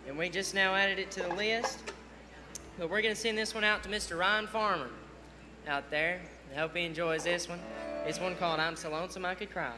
and we just now added it to the list. But we're going to send this one out to Mr. Ryan Farmer out there. I hope he enjoys this one. It's one called I'm So Lonesome I Could Cry.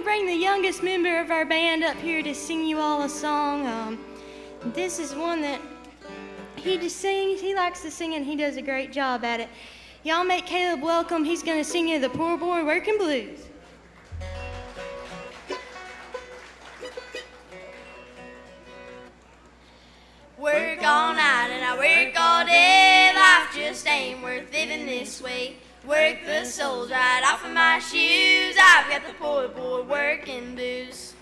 Bring the youngest member of our band up here to sing you all a song. This is one that he just sings. He likes to sing and he does a great job at it. Y'all make Caleb welcome. He's going to sing you the Poor Boy Working Blues. Work all night and I work all day. Life just ain't worth living this way. Work the soles right off of my shoes. I've got the poor boy working blues.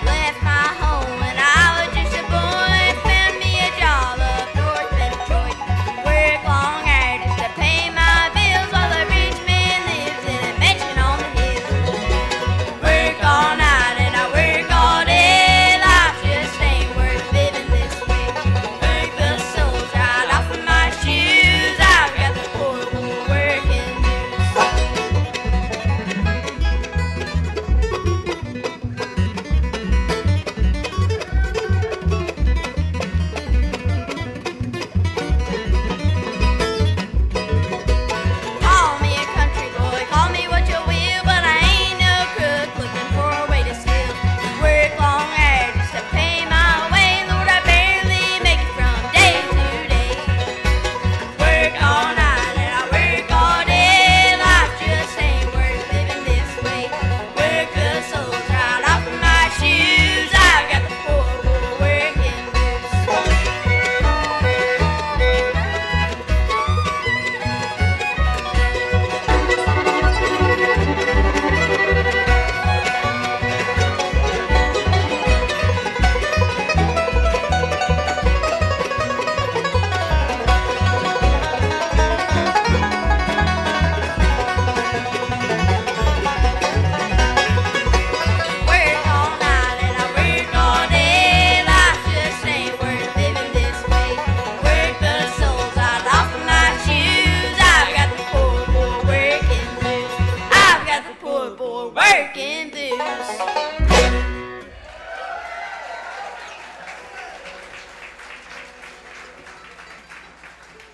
Left my home when I was just a boy.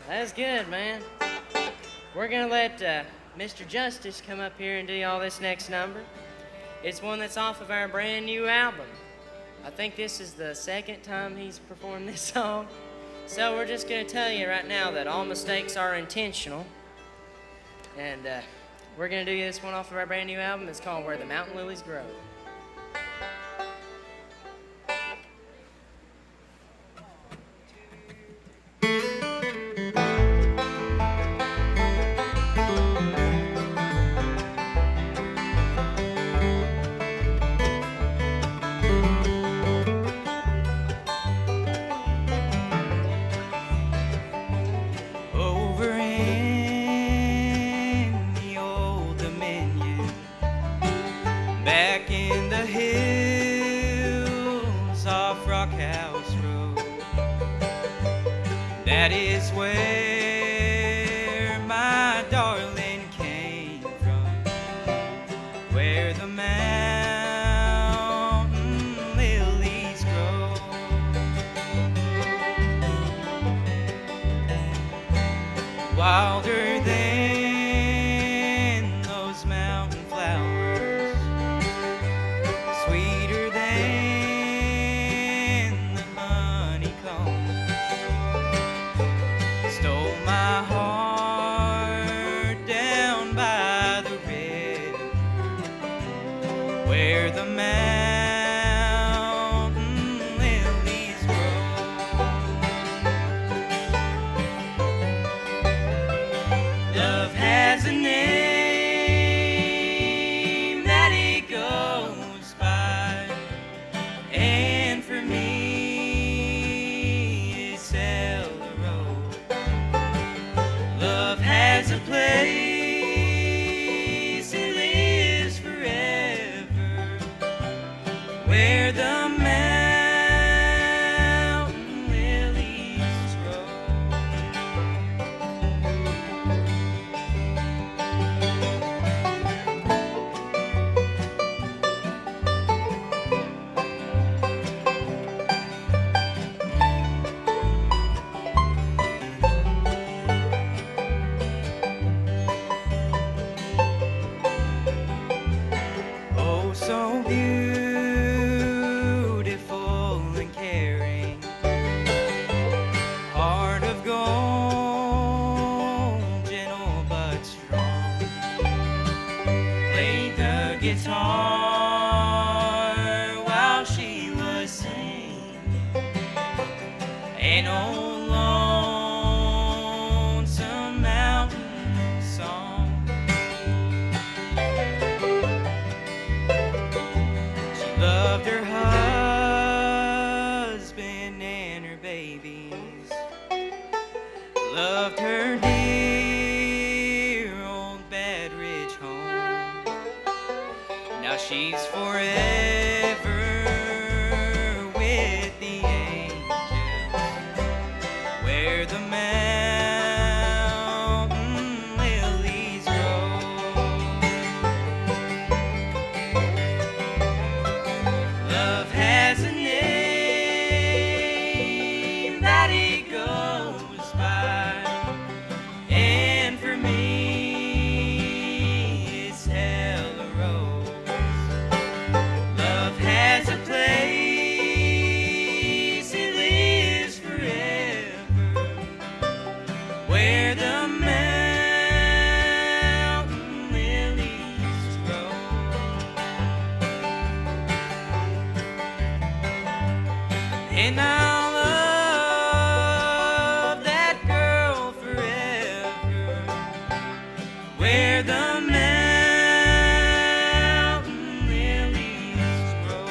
That's good, man. We're gonna let Mr. Justice come up here and do all this next number. It's one that's off of our brand new album. I think this is the second time he's performed this song. So we're just gonna tell you right now that all mistakes are intentional. And we're gonna do this one off of our brand new album. It's called Where the Mountain Lilies Grow. That is where my darling came from, where the mountain lilies grow. Wilder than those mountain flowers, sweeter than the honeycomb. Stole my heart down by the river, where the mountain lilies grow. Love has a name that it goes by, and for me it's love has a place, it lives forever, where the mountain lilies grow. So beautiful and caring, heart of gold, gentle but strong, played the guitar while she was singing an old lonesome mountain song. Loved her husband and her babies, loved her dear old Bad Ridge home. Now she's forever with the angels, where the mountain lilies grow. Love has a name that it goes by, and for me it's hella rose. Love has a place, it lives forever, where the mountain lilies grow. And I'll love that girl forever, where the mountain lilies grow.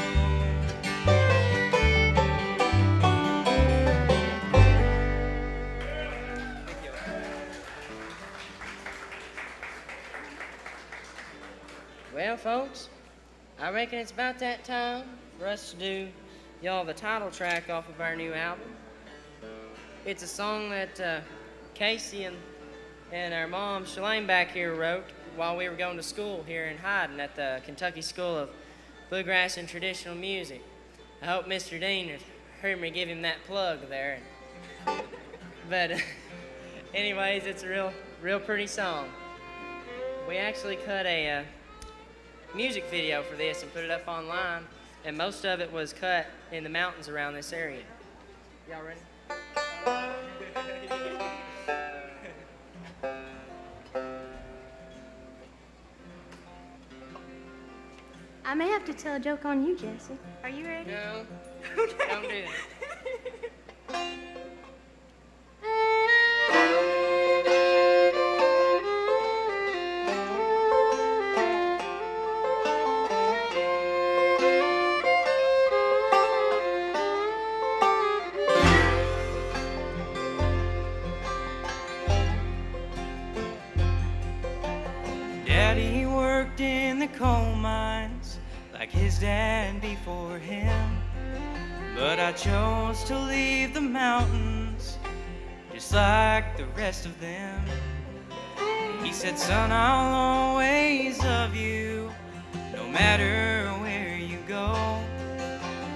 Well, folks, I reckon it's about that time for us to do y'all the title track off of our new album. It's a song that Casey and our mom, Shalane, back here wrote while we were going to school here in Hyden at the Kentucky School of Bluegrass and Traditional Music. I hope Mr. Dean heard me give him that plug there. But Anyways, it's a real pretty song. We actually cut a music video for this and put it up online, and most of it was cut in the mountains around this area. Y'all ready? I may have to tell a joke on you, Jesse. Are you ready? No. Okay. Don't do that. Daddy worked in the coal mines like his dad before him, but I chose to leave the mountains just like the rest of them. He said, son, I'll always love you no matter where you go,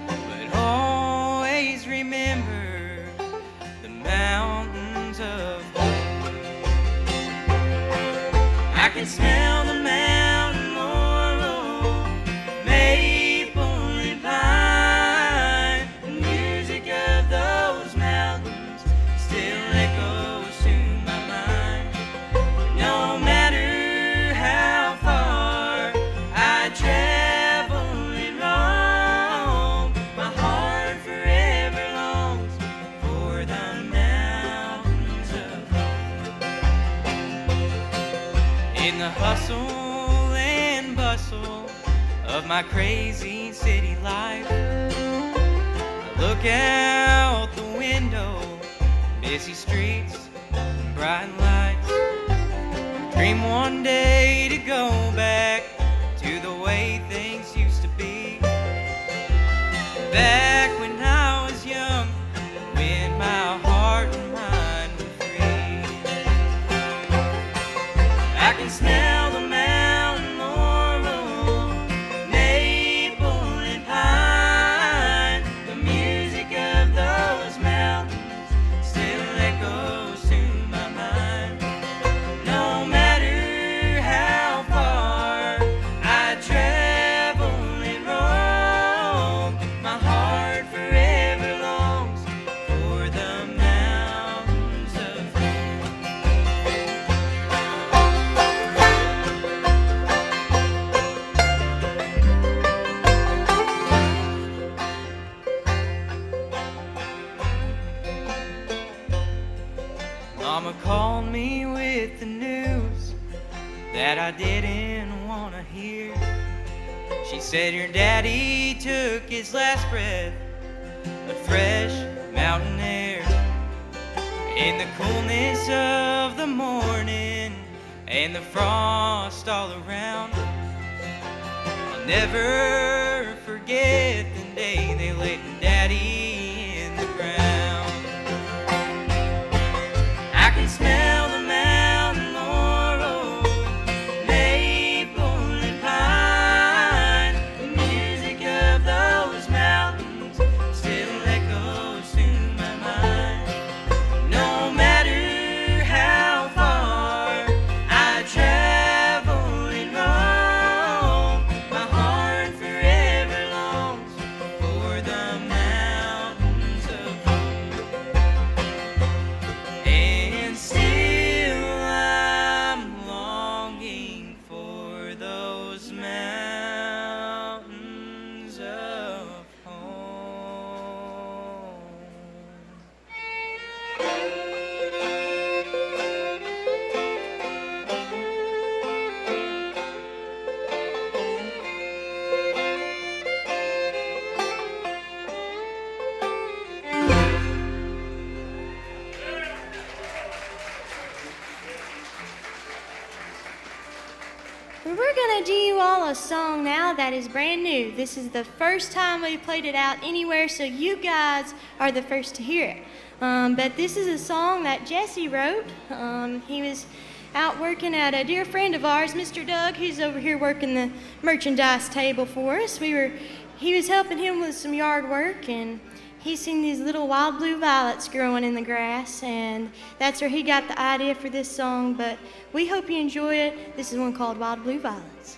but always remember the mountains of home. I can smell the mountain laurel, maple and pine. The music of those mountains still echoes to my mind. No matter how far I travel and roam, my heart forever longs for the mountains of home. In the hustle and bustle of my crazy city life, I look out the window, busy streets, bright lights. Dream one day to go back to the way things used to be, back when I was young, when my heart and mind were free. I can smell the mountain laurel, maple and pine. The music of those mountains still echoes to my mind. No matter how far I travel and roam, my heart forever longs for the mountains of home. Mama called me with the news that I didn't want to hear. She said your daddy took his last breath of fresh mountain air. In the coolness of the morning and the frost all around, I'll never forget the day they laid daddy in the ground. I can smell the mountain laurel, maple and pine. The music of those mountains still echoes to my mind. No matter how far I travel and roam, my heart forever longs for the mountains of home. And still I'm longing for those mountains of home. We're gonna do you all a song now that is brand new. This is the first time we played it out anywhere, so you guys are the first to hear it. But this is a song that Jesse wrote. He was out working at a dear friend of ours, Mr. Doug, who's over here working the merchandise table for us. He was helping him with some yard work, and He seen these little wild blue violets growing in the grass, and that's where he got the idea for this song. But we hope you enjoy it. This is one called Wild Blue Violets.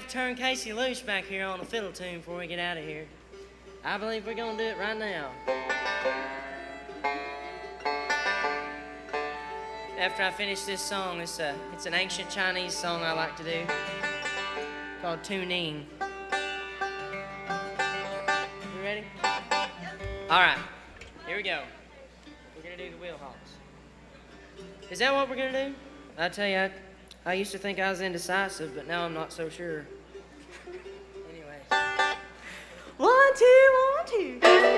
Turn Casey loose back here on the fiddle tune before we get out of here. I believe we're gonna do it right now. After I finish this song, it's an ancient Chinese song I like to do called Tuning. You ready? All right, here we go. We're gonna do the wheelhouse. Is that what we're gonna do? I tell you, I used to think I was indecisive, but now I'm not so sure. Anyways. 1, 2, 1, 2.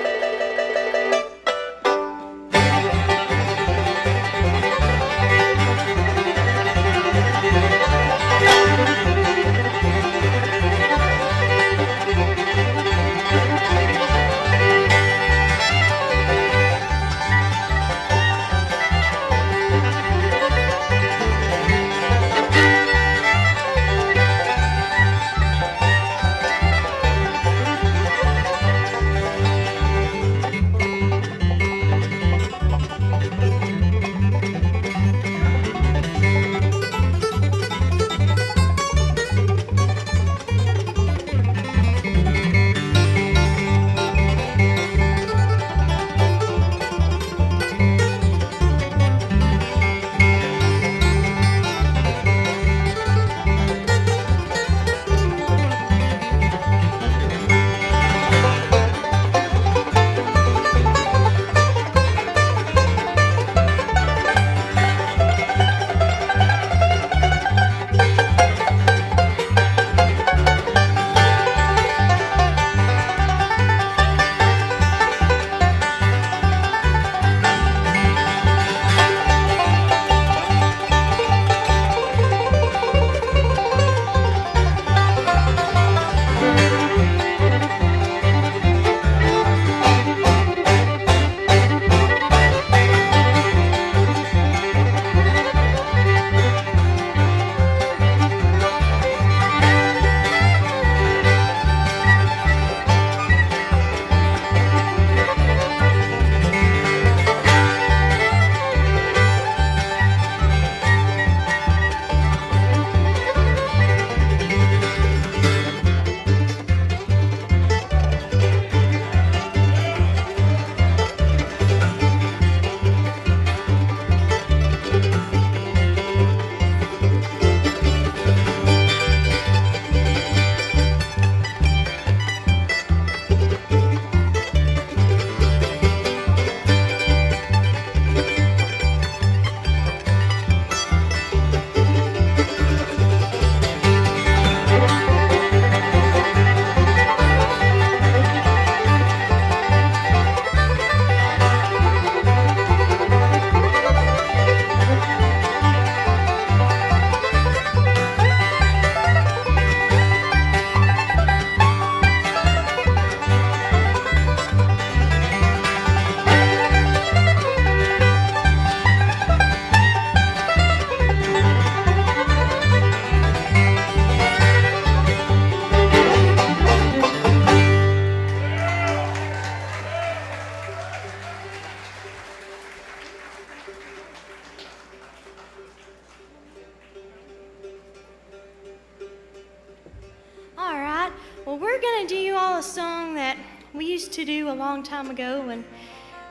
Well, we're gonna do you all a song that we used to do a long time ago when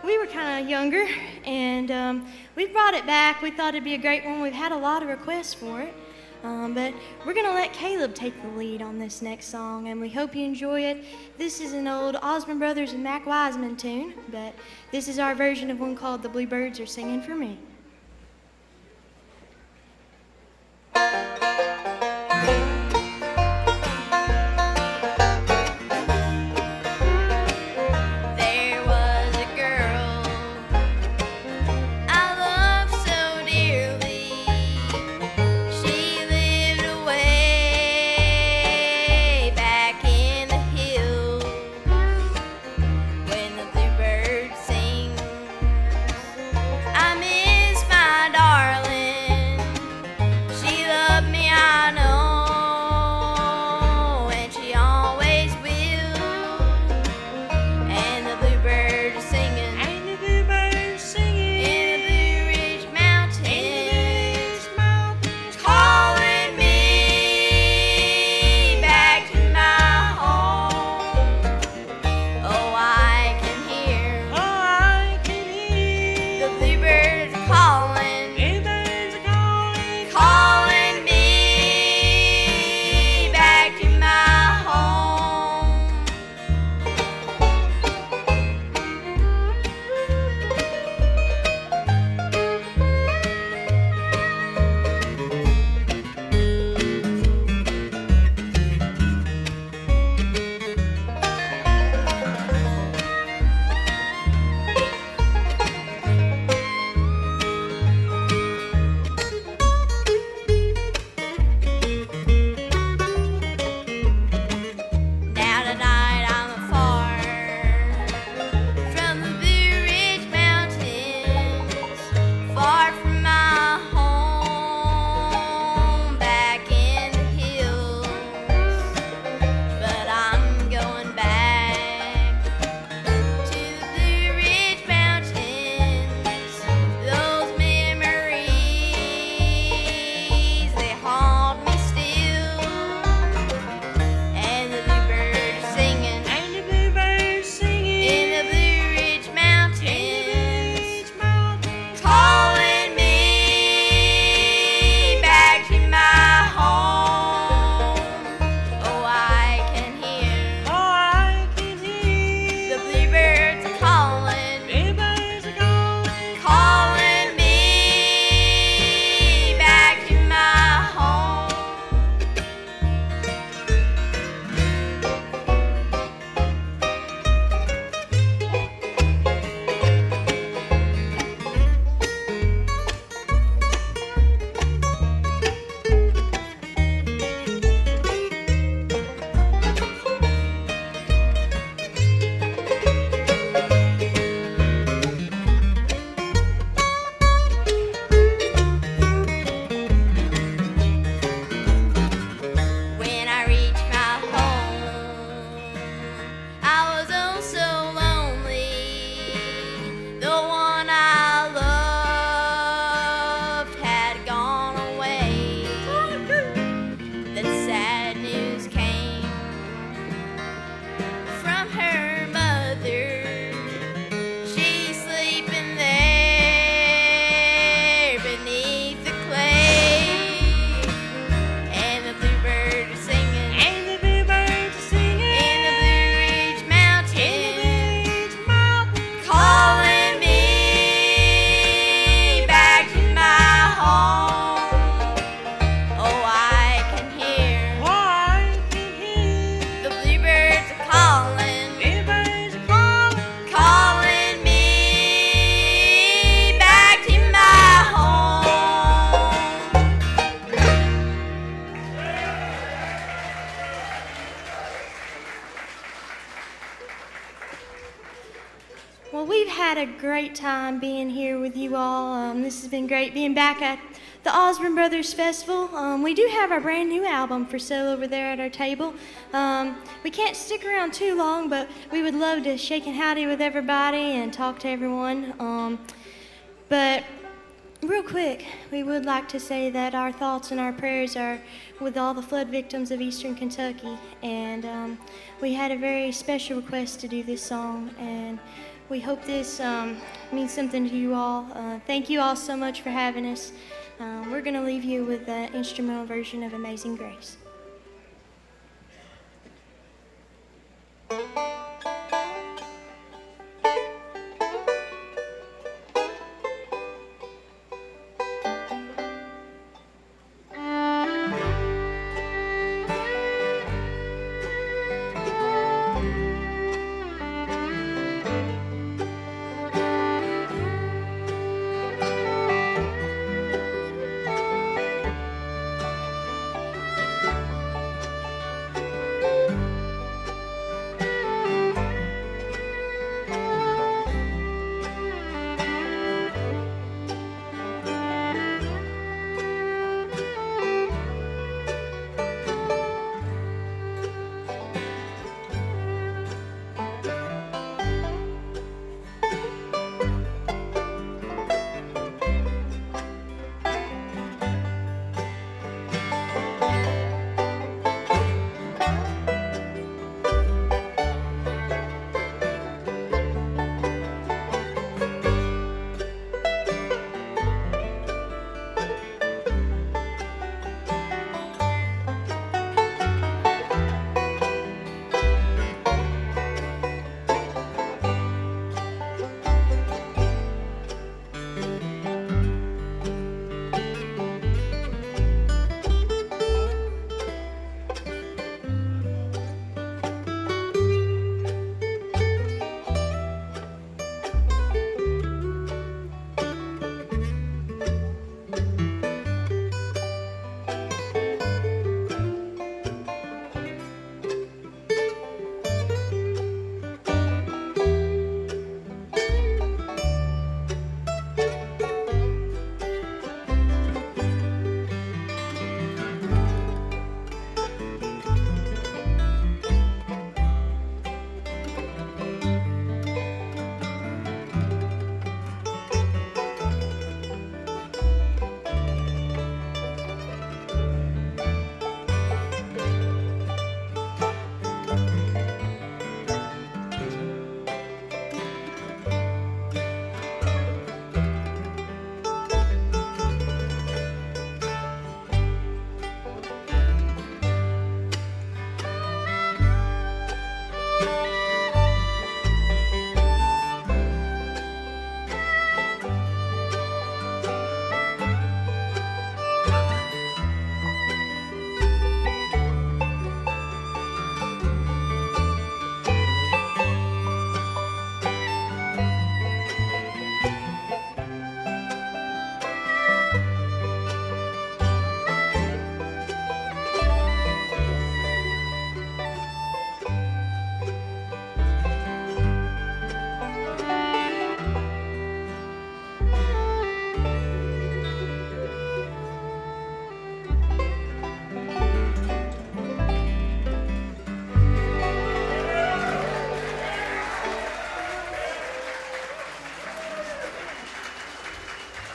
we were kind of younger, and we brought it back. We thought it'd be a great one. We've had a lot of requests for it, but we're gonna let Caleb take the lead on this next song, and we hope you enjoy it. This is an old Osborne Brothers and Mac Wiseman tune, but this is our version of one called "The Bluebirds Are Singing for Me." Well, we've had a great time being here with you all. This has been great being back at the Osborne Brothers Festival. We do have our brand new album for sale over there at our table. We can't stick around too long, but we would love to shake and howdy with everybody and talk to everyone. But Real quick, we would like to say that our thoughts and our prayers are with all the flood victims of Eastern Kentucky, and we had a very special request to do this song, and we hope this means something to you all. Thank you all so much for having us. We're going to leave you with the instrumental version of Amazing Grace.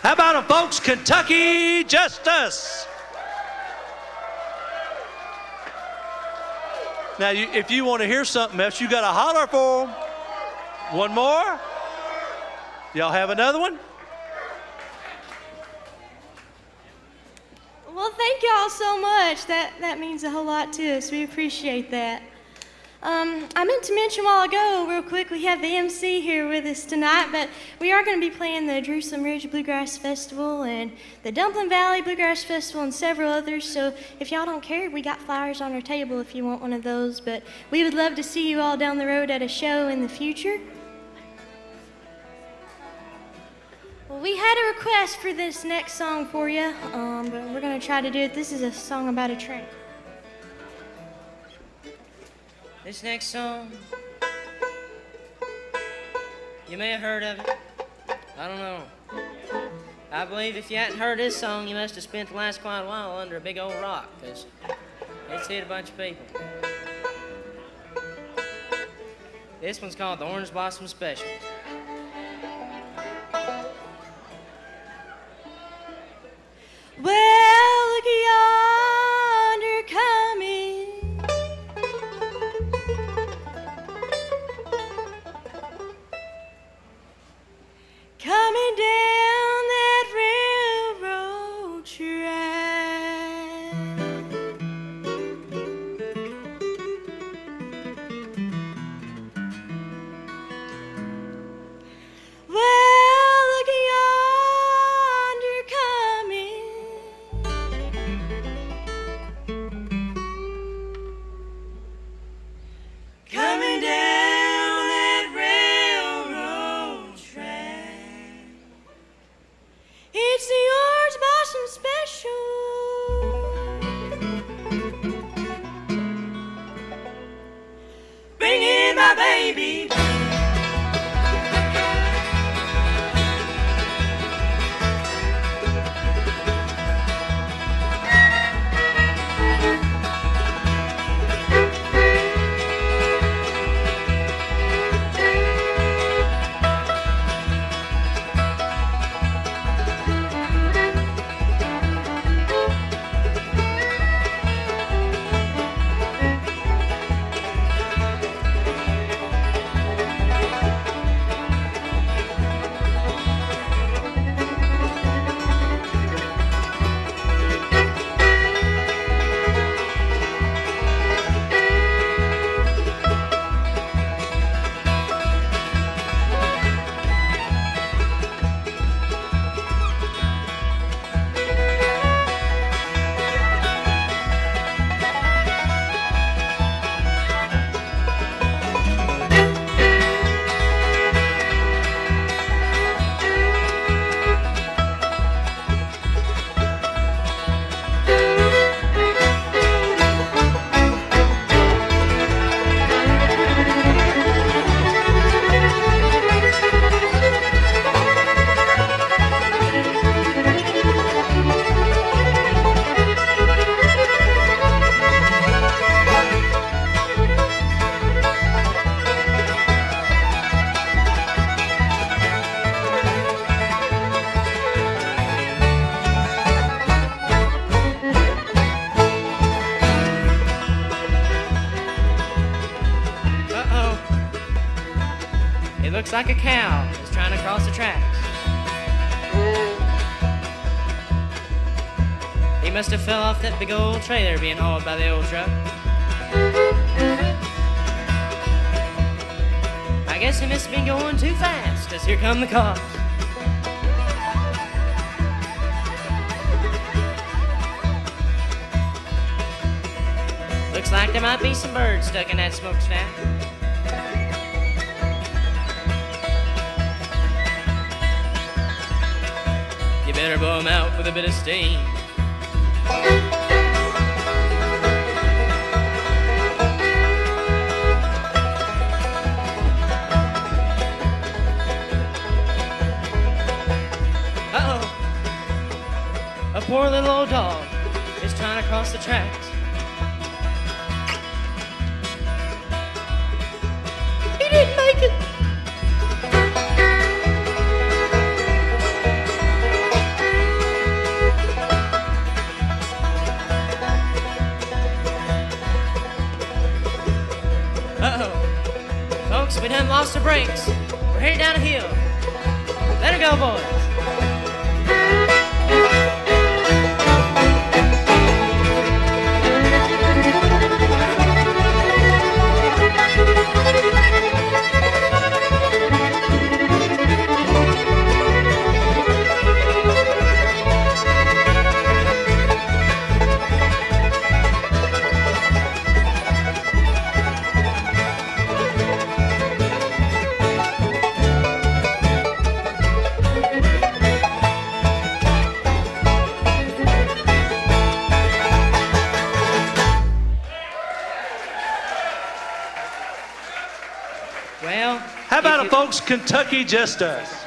How about them, folks? Kentucky Justice. Now, if you want to hear something else, you got to holler for them. One more? Y'all have another one? Well, thank y'all so much. That means a whole lot to us. We appreciate that. I meant to mention a while ago, real quick, we have the MC here with us tonight, but we are going to be playing the Jerusalem Ridge Bluegrass Festival and the Dumpling Valley Bluegrass Festival and several others, so if y'all don't care, we got flyers on our table if you want one of those, but we would love to see you all down the road at a show in the future. Well, we had a request for this next song for you, but we're going to try to do it. This is a song about a train. This next song, you may have heard of it. I don't know. I believe if you hadn't heard this song, you must have spent the last quite a while under a big old rock, because it's hit a bunch of people. This one's called the Orange Blossom Special. my baby. Looks like a cow is trying to cross the tracks. He must have fell off that big old trailer being hauled by the old truck. I guess he must have been going too fast, 'cause here come the cops. Looks like there might be some birds stuck in that smokestack. You better blow 'em out with a bit of steam. Uh-oh. A poor little old dog is trying to cross the tracks. He didn't make it. We done lost the brakes. We're headed down a hill. Let her go, boys. How about it, folks? Kentucky Just Us.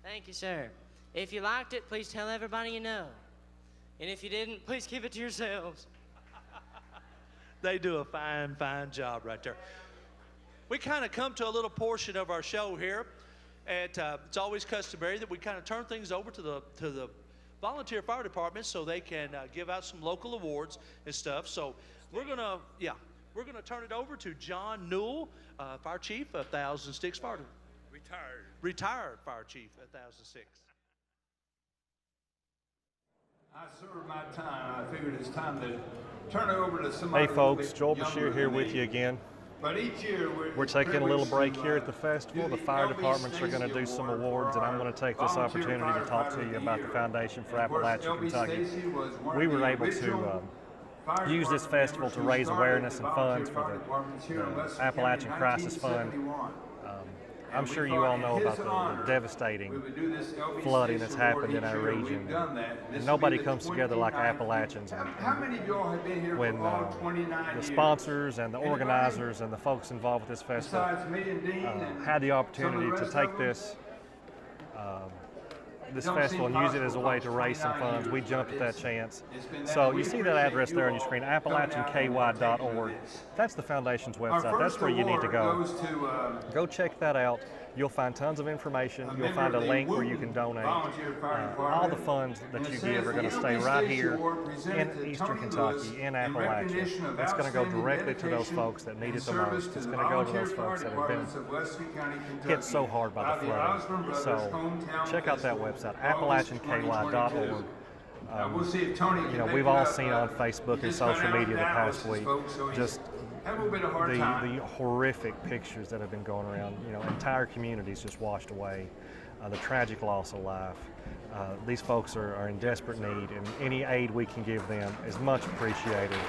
Thank you, sir. If you liked it, please tell everybody you know. And if you didn't, please keep it to yourselves. They do a fine, fine job right there. We kind of come to a little portion of our show here. It's always customary that we kind of turn things over to the volunteer fire departments so they can give out some local awards and stuff. So we're gonna turn it over to John Newell, Fire Chief of 1006 Fire. Retired Fire Chief at 1006. I served my time. I figured it's time to turn it over to somebody. Hey folks, Joel Bashir here with you again. But each year we're taking a little break here at the festival. The fire departments are going to do some awards, and I'm going to take this opportunity to talk to you about the Foundation for Appalachia, Kentucky. We were able to use this festival to raise awareness and funds for the Appalachian Crisis Fund. I'm sure you all know about the devastating flooding that's happened in our region. And nobody comes together like Appalachians. When the sponsors and the organizers and the folks involved with this festival had the opportunity to take this festival and use it as a way to raise some funds, we jumped at that chance. So you see that address there on your screen, AppalachianKY.org. That's the foundation's website. That's where you need to go. Go check that out. You'll find tons of information. You'll find a link where you can donate. All the funds that you give are going to stay right here in Eastern Kentucky, in Appalachia. It's going to go directly to those folks that need it the most. It's going to go to those folks that have been hit so hard by the flooding. So check out that website, AppalachianKY.org. You know, we've all seen on Facebook and social media the past week just the horrific pictures that have been going around. You know, entire communities just washed away. The tragic loss of life. These folks are in desperate need, and any aid we can give them is much appreciated.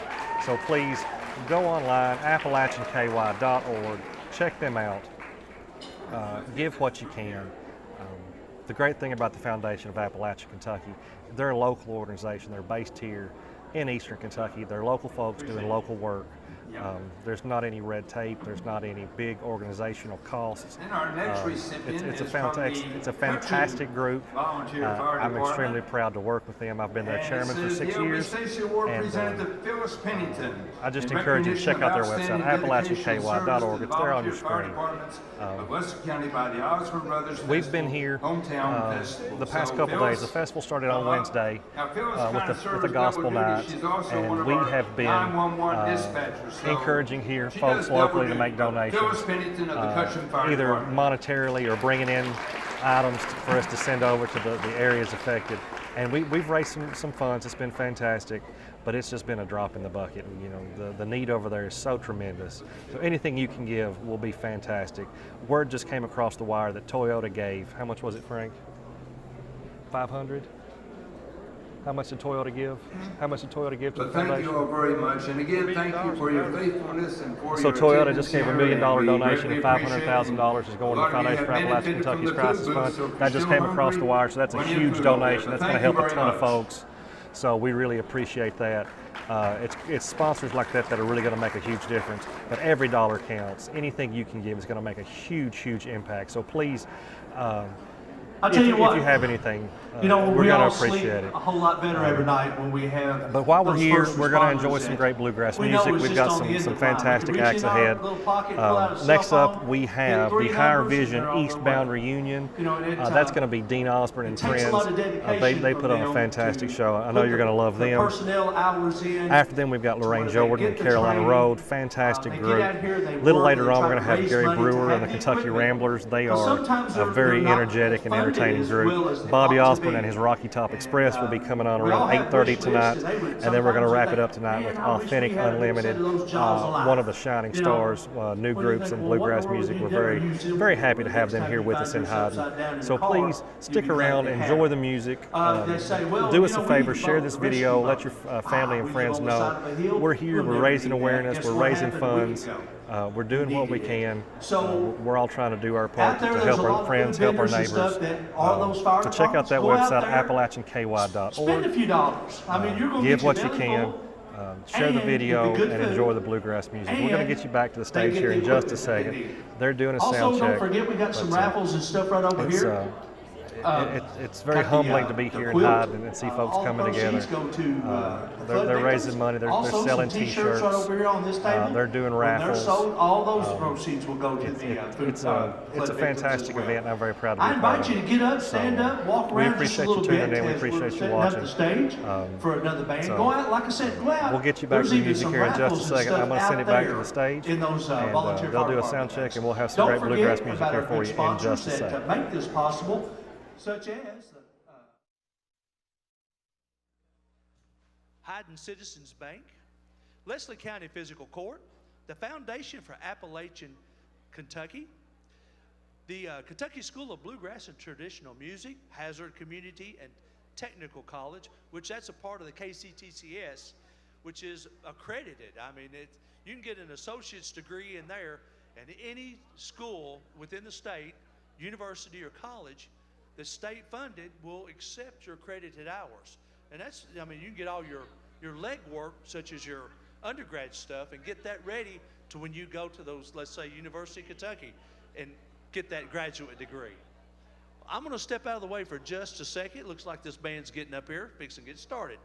So please go online, AppalachianKY.org. Check them out. Give what you can. The great thing about the Foundation of Appalachia, Kentucky, they're a local organization. They're based here in Eastern Kentucky. They're local folks doing local work. There's not any red tape. There's not any big organizational costs. It's a fantastic group. I'm extremely proud to work with them. I've been their chairman for 6 years, and I just encourage you to check out their website, AppalachianKY.org. It's there on your screen. We've been here the past couple days. The festival started on Wednesday with the gospel night, and we have been encouraging here folks locally to make donations, either monetarily or bringing in items for us to send over to the areas affected. And we've raised some funds. It's been fantastic, but it's just been a drop in the bucket. You know, the need over there is so tremendous. So anything you can give will be fantastic. Word just came across the wire that Toyota gave. How much was it, Frank? 500? How much did Toyota give? How much did Toyota give to the foundation? Thank you all very much, and again, thank you for your faithfulness and for So Toyota just gave $1 million donation, and $500,000 is going to the Foundation for Appalachian Kentucky's Crisis Fund. That just came across the wire, so that's a huge donation. That's going to help a ton of folks. So we really appreciate that. It's sponsors like that that are really going to make a huge difference. But every dollar counts. Anything you can give is going to make a huge, huge impact. So please. I'll tell you what, if you have anything, you know, we're going to appreciate sleep it. A whole lot better every night when we have. But while we're here, we're going to enjoy some great bluegrass music. We've got some fantastic acts ahead. Next up, we have the Higher Vision Eastbound Reunion. That's going to be Dean Osborne and friends. They put on a fantastic show. I know you're going to love them. After them, we've got Lorraine Jordan and Carolina Road. Fantastic group. A little later on, we're going to have Gary Brewer and the Kentucky Ramblers. They are a very energetic and entertaining group. Bobby Osborne and his Rocky Top Express will be coming on around 8:30 tonight, and then we're going to wrap it up tonight with Authentic Unlimited, one of the shining stars, new groups in bluegrass music. We're very, very happy to have them here with us in Hyden. So please stick around, enjoy the music. Do us a favor, share this video, let your family and friends know. We're here, we're raising awareness, we're raising funds. We're doing what we can. We're all trying to do our part to help our friends, help our neighbors. So check out that website, AppalachianKY.org. Spend a few dollars. I mean, you're going to give what you can. Share the video and enjoy the bluegrass music. We're going to get you back to the stage here in just a second. They're doing a sound check. Also, don't forget we got some raffles and stuff right over here. It's very humbling to be here in Hyden and see folks coming together. They're raising money. They're selling T-shirts. They're doing raffles. All those proceeds will go to the food. It's a fantastic event, and I'm very proud to be I part of invite it. you to get up, stand up, walk around just a little bit. We appreciate you tuning in. We appreciate you watching. The stage for another band. Go out, like I said, go out. We'll get you back to the music here in just a second. I'm going to send it back to the stage, and they'll do a sound check, and we'll have some great bluegrass music here for you in just a second. Make this possible, such as Hyden Citizens Bank, Leslie County Physical Court, the Foundation for Appalachian Kentucky, the Kentucky School of Bluegrass and Traditional Music, Hazard Community and Technical College, which that's a part of the KCTCS, which is accredited. I mean, you can get an associate's degree in there, And any school within the state, university or college that's state funded will accept your accredited hours. And that's, I mean, you can get all your leg work, such as your undergrad stuff, and get that ready to when you go to those, let's say, University of Kentucky, and get that graduate degree. I'm going to step out of the way for just a second. It looks like this band's getting up here, fixing to get started.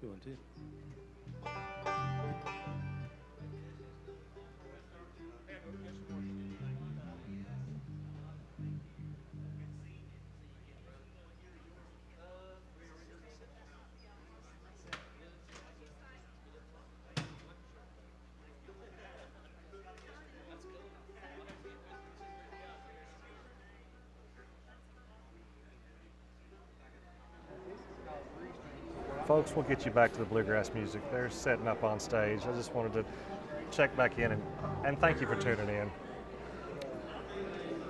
Good one, too. Folks, we'll get you back to the bluegrass music. They're setting up on stage. I just wanted to check back in and thank you for tuning in.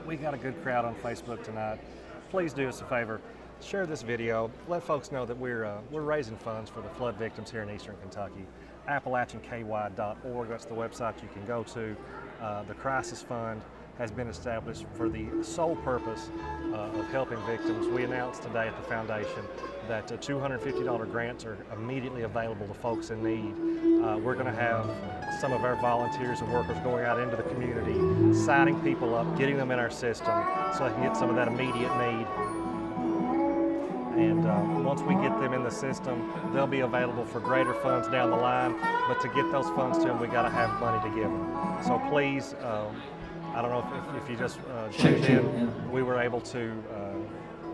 We got a good crowd on Facebook tonight. Please do us a favor, share this video. Let folks know that we're raising funds for the flood victims here in Eastern Kentucky. AppalachianKY.org, that's the website you can go to. The Crisis Fund has been established for the sole purpose of helping victims. We announced today at the foundation that $250 grants are immediately available to folks in need. We're going to have some of our volunteers and workers going out into the community, signing people up, getting them in our system so they can get some of that immediate need. And once we get them in the system, they'll be available for greater funds down the line. But to get those funds to them, we got to have money to give them. So please, I don't know if you just tuned in, we were able to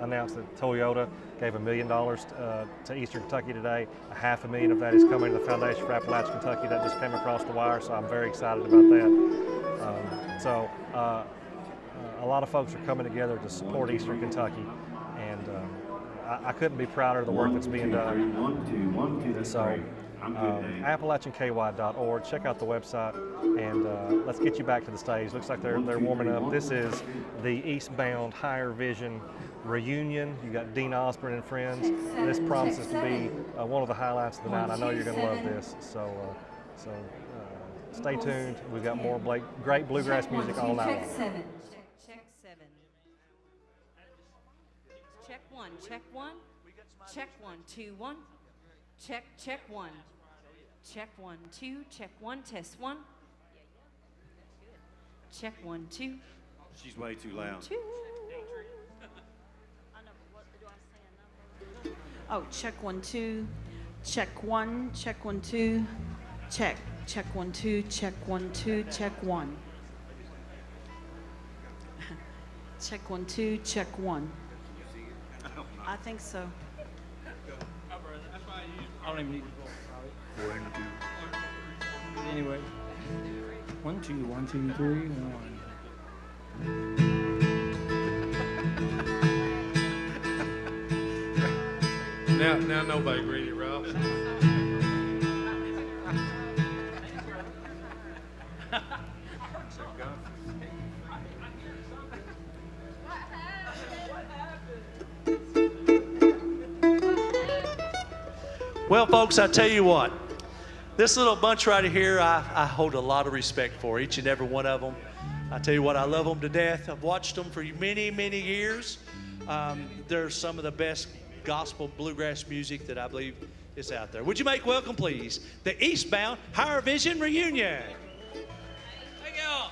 announce that Toyota gave $1 million to Eastern Kentucky today. $500,000 of that is coming to the Foundation for Appalachian Kentucky. That just came across the wire, so I'm very excited about that. A lot of folks are coming together to support Eastern Kentucky, and I couldn't be prouder of the work that's being done. So, AppalachianKY.org, check out the website, and let's get you back to the stage. Looks like they're warming up. This is the Eastbound Higher Vision reunion. You got Dean Osborne and friends. This promises to be one of the highlights of the night. I know you're going to love this. So stay tuned. We've got more great bluegrass music all night long. Check 7. Check 1. Check 1. Check 1. 2 1. Check 1. Check 1 2. Check 1. Test 1. Check 1 2. She's way too loud. 2. Oh, check 1 2. Check 1. Check 1 2. Check 1 2. Check 1 2. Check 1. Check 1 2. Check 1. I think so. I don't even need to go. Anyway. 1 2 1 2 3 1. Now nobody ready, Ralph. Well, folks, I tell you what, this little bunch right here, I hold a lot of respect for, each and every one of them. I tell you what, I love them to death. I've watched them for many, many years. They're some of the best gospel bluegrass music that I believe is out there. Would you make welcome, please, the Eastbound Higher Vision Reunion. Thank y'all.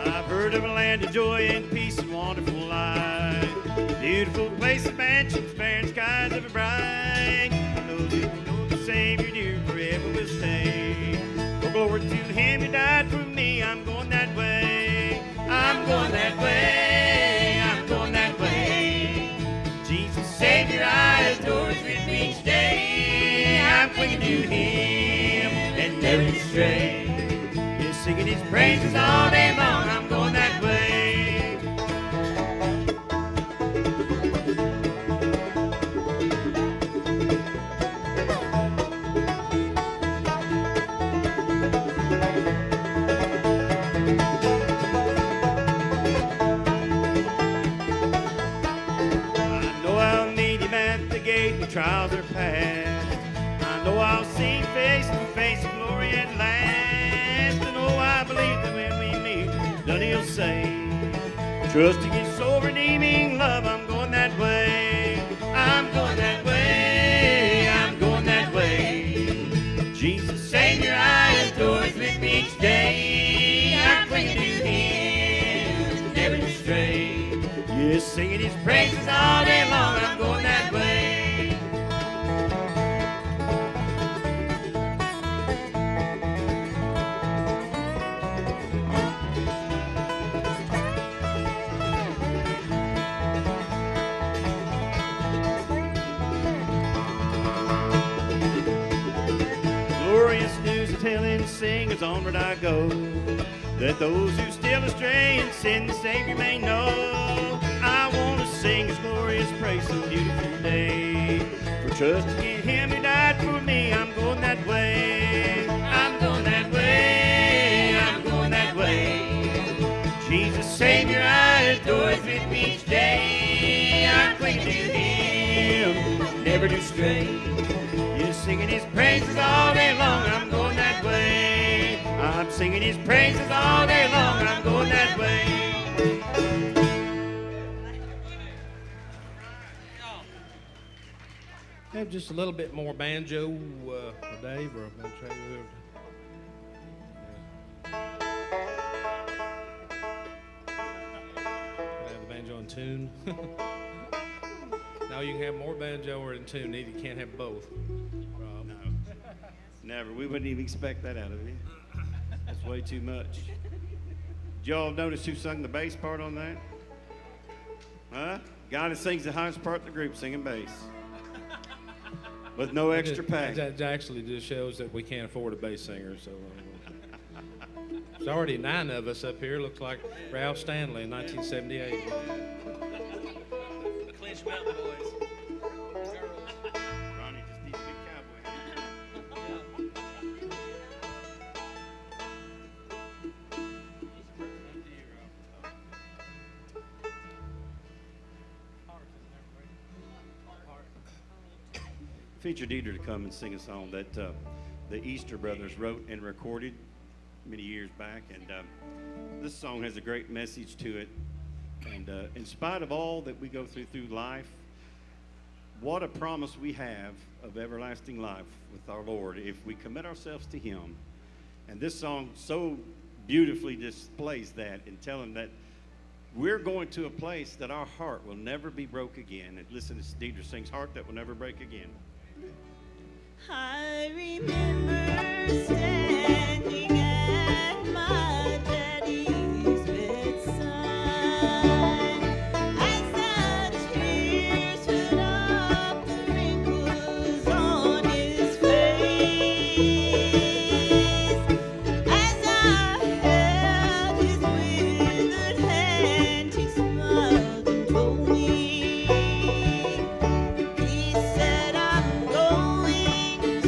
I've heard of a land of joy and peace and wonderful life. Beautiful place of mansions, fair and skies ever bright. Those who know the Savior dear forever will stay. For glory to Him who died for me, I'm going that way. I'm going that way. I'm going that way. Jesus Savior, I adore His with me each day. I'm clinging to Him and never to stray. Just singing His praises all day long. I'm going that way. Trials are past. I know I'll see face to face in glory at last. I know I believe that when we meet, then He'll say, trusting His soul redeeming love, I'm going that way. I'm going that way. I'm going that way. Jesus Savior, I adore His with me each day. I'm clinging to Him, never to stray. Yes, singing His praises all day long. I'm going that way. Telling singers onward I go, that those who still astray in sin the Savior may know. I want to sing His glorious praise some beautiful day. For trusting in Him who died for me, I'm going that way. I'm going that way. I'm going that way. Jesus Savior, I adore His with me each day. I'm clinging to Him, never to stray. Just singing His praises all day long. I'm going that way. I'm singing His praises all day long. I'm going that way. Have just a little bit more banjo for Dave, or I'm going to try to have the banjo in tune. No, you can have more banjo or in tune. You can't have both. Rob. No, never. We wouldn't even expect that out of you. That's way too much. Did y'all notice who sung the bass part on that? Huh? Guy that sings the highest part of the group singing bass. With no extra pay. That actually just shows that we can't afford a bass singer. So there's already 9 of us up here. Looks like Ralph Stanley in 1978. Clinch Mountain Boys. Ronnie just needs a big cowboy. Featured Dieter to come and sing a song that the Easter Brothers wrote and recorded many years back, and this song has a great message to it. And in spite of all that we go through life, what a promise we have of everlasting life with our Lord if we commit ourselves to Him. And this song so beautifully displays that and telling that we're going to a place that our heart will never be broke again. And listen, as Deidre sings, "Heart That Will Never Break Again." I remember standing at my daddy's bedside as the tears filled up the wrinkles on his face, as I held his withered hand, he smiled and told me, he said, "I'm going to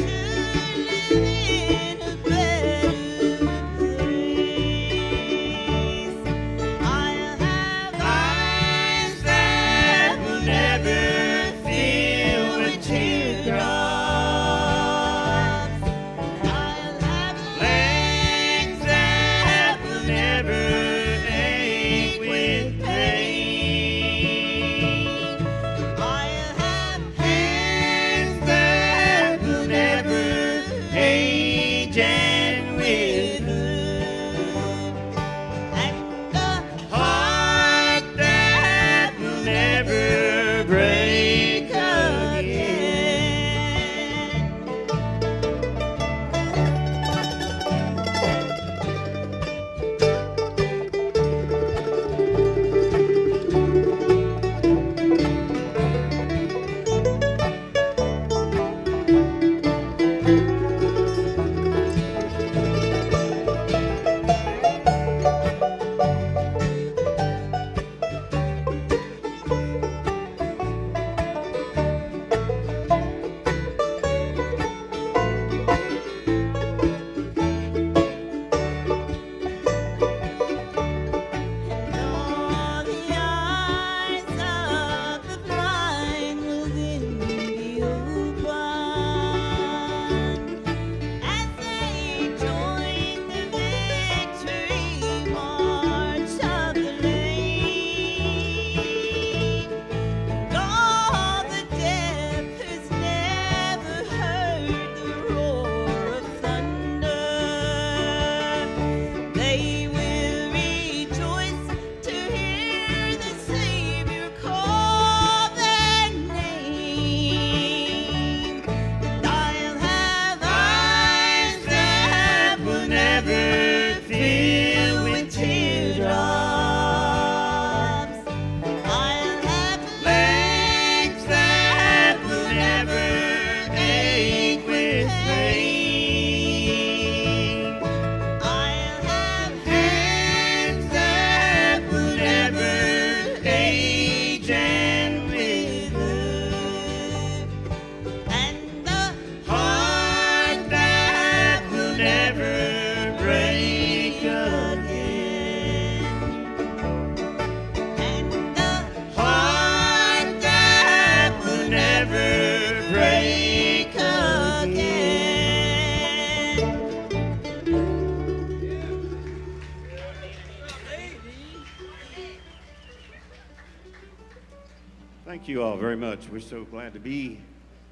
Thank you all very much. We're so glad to be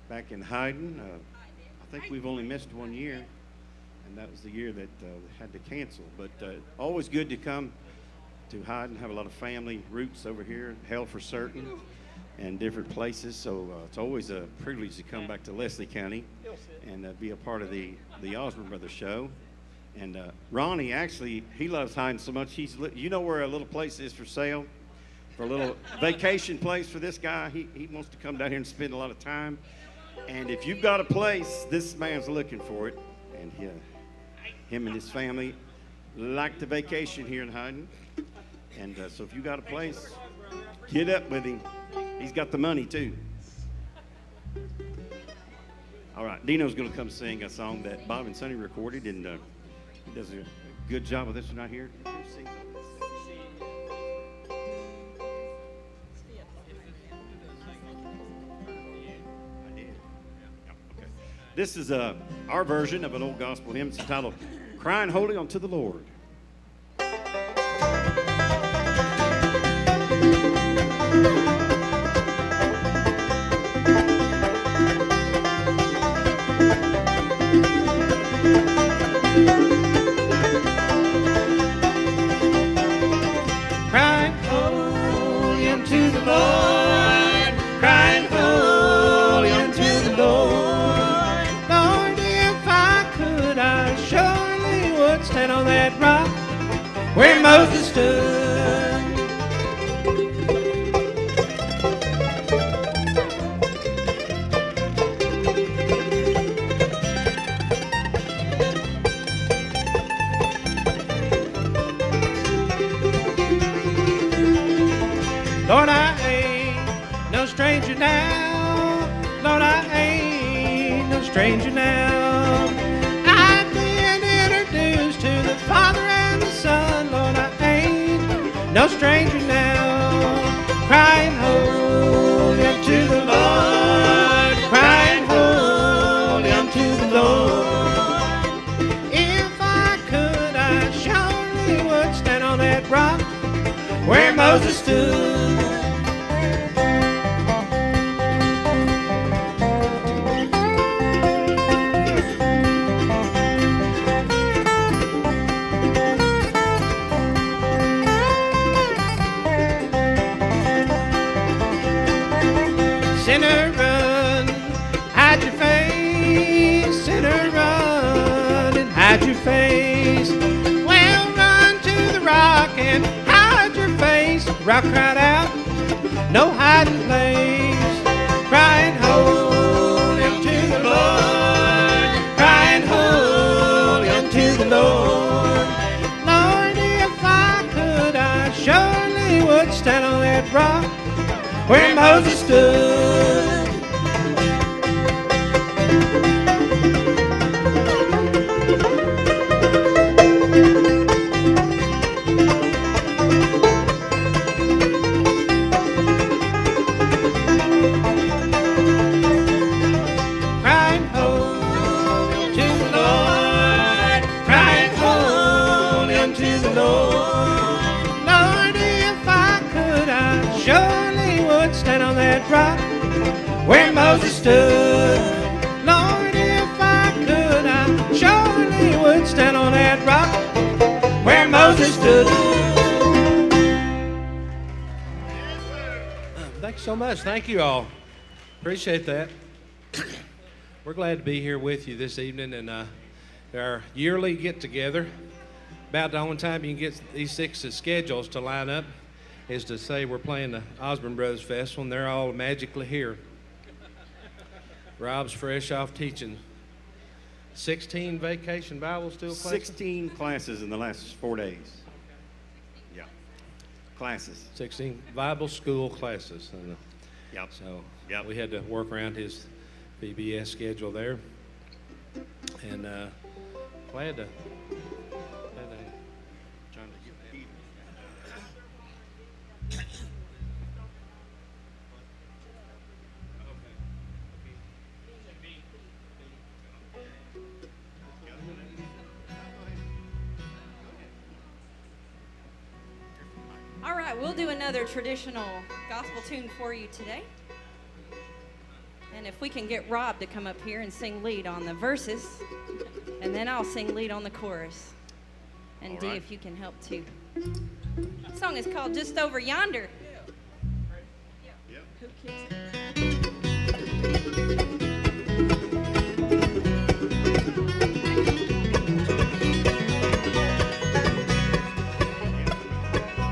back in Hyden. I think we've only missed 1 year, and that was the year that had to cancel. But always good to come to Hyden. Have a lot of family roots over here, Hell for Certain, and different places. So it's always a privilege to come back to Leslie County and be a part of the Osborne Brothers show. And Ronnie, actually, he loves Hyden so much. You know where a little place is for sale? For a little vacation place for this guy. He wants to come down here and spend a lot of time. And if you've got a place, this man's looking for it. And him and his family like to vacation here in Hyden. And so if you got a place, get up with him. He's got the money too. All right, Dino's going to come sing a song that Bob and Sonny recorded, and he does a good job with this one right here. This is our version of an old gospel hymn. It's entitled, Crying Holy Unto the Lord. Crying holy unto the Lord, crying holy unto the Lord. Lord, if I could, I surely would stand on that rock where Moses stood. Lord, I ain't no stranger now. Lord, I ain't no stranger now. I've been introduced to the Father and the Son. Lord, I ain't no stranger now. Crying holy unto the Lord, crying holy unto the Lord. If I could, I surely would stand on that rock where Moses stood. Sinner, run, hide your face. Sinner, run and hide your face. Well, run to the rock and hide your face. Rock cried out, no hiding place. Crying holy unto the Lord, crying holy unto the Lord. Lord, if I could, I surely would stand on that rock where Moses stood. Crying holy unto the Lord, crying holy unto the Lord. Lord, if I could, I surely would stand on that rock where Moses stood. Lord, if I could, I surely would stand on that rock where Moses stood. Thanks so much. Thank you all. Appreciate that. We're glad to be here with you this evening, and our yearly get-together. About the only time you can get these six schedules to line up is to say we're playing the Osborne Brothers Festival, and they're all magically here. Rob's fresh off teaching 16 vacation Bible school classes? 16 classes in the last 4 days. Yeah, classes. 16 Bible school classes. And, yep. So we had to work around his VBS schedule there. And glad to trying to get even. All right. right, we'll do another traditional gospel tune for you today. And if we can get Rob to come up here and sing lead on the verses, and then I'll sing lead on the chorus. And All Dee, right. if you can help too. The song is called Just Over Yonder. Yep. Who kicks it?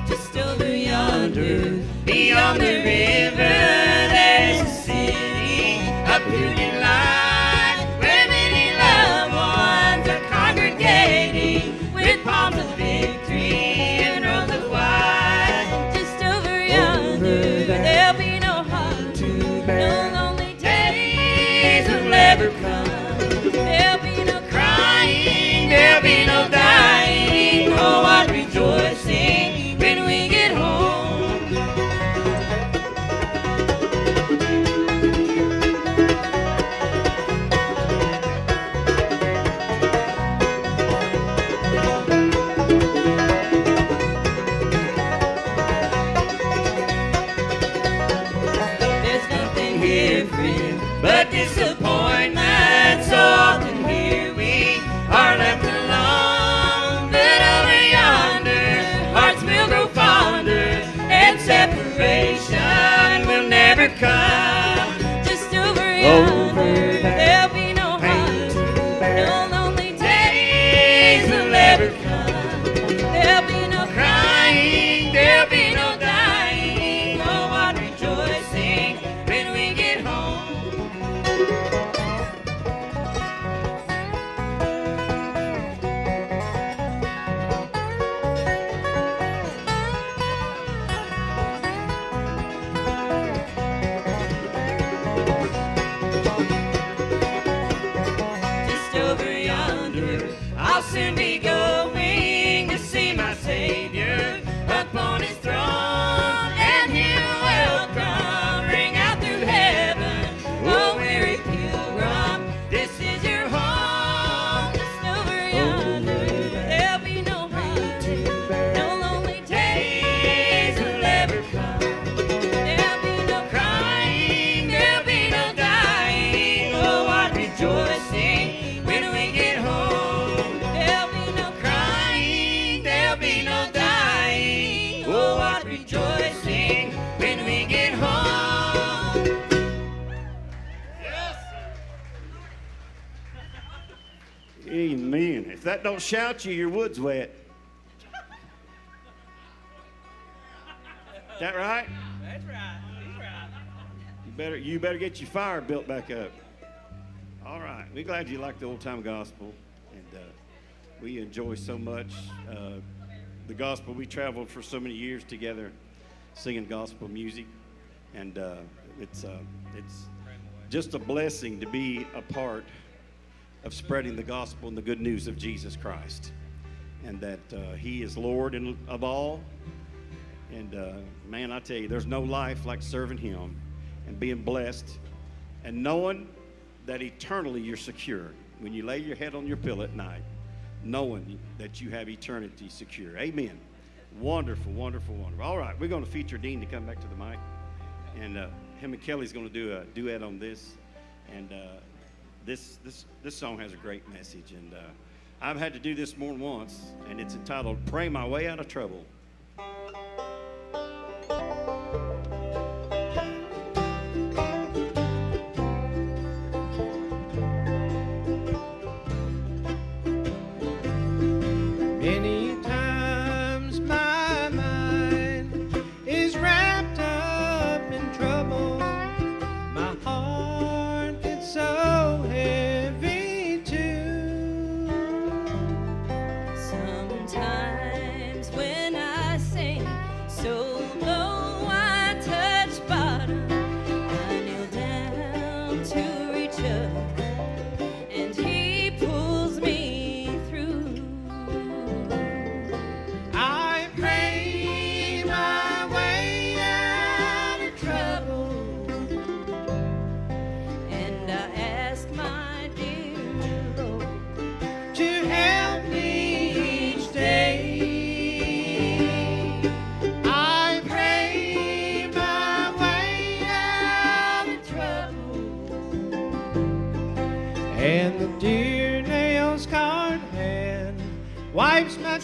Just over yonder, beyond the river, there's a city, a beauty light, where many loved ones are congregating with palms of victory and robes of white. Just over yonder, there'll be no hunger, no lonely days will ever come. There'll be no crying, there'll be no dying, oh what rejoicing when we get home. There's nothing here, friend, but disappointment. So often here we are left alone. But over yonder, hearts will grow fonder, and separation will never come. Just over yonder, there'll be no hunger, no lonely days will ever come. There'll be no crying, there'll be no dying, oh what rejoicing when we get home. Just over yonder, I'll soon be going to see my Savior upon his throne, and he'll welcome, ring out through heaven, oh weary pilgrim, this is your home. Just over yonder, there'll be no hunger, no lonely days will ever come. There'll be no crying, there'll be no dying, oh what rejoicing when we get home. There'll be no crying, there'll be no dying, oh what rejoicing when we get home. Amen. If that don't shout you, your wood's wet. Is that right? That's right. He's right. You better get your fire built back up. All right. We're glad you like the old time gospel, and we enjoy so much the gospel. We traveled for so many years together, singing gospel music, and it's just a blessing to be a part of spreading the gospel and the good news of Jesus Christ, and that He is Lord of all. And man, I tell you, there's no life like serving Him and being blessed and knowing that eternally you're secure when you lay your head on your pillow at night, knowing that you have eternity secure. Amen. Wonderful, wonderful, wonderful. All right, we're going to feature Dean to come back to the mic, and him and Kelly's going to do a duet on this. And this song has a great message, and I've had to do this more than once, and it's entitled "Pray My Way Out of Trouble." Many times my mind is wrapped up in trouble. My heart gets so heavy too. Sometimes when I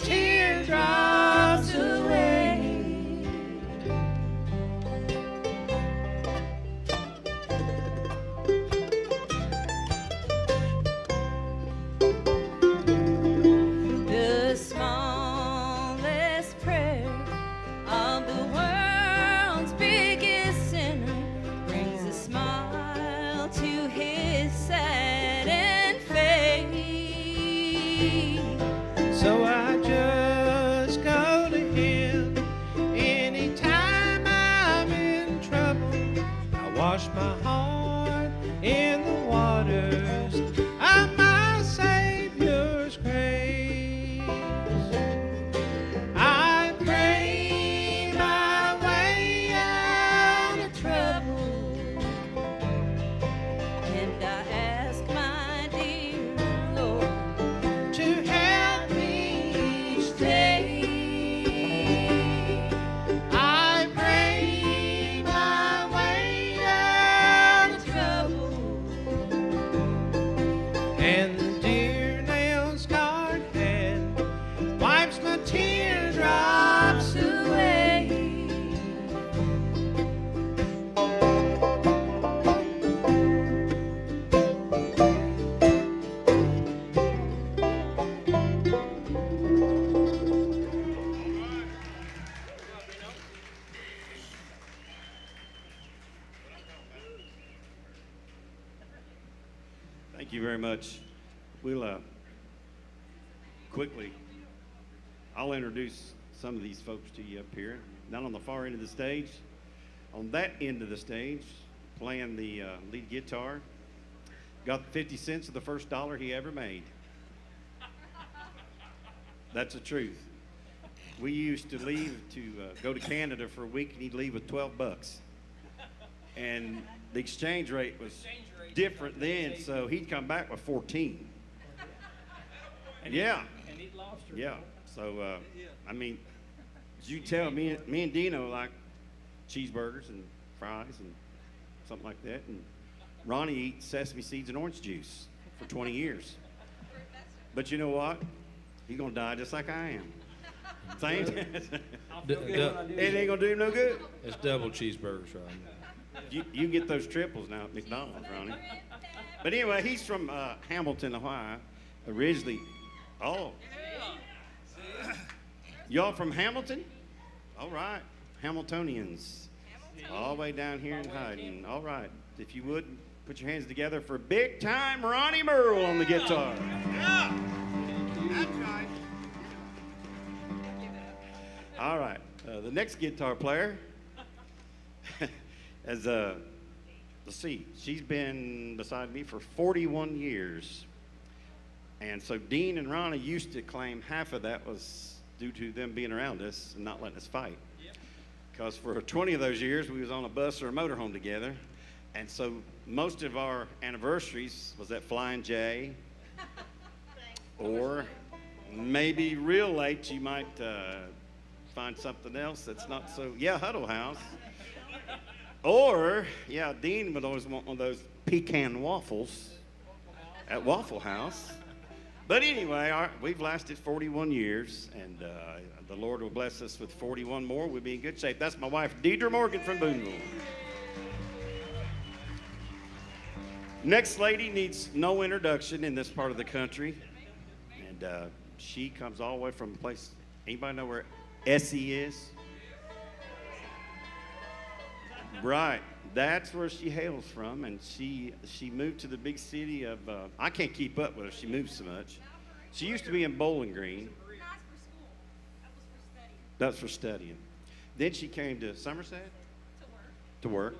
teardrops away. The smallest prayer of the world's biggest sinner brings a smile to his saddened face. So I just go to him anytime I'm in trouble. I wash my heart in the waters of my Savior's grace. I pray my way out of trouble, And I ask my dear Lord to help me each day. I pray my way out of trouble, and the dear nail-scarred hand wipes my teardrops away. Thank you very much. We'll quickly, I'll introduce some of these folks to you up here. Down on the far end of the stage, on that end of the stage, playing the lead guitar, got 50 cents of the first dollar he ever made. That's the truth. We used to leave to go to Canada for a week, and he'd leave with 12 bucks. And the exchange rate was different then, so he'd come back with 14. Yeah. And eat lobster. Yeah. So, I mean, as you tell, me and Dino like cheeseburgers and fries and something like that. And Ronnie eats sesame seeds and orange juice for 20 years. But you know what? He's going to die just like I am. Same. It ain't going to do him no good. It's double cheeseburgers, right? You get those triples now at McDonald's, Ronnie. But anyway, he's from Hamilton, Ohio, originally. Oh. Y'all from Hamilton? All right. Hamiltonians. All the way down here in Hyden. All right. If you would, put your hands together for big time Ronnie Merle on the guitar. Yeah. That's right. All right. The next guitar player as let's see, she's been beside me for 41 years. And so Dean and Ronnie used to claim half of that was due to them being around us and not letting us fight. Because for 20 of those years, we was on a bus or a motorhome together. And so most of our anniversaries was at Flying J. Or maybe real late, you might find something else that's not so, Huddle House. Or, Dean would always want one of those pecan waffles at Waffle House. But anyway, we've lasted 41 years, and the Lord will bless us with 41 more. We'll be in good shape. That's my wife, Deidre Morgan from Boonville. Next lady needs no introduction in this part of the country. And she comes all the way from a place, anybody know where Essie is? Right, that's where she hails from, and she moved to the big city of, I can't keep up with her, she moves so much. She used to be in Bowling Green. That's for studying. Then she came to Somerset? To work.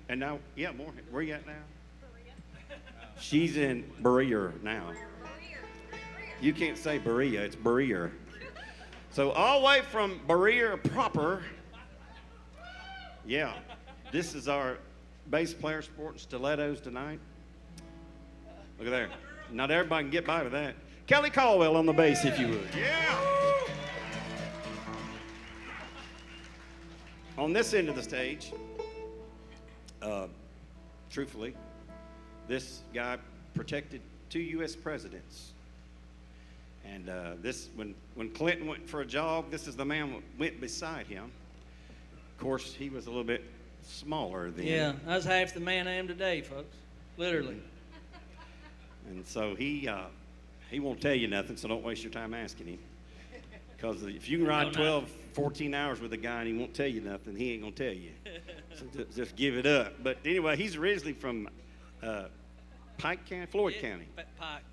And now, Moorhead. Where you at now? She's in Brewer now. You can't say Berea, it's Brewer. So all the way from Brewer proper, this is our bass player sporting stilettos tonight. Look at there. Not everybody can get by with that. Kelly Caldwell on the bass, if you would. Yeah. On this end of the stage, truthfully, this guy protected 2 U.S. presidents. And when Clinton went for a jog, this is the man that went beside him. Of course, he was a little bit smaller then. Yeah, I was half the man I am today, folks. Literally. And so he won't tell you nothing, so don't waste your time asking him. Because if you can ride 12, 14 hours with a guy and he won't tell you nothing, he ain't going to tell you. So just give it up. But anyway, he's originally from Pike County, Floyd County.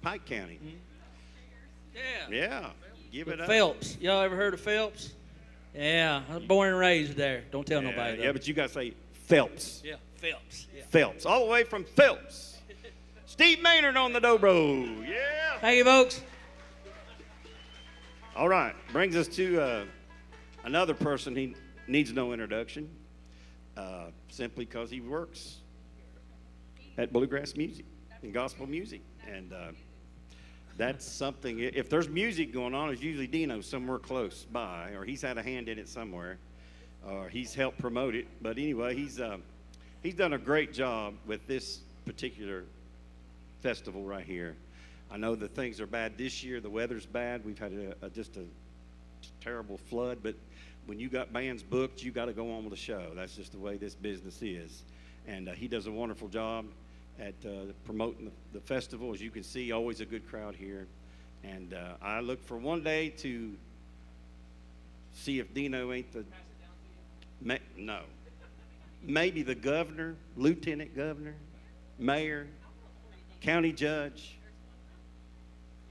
Pike County. Mm-hmm. Yeah. Give it up. Phelps. Y'all ever heard of Phelps? Yeah, I was born and raised there. Don't tell nobody, though. Yeah, but you got to say Phelps. Yeah, Phelps. Yeah. Phelps. All the way from Phelps. Steve Maynard on the dobro. Yeah. Thank you, folks. All right. Brings us to another person. He needs no introduction, simply because he works at Bluegrass Music and Gospel Music. And that's something, if there's music going on, it's usually Dino somewhere close by, or he's had a hand in it somewhere, or he's helped promote it. But anyway, he's done a great job with this particular festival right here. I know that things are bad this year. The weather's bad. We've had just a terrible flood, but when you got bands booked, you got to go on with the show. That's just the way this business is. And he does a wonderful job at promoting the festival. As you can see, always a good crowd here. And I look for one day to see if Dino ain't no. Maybe the governor, lieutenant governor, mayor, county judge.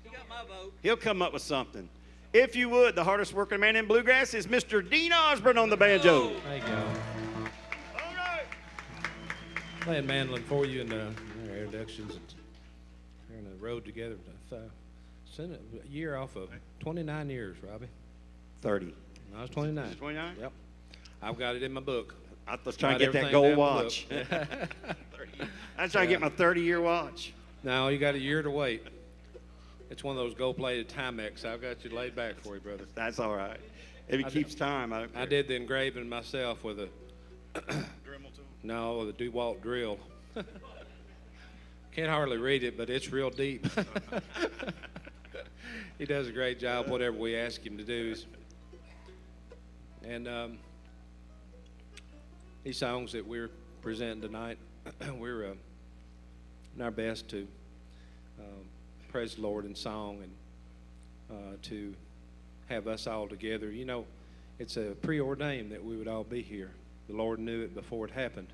He got my vote. He'll come up with something. If you would, the hardest working man in Bluegrass is Mr. Dean Osborne on the banjo. There you go. All right. Playing mandolin for you in our introductions. We're on the road together. Sent a year off of 29 years, Robbie. 30. I was 29. 29? Yep. I've got it in my book. I was trying to get that gold watch. I was trying to get my 30-year watch. No, you got a year to wait. It's one of those gold-plated Timex. I've got you laid back for you, brother. That's all right. If it keeps time, I don't care. I did the engraving myself with a Dremel tool? No, with a Duet drill. Can't hardly read it, but it's real deep. He does a great job, whatever we ask him to do. And these songs that we're presenting tonight, we're in our best to praise the Lord in song and to have us all together. You know, it's a preordained that we would all be here. The Lord knew it before it happened.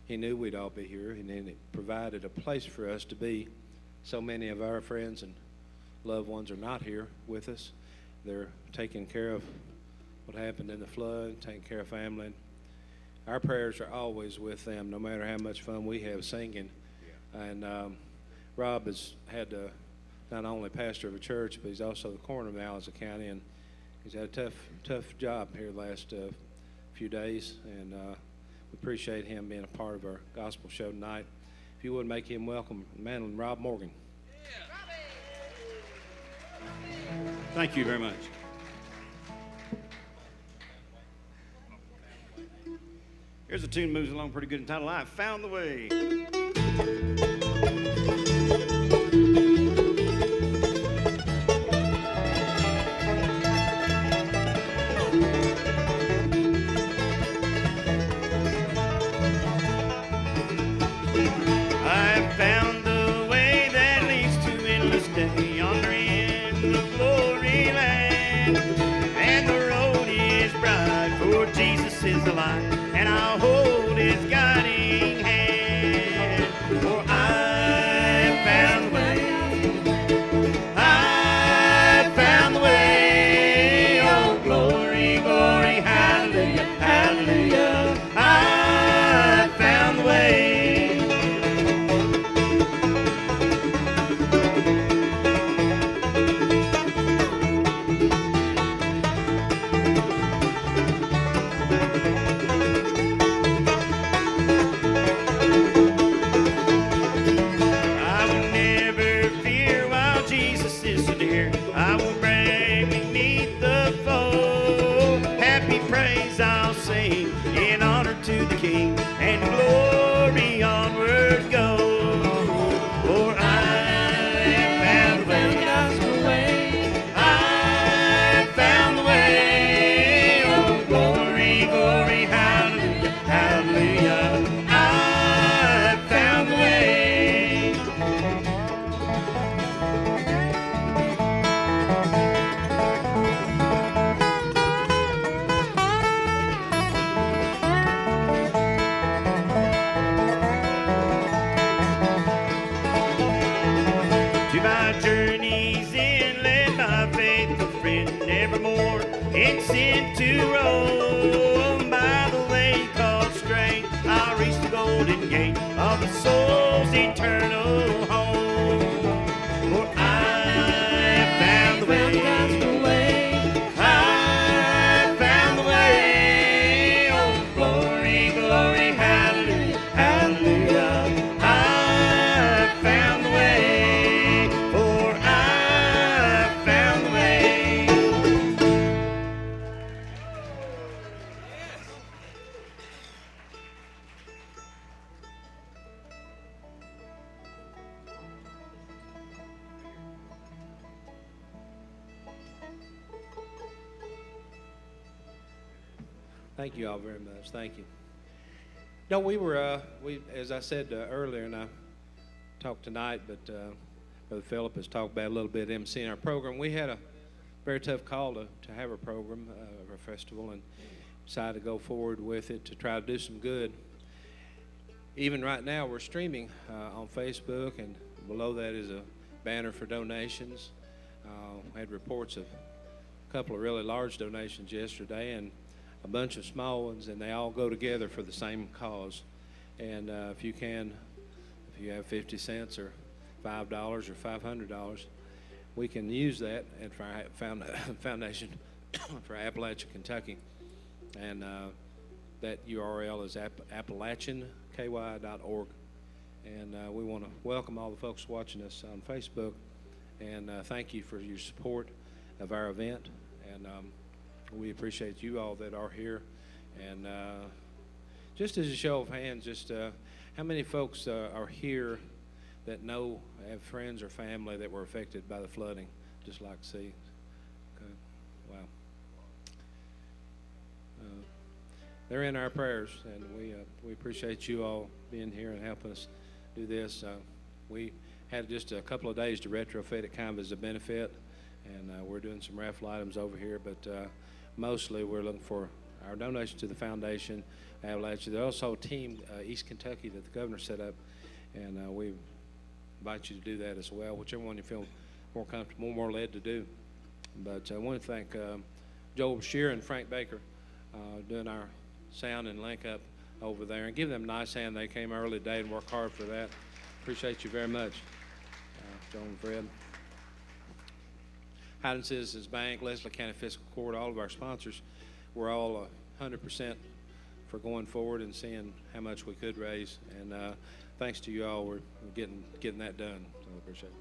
He knew we'd all be here, and then it provided a place for us to be. So many of our friends and loved ones are not here with us. They're taking care of what happened in the flood, taking care of family. Our prayers are always with them, no matter how much fun we have singing. Yeah. And Rob has had not only pastor of a church, but he's also the coroner of Allen County, and he's had a tough job here the last few days, and we appreciate him being a part of our gospel show tonight. If you would make him welcome, Mandolin Rob Morgan. Thank you very much. Here's a tune that moves along pretty good entitled, I Found the Way. I found the way that leads to endless day yonder in the glory land, and the road is bright, for Jesus is the light, and I'll hold his guiding hand. For I and sent to Rome by the way called straight. I'll reach the golden gate of the soul's eternal home. For I found the way. I found the way. Oh, glory, glory, hallelujah, hallelujah. I found the way. For I found the way. Thank you all very much. Thank you. No, we as I said earlier, and I talked tonight, but Brother Philip has talked about a little bit emceeing our program. We had a very tough call to have a program, a festival, and decided to go forward with it to try to do some good. Even right now, we're streaming on Facebook, and below that is a banner for donations. We had reports of a couple of really large donations yesterday, and a bunch of small ones, and they all go together for the same cause. And if you have 50 cents or $5 or $500, we can use that at our foundation for Appalachian, Kentucky. And that URL is appalachianky.org. And we want to welcome all the folks watching us on Facebook, and thank you for your support of our event. And we appreciate you all that are here. And just as a show of hands, just how many folks are here that have friends or family that were affected by the flooding? Just like to see. Okay. Wow. They're in our prayers, and we appreciate you all being here and helping us do this. We had just a couple of days to retrofit it kind of as a benefit, and we're doing some raffle items over here, but mostly we're looking for our donation to the foundation. Appalachia. There's also a team, East Kentucky, that the governor set up, and we invite you to do that as well, whichever one you feel more comfortable, more led to do. But I want to thank Joel Shear and Frank Baker doing our sound and link up over there, and give them a nice hand. They came early today and worked hard for that. Appreciate you very much, Joel and Fred. Hiding Citizens Bank, Leslie County Fiscal Court, all of our sponsors, we're all 100% for going forward and seeing how much we could raise. And thanks to you all, we're getting that done. So I appreciate it.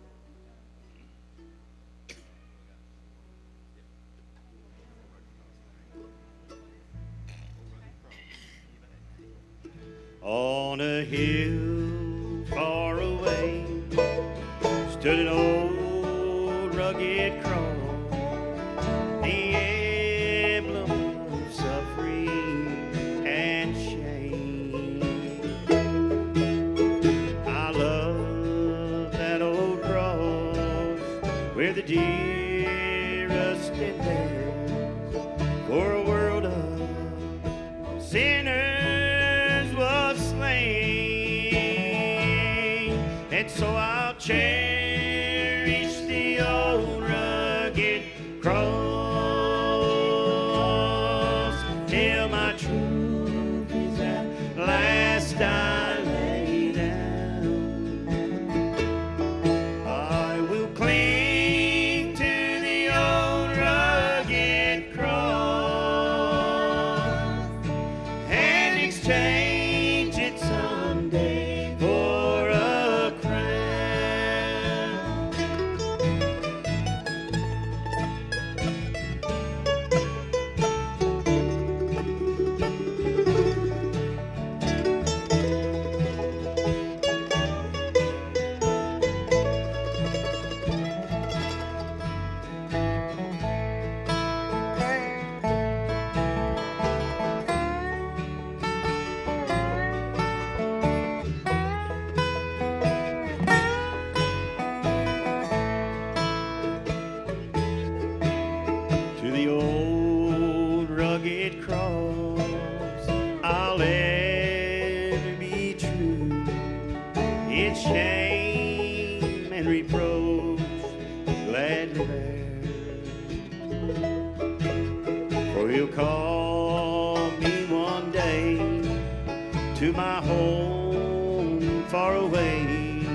On a hill far away stood an old rugged cross, the emblem of suffering and shame. I love that old cross where the dearest it there for a world of sinners was slain. And so I'll cherish the old rugged cross till my truth is at last I lay down. I will cling to the old rugged cross and exchange it someday for a crown. To the old rugged cross I'll ever be true. Its shame and reproach gladly bear. my home far away,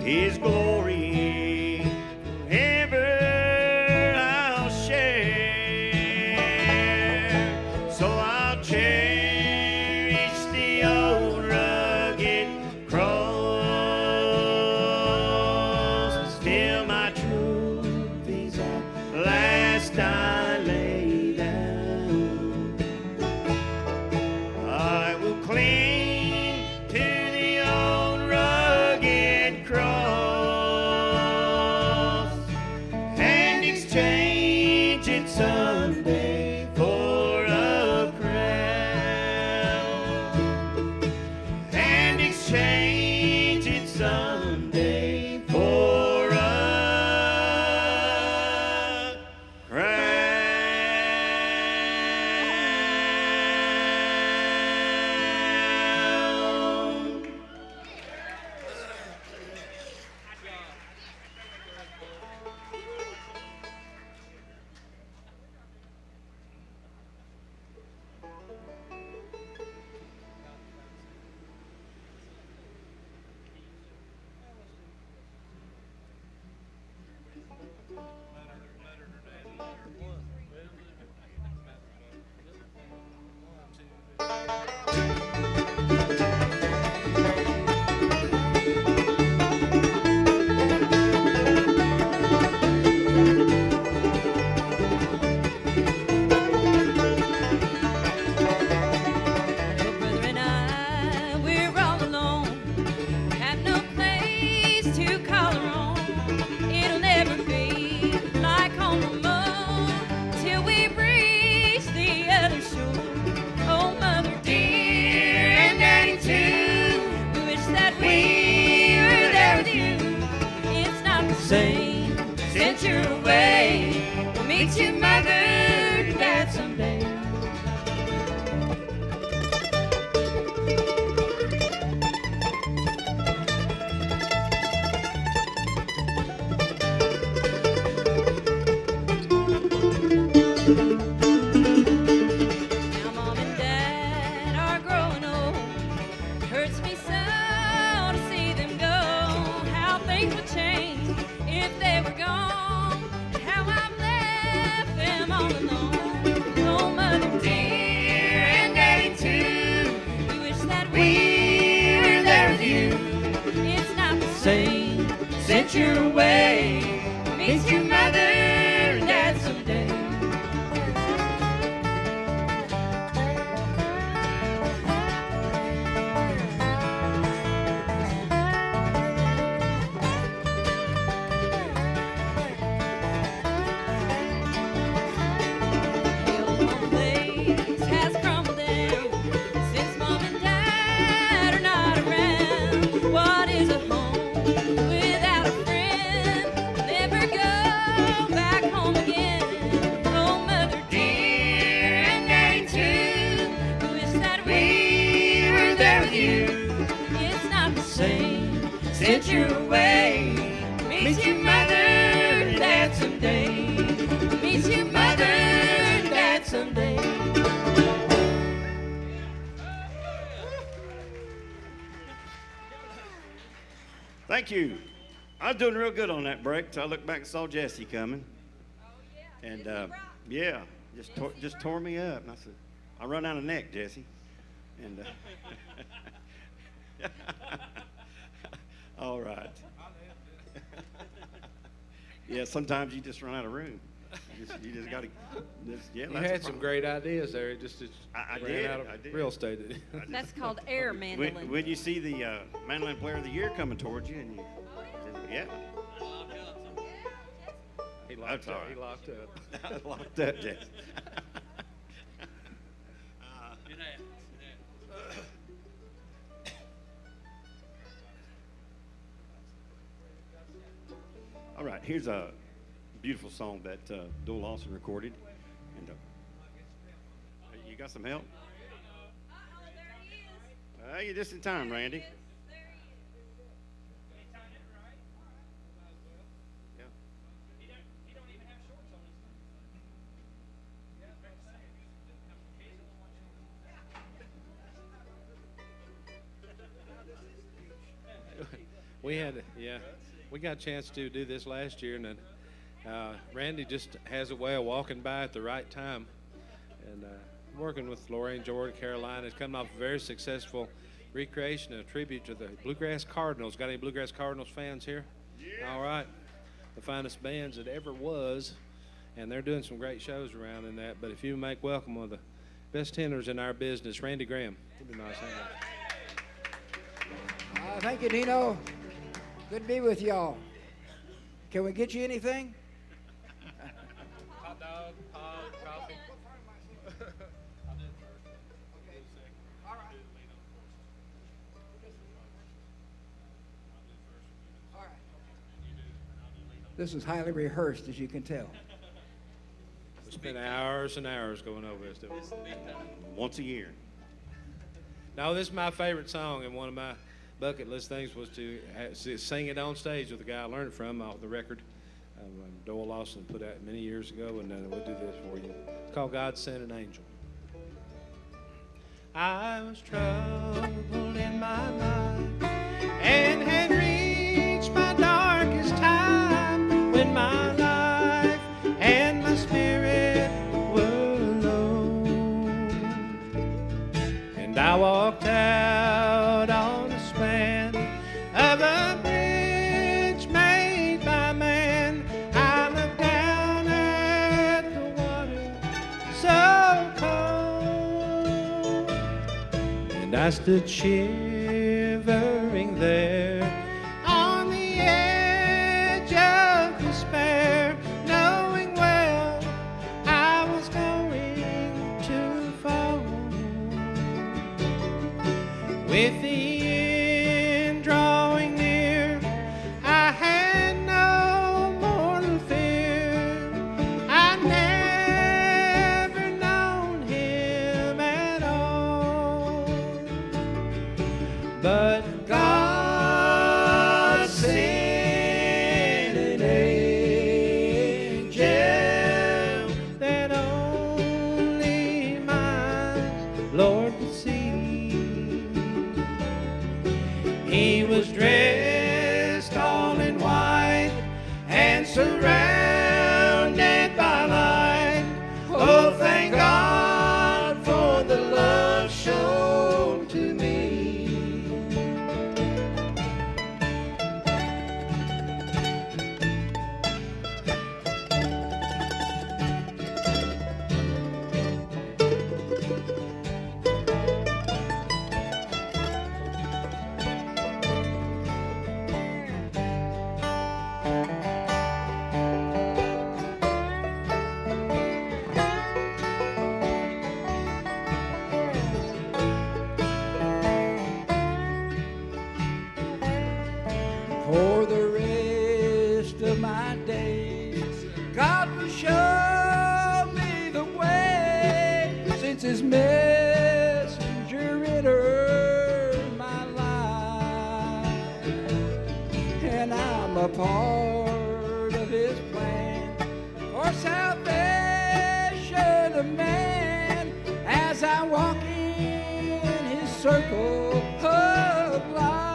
His glory forever I'll share. So I'll cherish the old rugged cross till my trophies at last I lay down. I will cling to the old rugged cross and exchange it someday for a crown, and exchange it someday for a crown. Brother and I, we're all alone. Have no place to call our own. It'll never be like home no more till we reach the other shore. Oh, Mother dear, and Daddy too, we wish that we were there with you. It's not the same since you're away. We'll meet you, Mother and Dad, someday. Now Mom and Dad are growing old. Hurts me so to see them go. How things would change if they were gone. And how I've left them all alone. Oh, Mother dear, and Daddy too, we wish that we were there with you. It's not the same since you're away. Miss your mother and Dad someday. The old home place has crumbled down since Mom and Dad are not around. What is a home without a friend? Never go back home again. Oh, Mother dear, and Daddy too, we wish that we were there with you. It's not the same since you're away. Miss your mother and Dad someday. Miss your mother and Dad someday. Thank you. I was doing real good on that break till I looked back and saw Jesse coming. And yeah, just tore me up. And I said, I run out of neck, Jesse. And all right. Yeah, sometimes you just run out of room. You just got to. Yeah, You that's a had some problem. great ideas there. It just I ran did. out of I did. real estate. That's called air mandolin. When you see the mandolin player of the year coming towards you, and you, yeah. He That's locked all up. right. He locked up. Locked up, Jesse. All right, here's a beautiful song that Dole Lawson recorded. And you got some help? You're just in time, Randy. We got a chance to do this last year, and then Randy just has a way of walking by at the right time. And working with Lorraine Jordan, Carolina, has come off a very successful recreation and a tribute to the Bluegrass Cardinals. Got any Bluegrass Cardinals fans here? Yeah. All right. The finest bands that ever was, and they're doing some great shows around in that. But if you make welcome one of the best tenors in our business, Randy Graham. It'd be nice. Thank you, Dino. Good to be with y'all. Can we get you anything? Hot dog, pie, coffee. This is highly rehearsed, as you can tell. We spent hours and hours going over this. Once a year. No, this is my favorite song, and one of my bucket list things was to sing it on stage with the guy I learned it from off the record. Doyle Lawson put out many years ago, and we'll do this for you. It's called God Sent an Angel. I was troubled in my mind and had reached my darkest time when my life and my spirit were alone. And I walked out on the span of a bridge made by man. I looked down at the water so cold, and I stood shivering there on the edge of despair, knowing well I was going to fall. With the end drawing near, I had no mortal fear. I'd never known him at all, but God sent an angel that only my Lord could see. He was dressed all in white and surrounded by light. Oh, thank God for the love shown to me. For the rest of my days, God will show me the way, since His messenger entered my life, and I'm a part of His plan for salvation of man, as I walk in His circle of life.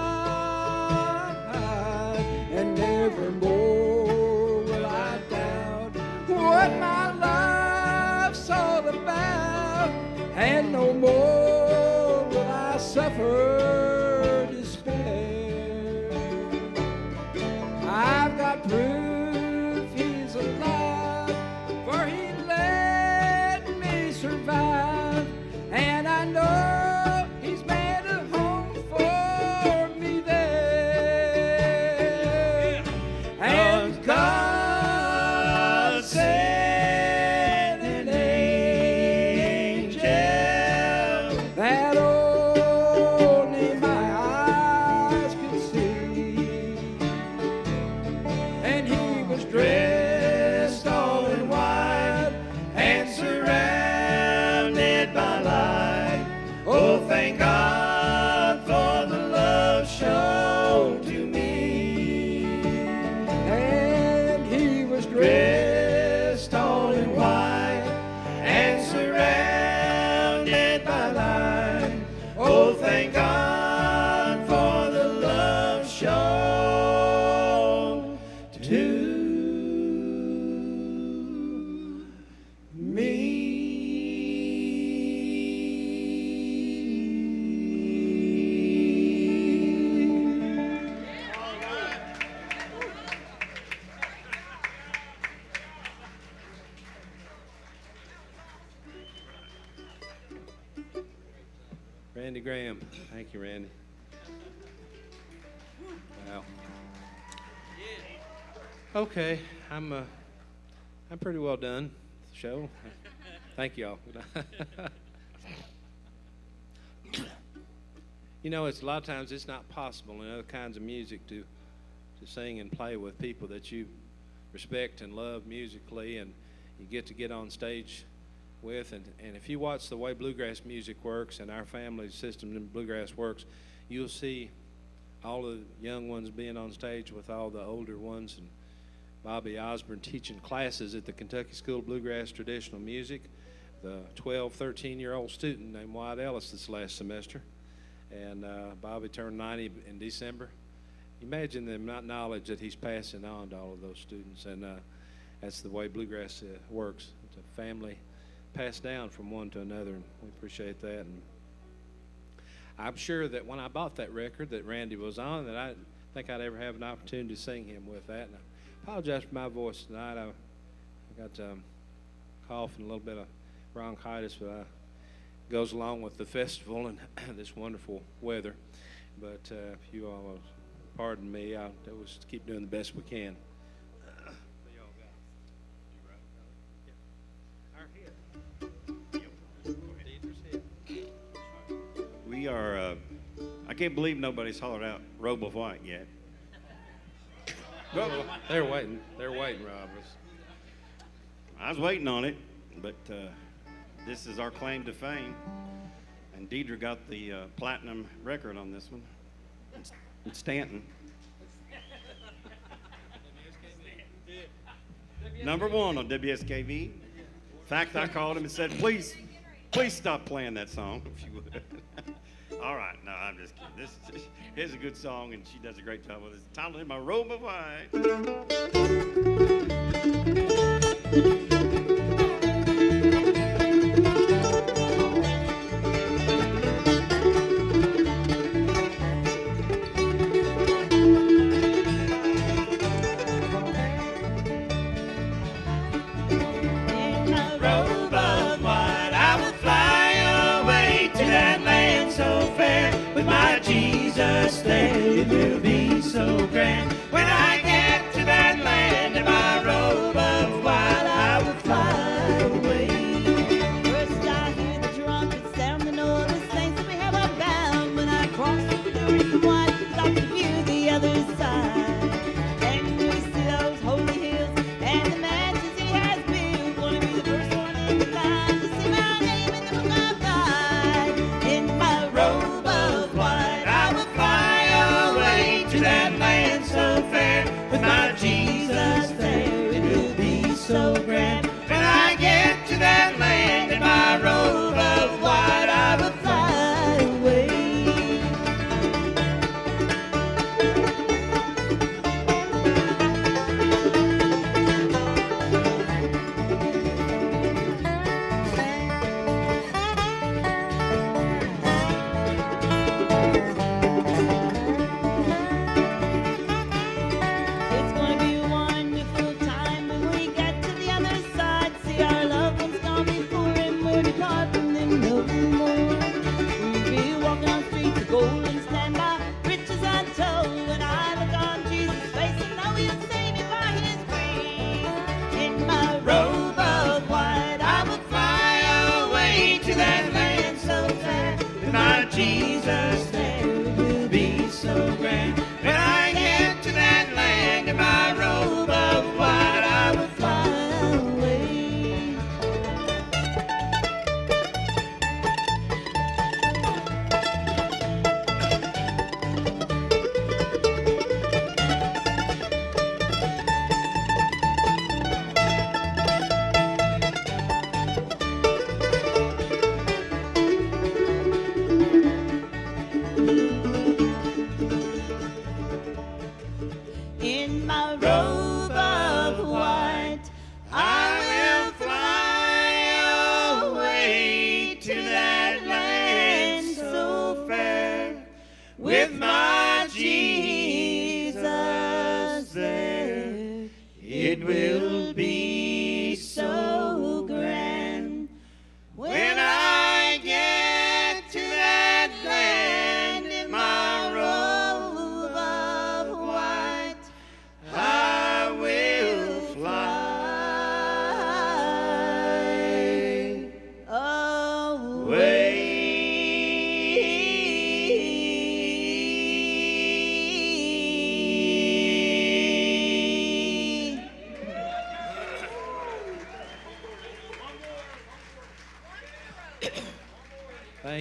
And nevermore will I doubt what my life's all about, and no more will I suffer despair. I've got Graham. Thank you, Randy. Wow. Okay, I'm pretty well done with the show. Thank y'all. You know, it's a lot of times it's not possible in other kinds of music to sing and play with people that you respect and love musically, and you get on stage with. And if you watch the way bluegrass music works and our family system in bluegrass works, you'll see all the young ones being on stage with all the older ones, and Bobby Osborne teaching classes at the Kentucky School of Bluegrass Traditional Music, the 12, 13-year-old student named Wyatt Ellis this last semester. And Bobby turned 90 in December. Imagine the amount of knowledge that he's passing on to all of those students. And that's the way bluegrass works. It's a family passed down from one to another, and we appreciate that. And I'm sure that when I bought that record that Randy was on, that I think I'd ever have an opportunity to sing him with that. And I apologize for my voice tonight. I got cough and a little bit of bronchitis, but it goes along with the festival and this wonderful weather. But if you all pardon me, I'll always keep doing the best we can. We are, I can't believe nobody's hollered out Robe of White yet. They're waiting. They're waiting, Rob. I was waiting on it, but this is our claim to fame. And Deidre got the platinum record on this one. It's Stanton. Number 1 on WSKV. In fact, I called him and said, please stop playing that song, if you would. All right, no, I'm just kidding. This is a good song, and she does a great job with it. It's titled In My Robe of White. Jesus, there it will be so grand. When I get to that land in my robe of white, I will fly away. First I hear the trumpets sound, and all the saints that we have are bound. When I cross over the river wide, stop to view the other side. And we see those holy hills and the mansions he has built. Gonna be the first one in the line to see my name in the book of life. In my robe of white, to that land so fair, with my Jesus there, it will be so grand. When I get to that land in my robe of white, I will fly away. Jesus, there will be so grand. When I get to that land in my robe of white, I will fly away. In my robe of white, I will fly away to that land so fair, with my Jesus there. It will be so grand when I get to that land.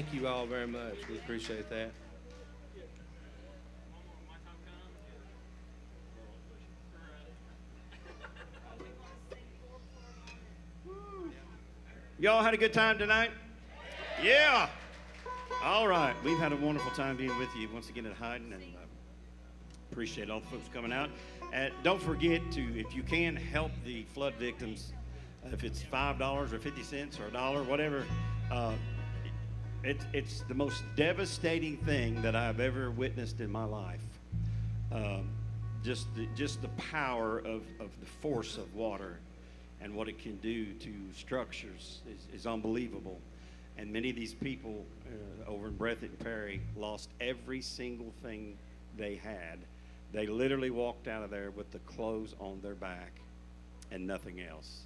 thank you all very much. We appreciate that. Y'all had a good time tonight? Yeah. All right. We've had a wonderful time being with you once again at Hyden, and appreciate all the folks coming out. And don't forget to, if you can, help the flood victims. If it's $5 or 50 cents or $1, whatever. It's the most devastating thing that I've ever witnessed in my life. Just the power of the force of water and what it can do to structures is unbelievable. And many of these people over in Breathitt and Perry lost every single thing they had. They literally walked out of there with the clothes on their back and nothing else.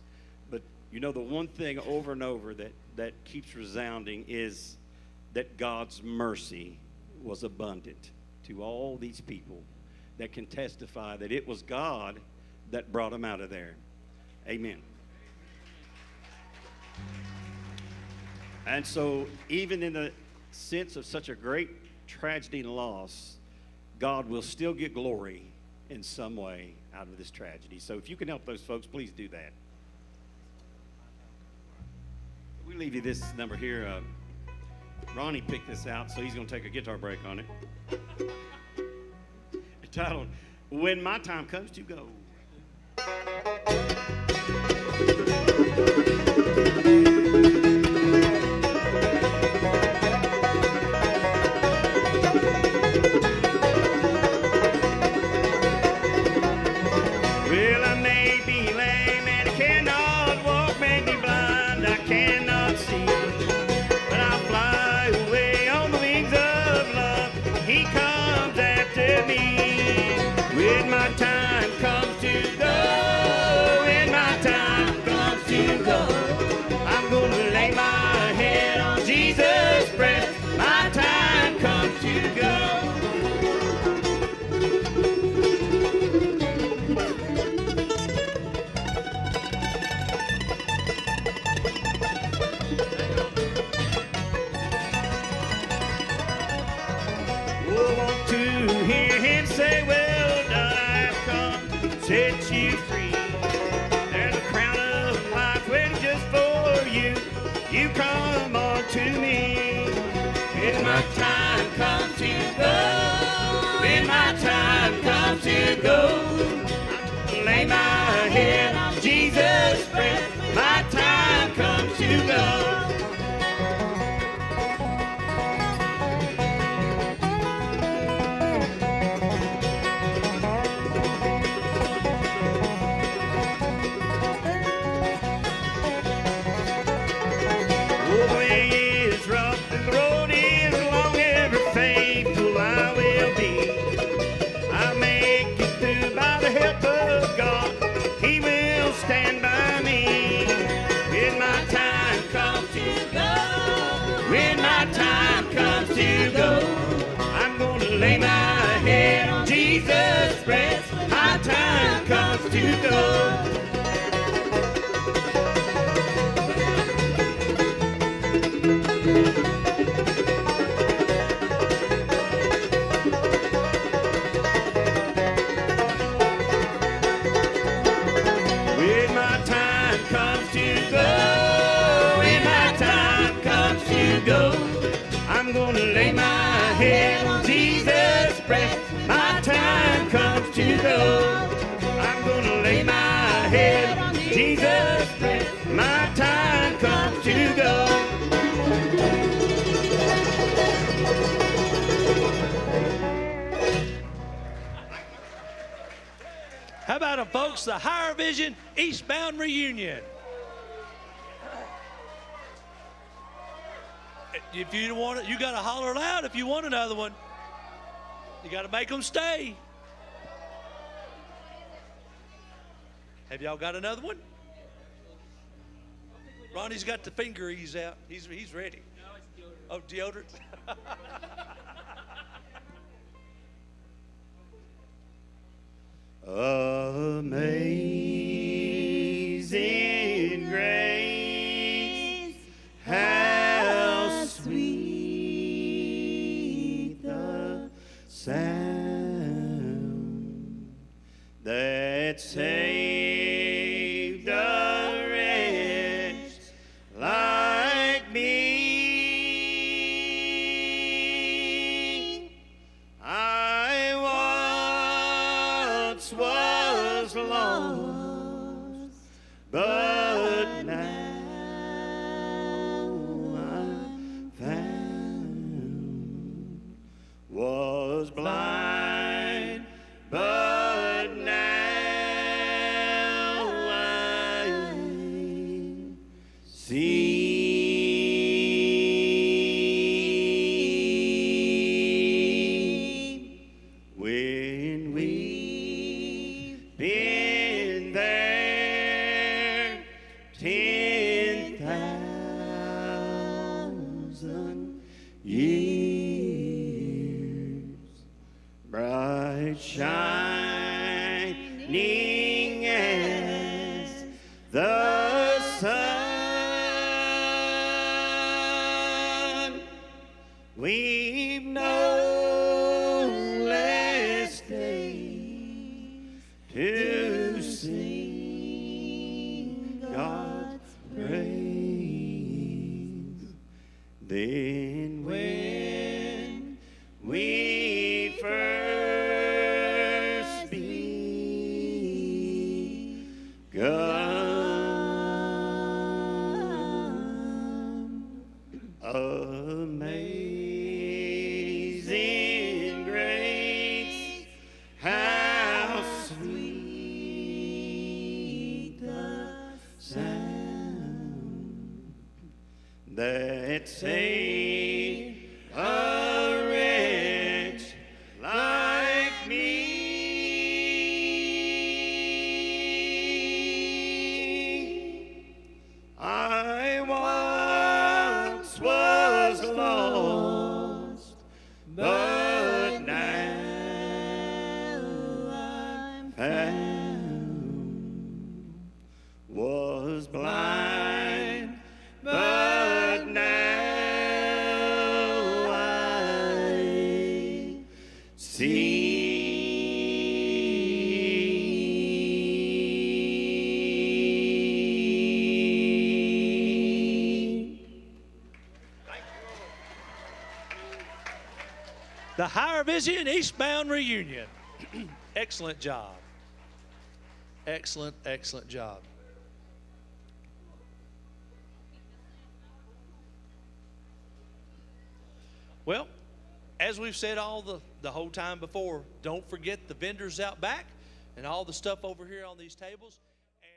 But you know, the one thing over and over that keeps resounding is that God's mercy was abundant to all these people that can testify that it was God that brought them out of there. Amen. And so even in the sense of such a great tragedy and loss, God will still get glory in some way out of this tragedy. So if you can help those folks, please do that. We leave you this number here. Ronnie picked this out, so he's going to take a guitar break on it. Entitled, When My Time Comes to Go. Well, I may be lame and I cannot walk, may be blind, I cannot see. But I'll fly away on the wings of love. He comes after me. When my time comes to go, when my time comes to go, I'm gonna lay my head on Jesus' breast. My time comes to go. Want to hear him say, well done, I've come, set you free. There's a crown of life waiting just for you. You come on to me. When my time comes to go, when my time comes to go, I'll lay my head on Jesus' breast. My time comes to go. Stand by me when my time comes to go. When my time comes to go, I'm gonna lay my head on Jesus' breast. My time comes to go. I'm gonna lay my head on Jesus' breast. My time comes to go. I'm gonna lay my head on Jesus' breast. My time comes to go. How about them, folks? The Higher Vision Eastbound Reunion. If you want it, you got to holler loud if you want another one. You got to make them stay. Have y'all got another one? Ronnie's got the finger ease out. He's ready. Oh, deodorant. Amazing grace, how sweet sound that saved a wretch like me. I once was lost, but now I'm found. Was blind, but now I see. When we've been there 10,000 years, bright shining as the sun, we've no less days to sing God's praise than when we first begun. Amazing grace, how sweet the sound that saved a wretch like me. I once was lost, but now I'm found. Was blind, but now I see. The Higher Vision Eastbound Reunion. Excellent job. Excellent, excellent job. Well, as we've said all the whole time before, don't forget the vendors out back and all the stuff over here on these tables. And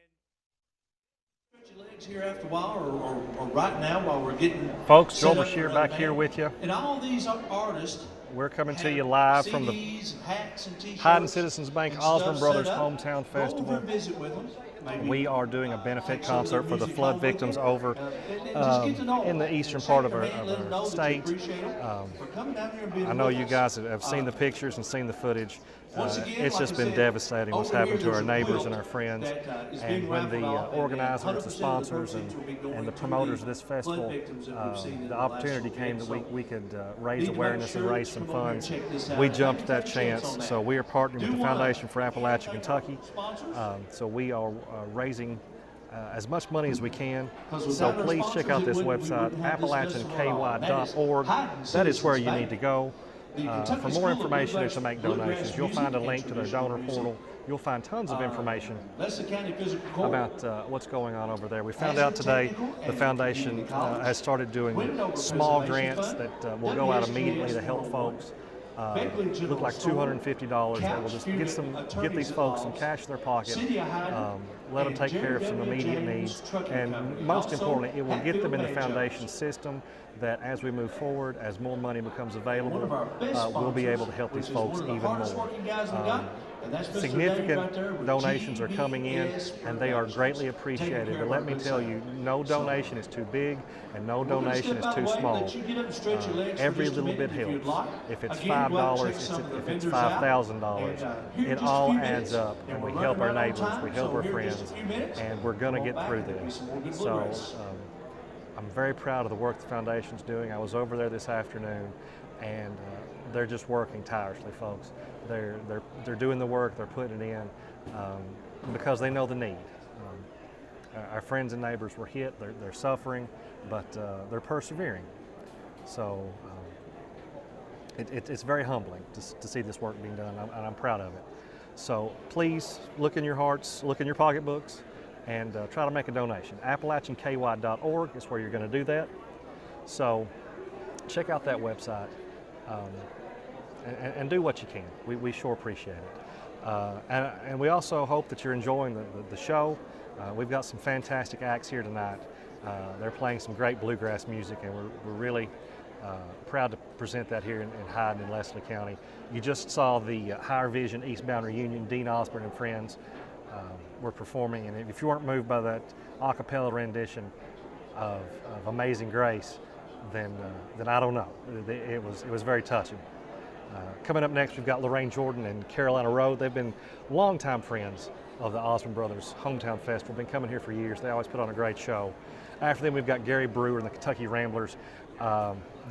stretch your legs here after a while or right now while we're getting folks, Joel set up Bashir for back another here band. with you. And all these artists, we're coming to you live from the CDs, hats, and t-shirts Hyde and Citizens Bank and Osborne stuff Brothers set up. Hometown Go over Festival. and visit with them. Maybe We are doing a benefit take some of their concert for the music flood home with victims you. over Just get to know in the them. eastern Shake part of their our, hand, let them know that you state. appreciate them for coming down here and being I know with you us. guys have seen the pictures and seen the footage. Once again, It's like just I been said, devastating what's over here happened to our there's a neighbors quilt and our friends. that, is And being when raffled the off, and organizers, the 100% of the sponsors, proceeds will be going and the to promoters the of this flood festival, victims that we've seen in the the last opportunity little came bit. that So we could need raise to make awareness sure and that raise you some come over funds. and check this out. We Now, jumped at that take a chance chance, on that. so we are partnering with Do the wanna Foundation for Appalachia, Kentucky. sponsors. So we are raising as much money as we can. 'Cause So without our please sponsors, check out this we website, wouldn't have this festival at all. appalachianky.org. That is where you need to go. For more information and to make donations. You'll find a link to their donor portal. You'll find tons of information about what's going on over there. We found out today the foundation has started doing small grants that will go out immediately to help folks. Look like $250 that will just get these folks some cash in their pocket, let them take care of some immediate needs, and most importantly, it will get them in the foundation system that as we move forward, as more money becomes available, we'll be able to help these folks even more. Significant donations are coming in, and they are greatly appreciated. But let me tell you, no donation is too big, and no donation is too small. Every little bit helps. If it's $5, if it's $5,000, it all adds up, and we help our neighbors, we help our friends, and we're going to get through this. So I'm very proud of the work the foundation's doing. I was over there this afternoon, and they're just working tirelessly, folks. They're doing the work, they're putting it in because they know the need. Our friends and neighbors were hit, they're suffering, but they're persevering. So it's very humbling to see this work being done, and I'm proud of it. So please look in your hearts, look in your pocketbooks, and try to make a donation. AppalachianKY.org is where you're going to do that. So check out that website and do what you can. We sure appreciate it. And we also hope that you're enjoying the show. We've got some fantastic acts here tonight. They're playing some great bluegrass music, and we're really proud to present that here in Hyden and Leslie County. You just saw the Higher Vision Eastbound Reunion, Dean Osborne and friends were performing, and if you weren't moved by that a cappella rendition of Amazing Grace, then I don't know. It was very touching. Coming up next, we've got Lorraine Jordan and Carolina Road. They've been longtime friends of the Osborne Brothers Hometown Festival. Been coming here for years. They always put on a great show. After them, we've got Gary Brewer and the Kentucky Ramblers.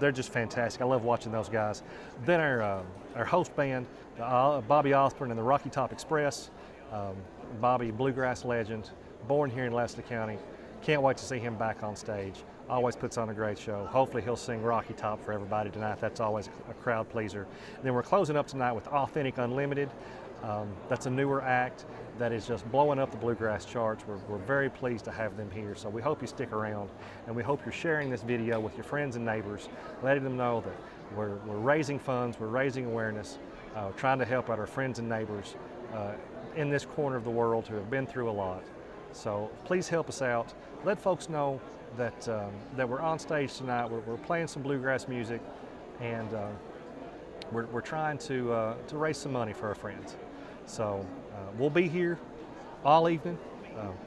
They're just fantastic. I love watching those guys. Then our host band, Bobby Osborne and the Rocky Top Express. Bobby, bluegrass legend, born here in Leslie County. Can't wait to see him back on stage. Always puts on a great show. Hopefully he'll sing Rocky Top for everybody tonight. That's always a crowd pleaser. And then we're closing up tonight with Authentic Unlimited. That's a newer act that is just blowing up the bluegrass charts. We're very pleased to have them here. So we hope you stick around, and we hope you're sharing this video with your friends and neighbors, letting them know that we're raising funds, we're raising awareness, trying to help out our friends and neighbors in this corner of the world who have been through a lot. So please help us out. Let folks know that we're on stage tonight. We're playing some bluegrass music, and we're trying to raise some money for our friends. So we'll be here all evening,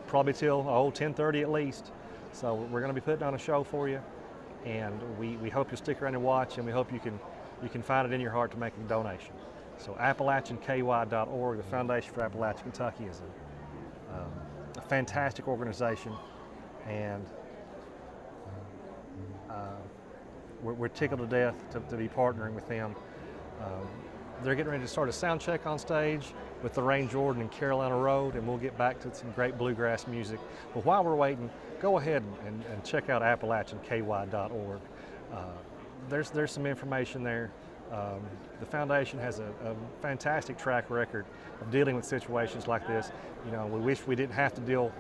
probably till 10:30 at least. So we're going to be putting on a show for you, and we hope you'll stick around and watch, and we hope you can find it in your heart to make a donation. So AppalachianKY.org, the Foundation for Appalachian Kentucky, is a fantastic organization, and we're tickled to death to be partnering with them. They're getting ready to start a sound check on stage with Lorraine Jordan and Carolina Road, and we'll get back to some great bluegrass music. But while we're waiting, go ahead and check out AppalachianKY.org. There's some information there. The foundation has a fantastic track record of dealing with situations like this. You know, we wish we didn't have to deal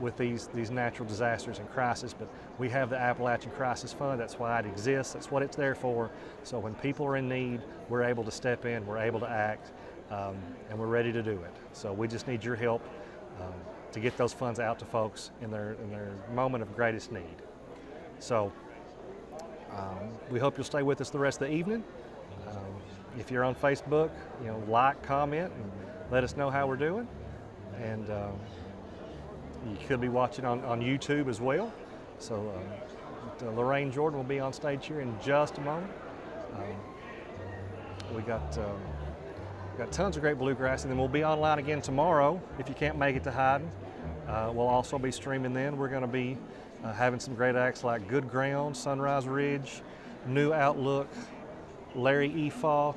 with these natural disasters and crises, but we have the Appalachian Crisis Fund. That's why it exists. That's what it's there for. So when people are in need, we're able to step in, we're able to act, and we're ready to do it. So we just need your help to get those funds out to folks in their moment of greatest need. So we hope you'll stay with us the rest of the evening. If you're on Facebook, like, comment, and let us know how we're doing. And you could be watching on YouTube as well. So Lorraine Jordan will be on stage here in just a moment. We got tons of great bluegrass, and then we'll be online again tomorrow if you can't make it to Hyden. We'll also be streaming then. We're going to be having some great acts like Good Ground, Sunrise Ridge, New Outlook, Larry Efaw,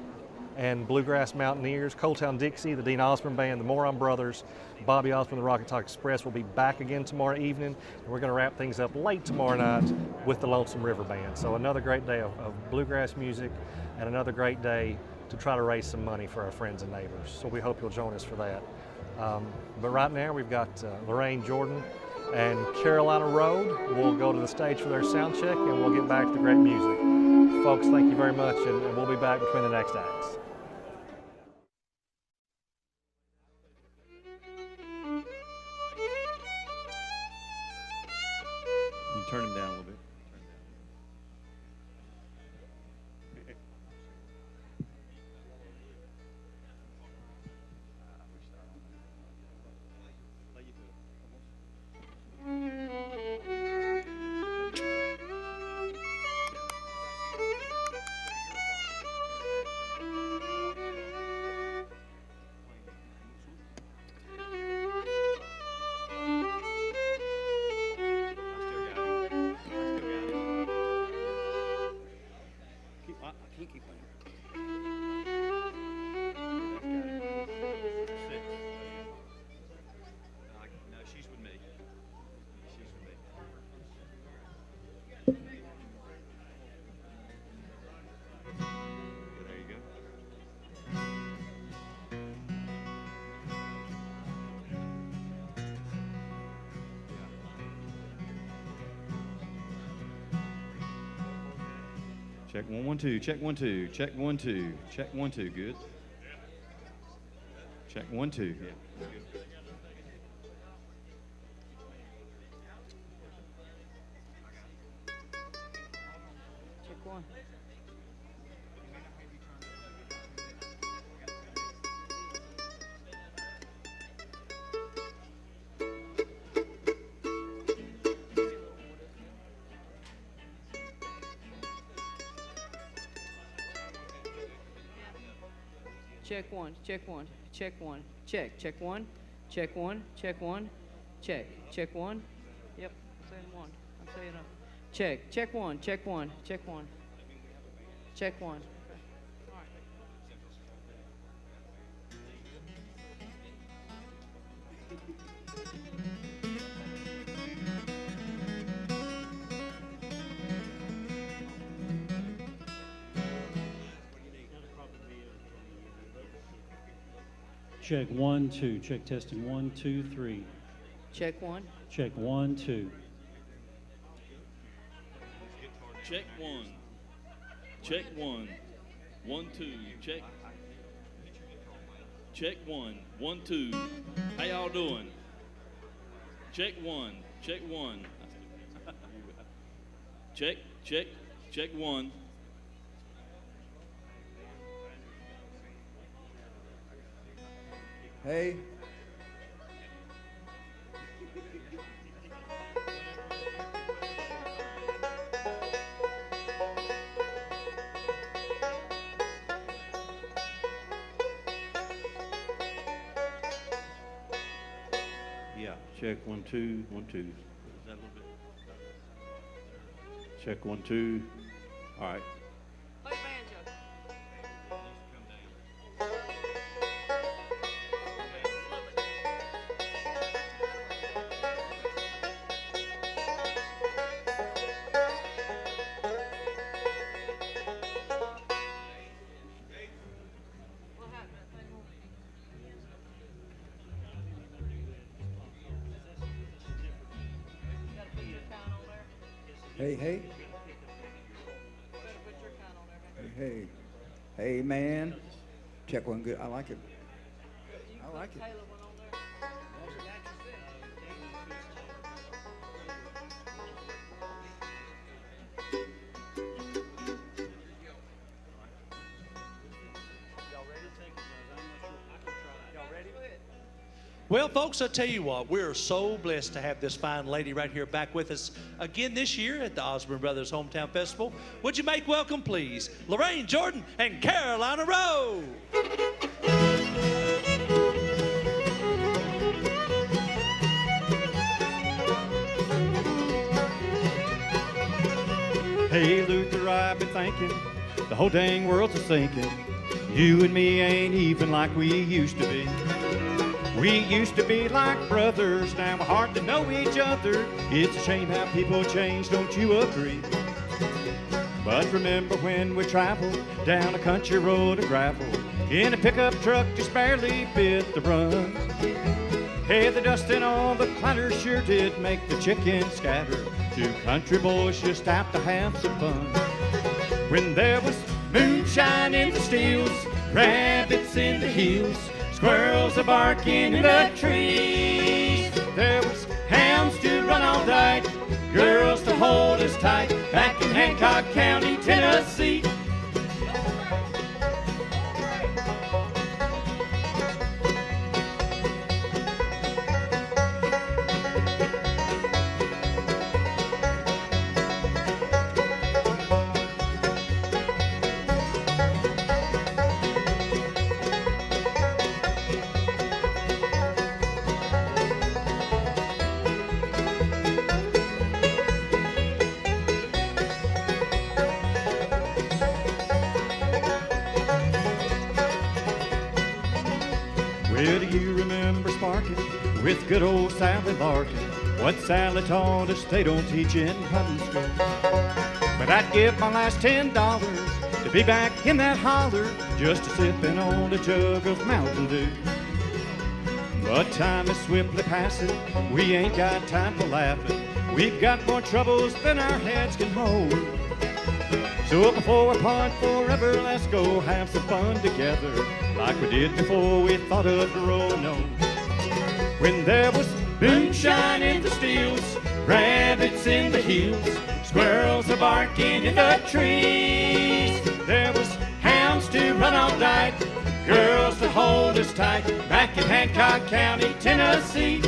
and Bluegrass Mountaineers, Cold Town Dixie, the Dean Osborne Band, the Moron Brothers, Bobby Osborne, the Rocky Top Express will be back again tomorrow evening, and we're going to wrap things up late tomorrow night with the Lonesome River Band. So another great day of bluegrass music, and another great day to try to raise some money for our friends and neighbors. So we hope you'll join us for that. But right now we've got Lorraine Jordan and Carolina Road. We'll go to the stage for their sound check, and we'll get back to great music. Folks, thank you very much, and we'll be back between the next acts. You turn him down a little bit. Check 1 1 2. Check 1 2. Check 1 2. Check 1 2. Good. Check 1 2. Yeah. Check 1. Check 1, check 1, check 1, check 1, check 1, check 1, check 1. Yep, I'm saying 1. I'm saying up. Check 1, check 1, check 1. Check 1. Check 1 2. Check testing 1 2 3. Check 1. Check 1 2. Check 1. Check 1. 1 2. Check. Check 1. 1 2. How y'all doing? Check 1. Check 1. Check. Check 1. Hey. Yeah, check 1 2 1 2. Is that a little bit? Check 1 2. All right. Play banjo. Hey, hey. Hey, hey, man. Check 1 good. I like it. I like it. Well, folks, I tell you what, we're so blessed to have this fine lady right here back with us again this year at the Osborne Brothers Hometown Festival. Would you make welcome, please, Lorraine Jordan and Carolina Rowe. Hey, Luther, I've been thinking the whole dang world's a-sinking. You and me ain't even like we used to be. We used to be like brothers, now we're hard to know each other. It's a shame how people change, don't you agree? But remember when we traveled down a country road of gravel in a pickup truck, just barely bit the run. Hey, the dust and all the clatter sure did make the chickens scatter. Two country boys just out to have some fun. When there was moonshine in the steels, rabbits in the hills, squirrels a-barking in the trees. There was hounds to run all night, girls to hold us tight, back in Hancock County, Tennessee. Well, do you remember sparking with good old Sally Larkin? What Sally taught us they don't teach in hunting school. But I'd give my last $10 to be back in that holler, just a sipping on a jug of Mountain Dew. But time is swiftly passing, we ain't got time for laughing. We've got more troubles than our heads can hold. So before we part forever, let's go have some fun together, like we did before we thought of growing old. When there was moonshine in the steels, rabbits in the hills, squirrels are barking in the trees. There was hounds to run all night, girls to hold us tight, back in Hancock County, Tennessee.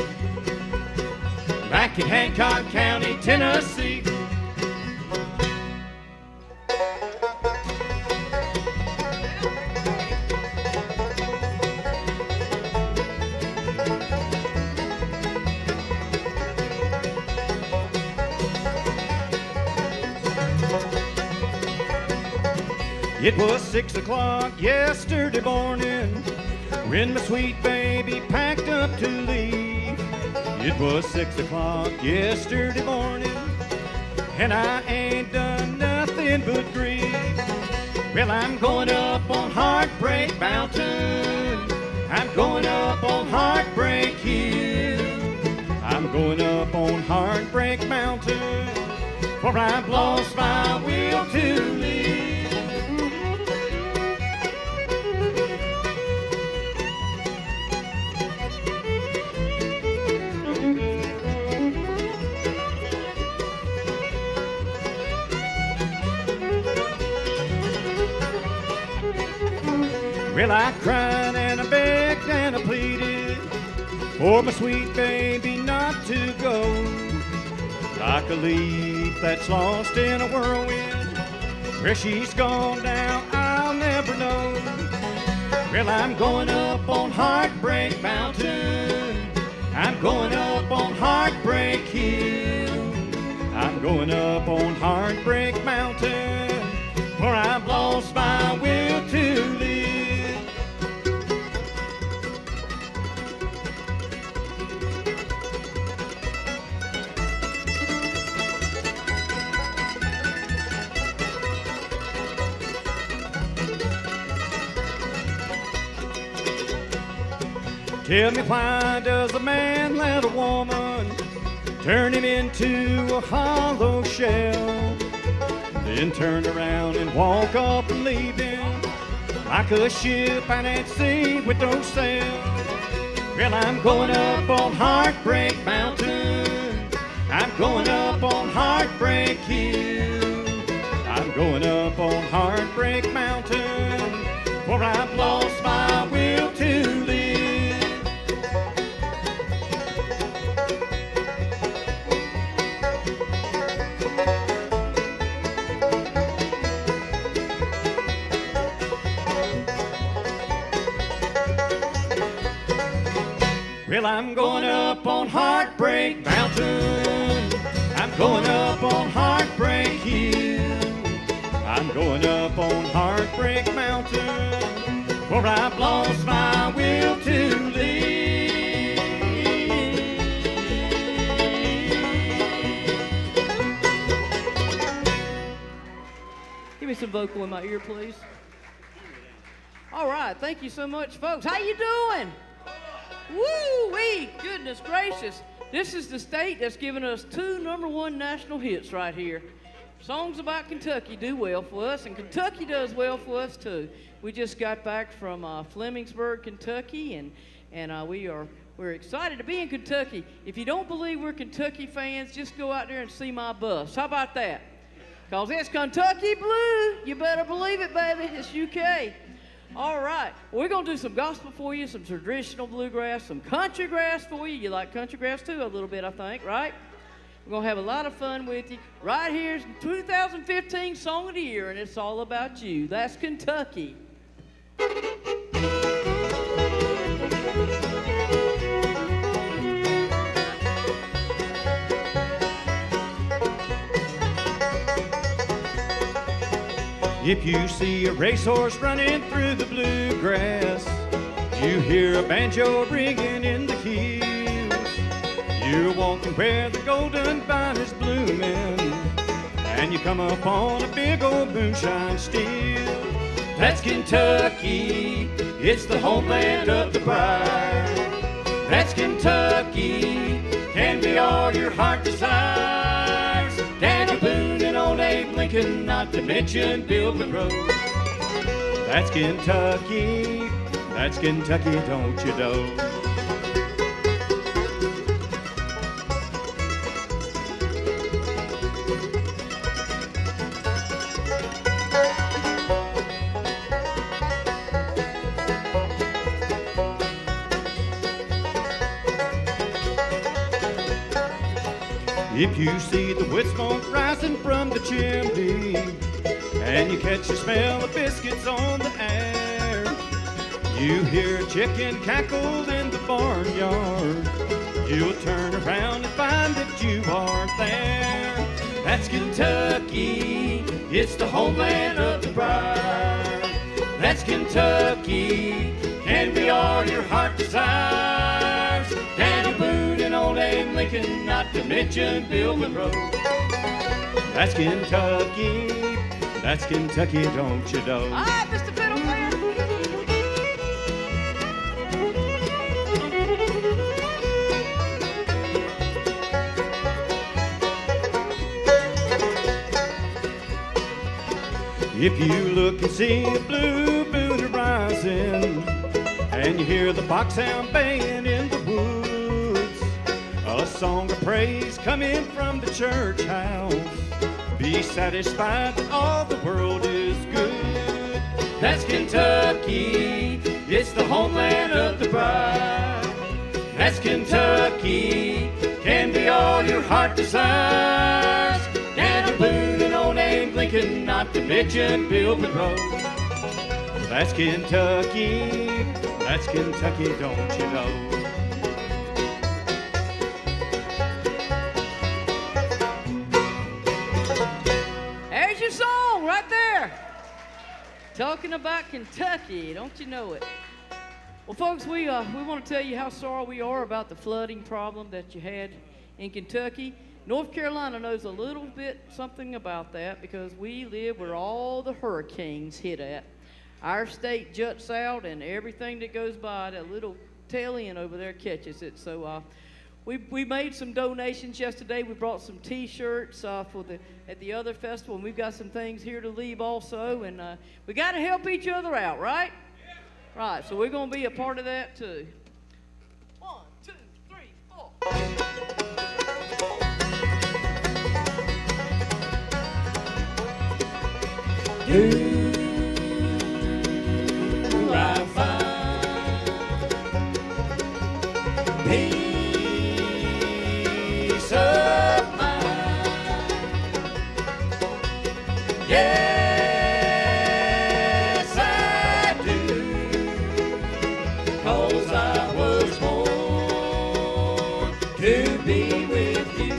Back in Hancock County, Tennessee. It was 6 o'clock yesterday morning when my sweet baby packed up to leave. It was 6 o'clock yesterday morning and I ain't done nothing but grieve. Well, I'm going up on Heartbreak Mountain, I'm going up on Heartbreak Hill, I'm going up on Heartbreak Mountain, for I've lost my will to live. Well, I cried and I begged and I pleaded for my sweet baby not to go, like a leaf that's lost in a whirlwind. Where she's gone now, I'll never know. Well, I'm going up on Heartbreak Mountain, I'm going up on Heartbreak Hill, I'm going up on Heartbreak Mountain, for I've lost my will to live. Tell me, why does a man let a woman turn him into a hollow shell, then turn around and walk off and leave him like a ship out at sea with no sail? Well, I'm going up on Heartbreak Mountain, I'm going up on Heartbreak Hill, I'm going up on Heartbreak Mountain, for I've lost my will to live. Well, I'm going up on Heartbreak Mountain, I'm going up on Heartbreak Hill, I'm going up on Heartbreak Mountain, for I've lost my will to live. Give me some vocal in my ear, please. All right, thank you so much, folks. How you doing? Woo-wee, goodness gracious. This is the state that's given us 2 #1 national hits right here. Songs about Kentucky do well for us, and Kentucky does well for us too. We just got back from Flemingsburg, Kentucky, and we're excited to be in Kentucky. If you don't believe we're Kentucky fans, just go out there and see my bus. How about that? Because it's Kentucky Blue. You better believe it, baby. It's UK. All right, we're going to do some gospel for you, some traditional bluegrass, some country grass for you. You like country grass too a little bit, I think, right? We're going to have a lot of fun with you. Right here's 2015 Song of the Year, and it's all about you. That's Kentucky. If you see a racehorse running through the bluegrass, you hear a banjo ringing in the hills, you're walking where the golden vine is blooming, and you come upon a big old moonshine still. That's Kentucky, it's the homeland of the bride. That's Kentucky, can be all your heart desires. Daniel Boone and old Abe Lincoln Lincoln, not to mention Bill Monroe. That's Kentucky, don't you know? If you see the wood smoke rising from the chimney, and you catch the smell of biscuits on the air, you hear a chicken cackle in the barnyard, you'll turn around and find that you aren't there. That's Kentucky, it's the homeland of the bride. That's Kentucky, can be all your heart desires. Daniel Boone and old Abe Lincoln, not to mention Bill Monroe. That's Kentucky, don't you know? All right, Mr. Fiddle Man. If you look and see a blue moon rising, and you hear the foxhound baying in the woods, a song of praise coming from the church house, be satisfied that all the world is good. That's Kentucky, it's the homeland of the bride. That's Kentucky, can be all your heart desires. Daniel Boone and old Abe Lincoln, not to mention Bill Monroe. That's Kentucky, don't you know? There's your song right there. Talking about Kentucky, don't you know it? Well, folks, we want to tell you how sorry we are about the flooding problem that you had in Kentucky. North Carolina knows a little bit something about that because we live where all the hurricanes hit at. Our state juts out, and everything that goes by, that little tail end over there catches it. So we made some donations yesterday. We brought some T-shirts at the other festival, and we've got some things here to leave also. And we got to help each other out, right? Yeah. Right. So we're going to be a part of that too. 1, 2, 3, 4. Do I find peace of mind? Yes, I do, 'cause I was born to be with you.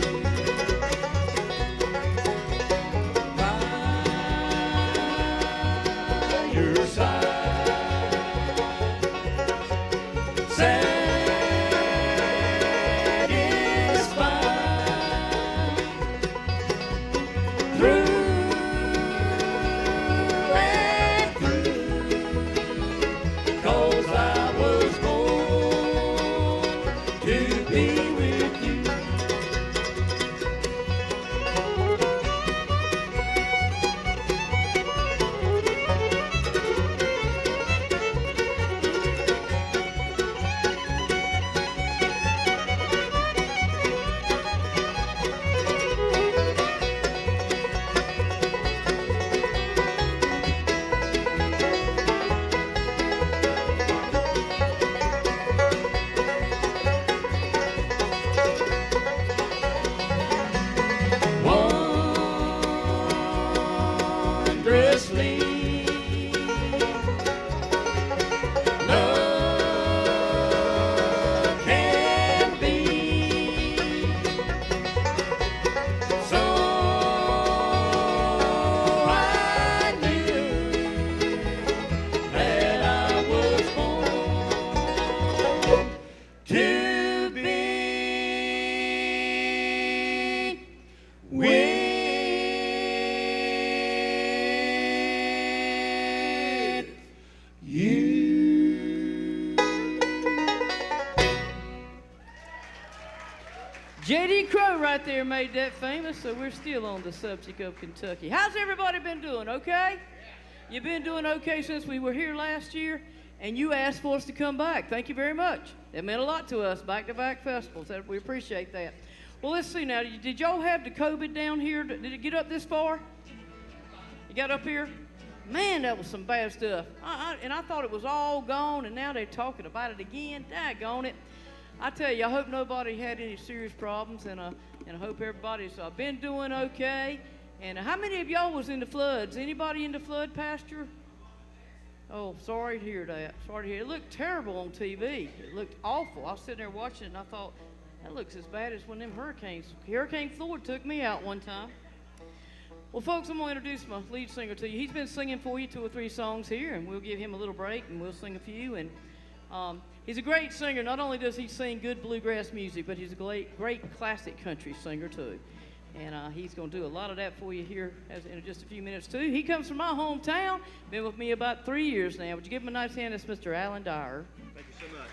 J.D. Crowe right there made that famous, so we're still on the subject of Kentucky. How's everybody been doing, okay? You've been doing okay since we were here last year, and you asked for us to come back. Thank you very much. It meant a lot to us, back-to-back festivals. We appreciate that. Well, let's see now. Did y'all have the COVID down here? Did it get up this far? You got up here? Man, that was some bad stuff. And I thought it was all gone, and now they're talking about it again. Daggone it. I tell you, I hope nobody had any serious problems, and I hope everybody's been doing okay. And how many of y'all was in the floods? Anybody in the flood, Pastor? Oh, sorry to hear that. Sorry to hear. It looked terrible on TV. It looked awful. I was sitting there watching it, and I thought, that looks as bad as when them Hurricane Floyd took me out one time. Well, folks, I'm going to introduce my lead singer to you. He's been singing for you 2 or 3 songs here, and we'll give him a little break, and we'll sing a few. And he's a great singer. Not only does he sing good bluegrass music, but he's a great classic country singer, too. And he's going to do a lot of that for you here in just a few minutes, too. He comes from my hometown. Been with me about 3 years now. Would you give him a nice hand? That's Mr. Alan Dyer. Thank you so much.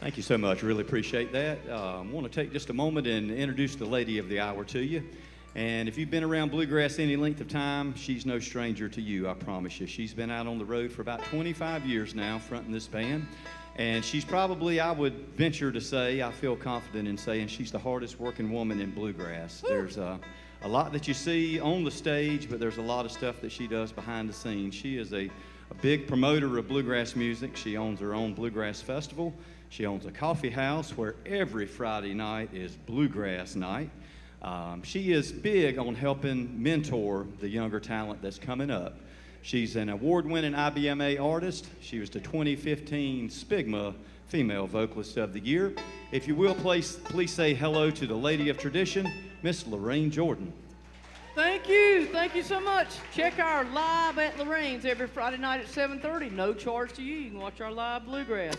Thank you so much. Really appreciate that. I want to take just a moment and introduce the lady of the hour to you. And if you've been around bluegrass any length of time, she's no stranger to you, I promise you. She's been out on the road for about 25 years now, fronting this band. And she's probably, I would venture to say, I feel confident in saying, she's the hardest working woman in bluegrass. Woo! There's a lot that you see on the stage, but there's a lot of stuff that she does behind the scenes. She is a big promoter of bluegrass music. She owns her own bluegrass festival. She owns a coffee house where every Friday night is bluegrass night. She is big on helping mentor the younger talent that's coming up. She's an award-winning IBMA artist. She was the 2015 SPIGMA Female Vocalist of the Year. If you will, please say hello to the Lady of Tradition, Miss Lorraine Jordan. Thank you. Thank you so much. Check our live at Lorraine's every Friday night at 7:30. No charge to you. You can watch our live bluegrass.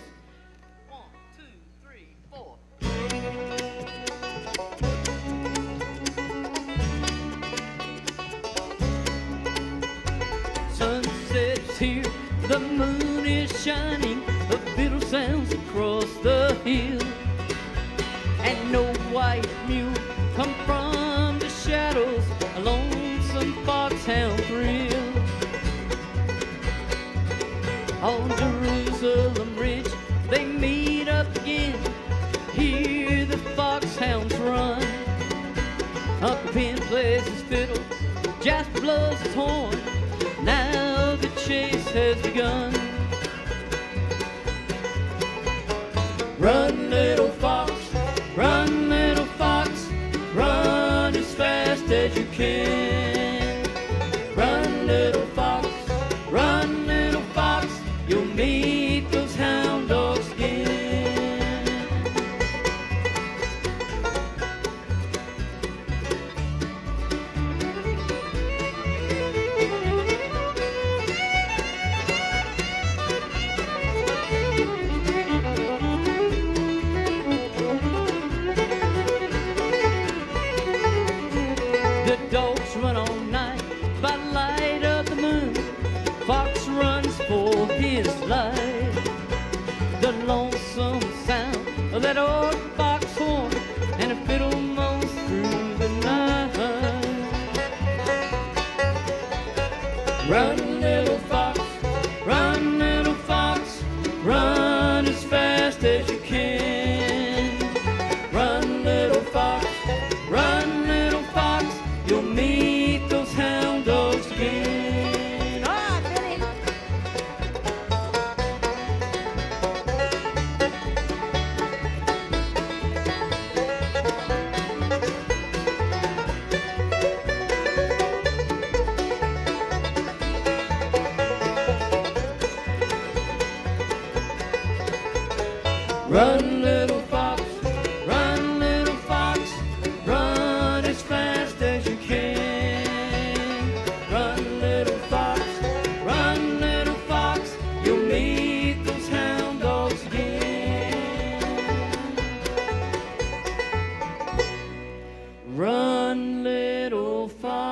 1, 2, 3, 4. Sunset is here, the moon is shining, the fiddle sounds across the hill, and no white mule come from the shadows, a lonesome foxhound thrill. On Jerusalem Ridge they meet up again, hear the foxhounds run. Uncle Ben plays his fiddle, Jasper blows his horn, now the chase has begun. Run, little fox, run, little fox, run as fast as you can. Run, little fox, you'll meet those hound dogs again. The dogs run all night by light of the moon. Fox runs for his life. The lonesome sound of that old fox horn and a fiddle moans through the night. Run, little fox, run, little fox, run as fast as you can. Run, little fox, you'll meet those hound dogs again. All right, Benny. Run, little fox, run, little fox, run as fast as you can. Run, little fox, you'll meet those hound dogs again. Run, little fox.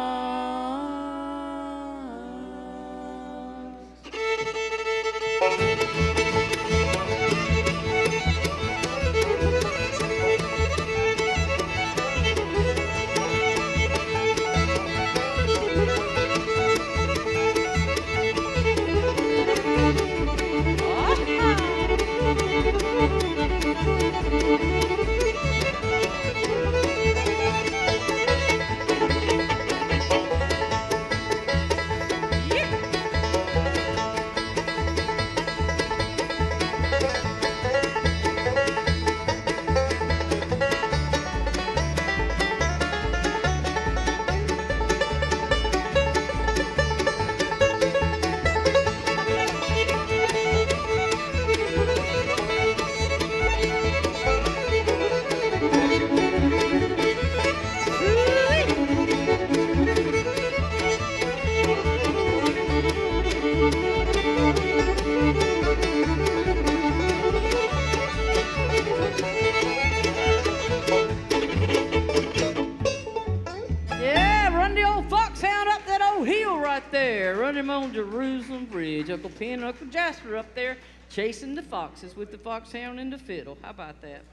bridge. Uncle Penn and Uncle Jasper up there chasing the foxes with the foxhound and the fiddle. How about that?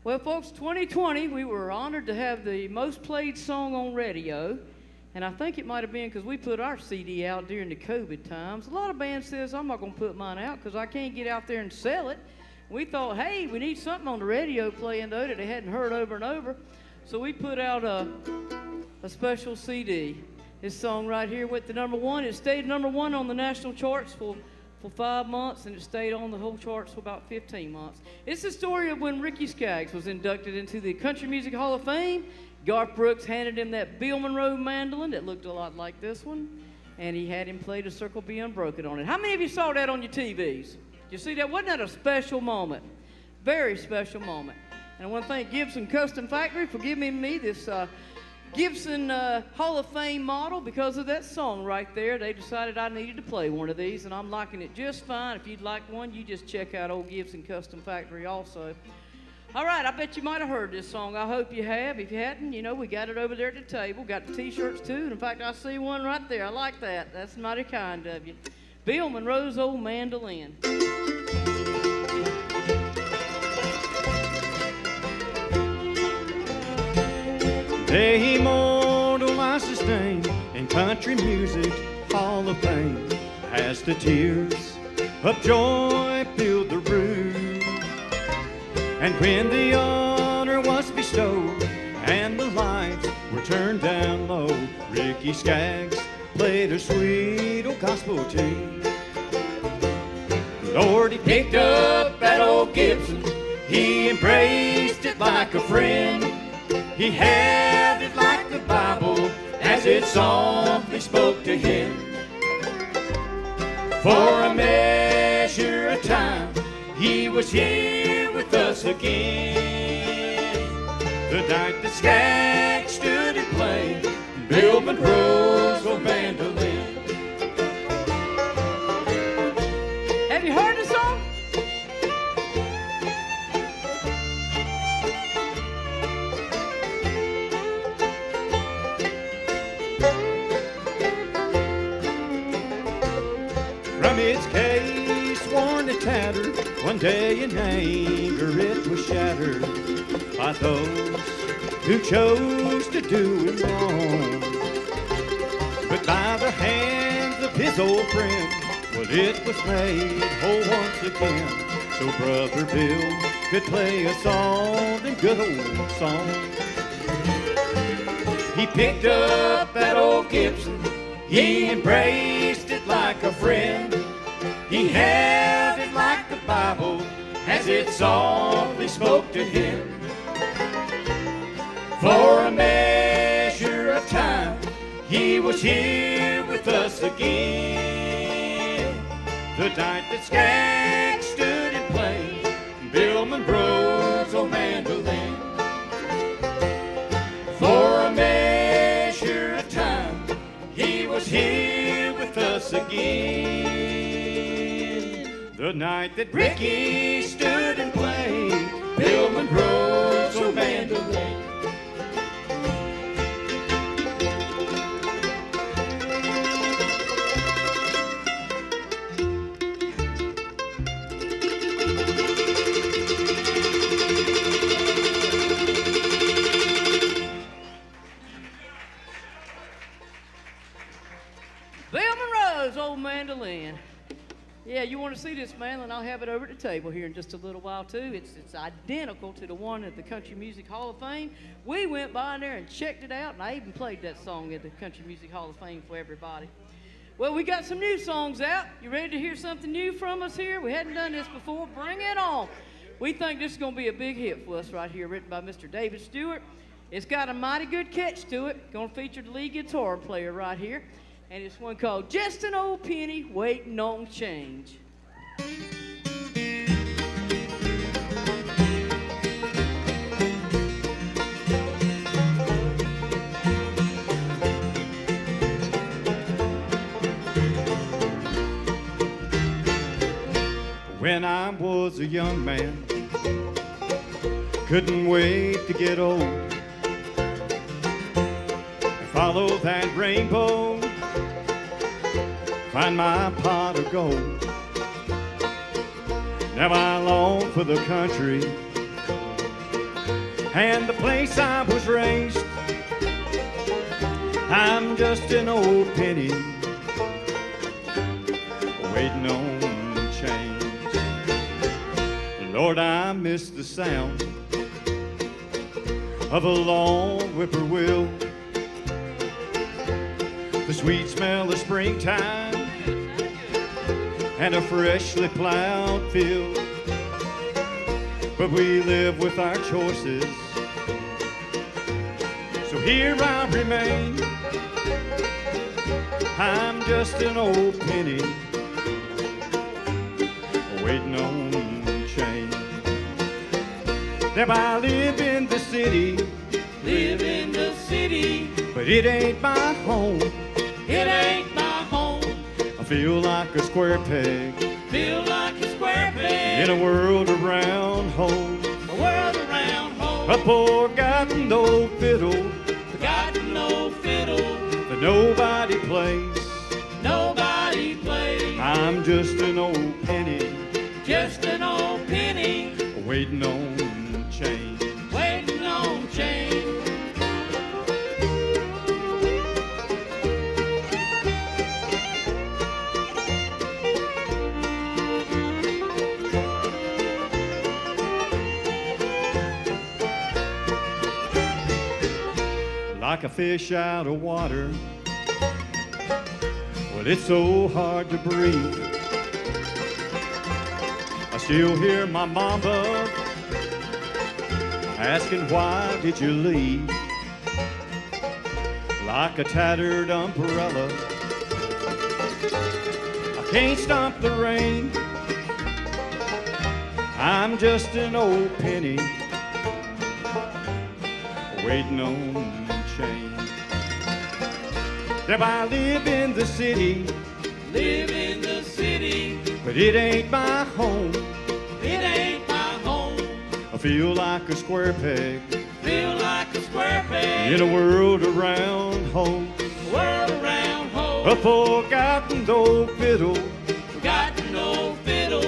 Well, folks, 2020, we were honored to have the most played song on radio. And I think it might have been because we put our CD out during the COVID times. A lot of bands says, I'm not going to put mine out because I can't get out there and sell it. We thought, hey, we need something on the radio playing, though, that they hadn't heard over and over. So we put out a special CD. This song right here went to #1. It stayed #1 on the national charts for 5 months, and it stayed on the whole charts for about 15 months. It's the story of when Ricky Skaggs was inducted into the Country Music Hall of Fame. Garth Brooks handed him that Bill Monroe mandolin that looked a lot like this one, and he had him play The Circle Be Unbroken on it. How many of you saw that on your TVs? Did you see that? Wasn't that a special moment? Very special moment. And I want to thank Gibson Custom Factory for giving me this Gibson Hall of Fame model. Because of that song right there, they decided I needed to play one of these, and I'm liking it just fine. If you'd like one, you just check out old Gibson Custom Factory also. All right, I bet you might have heard this song. I hope you have. If you hadn't, you know, we got it over there at the table. Got the T-shirts, too. And in fact, I see one right there. I like that. That's mighty kind of you. Bill Monroe's Old Mandolin. They immortalized his name in Country Music Hall of Fame as the tears of joy filled the room. And when the honor was bestowed and the lights were turned down low, Ricky Skaggs played a sweet old gospel tune. Lord, he picked up that old Gibson, he embraced it like a friend. He held it like the Bible as it softly spoke to him. For a measure of time, he was here with us again. The night that Skaggs stood and played Bill Monroe's old mandolin. Have you heard the song? From its case worn to tatter, one day in anger it was shattered by those who chose to do him wrong. But by the hands of his old friend, well, it was made whole once again. So Brother Bill could play us all them good old songs. He picked up that old Gibson, he embraced it like a friend. He held it like the Bible as it softly spoke to him. For a measure of time, he was here with us again. The night that Skaggs stood and played Bill Monroe's old mandolin. For a measure of time, he was here with us again. The night that Ricky stood and played Bill Monroe's old mandolin. Old mandolin. Yeah, you want to see this mandolin? I'll have it over at the table here in just a little while too. It's identical to the one at the Country Music Hall of Fame. We went by in there and checked it out, and I even played that song at the Country Music Hall of Fame for everybody. Well, we got some new songs out. You ready to hear something new from us here? We hadn't done this before. Bring it on. We think this is going to be a big hit for us right here, written by Mr. David Stewart. It's got a mighty good catch to it. Going to feature the lead guitar player right here. And it's one called Just an Old Penny Waiting on Change. When I was a young man, couldn't wait to get old, follow that rainbow find my pot of gold. Now I long for the country and the place I was raised. I'm just an old penny waiting on change. Lord, I miss the sound of a long whippoorwill, the sweet smell of springtime and a freshly plowed field. But we live with our choices, so here I remain. I'm just an old penny waiting on change. Now I live in the city, but it ain't my home. It ain't my home. I feel like a square peg, in a world around home. A world around home. A forgotten old fiddle, Forgotten old fiddle. that nobody plays. Nobody plays. I'm just an old penny, Just an old penny. waiting on change. Waiting on change. Like a fish out of water, well, it's so hard to breathe. I still hear my mama asking, why did you leave? Like a tattered umbrella, I can't stop the rain. I'm just an old penny waiting on change. Now I live in the city, but it ain't my home. It ain't my home. I feel like a square peg, Feel like a square peg. in a world around home. World around home. A forgotten old fiddle, Forgotten old fiddle.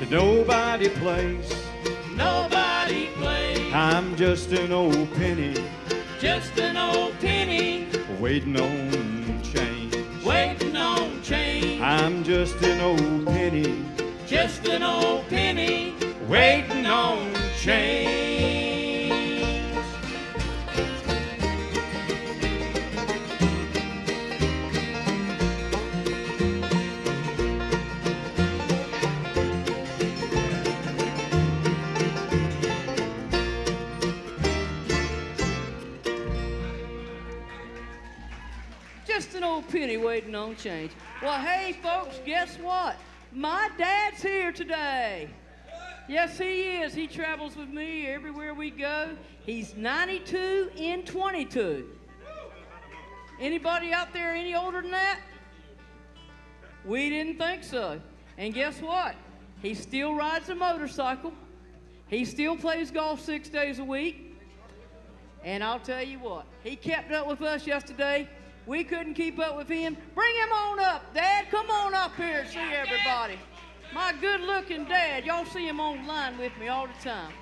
that nobody plays. Nobody plays. I'm just an old penny, Just an old penny. waiting on change. Waiting on change. I'm just an old penny, Just an old penny. waiting on change. Just an old penny waiting on change. Well, hey, folks, guess what? My dad's here today. Yes, he is. He travels with me everywhere we go. He's 92 in 22. Anybody out there any older than that? We didn't think so. And guess what? He still rides a motorcycle. He still plays golf 6 days a week. And I'll tell you what, he kept up with us yesterday. We couldn't keep up with him. Bring him on up, Dad. Come on up here and see everybody. My good-looking dad. Y'all see him online with me all the time.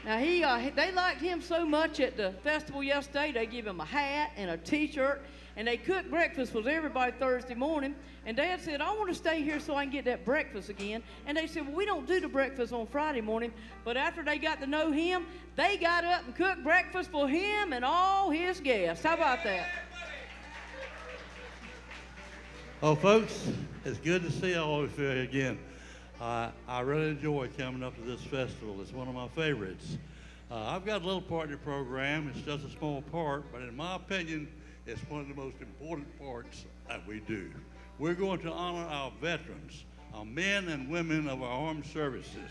Now, they liked him so much at the festival yesterday, they give him a hat and a T-shirt, and they cooked breakfast for everybody Thursday morning. And Dad said, I want to stay here so I can get that breakfast again. And they said, well, we don't do the breakfast on Friday morning. But after they got to know him, they got up and cooked breakfast for him and all his guests. How about that? Oh, folks, it's good to see all of you again. I really enjoy coming up to this festival. It's one of my favorites. I've got a little part in the program. It's just a small part, but in my opinion, it's one of the most important parts that we do. We're going to honor our veterans, our men and women of our armed services.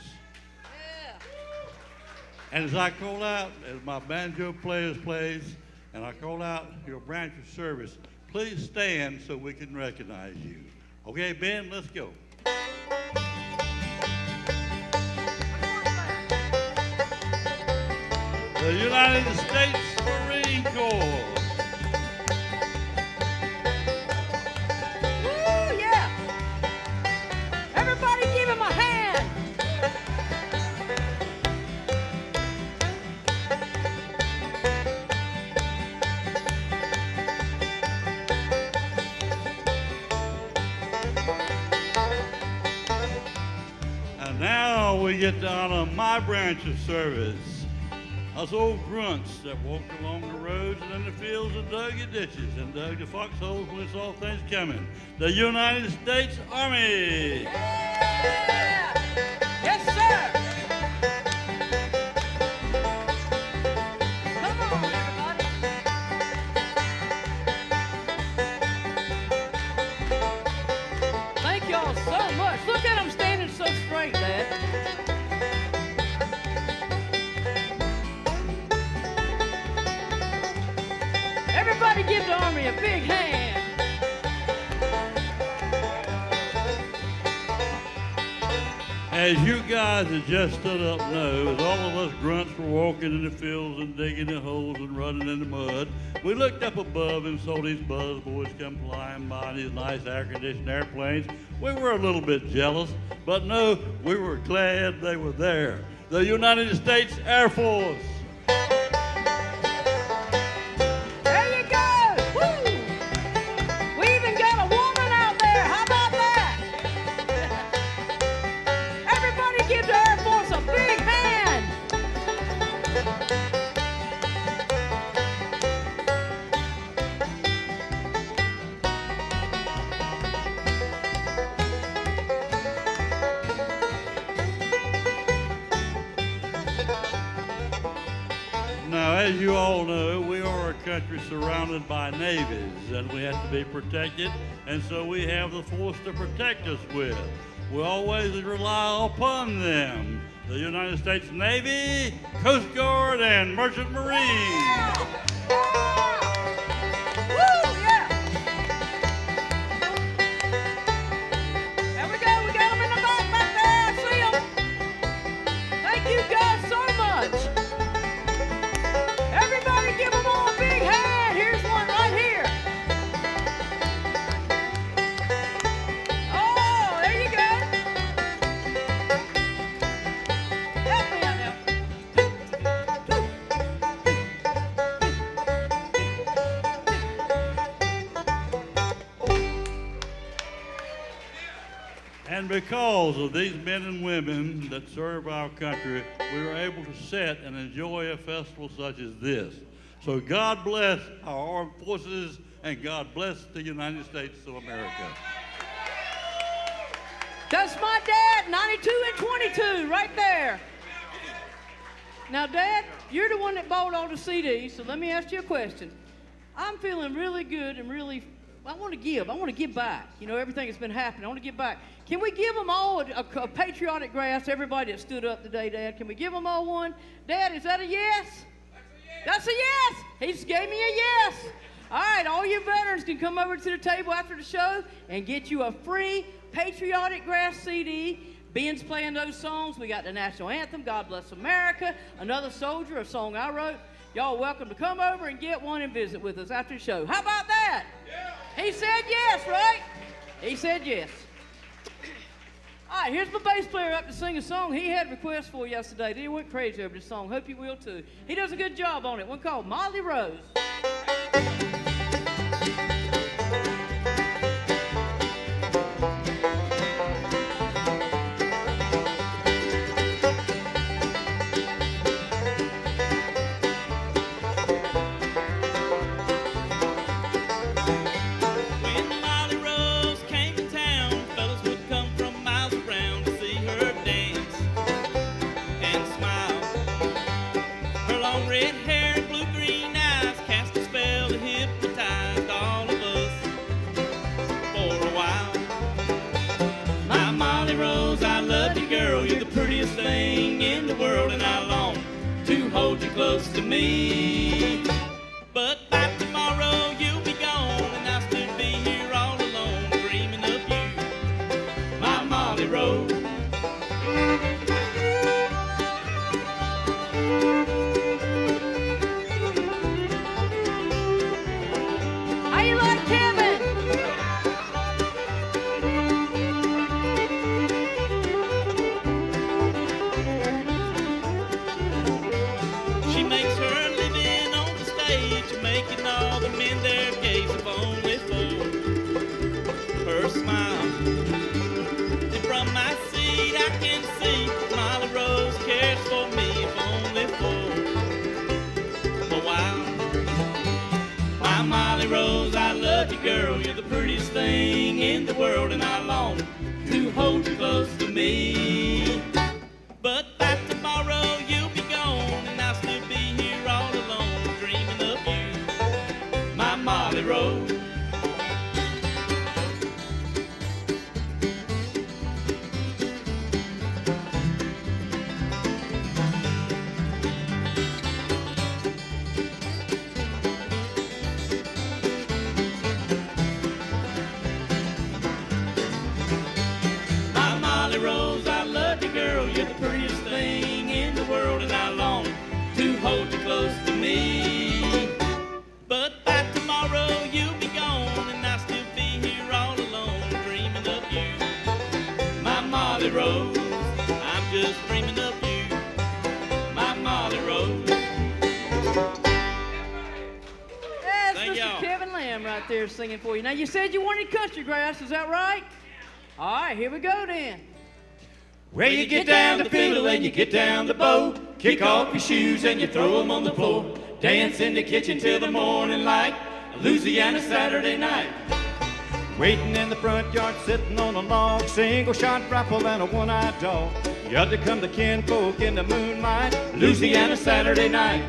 Yeah. And as I call out, as my banjo players plays, and I call out your branch of service, please stand so we can recognize you. Okay, Ben, let's go. The United States Marine Corps. Woo! Now we get to honor my branch of service. Us old grunts that walked along the roads and in the fields and dug the ditches and dug the foxholes when we saw things coming. The United States Army. Yeah! Yes, sir! Come on, everybody. Thank y'all so much. Look at them standing so straight, Dad. Everybody give the Army a big hand. As you guys that just stood up know, as all of us grunts were walking in the fields and digging the holes and running in the mud, we looked up above and saw these buzz boys come flying by in these nice air-conditioned airplanes. We were a little bit jealous, but no, we were glad they were there. The United States Air Force. There you go! Woo! We even got a woman out there. How about that? Everybody give the Air Force a big hand. Now, as you all know, we are a country surrounded by navies, and we have to be protected, and so we have the force to protect us with. We always rely upon them. The United States Navy, Coast Guard, and Merchant Marines. Woo! Yeah! There we go. We got them in the back there. I see them. Thank you guys so much. Everybody give them all a big hand. Here's one right here. Oh, there you go. Help me out now. And because of these men and women that serve our country, we were able to sit and enjoy a festival such as this. So God bless our armed forces, and God bless the United States of America. That's my dad, 92 and 22, right there. Now, Dad, you're the one that bought all the CDs, so let me ask you a question. I'm feeling really good and really, I want to give back. You know, everything that's been happening, I want to give back. Can we give them all a patriotic grass, everybody that stood up today, Dad? Can we give them all one? Dad, is that a yes? That's a yes. He just gave me a yes. All right, all you veterans can come over to the table after the show and get you a free patriotic grass CD. Ben's playing those songs. We got the national anthem, God Bless America, Another Soldier, a song I wrote. Y'all welcome to come over and get one and visit with us after the show. How about that? Yeah. He said yes, right? He said yes. All right, here's my bass player up to sing a song he had requests for yesterday. He went crazy over this song. Hope you will too. He does a good job on it. One called Molly Rose. Thing in the world, and I long to hold you close to me. But by tomorrow you'll be gone, and I'll still be here all alone, dreaming of you, my Molly Rose. How you like Kevin? Making all the men there gaze if only for her smile. And from my world, and I long to hold you close to me. But by tomorrow you'll be gone, and I'll still be here all alone, dreaming of you, my Molly Rose. Rose, I love you, girl. You're the prettiest thing in the world, and I long to hold you close to me. But by tomorrow you'll be gone, and I'll still be here all alone, dreaming of you, my Molly Rose. I'm just dreaming of you, my Molly Rose. That's Thank Mr. y'all. Kevin Lamb right there singing for you. Now, you said you wanted country grass, is that right? All right, here we go then. Well, you get down the fiddle and you get down the bow, kick off your shoes and you throw them on the floor, dance in the kitchen till the morning light, a Louisiana Saturday night. Waiting in the front yard, sitting on a log, single shot rifle and a one-eyed dog. You had to come to kinfolk in the moonlight, Louisiana Saturday night.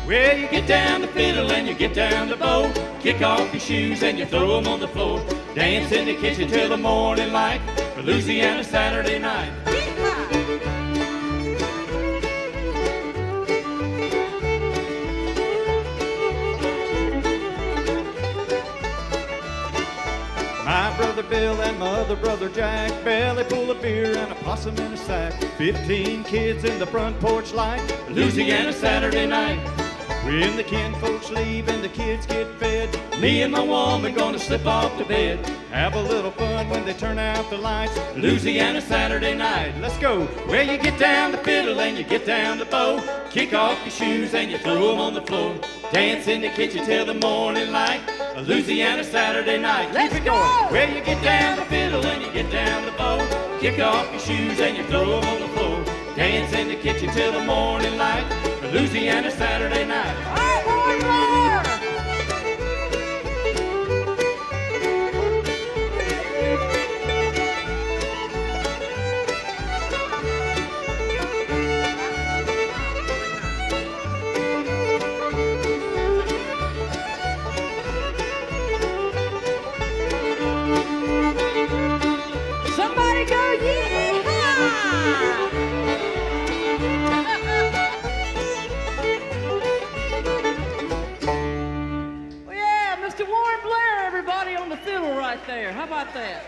Well, you get down the fiddle and you get down the bow, kick off your shoes and you throw them on the floor, dance in the kitchen till the morning light, for Louisiana Saturday night. My brother Bill and my other brother Jack, belly full of beer and a possum in a sack. 15 kids in the front porch light, Louisiana Saturday night. When the kinfolks leave and the kids get fed, me and my woman gonna slip off to bed, have a little fun when they turn out the lights, Louisiana Saturday night. Let's go. Well, you get down the fiddle and you get down the bow, kick off your shoes and you throw them on the floor, dance in the kitchen till the morning light, a Louisiana Saturday night. Let's Keep it go. going. Well, you get down the fiddle and you get down the bow, kick off your shoes and you throw them on the floor, dance in the kitchen till the morning light, a Louisiana Saturday night. All right, boys, more. Somebody go, yeehaw! Well, yeah, Mr. Warren Blair, everybody on the fiddle right there. How about that?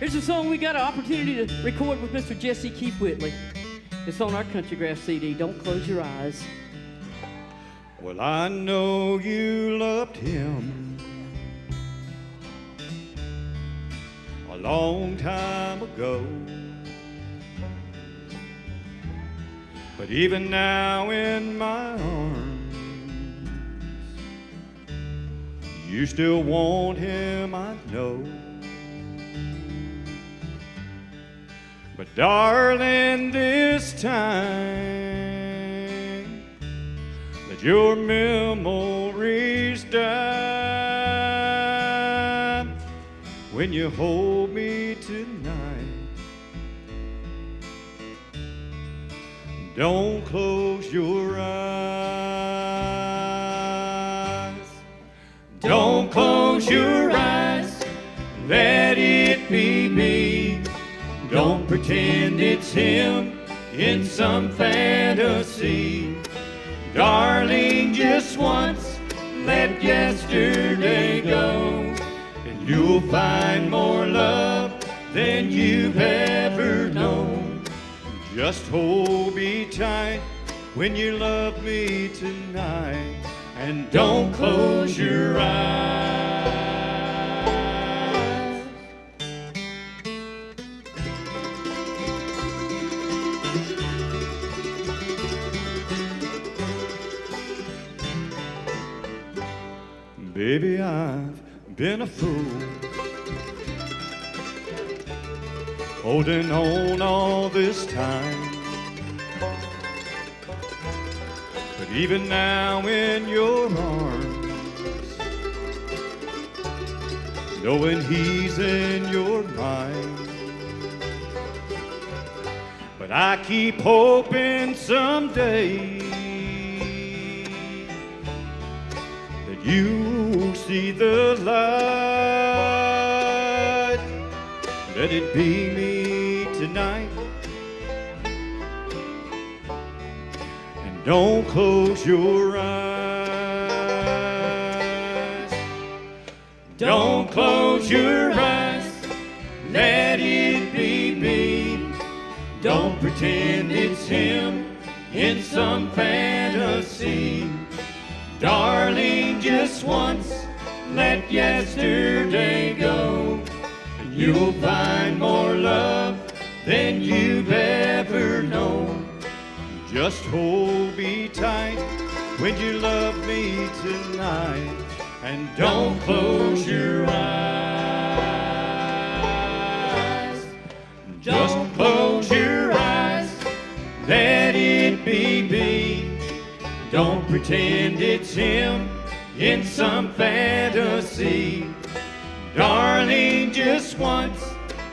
Here's a song we got an opportunity to record with Mr. Jesse Keith Whitley. It's on our Country Grass CD, Don't Close Your Eyes. Well, I know you loved him a long time ago, but even now in my arms, you still want him, I know. But darling, this time let your memories die. When you hold me tonight, don't close your eyes. Don't close your eyes, let it be me. Don't pretend it's him in some fantasy. Darling, just once, let yesterday go, and you'll find more love than you've ever known. Just hold me tight when you love me tonight, and don't close your eyes. Baby, I've been a fool, holding on all this time. But even now in your arms, knowing he's in your mind. But I keep hoping someday that you see the light. Let it be me tonight. And don't close your eyes. Don't close your eyes. Let it be me. Don't pretend it's him in some fantasy. Darling, just once, let yesterday go. And you'll find more love than you've ever known. Just hold me tight when you love me tonight. And don't close your eyes. Just close your eyes. Let it be me. Don't pretend it's him in some fantasy. Darling, just once,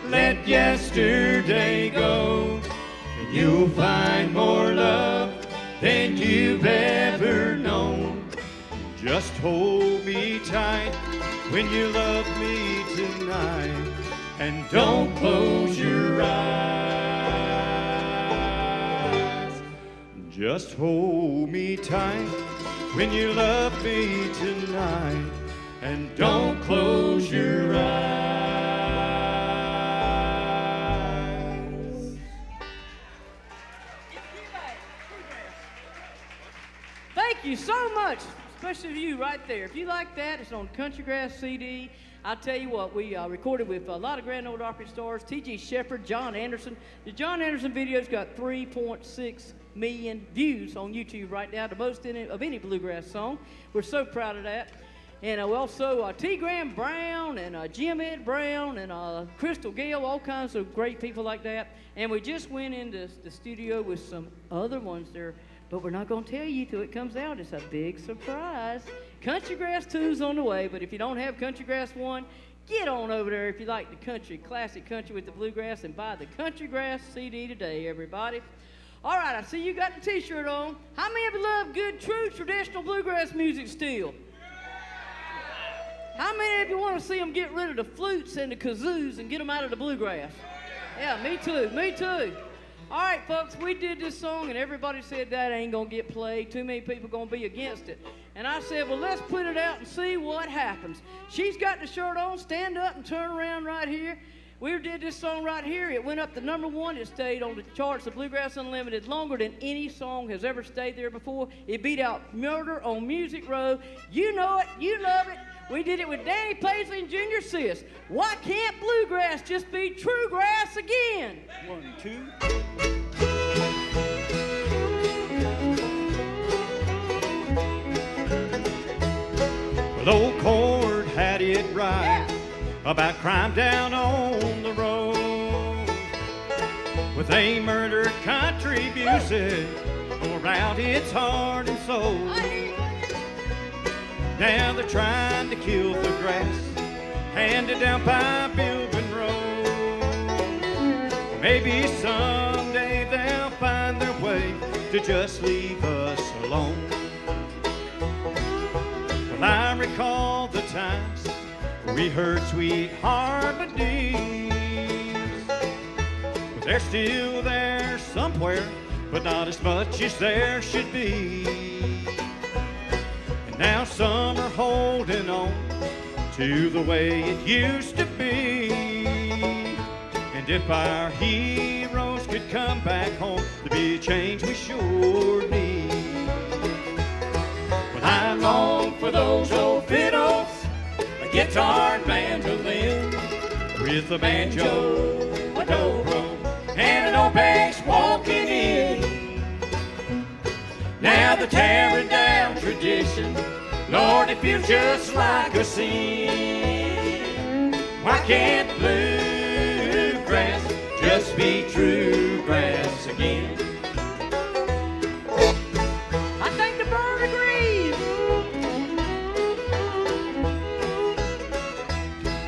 let yesterday go. And you'll find more love than you've ever known. Just hold me tight when you love me tonight. And don't close your eyes. Just hold me tight when you love me tonight. And don't close your eyes. Thank you so much, especially you right there. If you like that, it's on Country Grass CD. I'll tell you what, we recorded with a lot of Grand Ole Opry stars, T.G. Shepherd, John Anderson. The John Anderson video's got 3.6 million views on YouTube right now, the most of any bluegrass song. We're so proud of that. And we also T. Graham Brown and Jim Ed Brown and Crystal Gale, all kinds of great people like that. And we just went into the studio with some other ones there, but we're not going to tell you till it comes out. It's a big surprise. Country Grass 2's on the way, but if you don't have Country Grass 1, get on over there if you like the country, classic country with the bluegrass, and buy the Country Grass CD today, everybody. All right, I see you got the T-shirt on. How many of you love good, true, traditional bluegrass music still? How many of you want to see them get rid of the flutes and the kazoos and get them out of the bluegrass? Yeah, me too, me too. All right, folks, we did this song, and everybody said that ain't going to get played. Too many people going to be against it. And I said, well, let's put it out and see what happens. She's got the shirt on. Stand up and turn around right here. We did this song right here. It went up to #1. It stayed on the charts of Bluegrass Unlimited longer than any song has ever stayed there before. It beat out Murder on Music Row. You know it. You love it. We did it with Danny Paisley and Junior Sis. Why can't bluegrass just be true grass again? 1, 2. Well, old Cord had it right about crime down on the road, with a murder country music around its heart and soul. Now they're trying to kill the grass handed down by Bill Monroe. Maybe someday they'll find their way to just leave us alone. Well, I recall the times we heard sweet harmonies. But they're still there somewhere, but not as much as there should be. And now some are holding on to the way it used to be. And if our heroes could come back home, there'd be a change we sure need. Well, I long for those old fiddles, a guitar and mandolin, with a banjo, a dobro, and an old bass walking in. Now they're tearing down tradition, Lord, it feels just like a sin. Why can't bluegrass just be true grass again? I think the bird agrees.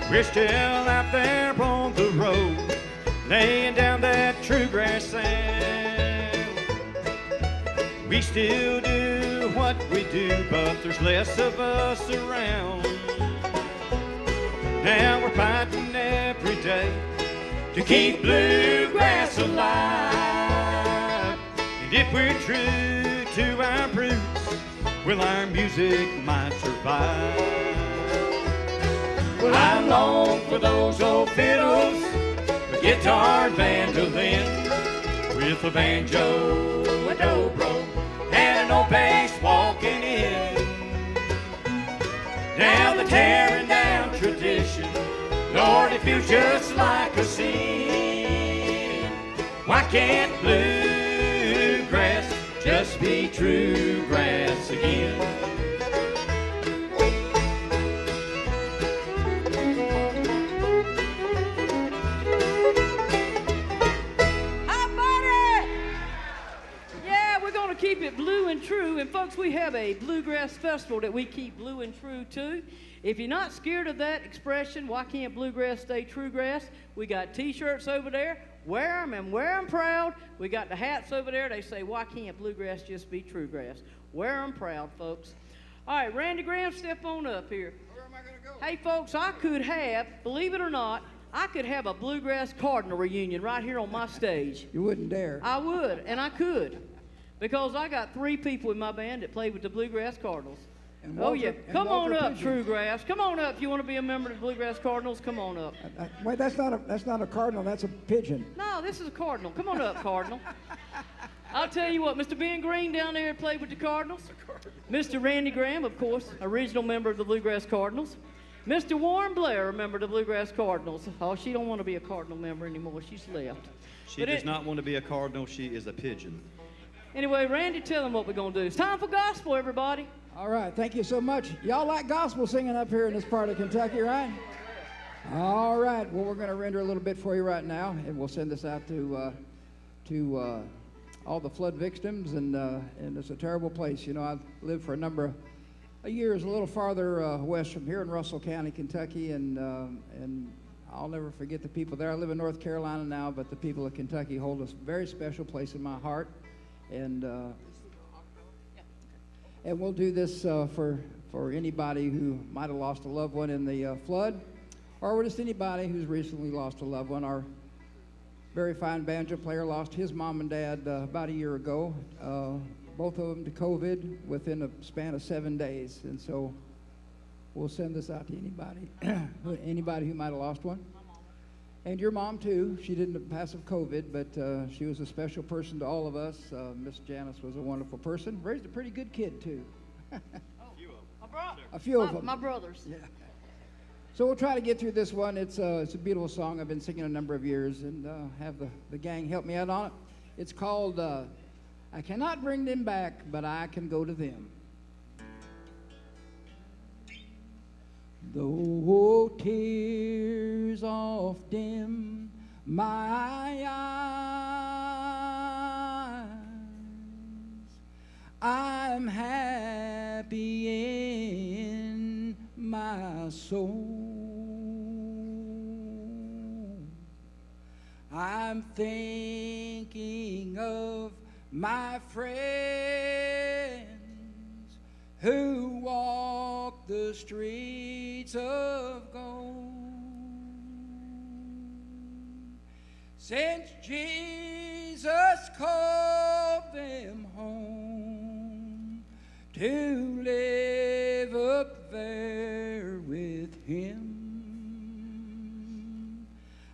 We're still out there on the road, laying down that true grass sand. We still do what we do, but there's less of us around. Now we're fighting every day to keep bluegrass alive. And if we're true to our roots, well, our music might survive. Well, I long for those old fiddles, a guitar and mandolin, with a banjo, a dobro, and an old bass walking in. Now they're tearing down tradition, Lord, it feels just like a sin. Why can't bluegrass just be true grass again? Keep it blue and true, and folks, we have a bluegrass festival that we keep blue and true to. If you're not scared of that expression, why can't bluegrass stay true grass? We got t-shirts over there, wear them and wear them proud. We got the hats over there, they say, why can't bluegrass just be true grass? Wear them proud, folks. All right, Randy Graham, step on up here. Where am I going to go? Hey folks, I could have, believe it or not, I could have a Bluegrass Cardinal reunion right here on my stage. You wouldn't dare. I would, and I could. Because I got 3 people in my band that play with the Bluegrass Cardinals. Oh, yeah. Come on up, True Grass. Come on up. If you want to be a member of the Bluegrass Cardinals, come on up. Wait, that's not a cardinal. That's a pigeon. No, this is a cardinal. Come on up, Cardinal. I'll tell you what, Mr. Ben Green down there played with the Cardinals. Mr. Randy Graham, of course, original member of the Bluegrass Cardinals. Mr. Warren Blair, a member of the Bluegrass Cardinals. Oh, she don't want to be a Cardinal member anymore. She's left. She does not want to be a Cardinal. She is a pigeon. Anyway, Randy, tell them what we're going to do. It's time for gospel, everybody. All right, thank you so much. Y'all like gospel singing up here in this part of Kentucky, right? All right, well, we're going to render a little bit for you right now, and we'll send this out to all the flood victims, and it's a terrible place. You know, I've lived for a number of years a little farther west from here in Russell County, Kentucky, and I'll never forget the people there. I live in North Carolina now, but the people of Kentucky hold a very special place in my heart. And we'll do this for anybody who might have lost a loved one in the flood, or just anybody who's recently lost a loved one. Our very fine banjo player lost his mom and dad about a year ago, both of them to COVID within a span of 7 days. And so we'll send this out to anybody who might have lost one. And your mom, too. She didn't pass of COVID, but she was a special person to all of us. Miss Jonas was a wonderful person. Raised a pretty good kid, too. A few of them. My brothers. Yeah. So we'll try to get through this one. It's a beautiful song. I've been singing a number of years, and have the gang help me out on it. It's called I Cannot Bring Them Back, But I Can Go to Them. Though tears oft dim my eyes, I'm happy in my soul. I'm thinking of my friends who walk the streets of gold. Since Jesus called them home to live up there with him,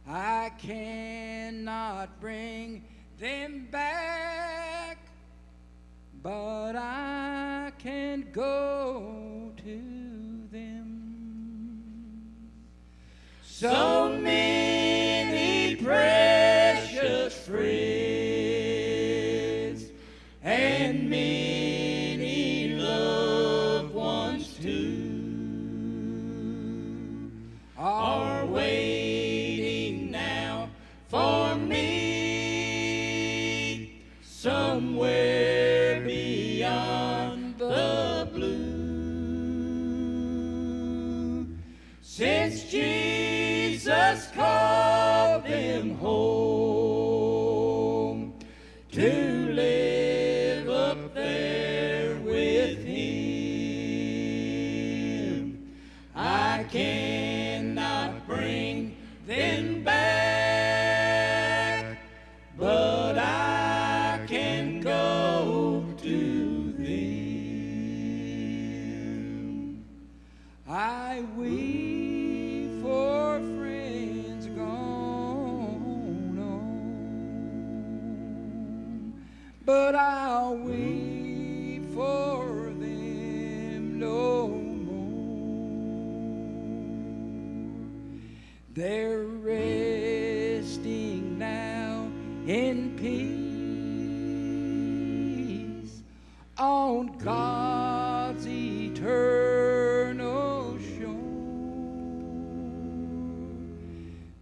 I cannot bring them back, but I can go to them. So many precious friends and many loved ones too are waiting now for me somewhere beyond the blue. Since Jesus Jesus called them home to live up there with him. I cannot bring them back, but I can go to them. I weep for friends gone on, but I'll weep for them no more. They're resting now in peace on God's eternal shore.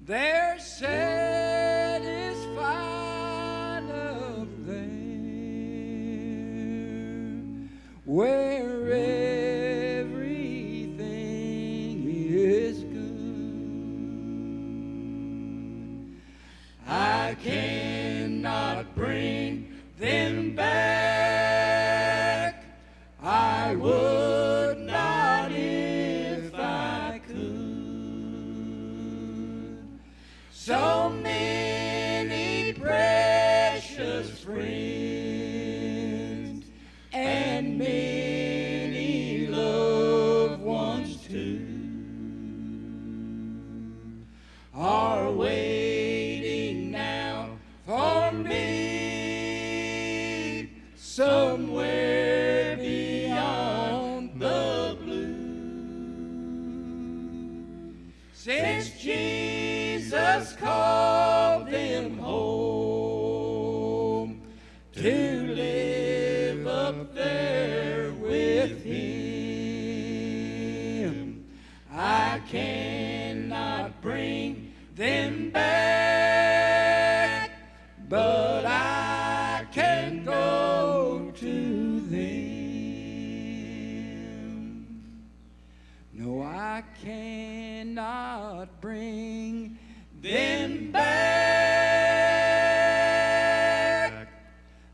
They're satisfied up there where everything is good. I cannot bring them back. I would not if I could. So many precious friends and many loved ones too are waiting now for me somewhere beyond the blue. Since Jesus called them home to live up there with him, I cannot bring them back, but I can go to them. No, I cannot bring them back,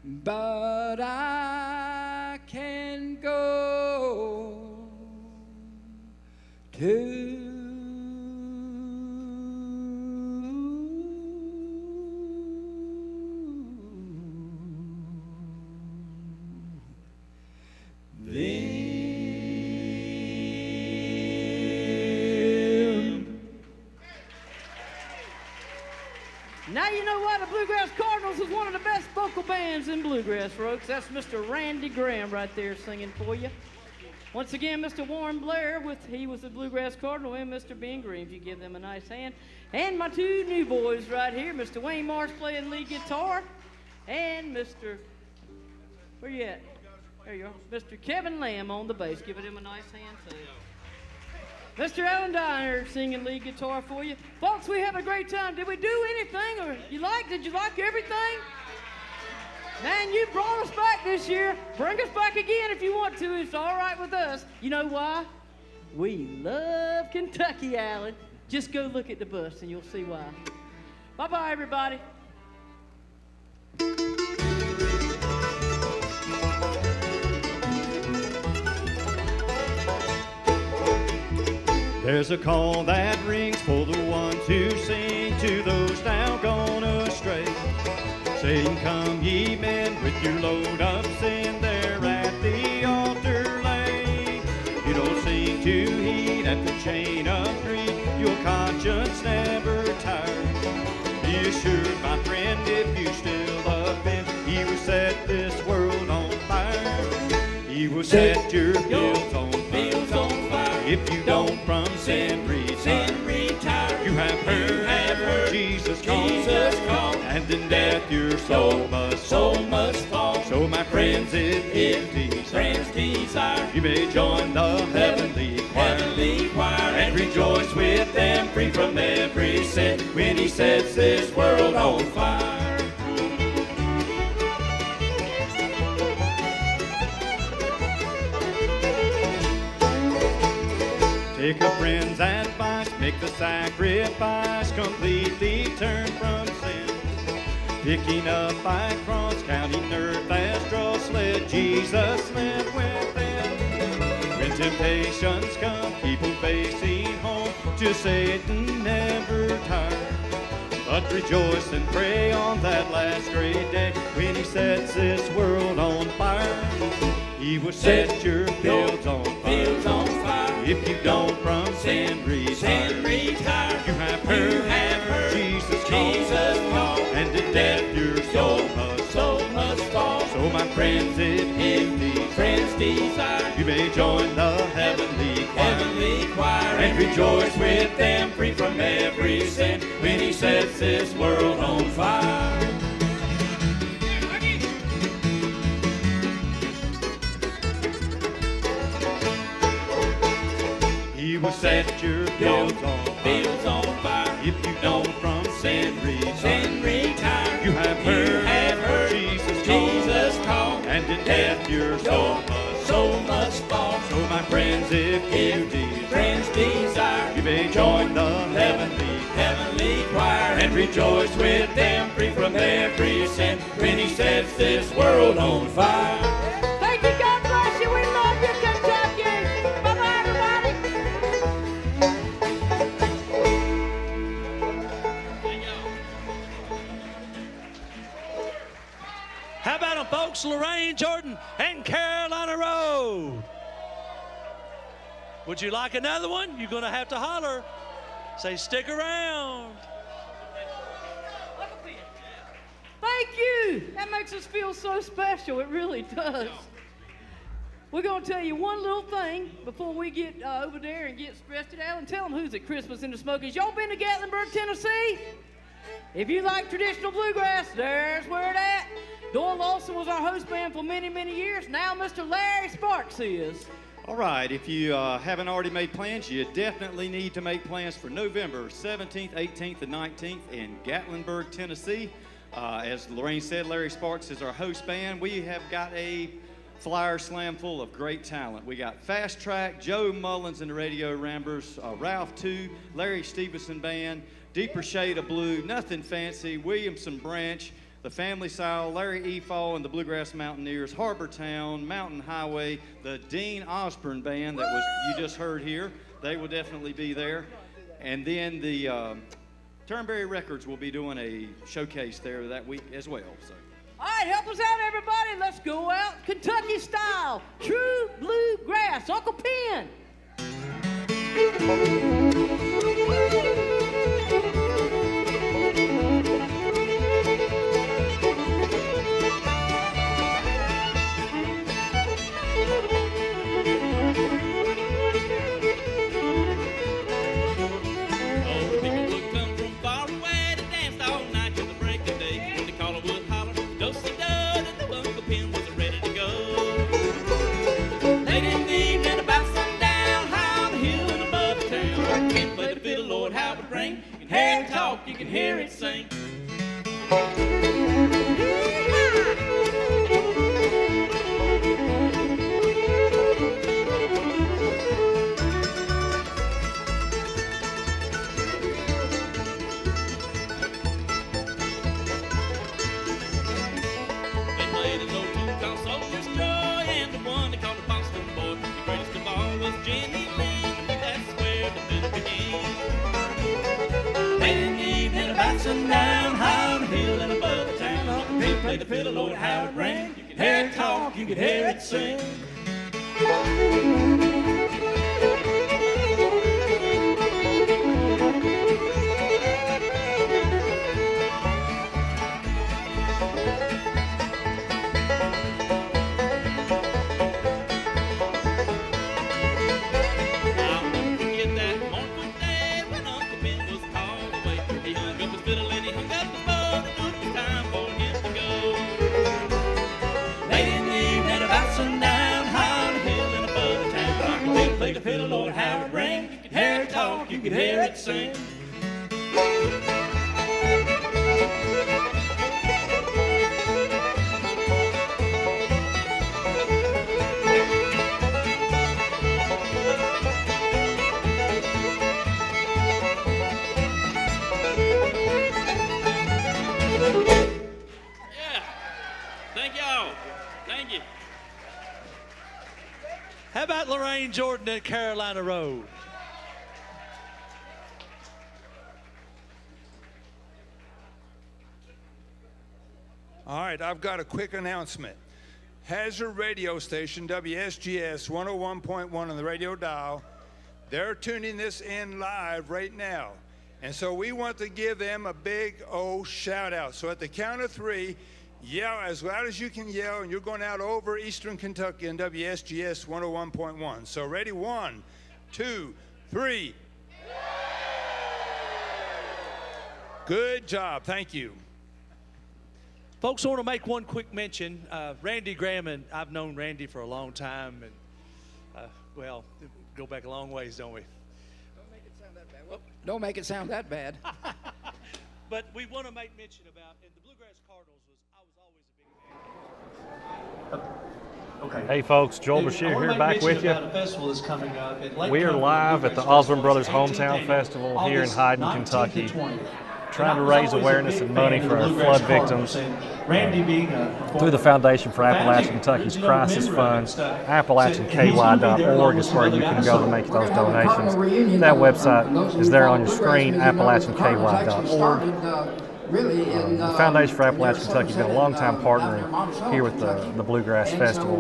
but I can go to Now you know why the Bluegrass Cardinals is one of the best vocal bands in bluegrass, folks. That's Mr. Randy Graham right there singing for you. Once again, Mr. Warren Blair, he was the Bluegrass Cardinal, and Mr. Ben Green, if you give them a nice hand. And my two new boys right here, Mr. Wayne Marsh playing lead guitar, and Mr. Where you at? There you are. Mr. Kevin Lamb on the bass. Give him a nice hand, too. Mr. Alan Dyer singing lead guitar for you. Folks, we have a great time. Did we do anything, or did you like everything? Man, you brought us back this year. Bring us back again if you want to. It's all right with us. You know why? We love Kentucky, Alan. Just go look at the bus and you'll see why. Bye-bye, everybody. There's a call that rings for the ones who sing to those now gone astray, saying, "Come ye men with your load of sin, there at the altar lay." You don't sing to heat at the chain of greed, your conscience never tired. Be assured, my friend, if you still love him, he will set this world on fire. He will set your fields on fire. If you don't from sin retire. You have heard Jesus call, and in death your soul must fall. So my friends, if desire, you may join the heavenly choir and rejoice with them, free from every sin, when he sets this world on fire. Take a friend's advice, make the sacrifice, completely turn from sin. Picking up by cross, counting earth as draw sled, Jesus led within. When temptations come, keep on facing home, to Satan never tired. But rejoice and pray on that last great day, when he sets this world on fire. He will set your fields on fire. If you don't from sin retire. You have heard Jesus call, and to death your soul must fall. So my friends, if these friends desire, you may join the heavenly choir, and rejoice with them, free from every sin, when he sets this world on fire. He will set your fields on fire. If you don't from sin retire. You have heard Jesus call, and in death your soul must fall. So my friends, if you desire, you may join the heavenly choir, and rejoice with them, free from every sin, when he sets this world on fire. Thank you, God bless you. We love you, Kentucky. Bye-bye, everybody. How about them, folks? Lorraine Jordan and Carolina Road. Would you like another one? You're going to have to holler. Say, stick around. Thank you. That makes us feel so special. It really does. We're going to tell you one little thing before we get over there and get stressed out, and tell them who's at Christmas in the Smokies. Y'all been to Gatlinburg, Tennessee? If you like traditional bluegrass, there's where it at. Doyle Lawson was our host band for many, many years. Now Mr. Larry Sparks is. All right, if you haven't already made plans, you definitely need to make plans for November 17th, 18th, and 19th in Gatlinburg, Tennessee. As Lorraine said, Larry Sparks is our host band. We have got a flyer slam full of great talent. We got Fast Track, Joe Mullins and the Radio Ramblers, Ralph 2, Larry Stevenson Band, Deeper Shade of Blue, Nothing Fancy, Williamson Branch, the Family Style, Larry Efall and the Bluegrass Mountaineers, Harbor Town, Mountain Highway, the Dean Osborne Band that was you just heard here. They will definitely be there. And then the Turnberry Records will be doing a showcase there that week as well. So. All right, help us out, everybody. Let's go out Kentucky style. True bluegrass. Uncle Pen. Hear it talk, you can hear it sing. Down high on the hill and above the town, Uncle Pete played the fiddle, Lord, how it rang. You could hear it talk, you could hear it sing. Fiddle, Lord, how it rang. You could hear it talk, you could hear it sing. Lorraine Jordan at Carolina Road. All right, I've got a quick announcement. Hazard radio station, WSGS 101.1 on the radio dial, they're tuning this in live right now. And so we want to give them a big shout out. So at the count of 3, yell as loud as you can yell, and you're going out over Eastern Kentucky on WSGS 101.1. So ready, 1, 2, 3. Good job, thank you. Folks, I want to make one quick mention. Randy Graham, and I've known Randy for a long time, and well, go back a long ways, don't we? Don't make it sound that bad. Well, don't make it sound that bad. But we want to make mention about, and the Bluegrass Cardinals I was always a big fan. Okay. Hey folks, Joel Bashir here back with you. A festival that's coming up at Lake We are Company live at the Bluegrass Osborne Brothers Festival, Hometown 18th Festival August here in Hyden, 19th Kentucky, to 20th. trying to raise awareness and money for our flood victims through the Foundation for Appalachian Kentucky's Crisis Fund. AppalachianKY.org is where you can go to make those donations. That website is there on your screen, AppalachianKY.org. The Foundation for Appalachian Kentucky has been a long-time partner here with the Bluegrass Festival.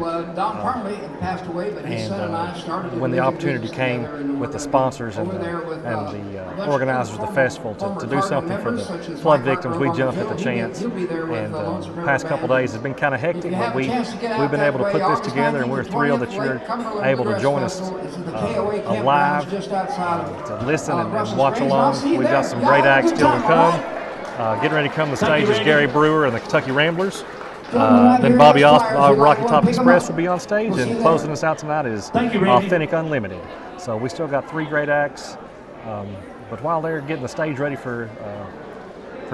When the opportunity came with the sponsors and the organizers of the festival to do something for the flood victims, we jumped at the chance. And the past couple days has been kind of hectic, but we've been able to put this together, and we're thrilled that you're able to join us live to listen and watch along. We've got some great acts still to come. Getting ready to come to the stage is Gary Brewer and the Kentucky Ramblers. Then Bobby Osborne, Rocky Top Express will be on stage, and closing us out tonight is Authentic Unlimited. So we still got 3 great acts. But while they're getting the stage ready for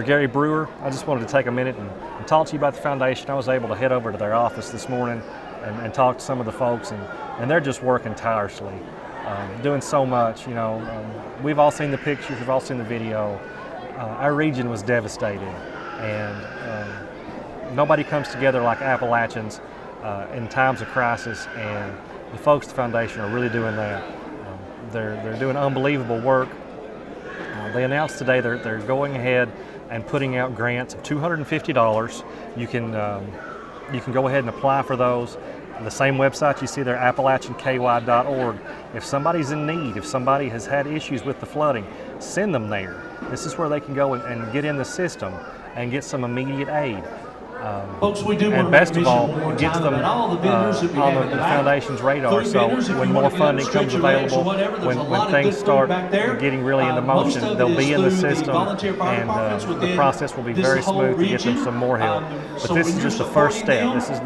Gary Brewer, I just wanted to take a minute and talk to you about the foundation. I was able to head over to their office this morning and talk to some of the folks, and they're just working tirelessly, doing so much. You know, we've all seen the pictures, we've all seen the video. Our region was devastated, and nobody comes together like Appalachians in times of crisis, and the folks at the foundation are really doing that. They're doing unbelievable work. They announced today they're going ahead and putting out grants of $250. You can go ahead and apply for those. The same website you see there, AppalachianKY.org. If somebody's in need, if somebody has had issues with the flooding, send them there. This is where they can go and get in the system and get some immediate aid. Folks, we do and best of all, it gets them on the Foundation's radar, so when more funding comes available, when things start getting really into motion, they'll be in the system, and the process will be very smooth to get them some more help. But this is just the first step. This is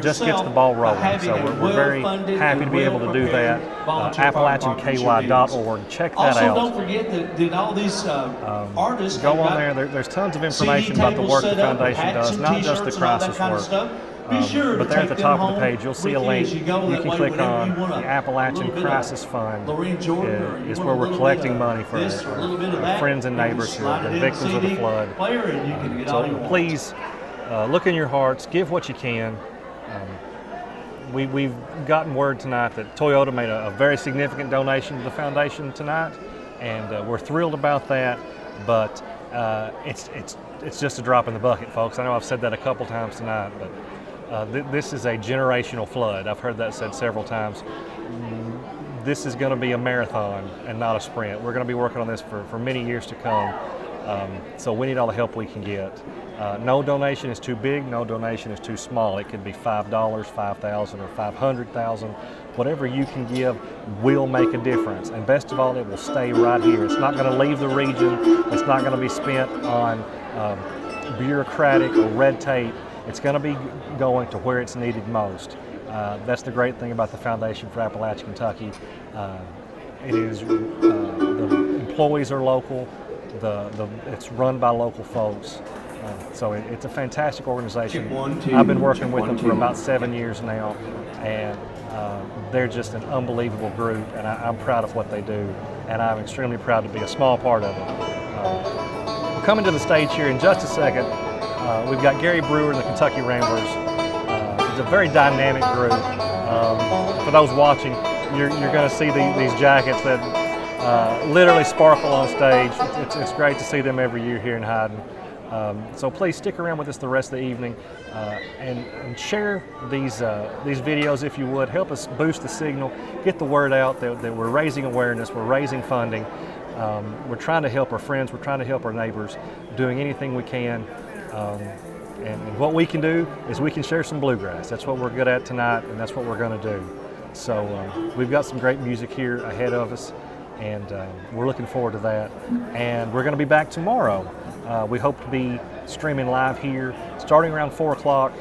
just gets the ball rolling, so we're very happy to be able to do that. AppalachianKY.org, check that out. Also, don't forget that all these artists go on there. There's tons of information about the work the Foundation does, not just the crisis work. But there at the top of the page, you'll see a link you can click on. The Appalachian Crisis Fund is where we're collecting money for our friends and neighbors who have been victims of the flood. So please, look in your hearts, give what you can. We've gotten word tonight that Toyota made a very significant donation to the Foundation tonight, and we're thrilled about that, but it's just a drop in the bucket, folks. I know I've said that a couple times tonight, but this is a generational flood. I've heard that said several times. This is going to be a marathon and not a sprint. We're going to be working on this for many years to come, so we need all the help we can get. No donation is too big, no donation is too small. It could be $5, $5,000, or $500,000. Whatever you can give will make a difference, and best of all, it will stay right here. It's not going to leave the region. It's not going to be spent on bureaucratic or red tape. It's going to be going to where it's needed most. That's the great thing about the Foundation for Appalachian Kentucky. It is the employees are local. It's run by local folks. So it's a fantastic organization. I've been working with them for about 7 years now, and they're just an unbelievable group, and I'm proud of what they do, and I'm extremely proud to be a small part of it. We're coming to the stage here in just a second. We've got Gary Brewer and the Kentucky Ramblers It's a very dynamic group. For those watching, you're going to see these jackets that literally sparkle on stage. It's great to see them every year here in Hyden. So please stick around with us the rest of the evening and share these videos if you would. Help us boost the signal, get the word out that we're raising awareness, we're raising funding. We're trying to help our friends, we're trying to help our neighbors, doing anything we can. And what we can do is we can share some bluegrass. That's what we're good at tonight, and that's what we're going to do. So we've got some great music here ahead of us, and we're looking forward to that. And we're going to be back tomorrow. We hope to be streaming live here starting around 4 o'clock.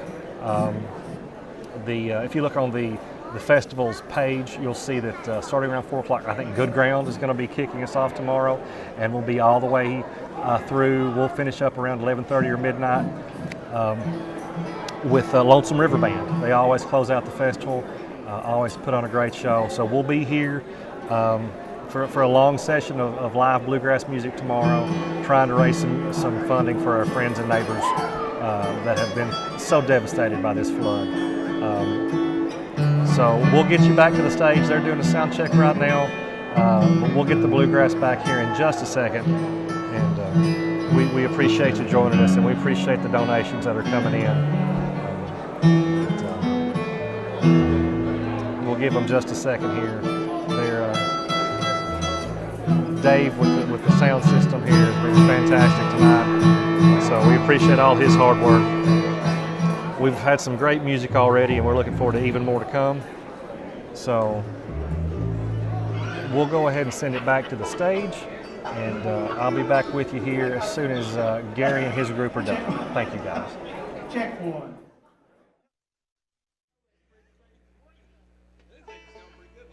If you look on the festival's page, you'll see that starting around 4 o'clock, I think Good Ground is going to be kicking us off tomorrow, and we'll be all the way through. We'll finish up around 11:30 or midnight with Lonesome River Band. They always close out the festival, always put on a great show. So we'll be here for a long session of live bluegrass music tomorrow, trying to raise some funding for our friends and neighbors that have been so devastated by this flood. So we'll get you back to the stage. They're doing a sound check right now. We'll get the bluegrass back here in just a second. And we appreciate you joining us, and we appreciate the donations that are coming in. We'll give them just a second here. Dave with the sound system here has been fantastic tonight. So we appreciate all his hard work. We've had some great music already, and we're looking forward to even more to come. So we'll go ahead and send it back to the stage, and I'll be back with you here as soon as Gary and his group are done. Thank you, guys. Check one.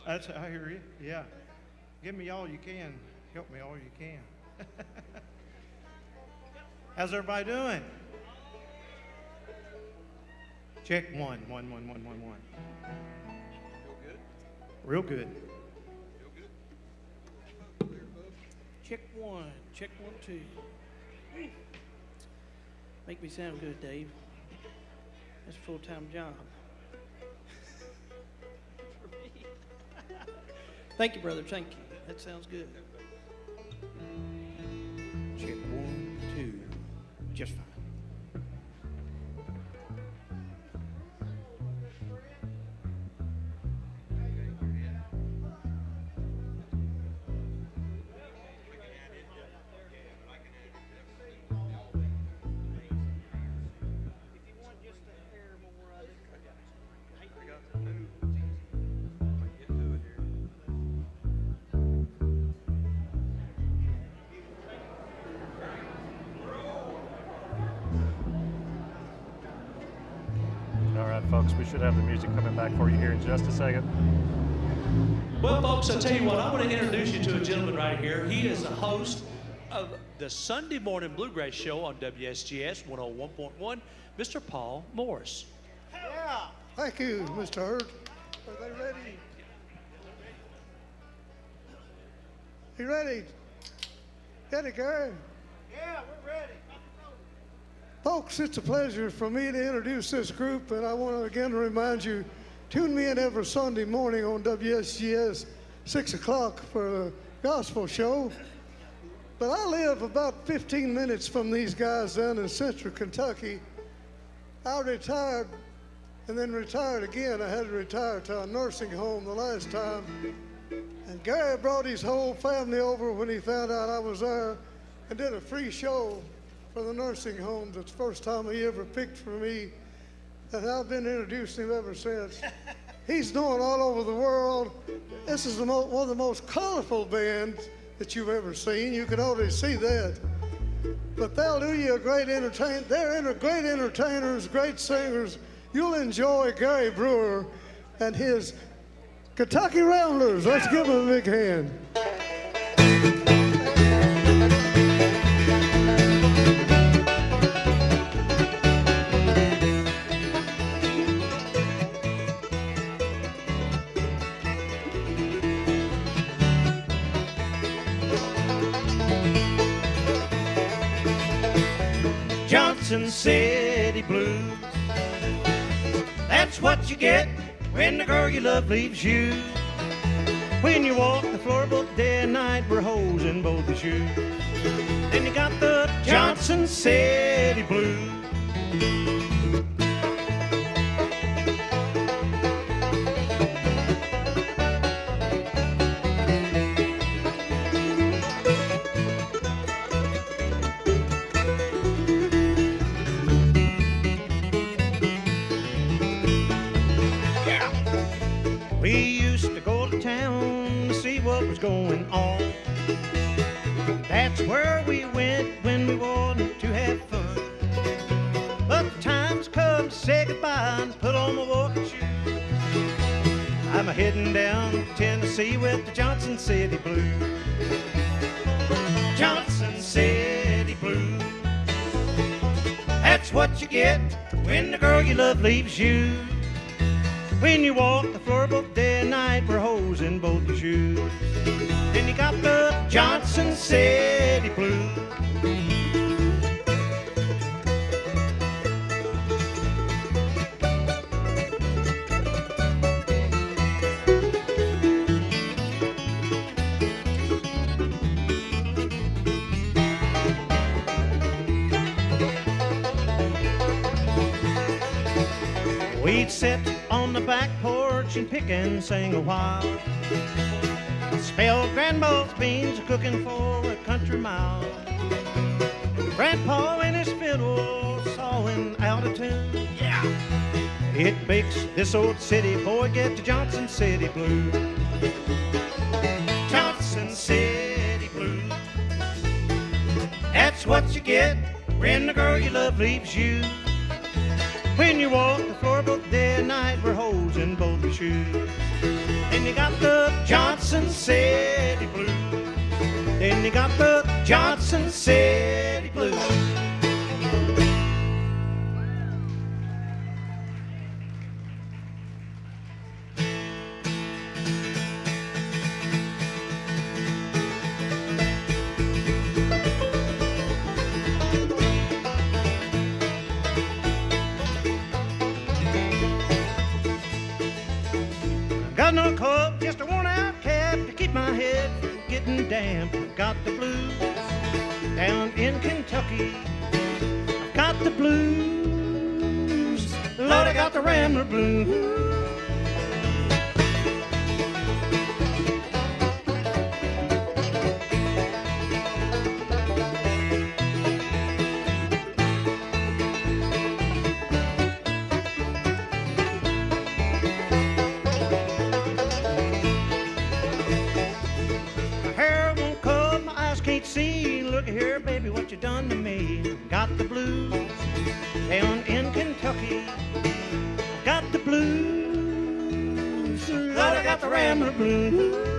I hear you. Yeah. Give me all you can. Help me all you can. How's everybody doing? Check one. Real good. Check one, 2. Make me sound good, Dave. That's a full-time job. For me. Thank you, brother. Thank you. That sounds good. Check 1, 2. Just fine. Folks, we should have the music coming back for you here in just a second. Well, folks, I'll tell you what, I want to introduce you to a gentleman right here. He is the host of the Sunday Morning Bluegrass Show on WSGS 101.1, Mr. Paul Morris. Yeah. Thank you, Mr. Hurd. Are they ready? You ready? Ready, Gary? Yeah, we're ready. Folks, it's a pleasure for me to introduce this group, and I want to again remind you, tune me in every Sunday morning on WSGS, 6 o'clock for the gospel show. But I live about 15 minutes from these guys down in central Kentucky. I retired and then retired again. I had to retire to a nursing home the last time. And Gary brought his whole family over when he found out I was there and did a free show for the nursing homes. It's the first time he ever picked for me, and I've been introducing him ever since. He's known all over the world. This is one of the most colorful bands that you've ever seen. You can already see that. But they'll do you a great entertainment. They're great entertainers, great singers. You'll enjoy Gary Brewer and his Kentucky Ramblers. Let's give them a big hand. Johnson City Blues, that's what you get when the girl you love leaves you. When you walk the floor both day and night with holes in both your shoes. Then you got the Johnson City Blues. We used to go to town to see what was going on. That's where we went when we wanted to have fun. But the time's come to say goodbye and put on my walking shoes. I'm heading down to Tennessee with the Johnson City Blues. Johnson City Blues. That's what you get when the girl you love leaves you. When you walk the floor both day and night with holes in both your shoes. Then you got the Johnson City Blues. We'd sit on the back porch and pick and sing a while. Smell Grandma's beans cooking for a country mile. Grandpa and his fiddle sawing out of tune. Yeah, it makes this old city boy get the Johnson City Blues. Johnson City Blues. That's what you get when the girl you love leaves you. When you walk the floor both day and night with holes in both your shoes. Then you got the Johnson City Blues. Then you got the Johnson City Blues. Got no coat, just a worn-out cap to keep my head from getting damp. Got the blues down in Kentucky. I've got the blues. Lord, I got the Rambler blues. See, look here, baby, what you done to me. Got the blues down in Kentucky. Got the blues. Lord, I got the Rambler blues.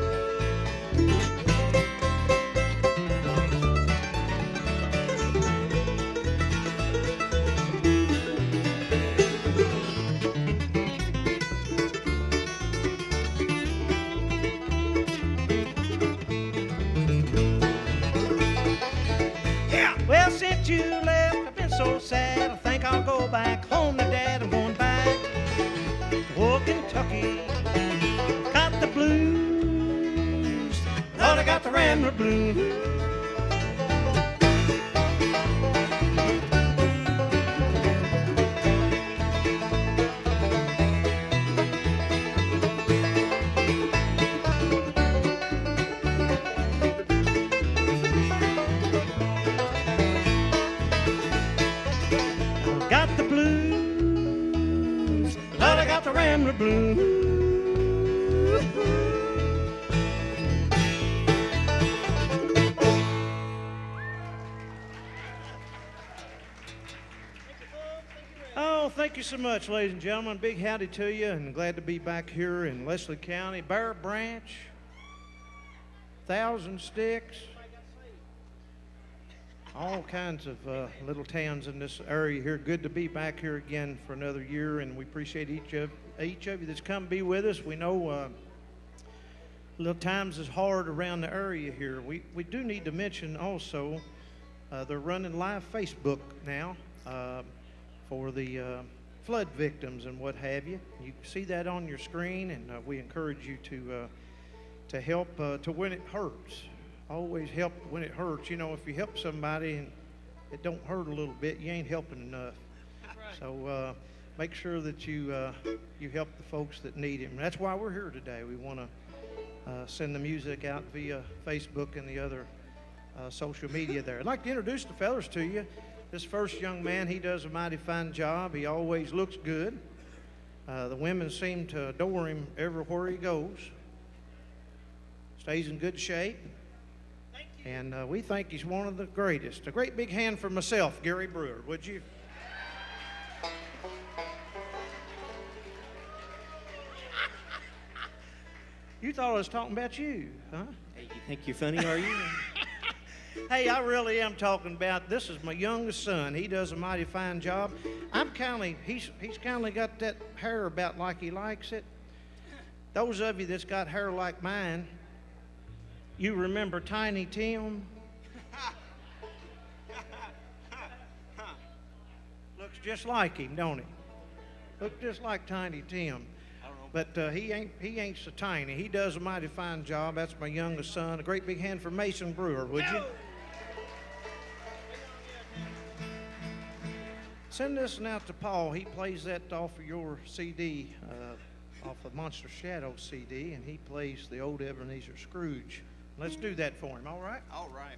Well, since you left, I've been so sad. I think I'll go back home to Dad. I'm going back to old Kentucky. Got the blues. Lord, I got the Rambler blues. Rambler blues. Oh, thank you so much, ladies and gentlemen. Big howdy to you, and glad to be back here in Leslie County. Bear Branch, Thousand Sticks, all kinds of little towns in this area here. Good to be back here again for another year, and we appreciate each of you that's come be with us. We know little times is hard around the area here. We do need to mention also they're running live Facebook now for the flood victims and what have you. You can see that on your screen, and we encourage you to help to when it hurts. Always help when it hurts. You know, if you help somebody and it don't hurt a little bit, you ain't helping enough. So make sure that you help the folks that need it. And that's why we're here today. We want to send the music out via Facebook and the other social media there. I'd like to introduce the fellas to you. This first young man, he does a mighty fine job. He always looks good. The women seem to adore him everywhere he goes. Stays in good shape. And we think he's one of the greatest. A great big hand for myself, Gary Brewer, would you? You thought I was talking about you, huh? Hey, you think you're funny, are you? Hey, I really am talking about, this is my youngest son. He does a mighty fine job. He's kind of got that hair about like he likes it. Those of you that's got hair like mine, you remember Tiny Tim? Looks just like him, don't he? Looks just like Tiny Tim. But he ain't so tiny. He does a mighty fine job. That's my youngest son. A great big hand for Mason Brewer, would you? Send this one out to Paul. He plays that off of your CD, off of Monster Shadow CD, and he plays the old Ebenezer Scrooge. Let's do that for him, all right? All right.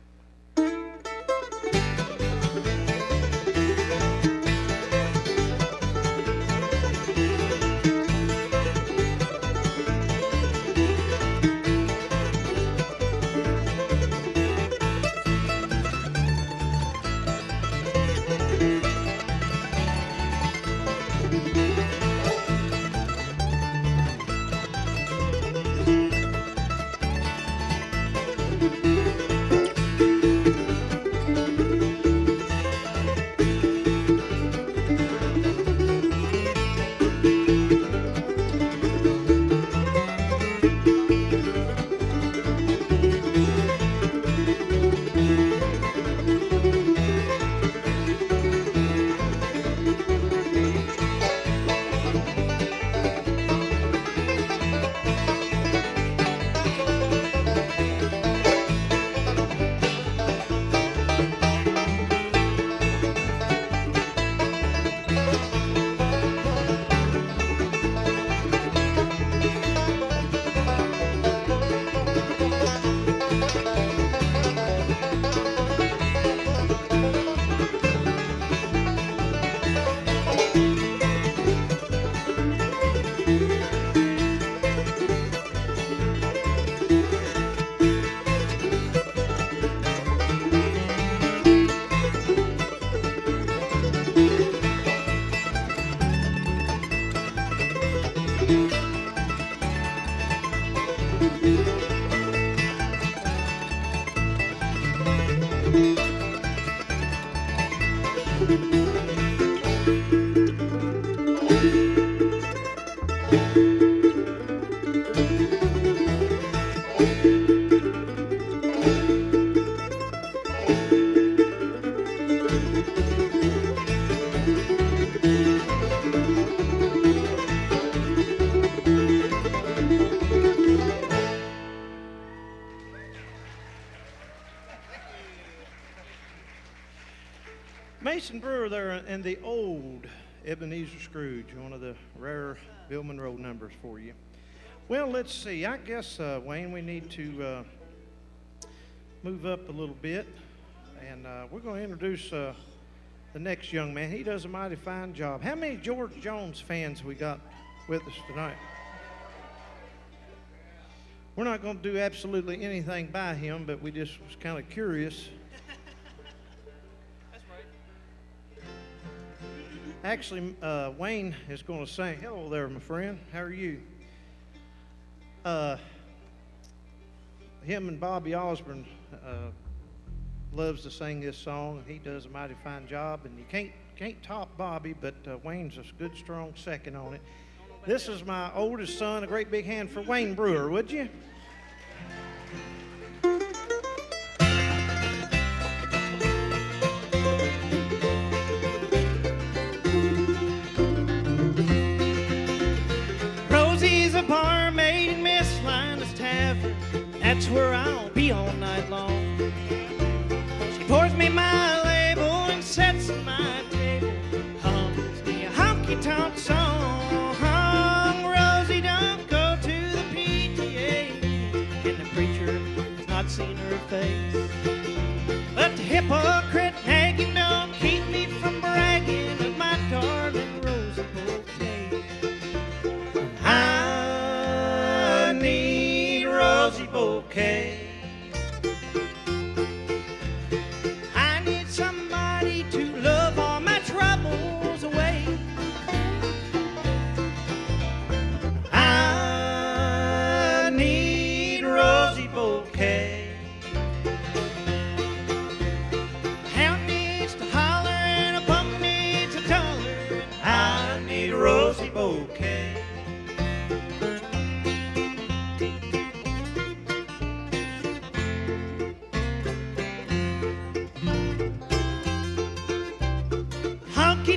Mason Brewer there and the old Ebenezer Scrooge, one of the rare Bill Monroe numbers for you. Well, let's see. I guess, Wayne, we need to move up a little bit. And we're going to introduce the next young man. He does a mighty fine job. How many George Jones fans we got with us tonight? We're not going to do absolutely anything by him, but we just was kind of curious. Actually, Wayne is going to sing. Hello there, my friend. How are you? Him and Bobby Osborne loves to sing this song, and he does a mighty fine job. And you can't top Bobby, but Wayne's a good, strong second on it. This is my oldest son. A great big hand for Wayne Brewer, would you?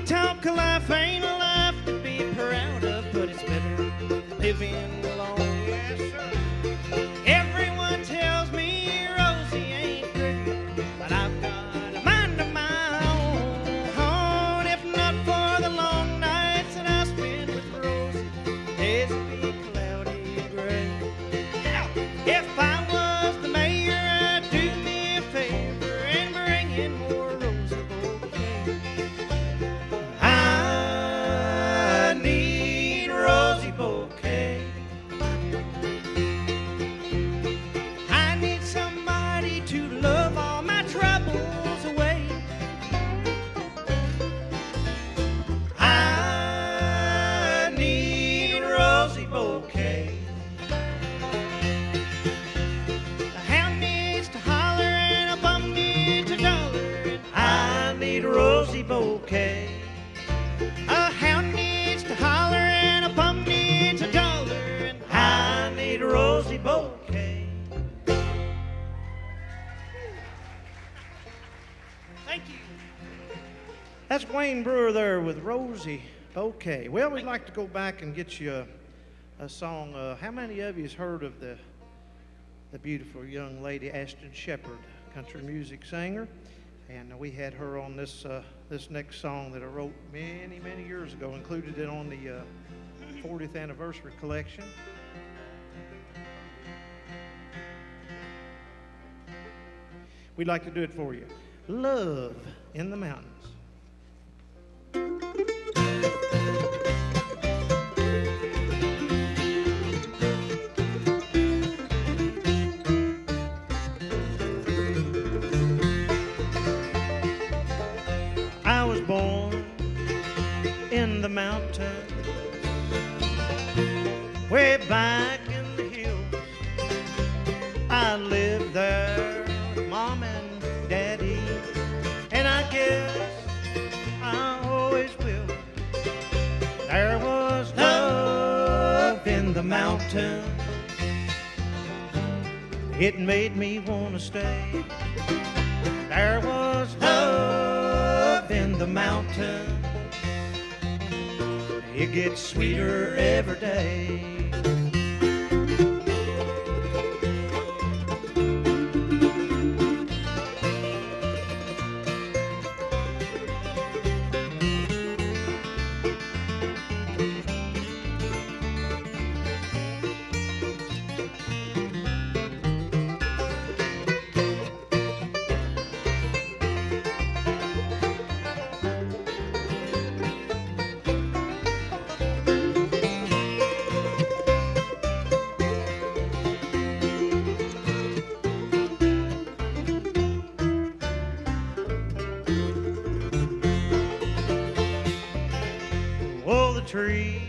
talk of life ain't a life to be proud of, but it's better living alone. Yes, sir. Everyone tells me Rosie ain't pretty, but I've got a mind of my own. If not for the long nights that I spend with Rosie, days would be cloudy and gray. If I was the mayor, I'd do me a favor and bring in more Rosie bouquet. I need Rosie bouquet. I need somebody to love all my troubles away. I need Rosie bouquet. The hound needs to holler and a bum needs a dollar, and I need Rosie bouquet. A hound needs to holler and a bum needs a dollar, and I need Rosie bouquet. Thank you. That's Wayne Brewer there with Rosie Bouquet. Well, we'd like to go back and get you a song. How many of you has heard of the beautiful young lady Ashton Shepherd, country music singer? And we had her on this next song that I wrote many, many years ago, included it on the 40th anniversary collection. We'd like to do it for you. Love in the Mountains. I was born in the mountains, way back in the hills. I lived there with Mom and Daddy, and I guess I always will. There was love in the mountains. It made me want to stay. There was love in the mountains. It gets sweeter every day. Oh, the trees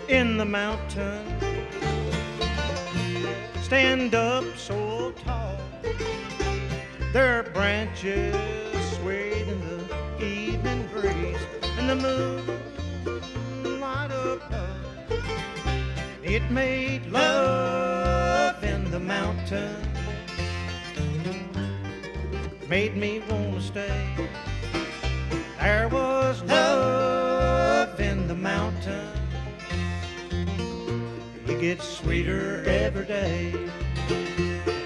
in the mountain stand up so tall. Their branches swayed in the evening breeze, and the moon light up above. It made love in the mountain, made me want to stay. There was love in the mountain. It gets sweeter every day.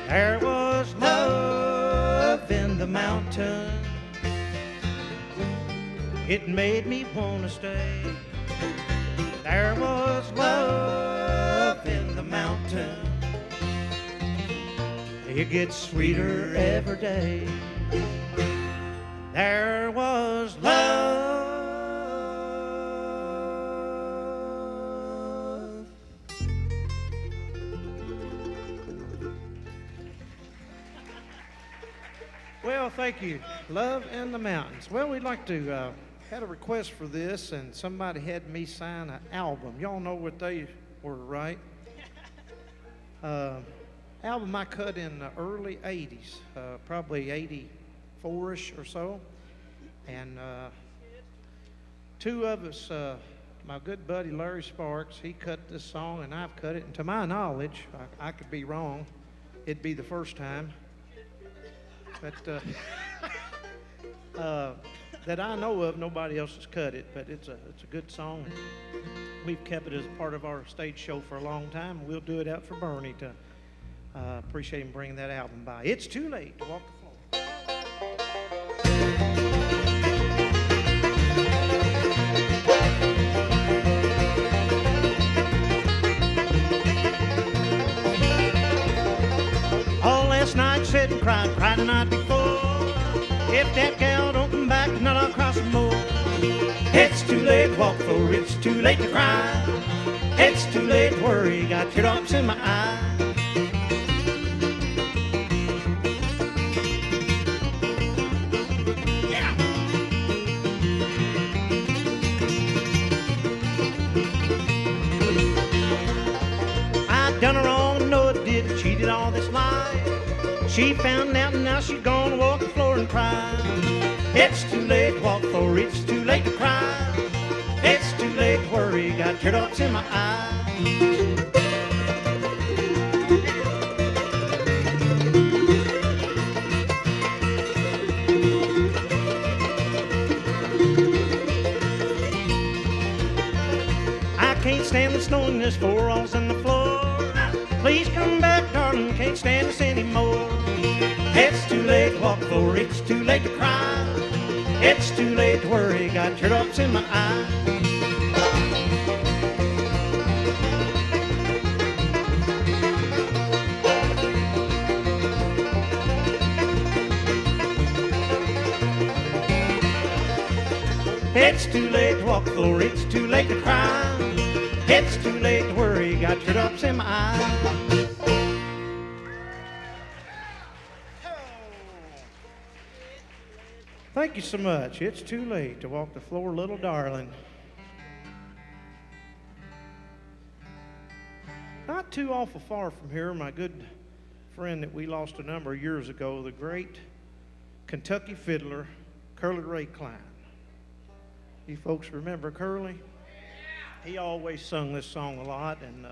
There was love in the mountain. It made me want to stay. There was love in the mountain. It gets sweeter every day. There was love. Well, thank you. Love in the Mountains. Well, we'd like to, had a request for this, and somebody had me sign an album. Y'all know what they were, right? Album I cut in the early 80s, probably 84-ish or so. And two of us, my good buddy Larry Sparks, he cut this song, and I've cut it. And to my knowledge, I could be wrong. It'd be the first time. But that I know of, nobody else has cut it, but it's a good song. We've kept it as a part of our stage show for a long time. We'll do it out for Bernie to appreciate him bringing that album by. It's Too Late to Walk the Floor. All last night sat and cried the night before. If that gal don't come back, tonight I'll cry some more. It's too late to walk the floor, it's too late to cry. It's too late to worry, got teardrops in my eye. Yeah. I done her wrong, no it did, cheated all this life. She found out and now she's gonna walk the floor and cry. It's too late to walk the floor, it's too late to cry. It's too late to worry, got teardrops in my eye. I can't stand the snow in this four walls on the floor. Please come back, darling, can't stand this anymore. It's too late to walk the floor, it's too late to cry. It's too late to worry, got teardrops in my eye. It's too late to walk the floor, it's too late to cry. It's too late to worry, got teardrops in my eye. Thank you so much. It's too late to walk the floor, little darling. Not too awful far from here, my good friend that we lost a number of years ago, the great Kentucky fiddler, Curly Ray Klein. You folks remember Curly? He always sung this song a lot, and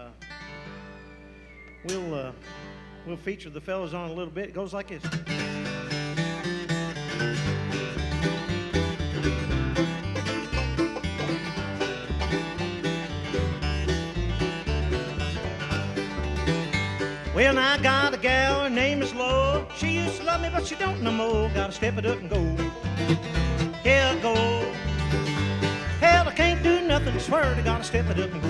we'll feature the fellas on a little bit. It goes like this. Well, now I got a gal, her name is Lo. She used to love me, but she don't no more. Gotta step it up and go. Yeah, go. Hell, I can't do nothing, swear to gotta step it up and go.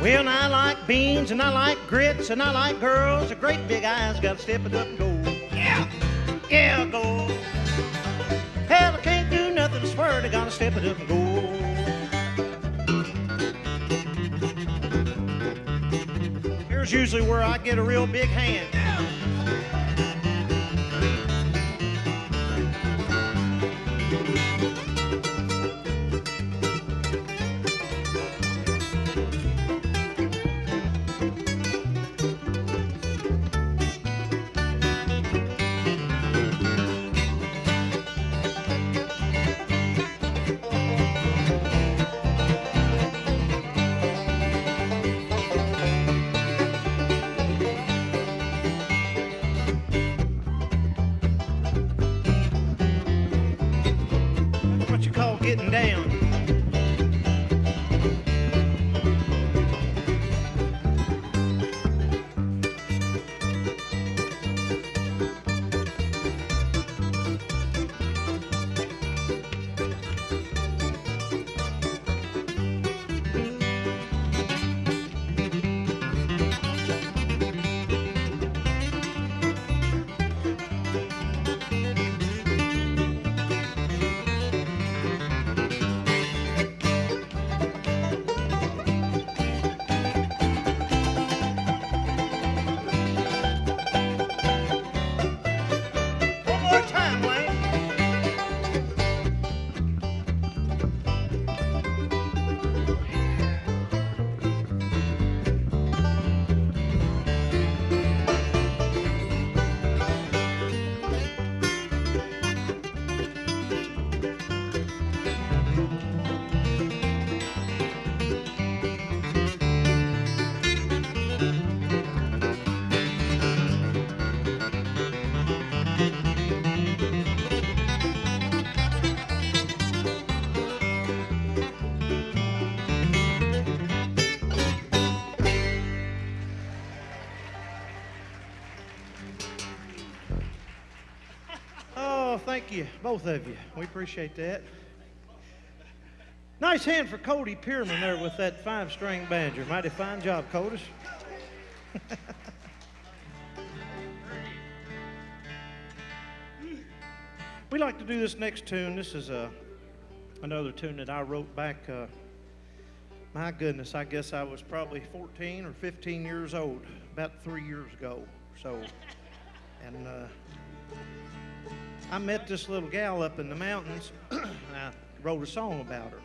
Well, I like beans and I like grits and I like girls with great big eyes. Gotta step it up and go. Yeah, yeah, go. Hell, I can't do nothing, swear to gotta step it up and go. Here's usually where I get a real big hand. thank you, both of you. We appreciate that. Nice hand for Cody Pierman there with that 5-string banjo. Mighty fine job, Codis. We like to do this next tune. This is another tune that I wrote back, my goodness, I guess I was probably 14 or 15 years old, about 3 years ago. So, and I met this little gal up in the mountains, and I wrote a song about her.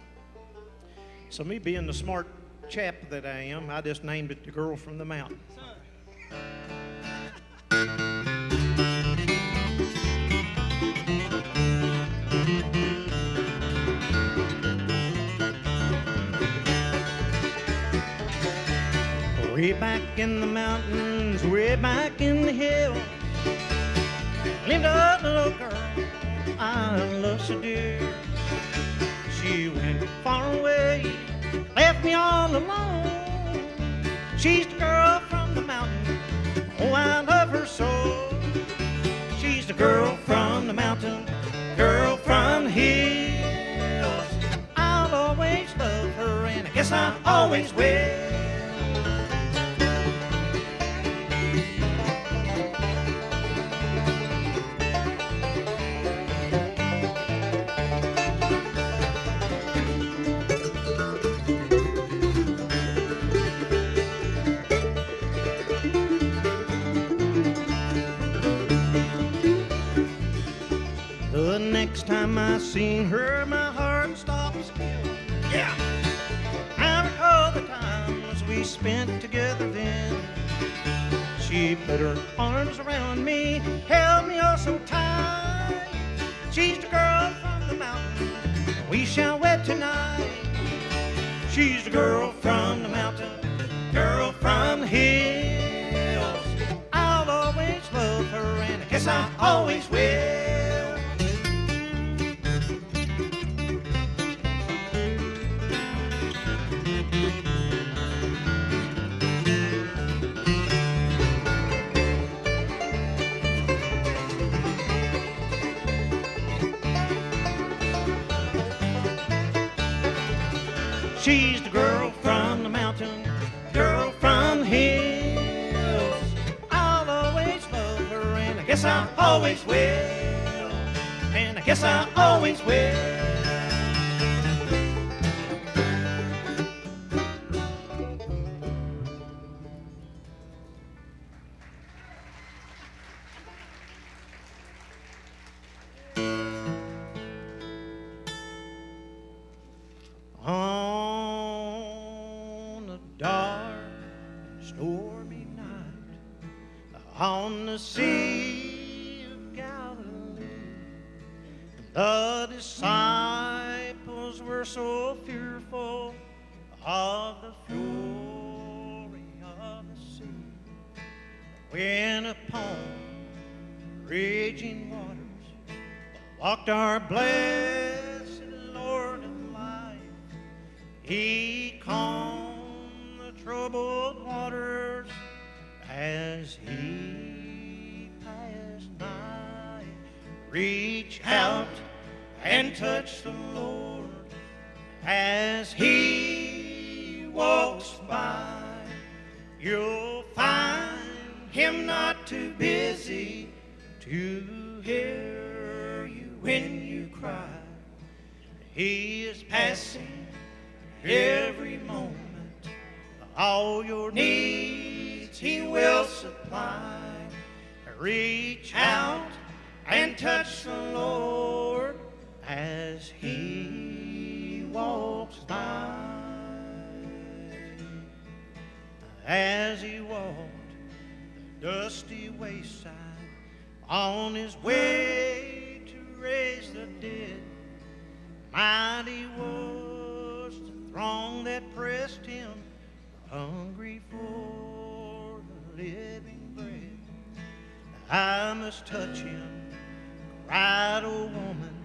So me being the smart chap that I am, I just named it The Girl from the Mountain. Way back in the mountains, way back in the hills, lived a little girl I love so dear. She went far away, left me all alone. She's the girl from the mountain, oh, I love her so. She's the girl from the mountain, girl from the hills. I'll always love her, and I guess I always will. The next time I seen her, my heart stopped still. Yeah, I recall the times we spent together then. She put her arms around me, held me oh so tight. She's the girl from the mountain, we shall wed tonight. She's the girl from the mountain, girl from the hills. I'll always love her, and I guess I always will. She's the girl from the mountain, girl from the hills. I'll always love her, and I guess I always will. And I guess I always will. On a dark, stormy night, on the Sea of Galilee, the disciples were so fearful of the fury of the sea, when upon raging waters walked our blessed Lord of life. He calmed the troubled waters as he passed by. Reach out and touch the Lord as he walks by. You'll find him not too busy to hear you when you cry. He is passing every moment. All your needs he will supply. Reach out and touch the Lord as he walks by. As he walked the dusty wayside on his way to raise the dead, mighty was the throng that pressed him, hungry for the living bread. I must touch him, cried a woman.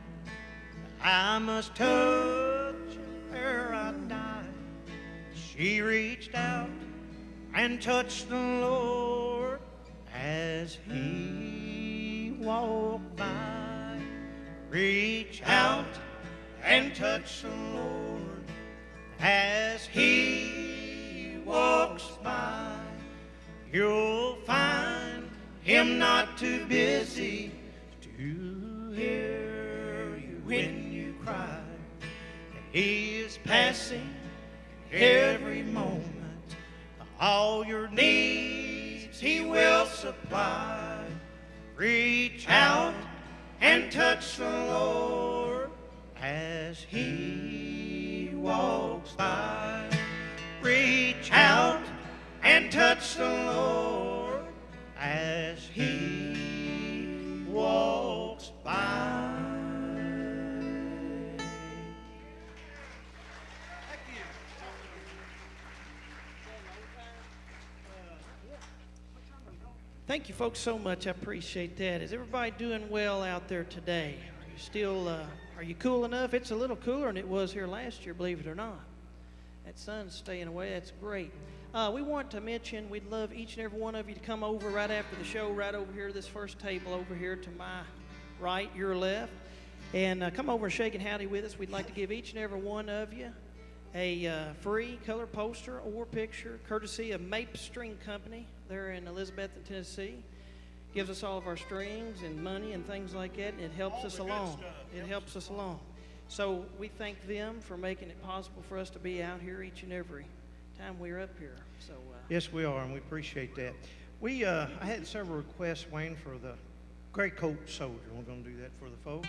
I must touch him ere I die. She reached out and touched the Lord as he walked by. Reach out and touch the Lord as He walks by. You'll find Him not too busy to hear you when you cry. He is passing every moment. All your needs He will supply. Reach out and touch the Lord as He walks by. Reach out and touch the Lord as He walks by. Thank you folks so much. I appreciate that. Is everybody doing well out there today? Are you still, are you cool enough? It's a little cooler than it was here last year, believe it or not. That sun's staying away. That's great. We want to mention we'd love each and every one of you to come over right after the show, right over here, this first table over here to my right, your left, and come over and shake and howdy with us. We'd like to give each and every one of you a free color poster or picture, courtesy of Mape String Company. They're in Elizabeth, Tennessee. Gives us all of our strings and money and things like that, and it helps us along. It helps us along. So we thank them for making it possible for us to be out here each and every time we're up here. So yes, we are, and we appreciate that. We I had several requests, Wayne, for the Gray Coat Soldier. We're going to do that for the folks.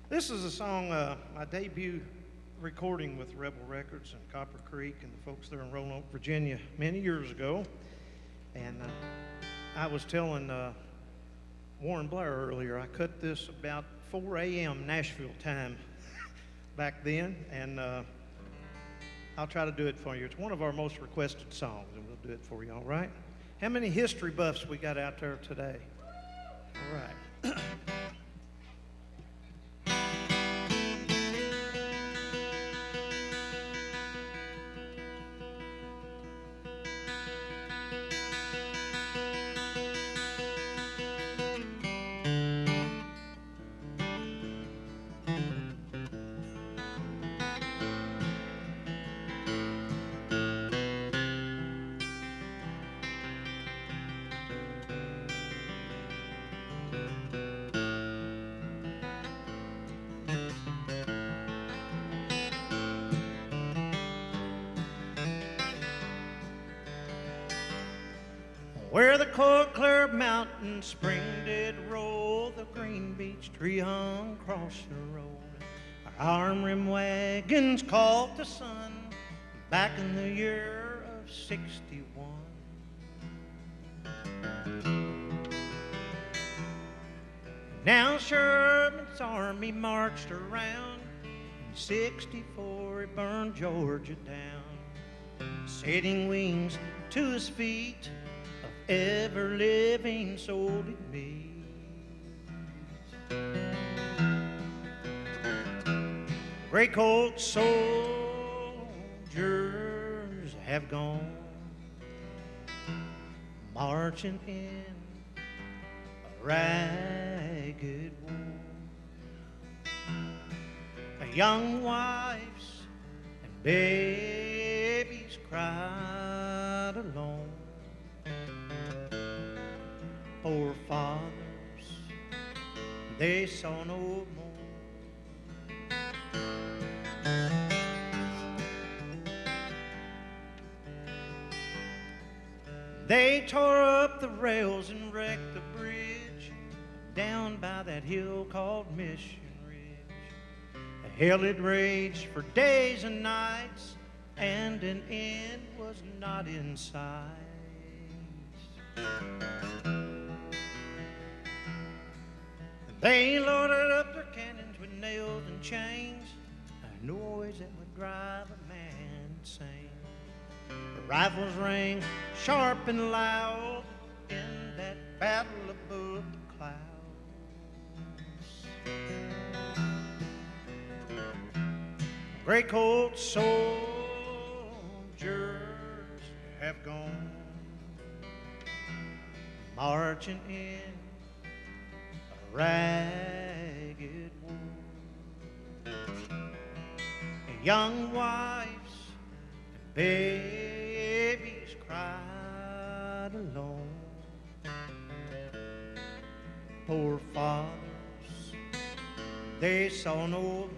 This is a song, my debut recording with Rebel Records and Copper Creek and the folks there in Roanoke, Virginia, many years ago. And I was telling Warren Blair earlier, I cut this about 4 a.m. Nashville time back then, and I'll try to do it for you. It's one of our most requested songs, and we'll do it for you, all right? How many history buffs we got out there today? All right. Where the cold clear mountain spring did roll, the green beech tree hung across the road. Our arm-rim wagons caught the sun back in the year of '61. Now Sherman's army marched around. In '64 he burned Georgia down, setting wings to his feet. Ever living, so did me. Gray coat soldiers have gone, marching in a ragged war. Young wives and babies cried alone. Poor fathers, they saw no more. They tore up the rails and wrecked the bridge down by that hill called Mission Ridge. Hell had raged for days and nights, and an end was not in sight. They loaded up their cannons with nails and chains, a noise that would drive a man insane. The rifles rang sharp and loud in that battle above the clouds. Gray coat soldiers have gone, marching in ragged wool. Young wives and babies cried alone. Poor fathers, they saw no home.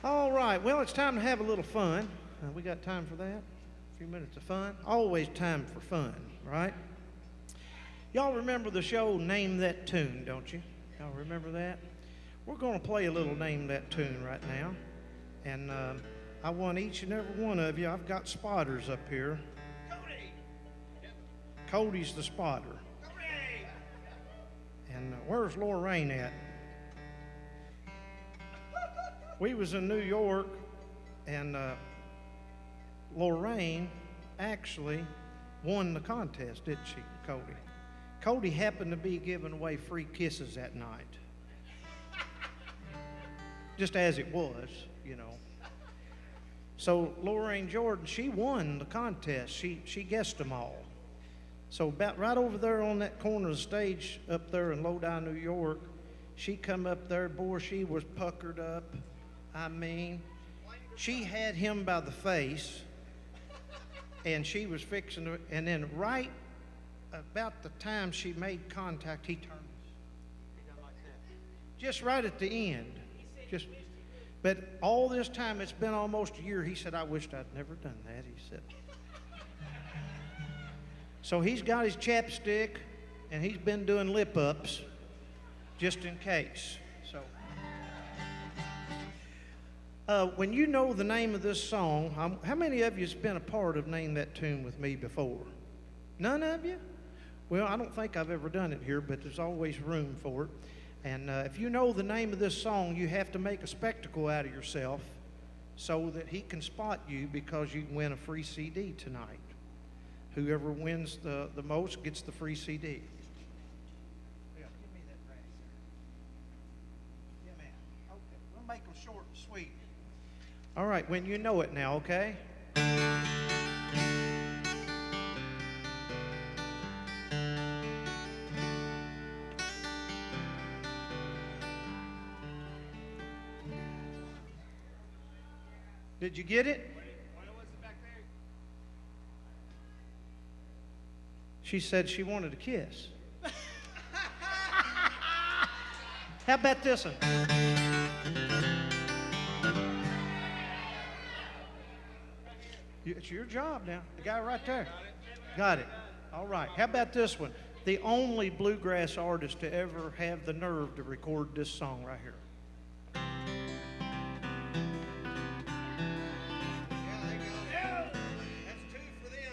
All right, well, it's time to have a little fun. We got time for that? A few minutes of fun? Always time for fun, right? Y'all remember the show Name That Tune, don't you? Y'all remember that? We're going to play a little Name That Tune right now. And I want each and every one of you, I've got spotters up here. Cody! Cody's the spotter. Cody! And where's Lorraine at? We was in New York, and Lorraine actually won the contest, didn't she, Cody? Cody happened to be giving away free kisses that night. Just as it was, you know. So Lorraine Jordan, she won the contest. She guessed them all. So about right over there on that corner of the stage up there in Lodi, New York, she come up there, boy, she was puckered up. I mean, she had him by the face, and she was fixing to, and then right about the time she made contact, he turned. Just right at the end. But all this time, it's been almost a year, he said, I wished I'd never done that, he said. So he's got his chapstick, and he's been doing lip-ups, just in case. When you know the name of this song, how many of you has been a part of Name That Tune with me before? None of you? Well, I don't think I've ever done it here, but there's always room for it. And if you know the name of this song, you have to make a spectacle out of yourself so that he can spot you, because you can win a free CD tonight. Whoever wins the most gets the free CD. Yeah, give me that right there. Yeah, man. Okay, we'll make them short and sweet. All right, when you know it now, okay? Did you get it? She said she wanted a kiss. How about this one? It's your job now. The guy right there. Got it. All right. How about this one? The only bluegrass artist to ever have the nerve to record this song right here.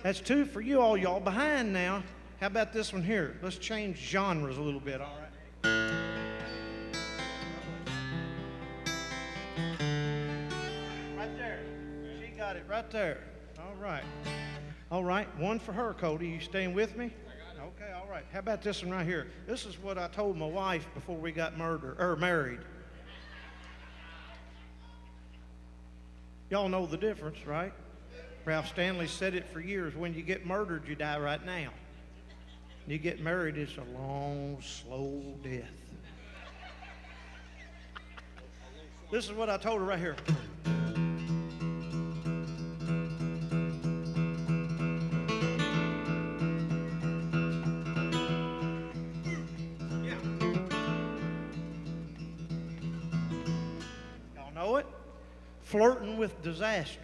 That's two for you all. Y'all behind now. How about this one here? Let's change genres a little bit, all right? Right there. She got it right there. All right. All right. One for her, Cody. You staying with me? Okay, all right. How about this one right here? This is what I told my wife before we got married. Y'all know the difference, right? Ralph Stanley said it for years. When you get murdered, you die right now. When you get married, it's a long, slow death. This is what I told her right here. Y'all know it? Flirting with disaster.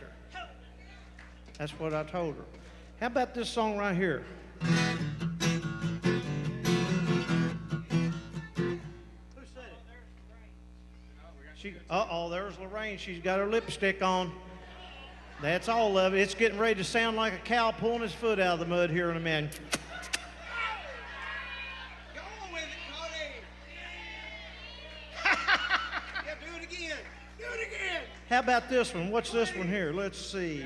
That's what I told her. How about this song right here? Who said it? Uh-oh, there's Lorraine. She's got her lipstick on. That's all of it. It's getting ready to sound like a cow pulling his foot out of the mud here in a minute. Go on with it, Cody. Yeah, do it again. Do it again. How about this one? What's this one here? Let's see.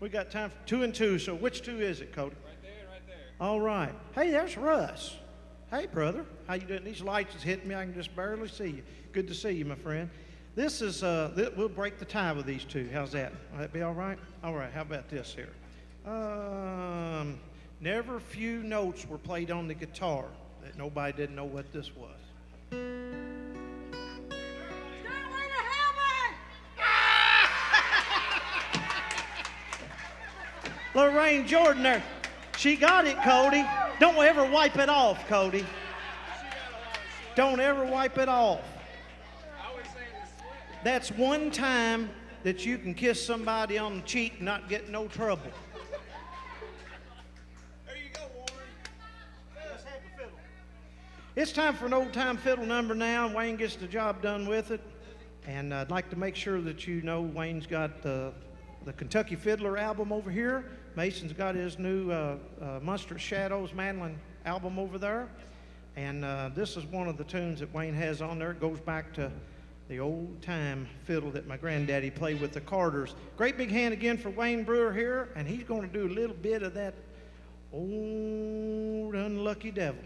We got time for 2 and 2. So which 2 is it, Cody? Right there, right there. All right. Hey, there's Russ. Hey, brother. How you doing? These lights is hitting me. I can just barely see you. Good to see you, my friend. This is, we'll break the tie with these two. How's that? Will that be all right? All right, how about this here? Never few notes were played on the guitar that nobody didn't know what this was. Lorraine Jordan there. She got it, Cody. Don't ever wipe it off, Cody. Don't ever wipe it off. That's one time that you can kiss somebody on the cheek and not get no trouble. There you go, Warren. Let's have the fiddle. It's time for an old-time fiddle number now. Wayne gets the job done with it. And I'd like to make sure that you know Wayne's got the Kentucky Fiddler album over here. Mason's got his new Monstrous Shadows mandolin album over there. And this is one of the tunes that Wayne has on there. It goes back to the old-time fiddle that my granddaddy played with the Carters. Great big hand again for Wayne Brewer here, and he's going to do a little bit of that old unlucky devil.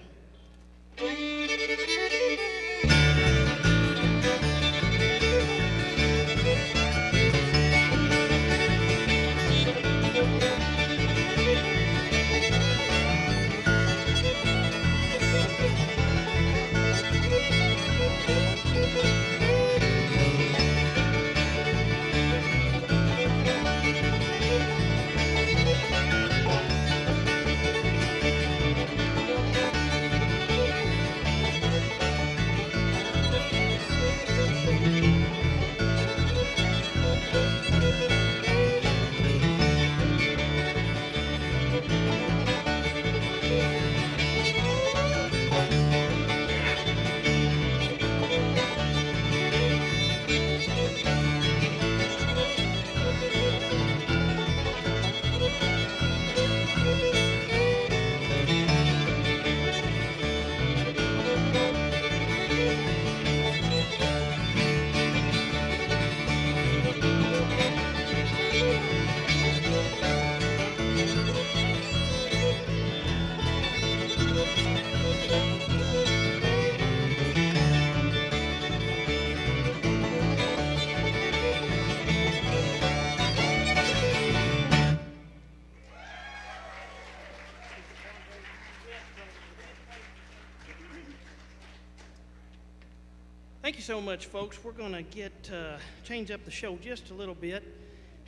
Thank you so much, folks. We're going to change up the show just a little bit.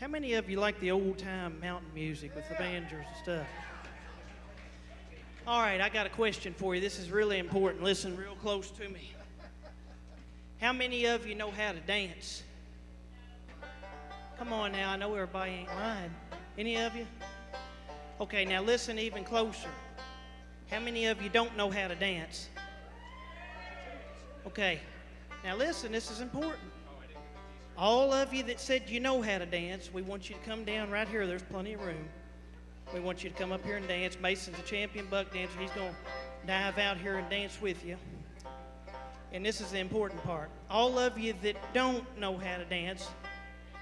How many of you like the old-time mountain music with the banjos and stuff? All right, I got a question for you. This is really important. Listen real close to me. How many of you know how to dance? Come on now, I know everybody ain't lying. Any of you? Okay, now listen even closer. How many of you don't know how to dance? Okay. Now listen, this is important. All of you that said you know how to dance, we want you to come down right here. There's plenty of room. We want you to come up here and dance. Mason's a champion buck dancer. He's going to dive out here and dance with you. And this is the important part. All of you that don't know how to dance,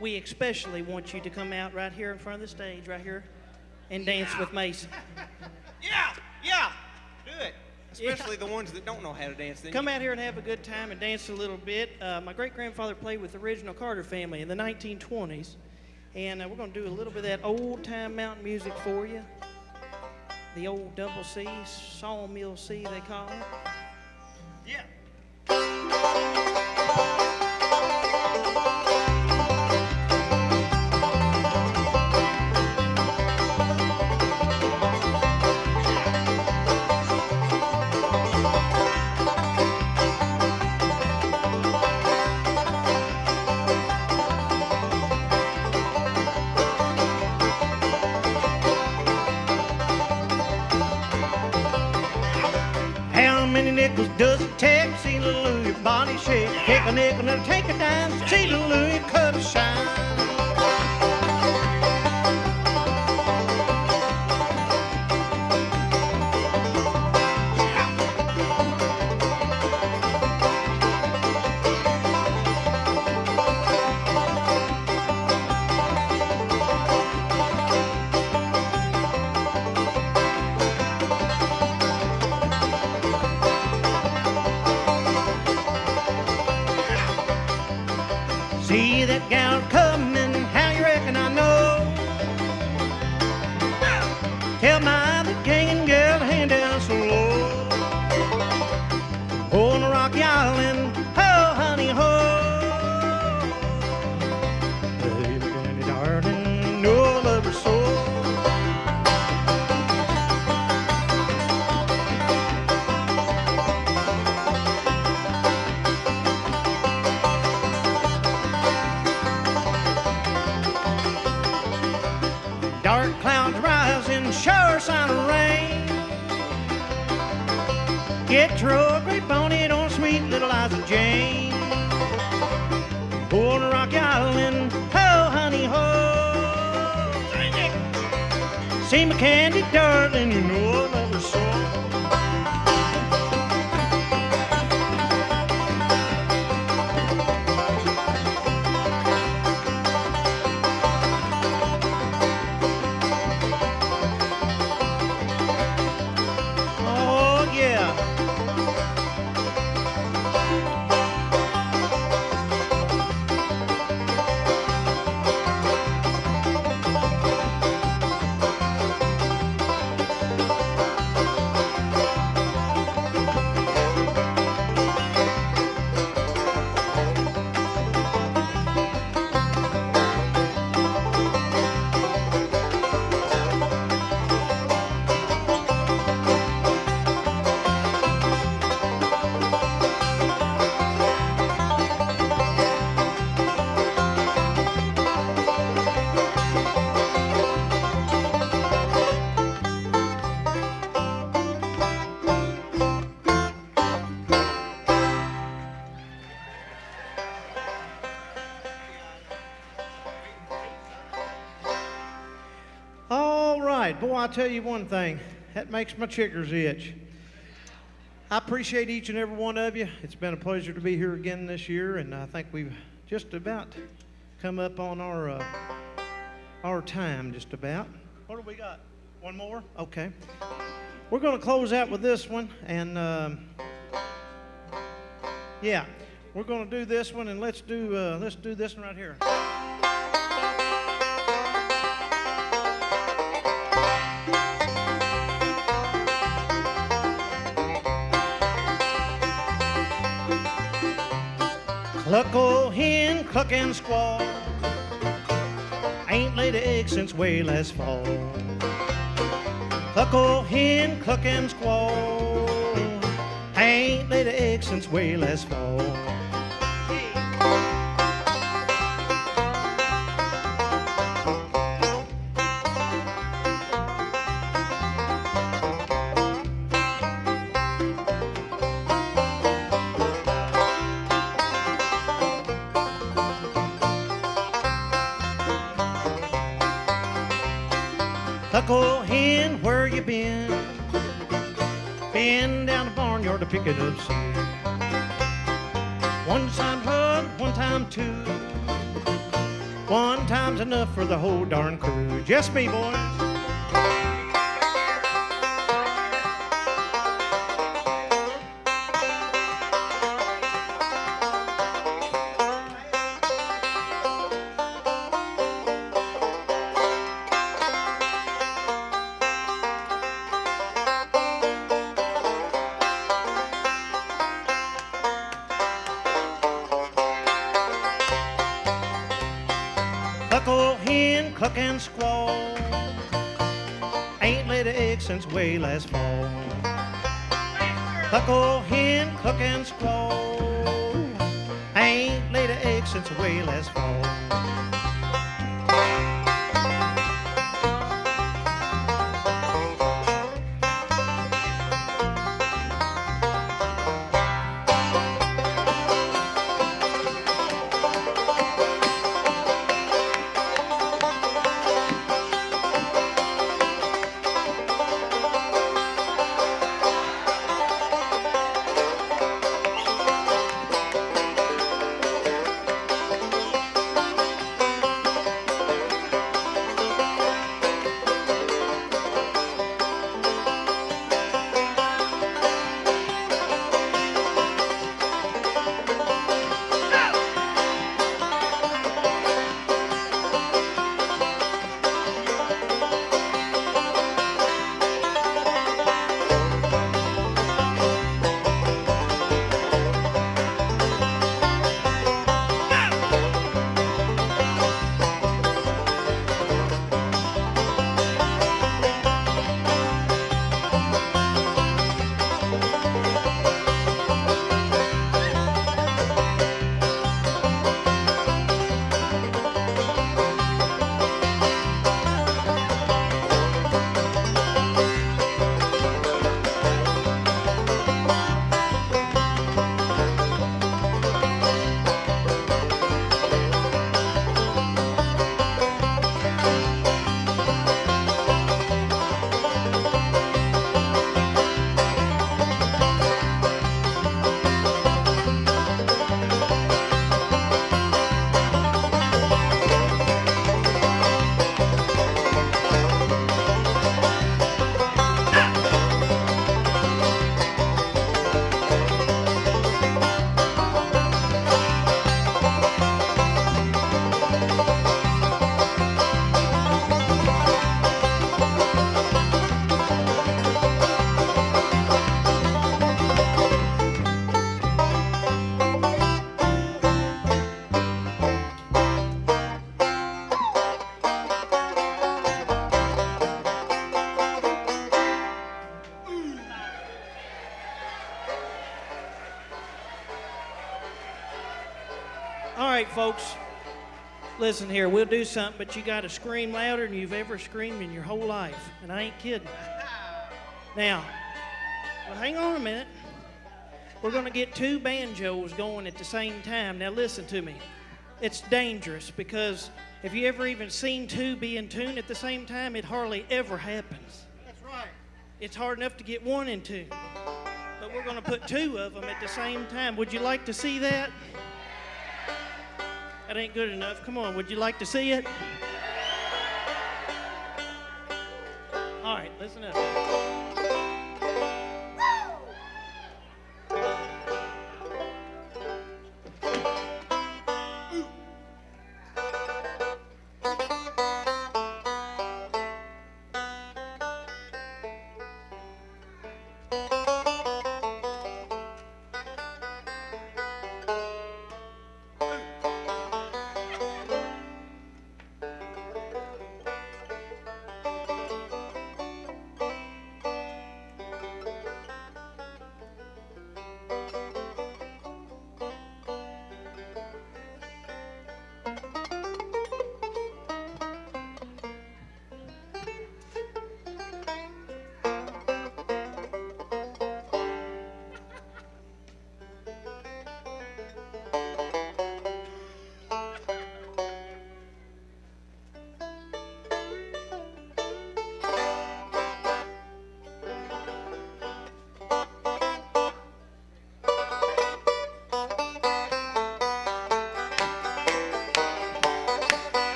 we especially want you to come out right here in front of the stage, right here, and dance with Mason. Yeah, do it. Especially the ones that don't know how to dance. Come out here and have a good time and dance a little bit. My great-grandfather played with the original Carter family in the 1920s. And we're going to do a little bit of that old-time mountain music for you. The old double C, sawmill C, they call it. Yeah. Nickels does it take? See Louie Bonnie shake. Take a nickel and take a dime. See Louie cut a shine. See that gal coming, how you reckon I know? Tell my the gang and girl to hang down so low. On a rocky island, ho, honey, ho. Hey, Danny, darling, no love her so. Dark clouds rising, sure sign of rain. Get your old gray bonnet on, sweet little eyes of Jane. On a rocky island, ho, honey, ho. Sing it. See my candy, darling, you know I love her so. Boy, I'll tell you one thing, that makes my chickers itch. I appreciate each and every one of you. It's been a pleasure to be here again this year, and I think we've just about come up on our time, just about. What do we got? One more? Okay. We're going to close out with this one, and yeah, we're going to do this one, and let's do this one right here. Cluck old hen, cluck and squaw. Ain't laid an egg since way last fall. Cluck old hen, cluck and squaw. Ain't laid an egg since way last fall. Cluck old hen, where you been? Been down the barnyard to pick it up soon. One time hug, one time two. One time's enough for the whole darn crew. Just me, boys. Cluck old hen, cluck and squaw. Ain't laid an egg since way last fall. Cluck old hen, cluck and squaw. Ain't laid an egg since way last fall. folks, listen here. We'll do something, but you got to scream louder than you've ever screamed in your whole life. And I ain't kidding. Now, well, hang on a minute. We're going to get 2 banjos going at the same time. Now, listen to me. It's dangerous because if you ever even seen 2 be in tune at the same time, it hardly ever happens. That's right. It's hard enough to get 1 in tune. But we're going to put 2 of them at the same time. Would you like to see that? That ain't good enough. Come on, would you like to see it? All right, listen up.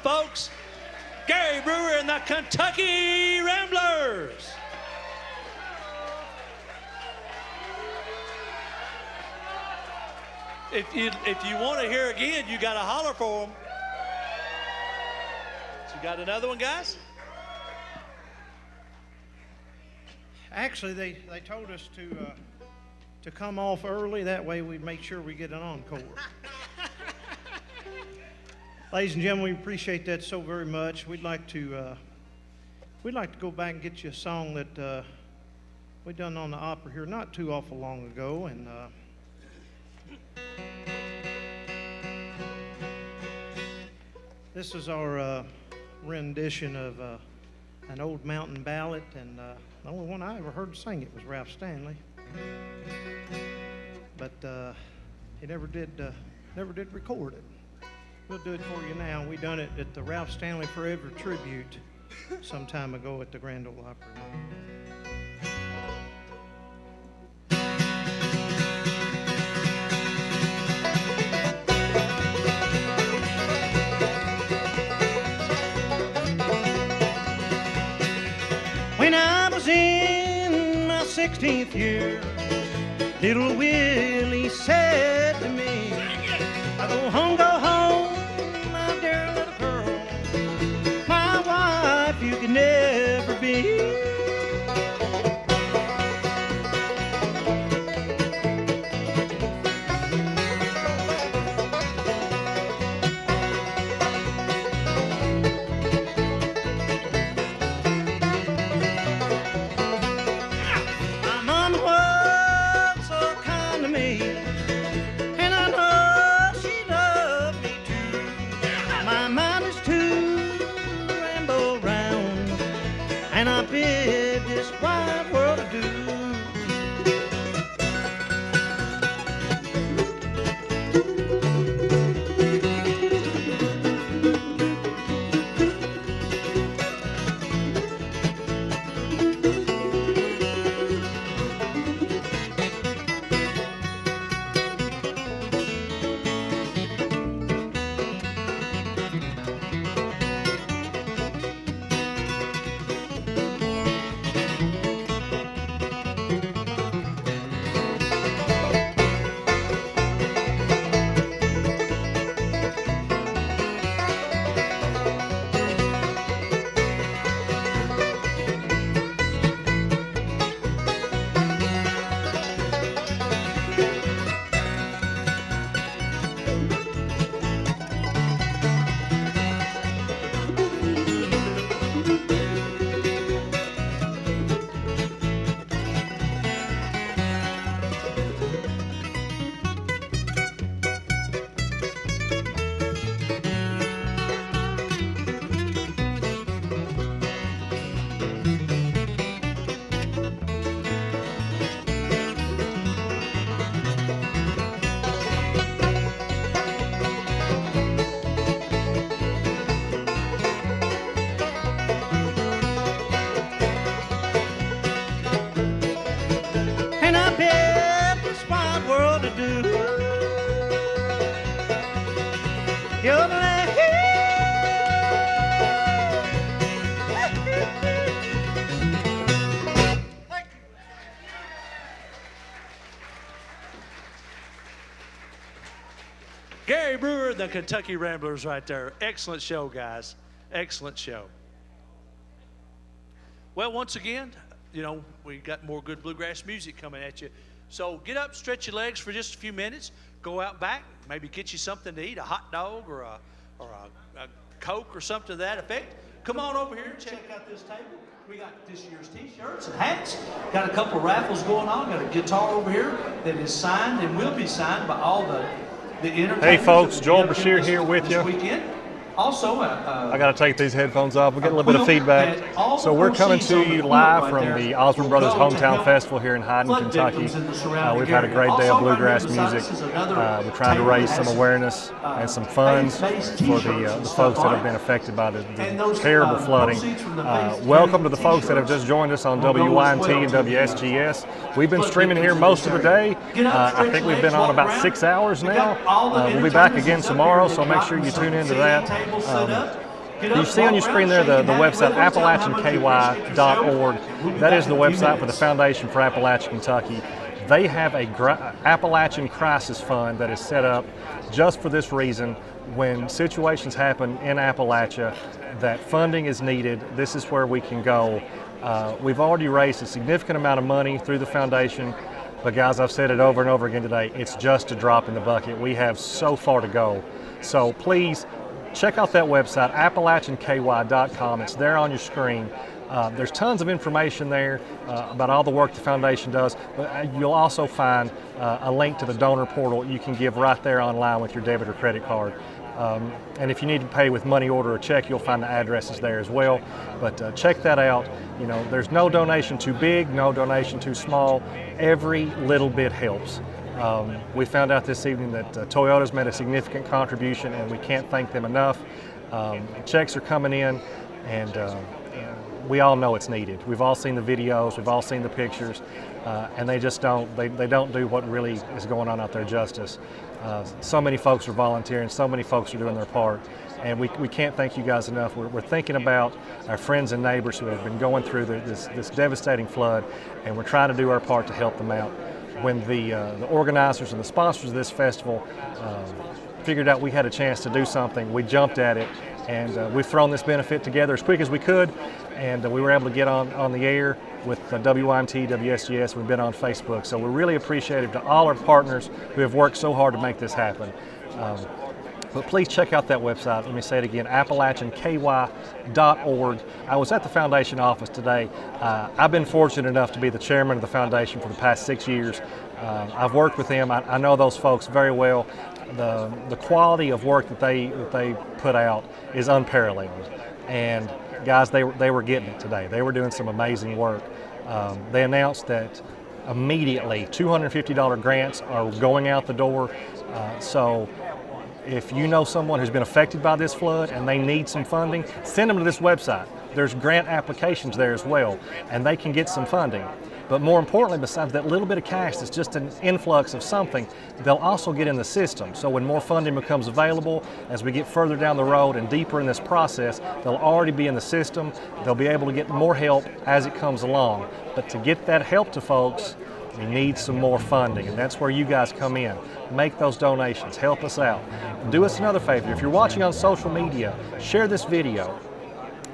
Folks, Gary Brewer and the Kentucky Ramblers. If you want to hear again, you got to holler for them. So you got another one, guys? Actually, they told us to come off early. That way we'd make sure we get an encore. Ladies and gentlemen, we appreciate that so very much. We'd like to go back and get you a song that we done on the opera here not too awful long ago, and this is our rendition of an old mountain ballad, and the only one I ever heard sing it was Ralph Stanley, but he never did record it. We'll do it for you now. We done it at the Ralph Stanley Forever Tribute some time ago at the Grand Ole Opry. When I was in my 16th year, little Willie said to me, go home, my dear little girl. My wife you can never be. My mama was so kind to me, and I know she loved me too. My mind is too ramble round, and I bid this wide world adieu. Gary Brewer, the Kentucky Ramblers right there. Excellent show, guys. Excellent show. Well, once again, you know, we got more good bluegrass music coming at you. So get up, stretch your legs for just a few minutes, go out back, maybe get you something to eat, a hot dog or a Coke or something to that effect. Come on over here and check out this table. We got this year's t-shirts and hats. Got a couple of raffles going on. Got a guitar over here that is signed and will be signed by all the entertainers. Hey folks, Joel Brashear here with you. Weekend. Also, I got to take these headphones off. We get a little bit of feedback. So we're coming to you live from the Osborne Brothers Hometown Festival here in Hyden, Kentucky. We've had a great day of bluegrass music. We're trying to raise some awareness and some funds for the folks that have been affected by the terrible flooding. Welcome to the folks that have just joined us on WYNT and WSGS. We've been streaming here most of the day. I think we've been on about 6 hours now. We'll be back again tomorrow, so make sure you tune into that. You see on your screen there the website AppalachianKY.org. That is the website for the Foundation for Appalachia, Kentucky. They have a Appalachian Crisis Fund that is set up just for this reason. When situations happen in Appalachia that funding is needed, this is where we can go. We've already raised a significant amount of money through the foundation, but guys, I've said it over and over again today, it's just a drop in the bucket. We have so far to go. So please, check out that website, AppalachianKY.com. It's there on your screen. There's tons of information there about all the work the foundation does, but you'll also find a link to the donor portal you can give right there online with your debit or credit card. And if you need to pay with money order or check, you'll find the addresses there as well. But check that out. You know, there's no donation too big, no donation too small. Every little bit helps. We found out this evening that Toyota's made a significant contribution, and we can't thank them enough. Checks are coming in, and we all know it's needed. We've all seen the videos, we've all seen the pictures, and they just don't, they don't do what really is going on out there justice. So many folks are volunteering, so many folks are doing their part, and we can't thank you guys enough. We're thinking about our friends and neighbors who have been going through this devastating flood, and we're trying to do our part to help them out. When the organizers and the sponsors of this festival figured out we had a chance to do something, we jumped at it, and we've thrown this benefit together as quick as we could, and we were able to get on the air with WIMT, WSGS. We've been on Facebook, so we're really appreciative to all our partners who have worked so hard to make this happen. But please check out that website. Let me say it again, AppalachianKY.org. I was at the foundation office today. I've been fortunate enough to be the chairman of the foundation for the past 6 years. I've worked with them. I know those folks very well. The quality of work that they put out is unparalleled. And guys, they were getting it today. They were doing some amazing work. They announced that immediately $250 grants are going out the door. So if you know someone who's been affected by this flood and they need some funding, send them to this website. There's grant applications there as well, and they can get some funding. But more importantly, besides that little bit of cash that's just an influx of something, they'll also get in the system. So when more funding becomes available, as we get further down the road and deeper in this process, they'll already be in the system. They'll be able to get more help as it comes along. But to get that help to folks, we need some more funding, and that's where you guys come in. Make those donations, help us out. Do us another favor, if you're watching on social media, share this video.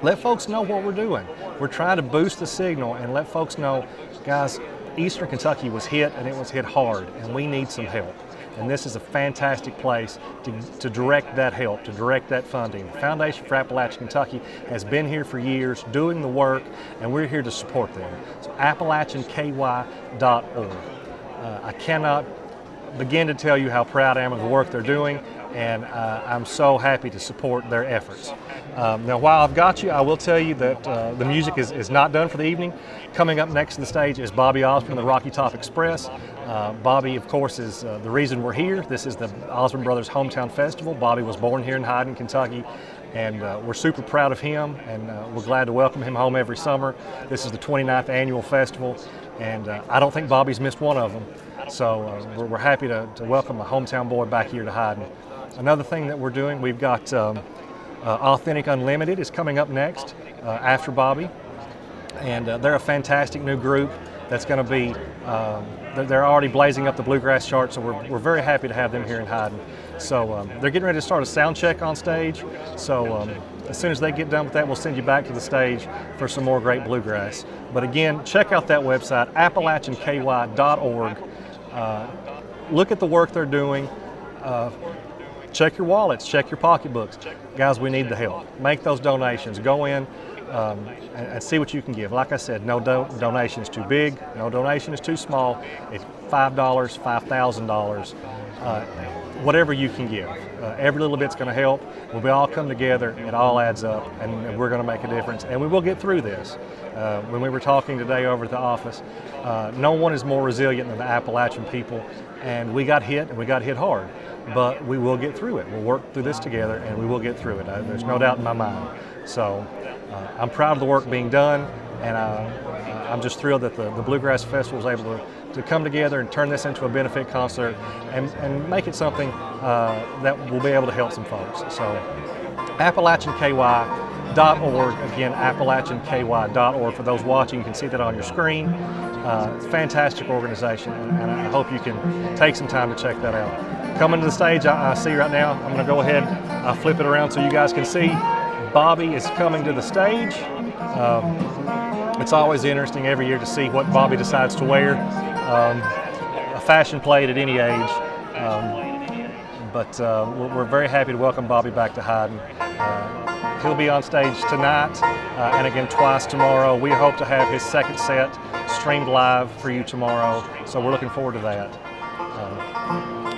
Let folks know what we're doing. We're trying to boost the signal and let folks know, guys, Eastern Kentucky was hit, and it was hit hard, and we need some help. And this is a fantastic place to direct that help, to direct that funding. The Foundation for Appalachian Kentucky has been here for years doing the work, and we're here to support them. So AppalachianKY.org. I cannot begin to tell you how proud I am of the work they're doing, and I'm so happy to support their efforts. Now, while I've got you, I will tell you that the music is not done for the evening. Coming up next to the stage is Bobby Osborne and the Rocky Top Express. Bobby, of course, is the reason we're here. This is the Osborne Brothers Hometown Festival. Bobby was born here in Hyden, Kentucky, and we're super proud of him, and we're glad to welcome him home every summer. This is the 29th annual festival, and I don't think Bobby's missed one of them. So we're happy to welcome a hometown boy back here to Hyden. Another thing that we're doing, we've got Authentic Unlimited is coming up next after Bobby, and they're a fantastic new group that's going to be, they're already blazing up the bluegrass chart, so we're very happy to have them here in Hyden. So they're getting ready to start a sound check on stage, so as soon as they get done with that, we'll send you back to the stage for some more great bluegrass. But again, check out that website, AppalachianKY.org. Look at the work they're doing. Check your wallets, check your pocketbooks. Guys, we need the help. Make those donations. Go in and see what you can give. Like I said, no donation is too big, no donation is too small. It's $5, $5,000, whatever you can give. Every little bit's going to help. When we all come together, it all adds up, and we're going to make a difference, and we will get through this. When we were talking today over at the office, no one is more resilient than the Appalachian people, and we got hit, and we got hit hard. But we will get through it. We'll work through this together, and we will get through it. There's no doubt in my mind. So I'm proud of the work being done, and I'm just thrilled that the Bluegrass Festival was able to come together and turn this into a benefit concert and make it something that will be able to help some folks. So AppalachianKY.org, again, AppalachianKY.org. For those watching, you can see that on your screen. It's a fantastic organization, and I hope you can take some time to check that out. Coming to the stage, I see right now, I'm going to go ahead, flip it around so you guys can see. Bobby is coming to the stage. It's always interesting every year to see what Bobby decides to wear. A fashion plate at any age. But we're very happy to welcome Bobby back to Hyden. He'll be on stage tonight and again twice tomorrow. We hope to have his second set streamed live for you tomorrow, so we're looking forward to that.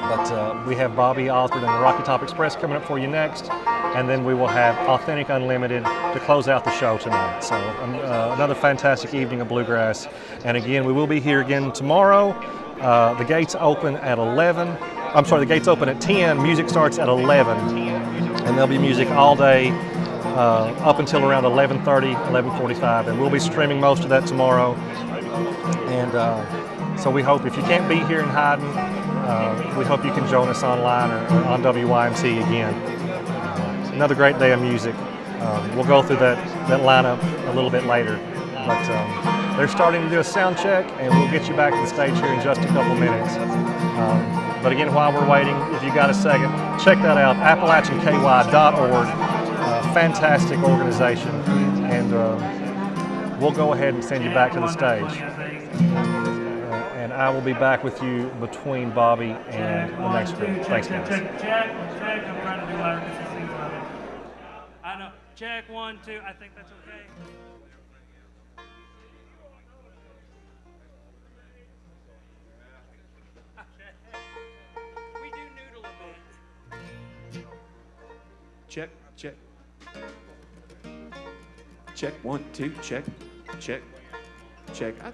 But we have Bobby Osborne and the Rocky Top Express coming up for you next, and then we will have Authentic Unlimited to close out the show tonight. So another fantastic evening of bluegrass. And again, we will be here again tomorrow. The gates open at 11. I'm sorry, the gates open at 10. Music starts at 11, and there'll be music all day up until around 11:30, 11:45, and we'll be streaming most of that tomorrow. And so we hope, if you can't be here in Hyden, we hope you can join us online or on WYMT again. Another great day of music. We'll go through that lineup a little bit later, but they're starting to do a sound check, and we'll get you back to the stage here in just a couple minutes. But again, while we're waiting, if you got a second, check that out, AppalachianKY.org. Fantastic organization, and we'll go ahead and send you back to the stage. And I will be back with you between Bobby and the next group. Thanks, guys. Check. I'm trying to do my consistency. I know. Check 1, 2. I think that's okay. We do noodle a bit. Check. Check 1, 2. Check.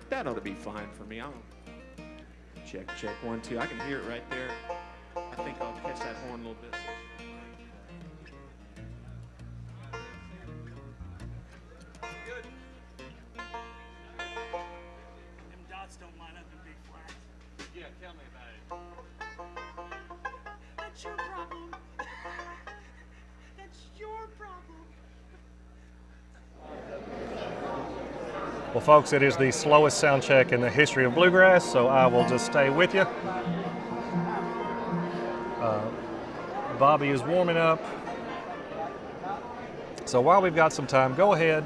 That ought to be fine for me. Check 1, 2. I can hear it right there. I think I'll catch that horn a little bit. Good. Them dots don't line up in big flats. Yeah, tell me about it. That's your problem. That's your problem. Well, folks, it is the slowest sound check in the history of bluegrass, so I will just stay with you. Bobby is warming up. So while we've got some time, go ahead,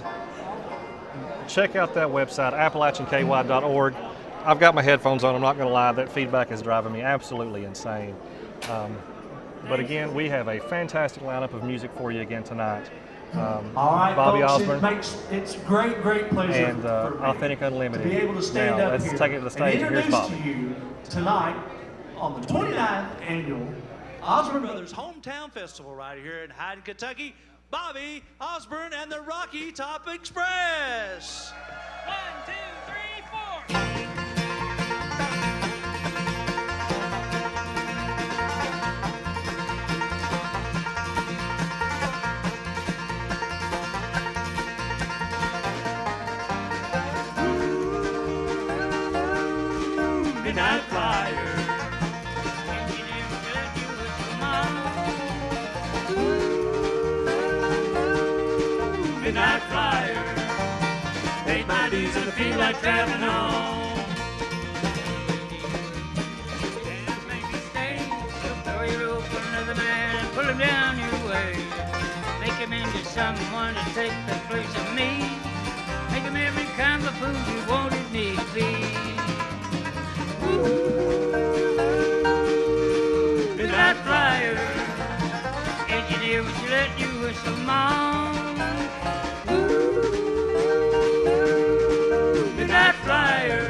check out that website, AppalachianKY.org. I've got my headphones on, I'm not going to lie, that feedback is driving me absolutely insane. But again, we have a fantastic lineup of music for you again tonight. All right, Bobby folks, Osborne, it's great pleasure and for me Authentic Unlimited. to be able to stand now, up let's here take it to the stage. and Here's introduce Bobby. to you tonight on the 29th annual Osborne Brothers Hometown Festival right here in Hyden, Kentucky. Bobby Osborne and the Rocky Top Express. 1, 2, 3, 4. Midnight flyer. Midnight flyer. Paid my dues and I feel like traveling home. And make me stay. So throw your rope for another man and pull him down your way. Make him into someone to take the place of me. Make him every kind of food you wanted me to be. Midnight flyer. Engineer, would you let you whistle, Mom? Midnight flyer.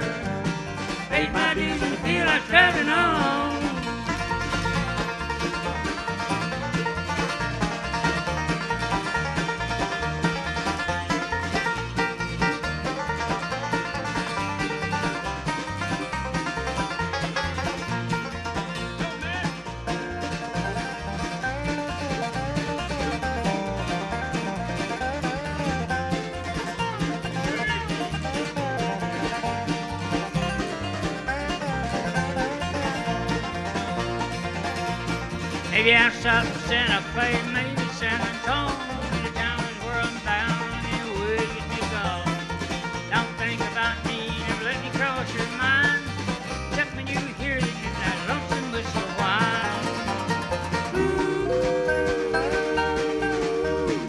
Paid my dues and I feel like traveling on. Maybe out south of Santa Fe, maybe San Antonio. The town is where I'm bound, anyway get me gone. Don't think about me, never let me cross your mind. Except when you hear that lonesome whistle whine.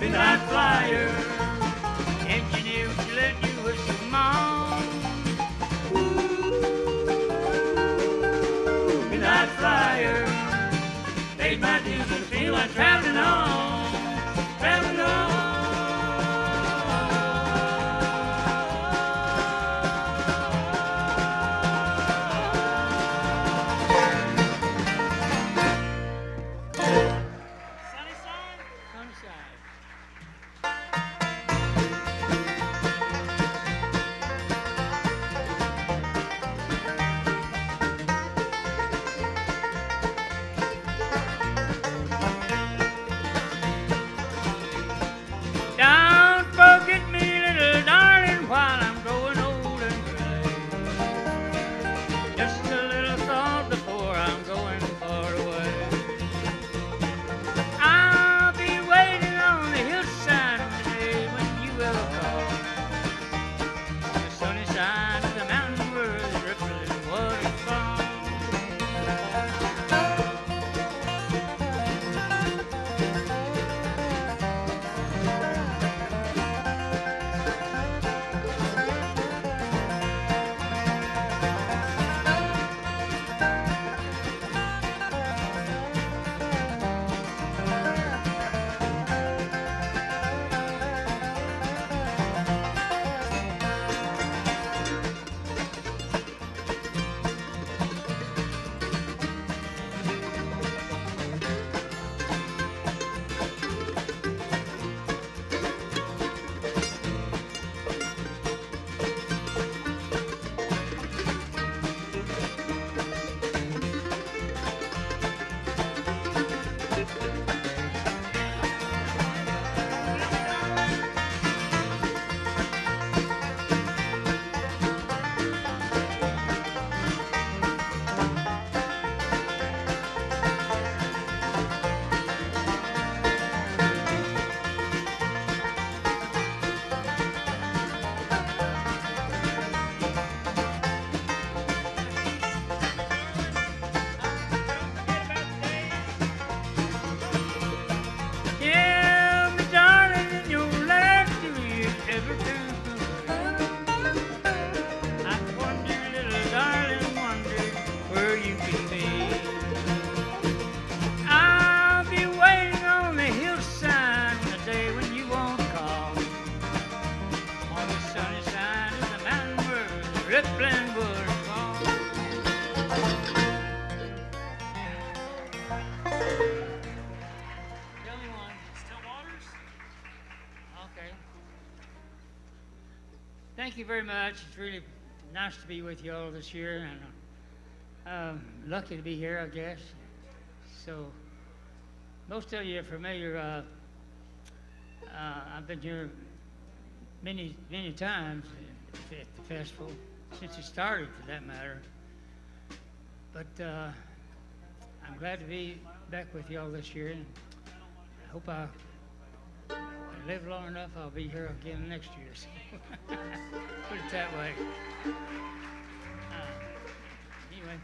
Midnight flyer, engineer, would you let you whistle, Mom? Midnight flyer. Paid my dues and feel like traveling on, traveling on. Sunny side? Sunny side. was born. Tell me one. Still Waters? Okay. Thank you very much. It's really nice to be with you all this year, and lucky to be here, I guess. So, most of you are familiar. I've been here many times at the festival, since it started, for that matter. But I'm glad to be back with you all this year, and I hope I live long enough, I'll be here again next year. So put it that way. Anyway,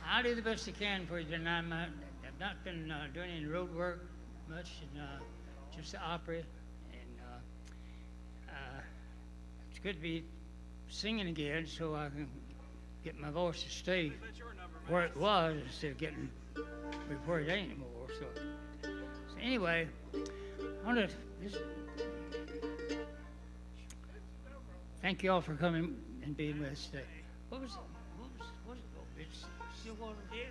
I'll do the best I can for you tonight. I've not been doing any road work much, and just the opera. It's good to be singing again, so I can get my voice to stay where it was instead of getting where it ain't anymore. So anyway, I want to thank you all for coming and being with us today. What was it? Oh, it's still water. Yeah.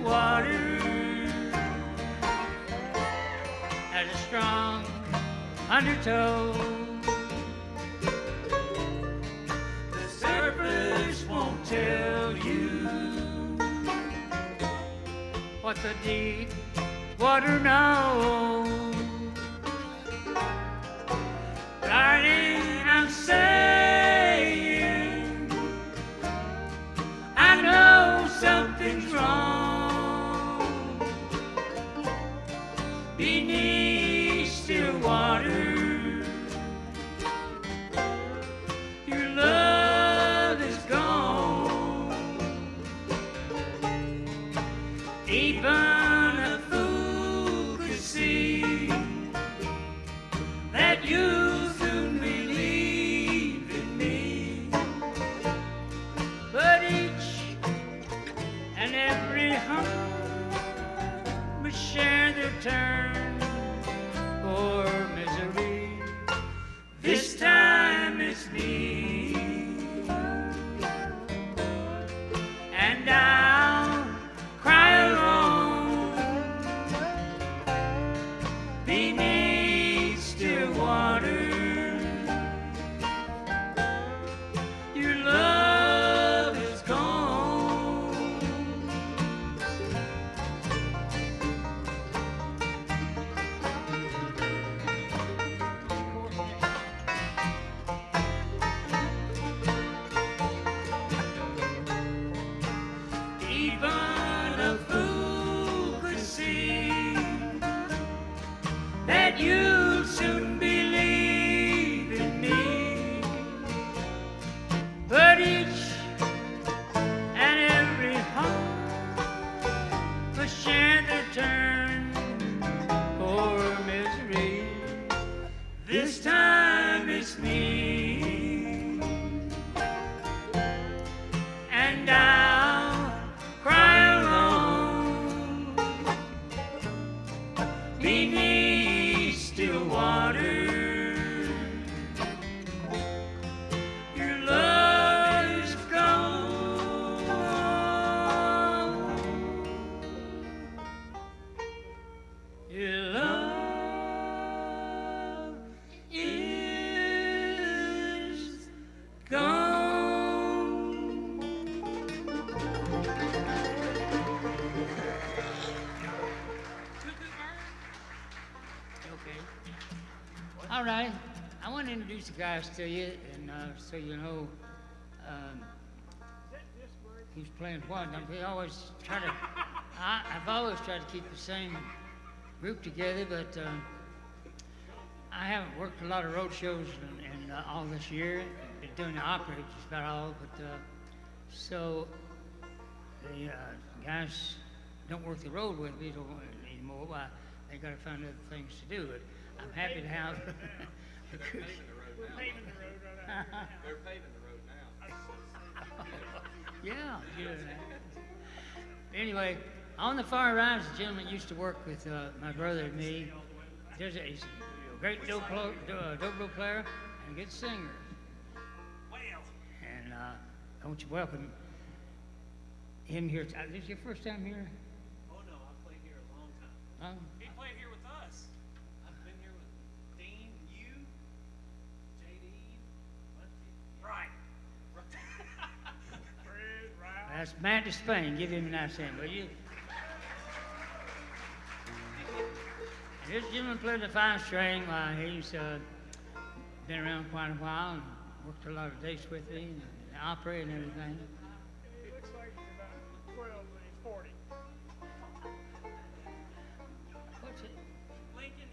Water has a strong undertow. The surface won't tell you what the deep water knows. Darling, I'm saying I know something's wrong. Beneath still water, your love is gone. Even a fool could see that you'll soon believe in me. But each and every heart must share their turn for misery. This time it's me, and I'll cry alone beneath still water. Your love is gone. Even a fool could see that you'll soon believe in me. But each and every heart must share their turn for misery. This time it's me, and I'll cry alone beneath still water. Your love is gone. Your love is gone. Okay. All right. I want to introduce the guys to you, and so you know who's playing what. We always try to. I've always tried to keep the same group together, but I haven't worked a lot of road shows and all this year. Been doing the opera just about all, but so the guys don't work the road with me anymore. Why? They got to find other things to do. But I'm happy to have. They're paving the road right now. They're paving the road now. Yeah, good. Anyway, on the far right is a gentleman used to work with my brother and me. He's a great dobro player and a good singer. And I want you to welcome him here. Is this your first time here? Oh no, I've played here a long time. He played here with us. I've been here with Dean, you, JD, right. That's Matt Despain. Give him a nice hand, will you? And this gentleman played the 5-string. He's been around quite a while and worked a lot of dates with me and opera and everything. He looks like he's about 12 when he's 40. What's it? Lincoln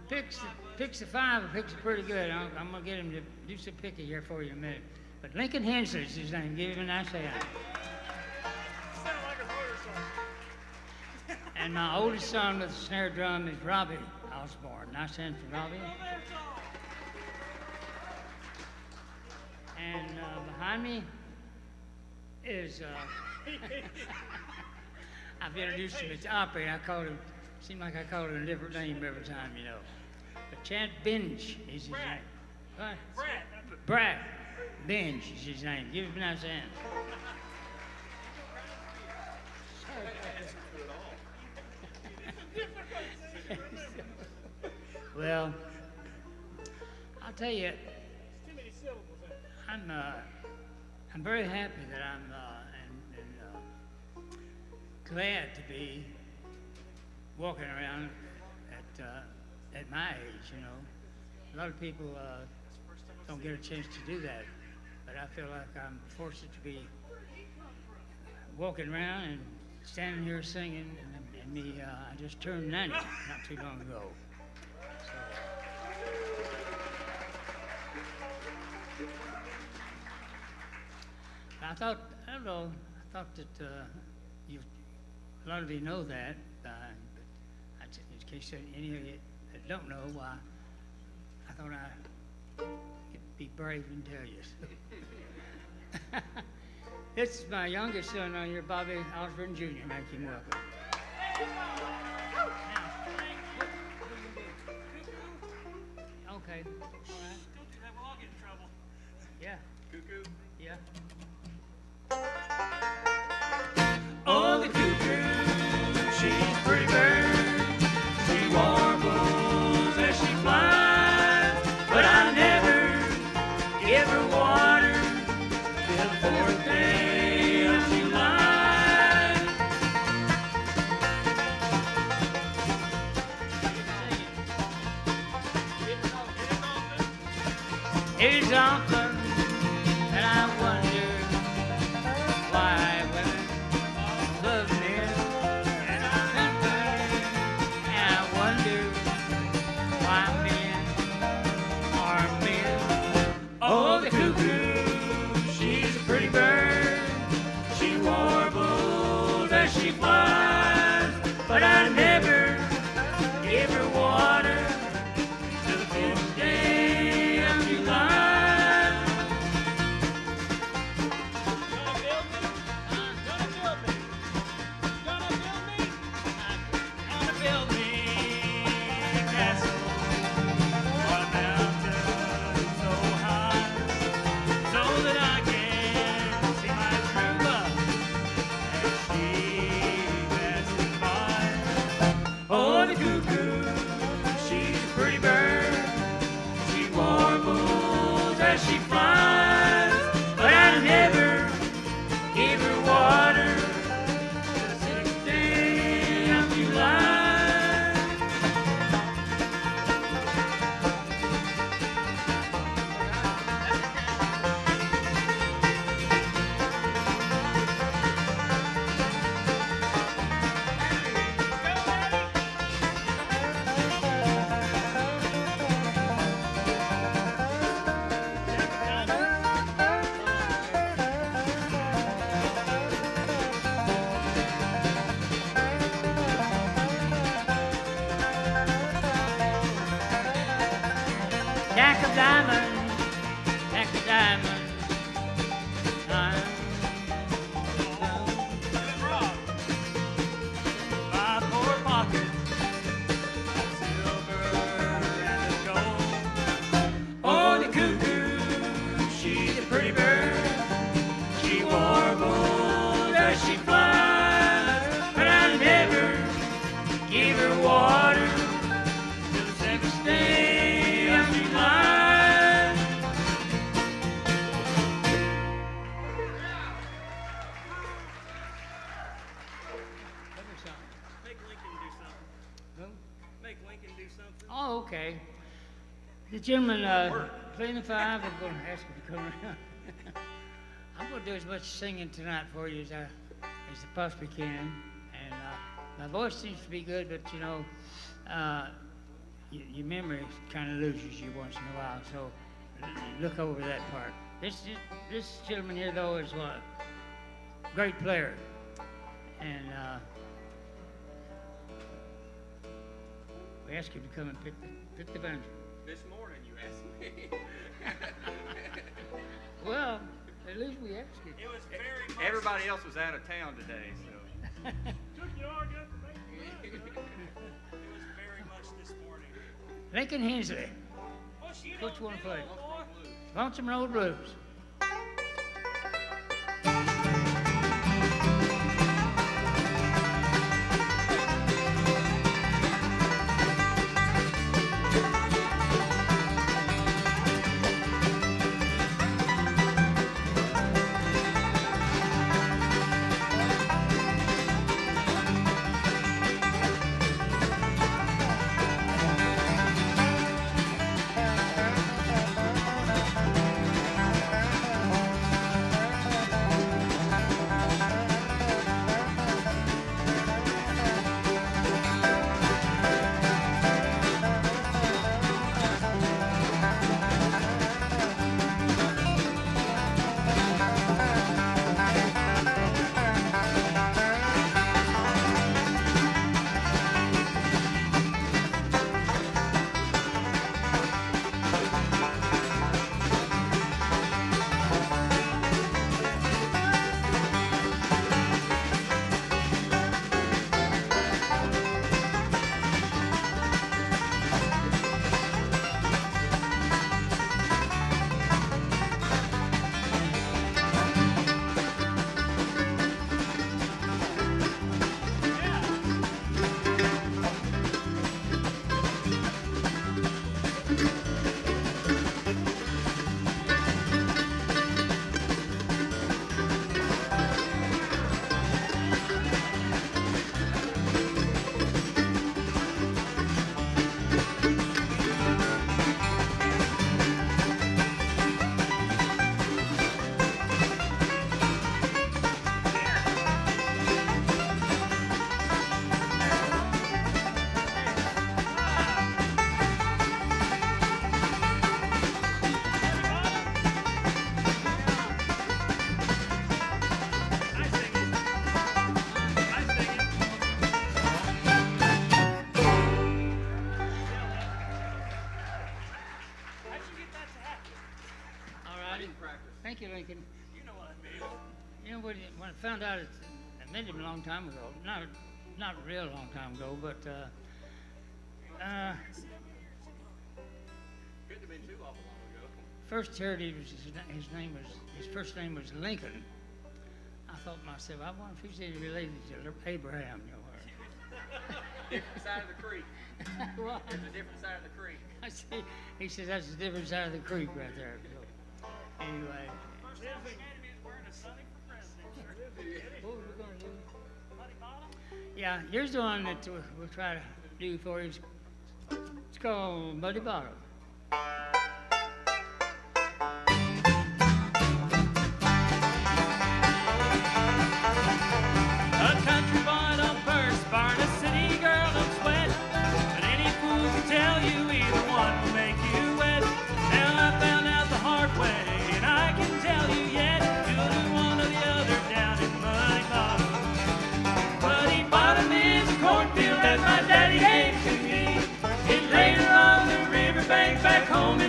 Hensley. Picks the 5 and picks it pretty good. I'm going to get him to do some picking here for you in a minute. But Lincoln Hensley is his name. Give him a nice hand. Sound like a motorcycle. And my oldest son with the snare drum is Robbie Osborne. Nice hand for Robbie. And behind me is, I've introduced him as Opry, and seemed like I called him a different name every time, you know. But Chad Binge is his name. What? Brad Binge is his name. Give him a nice hand. Well, I'll tell you, I'm very happy that I'm glad to be walking around at my age. You know, a lot of people don't get a chance to do that, but I feel like I'm fortunate to be walking around and standing here singing. And me, I just turned 90 not too long ago. I thought that a lot of you know that, but in case any of you that don't know, why, I thought I'd be brave and tell you. This is my youngest son on here, Bobby Osborne Jr. Make him welcome. Okay. All right. We'll all get in trouble. Yeah. Cuckoo. Yeah. Oh, the cuckoo, she's a pretty bird. She warbles as she flies, but I never give her water till the 4th day of July. It's often that I wonder why women love men, and I wonder why men are men. Oh, the cuckoo, she's a pretty bird. She warbles as she flies, but I never give her water till the 5th day of July. Oh, the cuckoo, she's a pretty bird. She warbles as she flies, but I never give her water till the 6th day of July. Jack of diamonds, The gentleman playing the five, I'm going to ask him to come around. I'm going to do as much singing tonight for you as I possibly can. And my voice seems to be good, but you know, your memory kind of loses you once in a while. So look over that part. This gentleman here, though, is a great player. And we asked him to come and pick the banjo. This morning you asked me. Well, at least we asked him. It was very much. Everybody else was out of town today, so. Took you all good to make it. It was very much this morning. Lincoln Hensley. What you want to play? Lonesome Road Blues. Thank you, Lincoln. You know what I mean. You know, when I found out, I met him a long time ago. Not a real long time ago, but Couldn't have been too awful long ago. first heard his first name was Lincoln. I thought to myself, I wonder if he's any related to Abraham. You know, Different side of the creek. What? It's a different side of the creek. I see. He says that's a different side of the creek right there. So, anyway. First time we met him, he was wearing a Sonny for President shirt. What were we going to do? Muddy Bottom? Yeah, here's the one that we'll try to do for you. It's called Muddy Bottom. A country boy don't burst, barn a city girl don't sweat. But any fool can tell you either one will make you wet. Now I found out the hard way, and I can tell you yet, you'll do one or the other down in Muddy Bottom. Muddy Bottom is a cornfield that my daddy gave to me. It laid along the riverbank back home in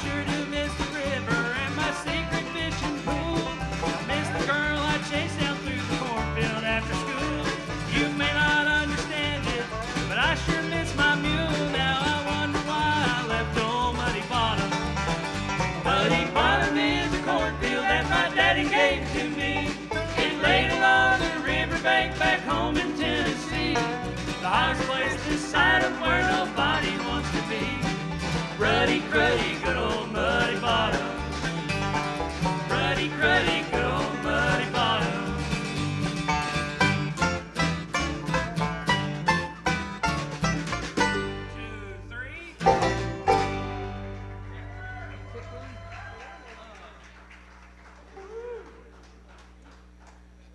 sure do miss the river and my secret fishing pool. I miss the girl I chased down through the cornfield after school. You may not understand it, but I sure miss my mule. Now I wonder why I left old Muddy Bottom. Muddy Bottom is a cornfield that my daddy gave to me. It laid along the riverbank back home in Tennessee. The hottest place this side of where nobody wants to be. Ruddy, cruddy, good old Muddy Bottom. Ruddy, cruddy, good old Muddy Bottom.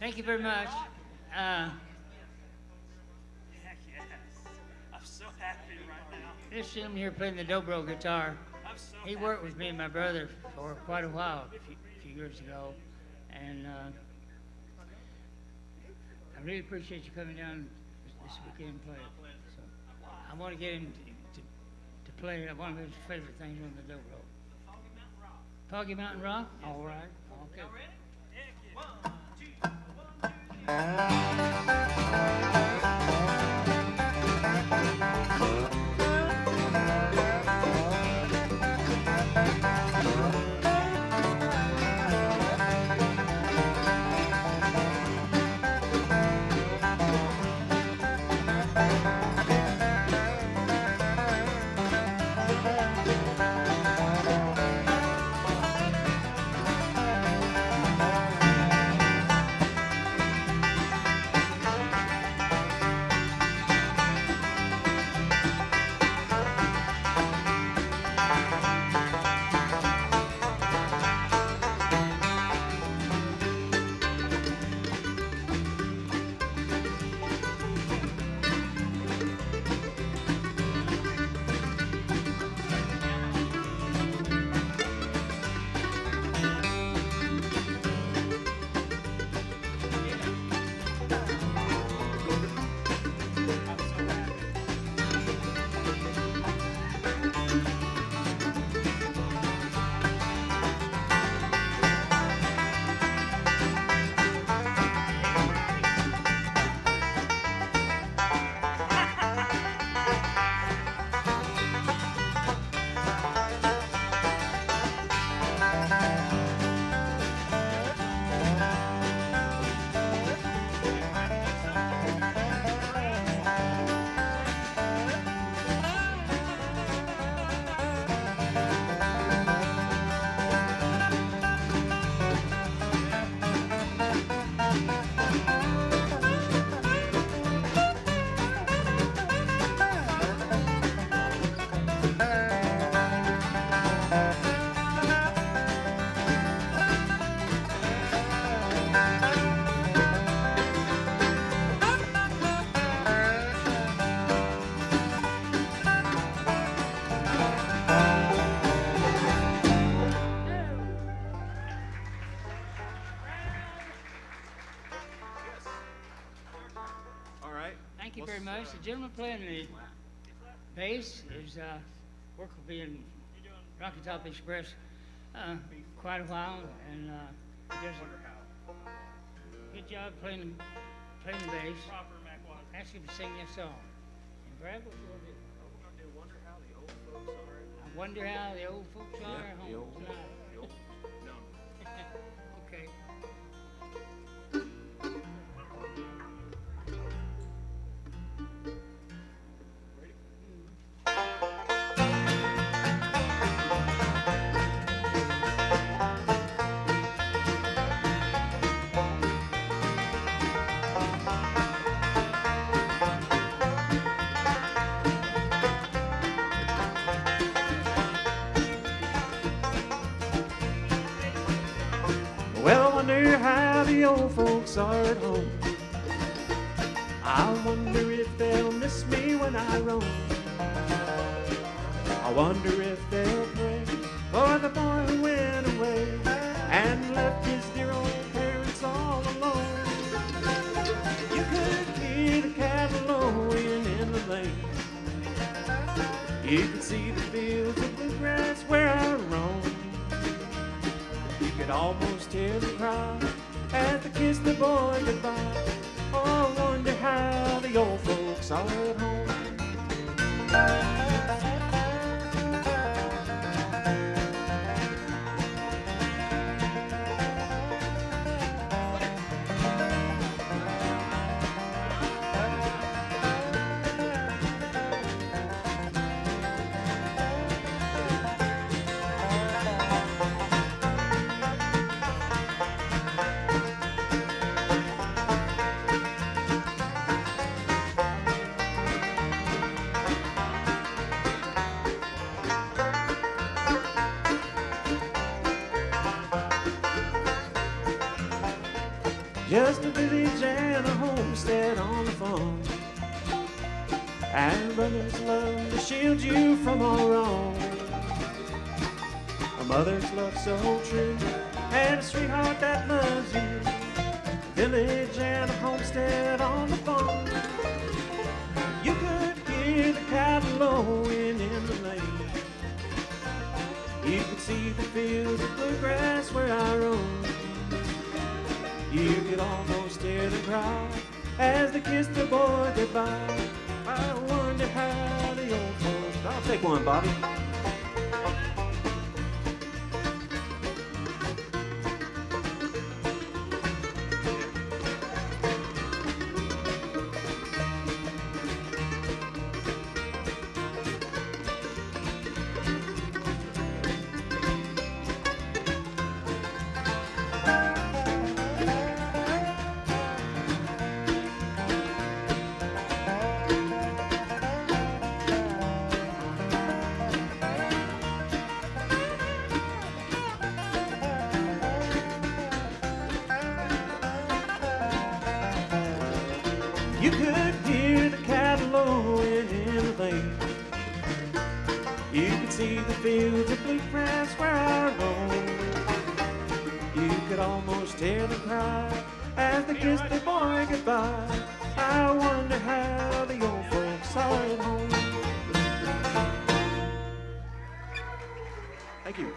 Thank you very much. Heck yes. I'm so happy right now. This gentleman here playing the dobro guitar, he worked with me and my brother for quite a while, a few years ago, and I really appreciate you coming down this weekend and playing. So I want to get him to play one of his favorite things on the dobro. Foggy Mountain Rock? All right. Okay. Y'all ready? Heck yeah. 1, 2, 1, 2. Thank you very much. The gentleman playing the bass is work will be in Rocky Top Express quite a while, and does a good job playing the bass. Ask him to sing you a song. And Brad, what you want to do? We're going to do Wonder How the Old Folks Are. I wonder how the old folks are at the home old, tonight. the old, no. Okay. Well, I wonder how the old folks are at home. I wonder if they'll miss me when I roam. I wonder if they'll pray for the boy who went away and left his dear old parents all alone. You could hear the cattle lowing in the lane. You could see the fields of bluegrass where I roam. almost tear the cry as they kiss the boy goodbye. Oh, I wonder how the old folks are at home. Just a village and a homestead on the farm, and brothers love to shield you from all wrong. A mother's love so true, and a sweetheart that loves you. Village and a homestead on the farm. You could hear the cattle lowing in the lane. You could see the fields of bluegrass where I roam. You could almost hear the cry as they kissed the boy goodbye. I wonder how the old folks... I'll take one, Bobby. You could hear the cattle lowing in the lane. You could see the fields of bluegrass where I roam. You could almost hear them cry as they kissed their boy goodbye. I wonder how the old folks are at home. Thank you.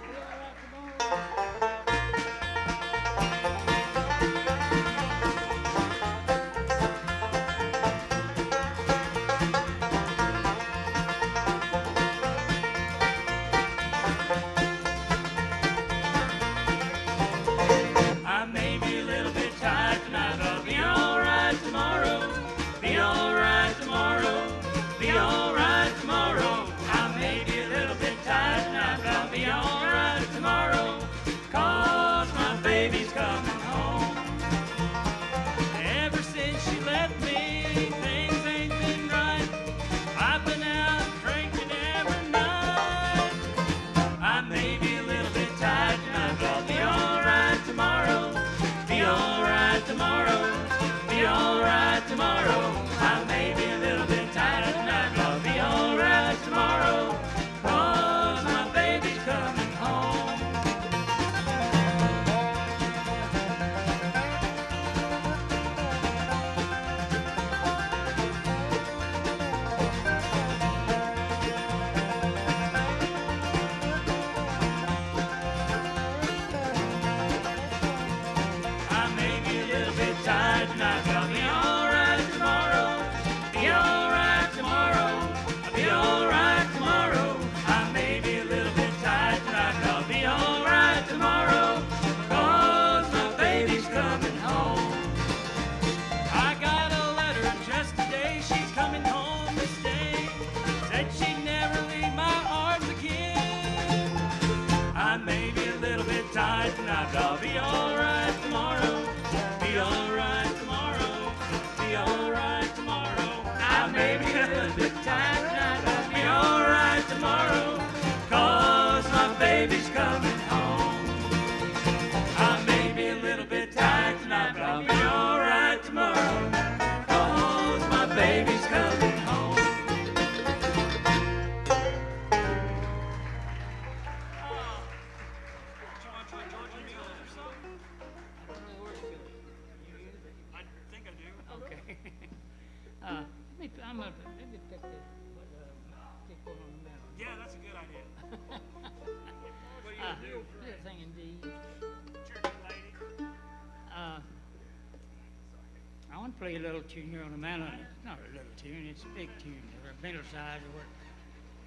want to play a little tune here on the mandolin. It's not a little tune, it's a big tune, or a middle size, or what.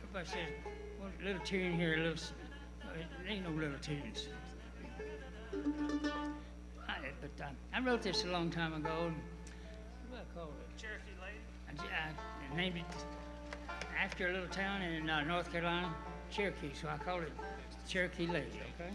Everybody says, well, a little tune here, a little. There ain't no little tunes. I wrote this a long time ago. What do I call it? Cherokee Lady? I named it after a little town in North Carolina, Cherokee, so I called it Cherokee Lady, okay?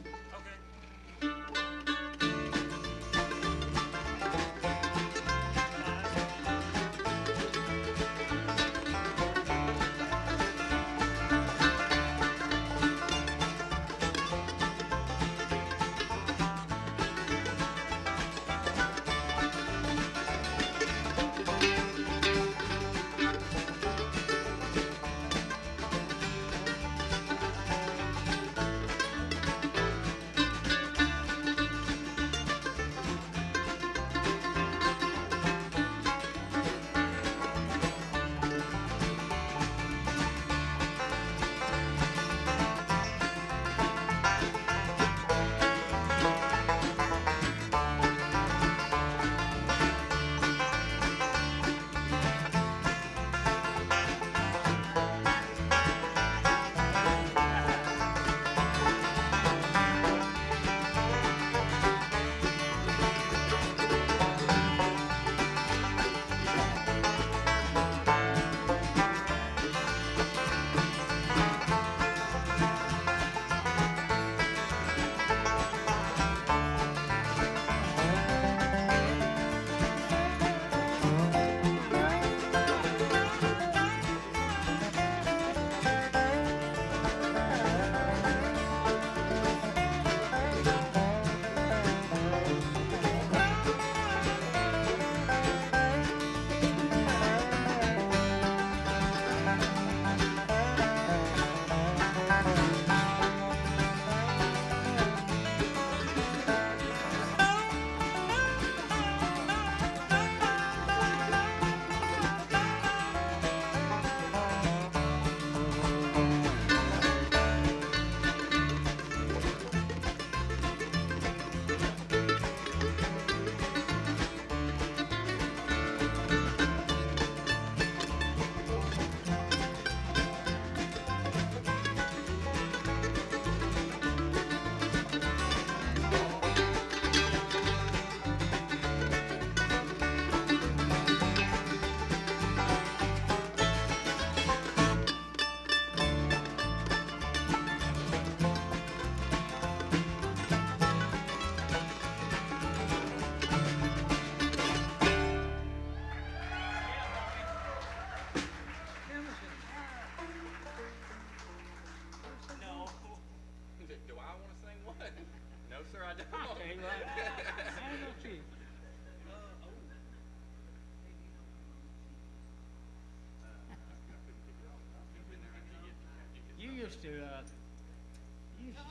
You used to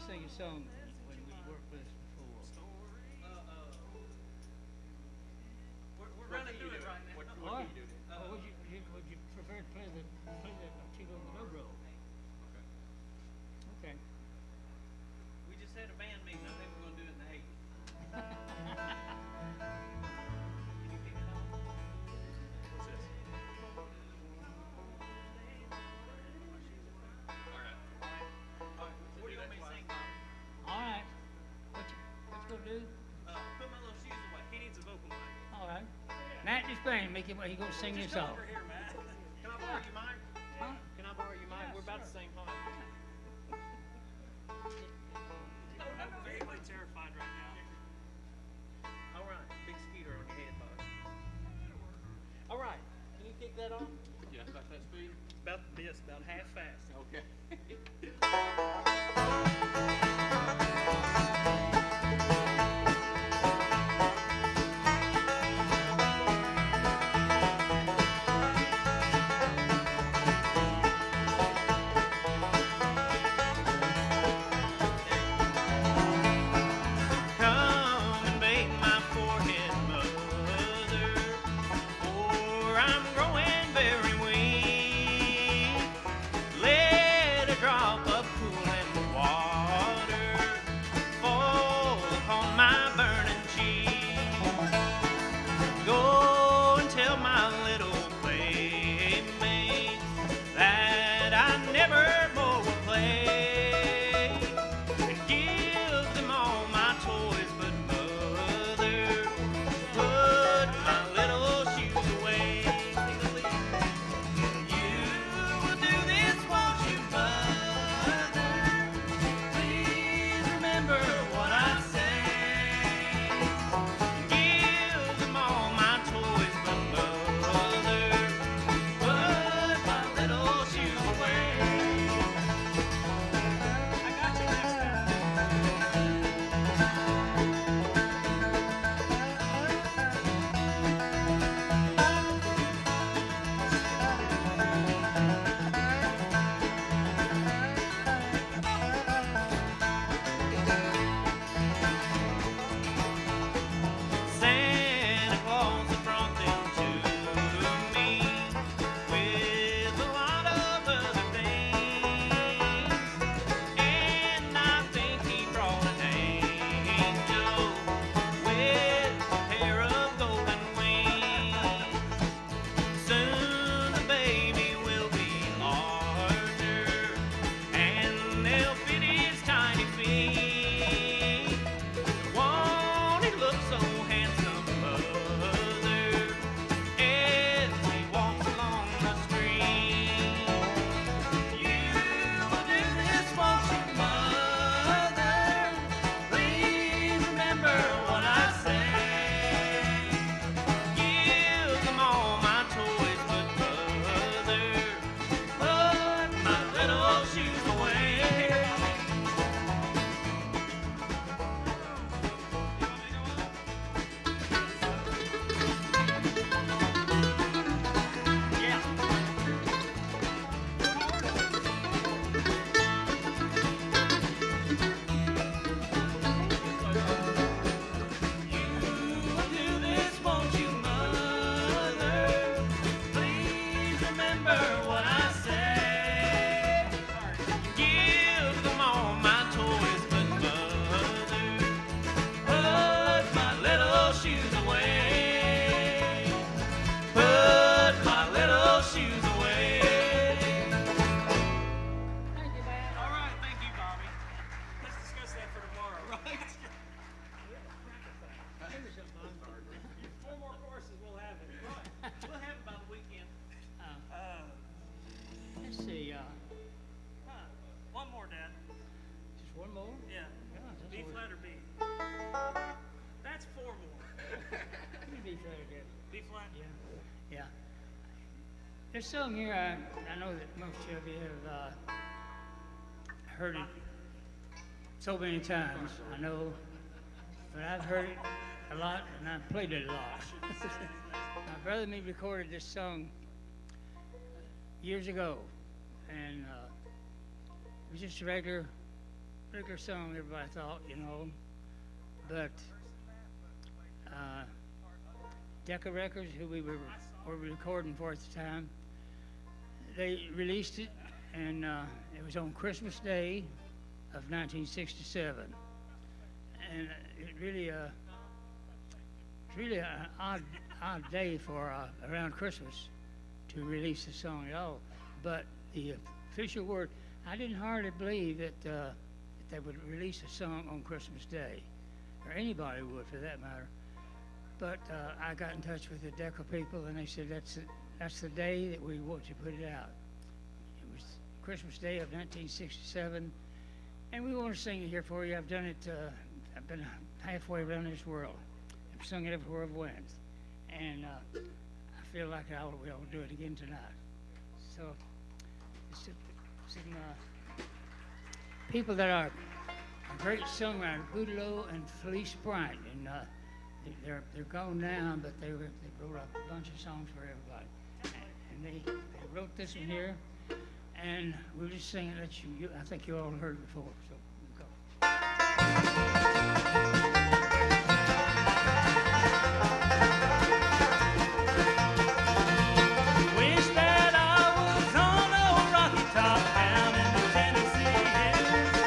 sing a song when we worked with us before. We're running through it right now. What do you do? Would you prefer to play the Chico and the Dobro? Okay. We just had a band meeting. I think we're going to do it in the 80s. What's this? What do you want me to sing? All right. What you gonna do? Put my little shoes away. He needs a vocal mic. All right. Matt, this band, make it. He gonna sing this song. Over here, Matt. Can I borrow your mic? Huh? Can I borrow your mic? We're about the same height. I'm very terrified right now. All right. Big skeeter on your head, bud. All right. Can you kick that on? Yeah, about that speed? About this, about half fast. Okay. Drop Yeah. This song here, I know that most of you have heard it so many times. I know, but I've heard it a lot and I've played it a lot. My brother and me recorded this song years ago, and it was just a regular song, everybody thought, you know. But Decca Records, who we were recording for at the time, they released it, and it was on Christmas Day of 1967. And it really, it's really an odd day for around Christmas to release the song at all. But the official word, I didn't hardly believe that they would release a song on Christmas Day, or anybody would for that matter. But I got in touch with the Decca people, and they said that's the day that we want to put it out. It was Christmas Day of 1967, and we want to sing it here for you. I've done it. I've been halfway around this world. I've sung it everywhere I've went, and I feel like I will do it again tonight. So, some people that are a great songwriter, Boudleaux and Felice Bryant, and they're gone now, but they wrote a bunch of songs for everybody. And they wrote this one here, and we'll just sing it. I think you all heard it before, so go. Wish that I was on a rocky top down in the Tennessee hills.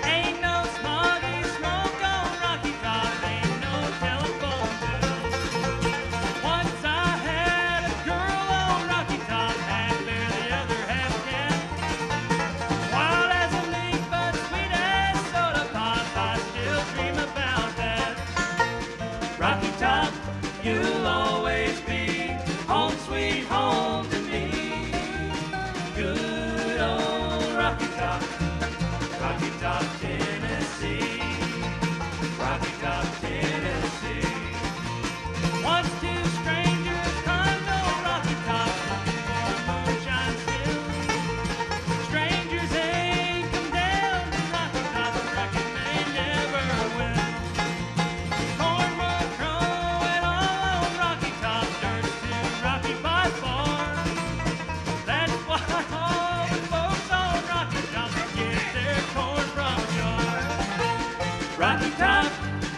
Ain't no smoggy smoke on Rocky Top, ain't no telephone bill. Once I had a girl on Rocky Top, half bear, the other half cat. Wild as a leaf, but sweet as soda pop, I still dream about that. Rocky Top, you'll always be home sweet home to me. Good old Rocky Top, Tennessee. Rocky Top, Tennessee. Once two strangers climbed on Rocky Top, moonshine still. Strangers ain't come down to Rocky Top, reckon they never will. Corn was growing all on Rocky Top, dirt's too rocky by far. That's why all the folks on Rocky Top get their corn from a jar. Rocky Top,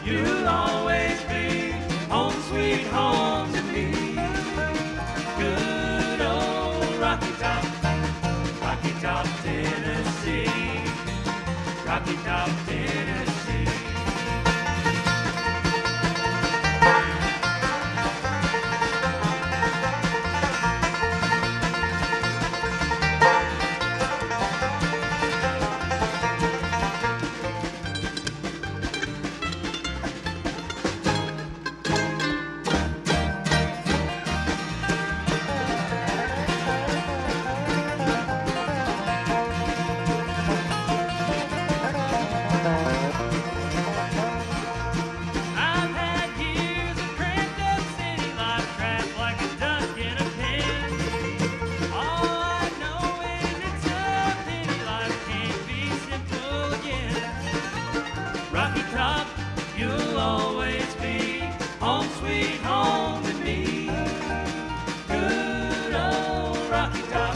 you'll always be home sweet home to me. Good old Rocky Top, Tennessee. Rocky Top, Tennessee. I've had years of cranked up city life, trapped like a duck in a pen. All I know is it's a pity life can't be simple again. Rocky Top, you'll always be home sweet home to me. Good old Rocky Top,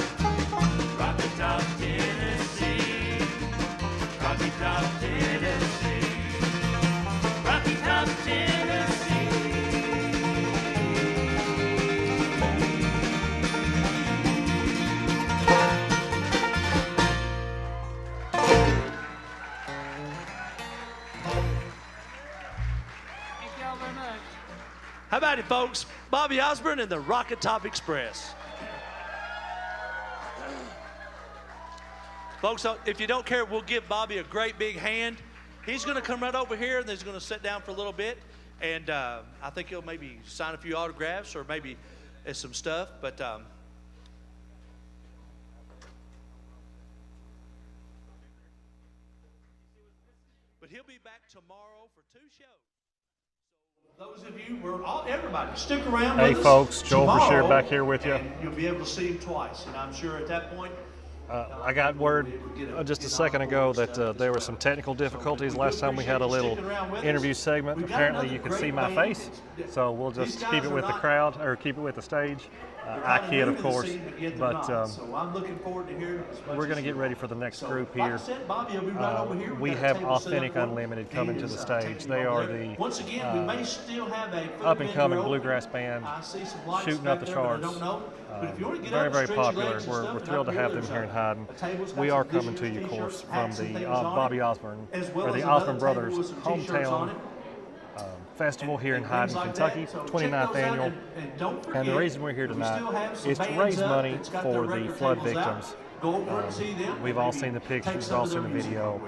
Tennessee. Rocky Top, Tennessee. Rocky Top, Tennessee. Thank y'all very much. How about it, folks? Bobby Osborne and the Rocket Top Express. Folks, if you don't care, we'll give Bobby a great big hand. He's going to come right over here, and he's going to sit down for a little bit. And I think he'll maybe sign a few autographs or maybe some stuff. But he'll be back tomorrow for 2 shows. Those of you, everybody, stick around Hey with us folks, Joel Brashear tomorrow, back here with you. and you'll be able to see him twice, and I'm sure at that point, I got word just a second ago that there were some technical difficulties last time we had a little interview segment. Apparently you can see my face, so we'll just keep it with the crowd, or keep it with the stage. I kid, of course, but so I'm looking forward to hearing as much we're going to as get you ready for the next group Like I here. said, Bobby will be right over here. We got a have table set up Authentic for him. Unlimited He coming to is, the taking stage. you They over are there. the Once again, we may still have a up-and-coming open. bluegrass band, I see some lights shooting up back the there, but I charts. don't know. But if you want to get Very, up, very stretch your popular. legs and We're stuff, and thrilled to up have here them there's here in Hyden. a table's got We some are coming this to you, year's of course, t-shirts, from hats, and the things on it, Bobby Osborne, as well or the as Osborne another Brothers table with some t-shirts on hometown it. festival here in and Hyden, things like Kentucky, that. So check 29th those out, annual. and don't forget, And the reason we're here we tonight still have some is to bands raise up money that's got their for the record flood tables out. victims. Go over and see them. We've all seen the pictures, we've all seen the video.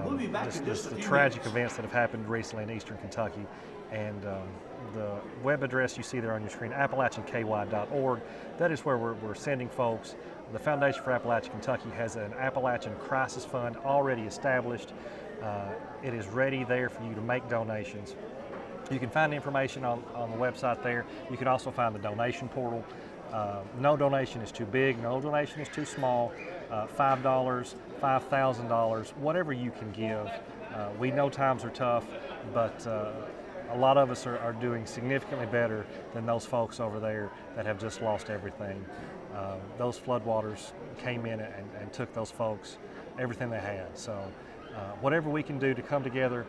We'll be back in just a The few tragic minutes. events that have happened recently in eastern Kentucky. And the web address you see there on your screen, AppalachianKY.org, that is where we're sending folks. The Foundation for Appalachian Kentucky has an Appalachian Crisis Fund already established. It is ready there for you to make donations. You can find information on the website there. You can also find the donation portal. No donation is too big, no donation is too small. $5, $5,000, whatever you can give. We know times are tough, but a lot of us are doing significantly better than those folks over there that have just lost everything. Those floodwaters came in and took those folks everything they had. So whatever we can do to come together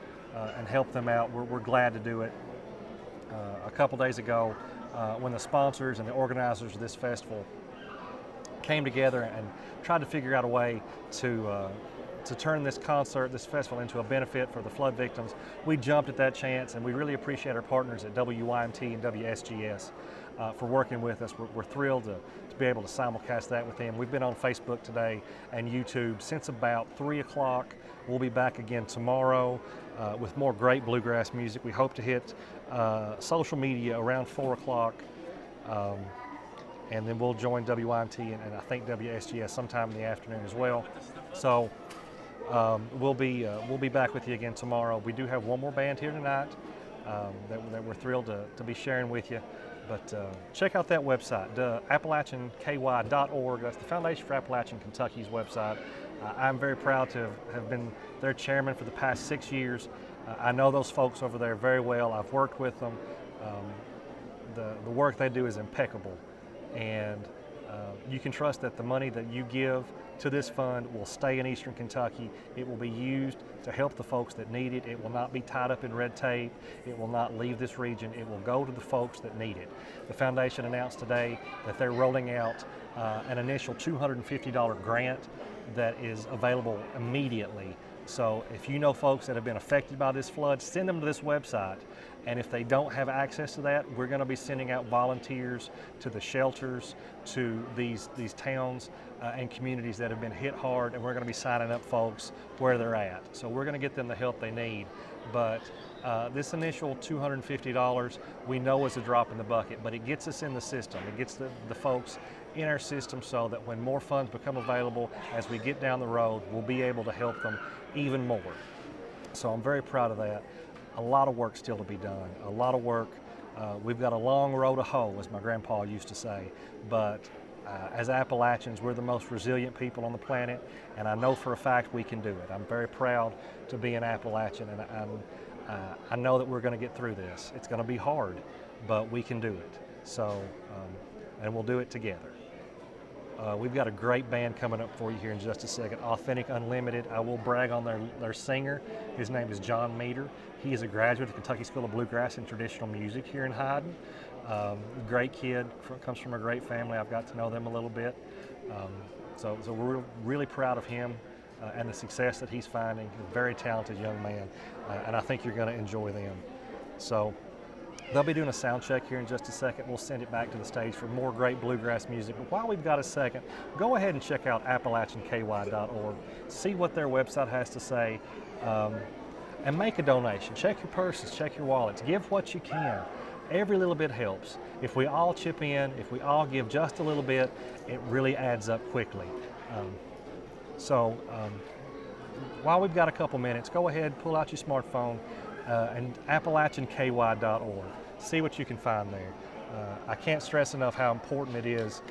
and help them out, we're glad to do it. A couple days ago, when the sponsors and the organizers of this festival came together and tried to figure out a way to turn this festival into a benefit for the flood victims, we jumped at that chance, and we really appreciate our partners at WYMT and WSGS for working with us. We're thrilled to be able to simulcast that with them. We've been on Facebook today and YouTube since about 3 o'clock. We'll be back again tomorrow with more great bluegrass music. We hope to hit social media around 4 o'clock. And then we'll join WYMT and I think WSGS sometime in the afternoon as well. So we'll be back with you again tomorrow. We do have one more band here tonight that we're thrilled to be sharing with you. But check out that website, AppalachianKY.org. That's the Foundation for Appalachian Kentucky's website. I'm very proud to have been their chairman for the past 6 years. I know those folks over there very well. I've worked with them. The work they do is impeccable. And you can trust that the money that you give to this fund will stay in eastern Kentucky. It will be used to help the folks that need it. It will not be tied up in red tape. It will not leave this region. It will go to the folks that need it. The foundation announced today that they're rolling out an initial $250 grant that is available immediately. So if you know folks that have been affected by this flood, send them to this website. And if they don't have access to that, we're going to be sending out volunteers to the shelters, to these towns and communities that have been hit hard, and we're going to be signing up folks where they're at. So we're going to get them the help they need. But this initial $250, we know is a drop in the bucket, but it gets us in the system. It gets the folks in our system so that when more funds become available as we get down the road, we'll be able to help them even more. So I'm very proud of that. A lot of work still to be done, a lot of work. We've got a long road to hoe, as my grandpa used to say, but as Appalachians, we're the most resilient people on the planet, and I know for a fact we can do it. I'm very proud to be an Appalachian, and I know that we're going to get through this. It's going to be hard, but we can do it. So, and we'll do it together. We've got a great band coming up for you here in just a second, Authentic Unlimited. I will brag on their singer. His name is John Meter. He is a graduate of the Kentucky School of Bluegrass and Traditional Music here in Hyden. Great kid, comes from a great family. I've got to know them a little bit. So we're really proud of him and the success that he's finding. He's a very talented young man, and I think you're going to enjoy them. So they'll be doing a sound check here in just a second. We'll send it back to the stage for more great bluegrass music. But while we've got a second, go ahead and check out AppalachianKY.org. See what their website has to say, and make a donation. Check your purses, check your wallets. Give what you can. Every little bit helps. If we all chip in, if we all give just a little bit, it really adds up quickly. While we've got a couple minutes, go ahead, pull out your smartphone, and AppalachianKY.org. See what you can find there. I can't stress enough how important it is.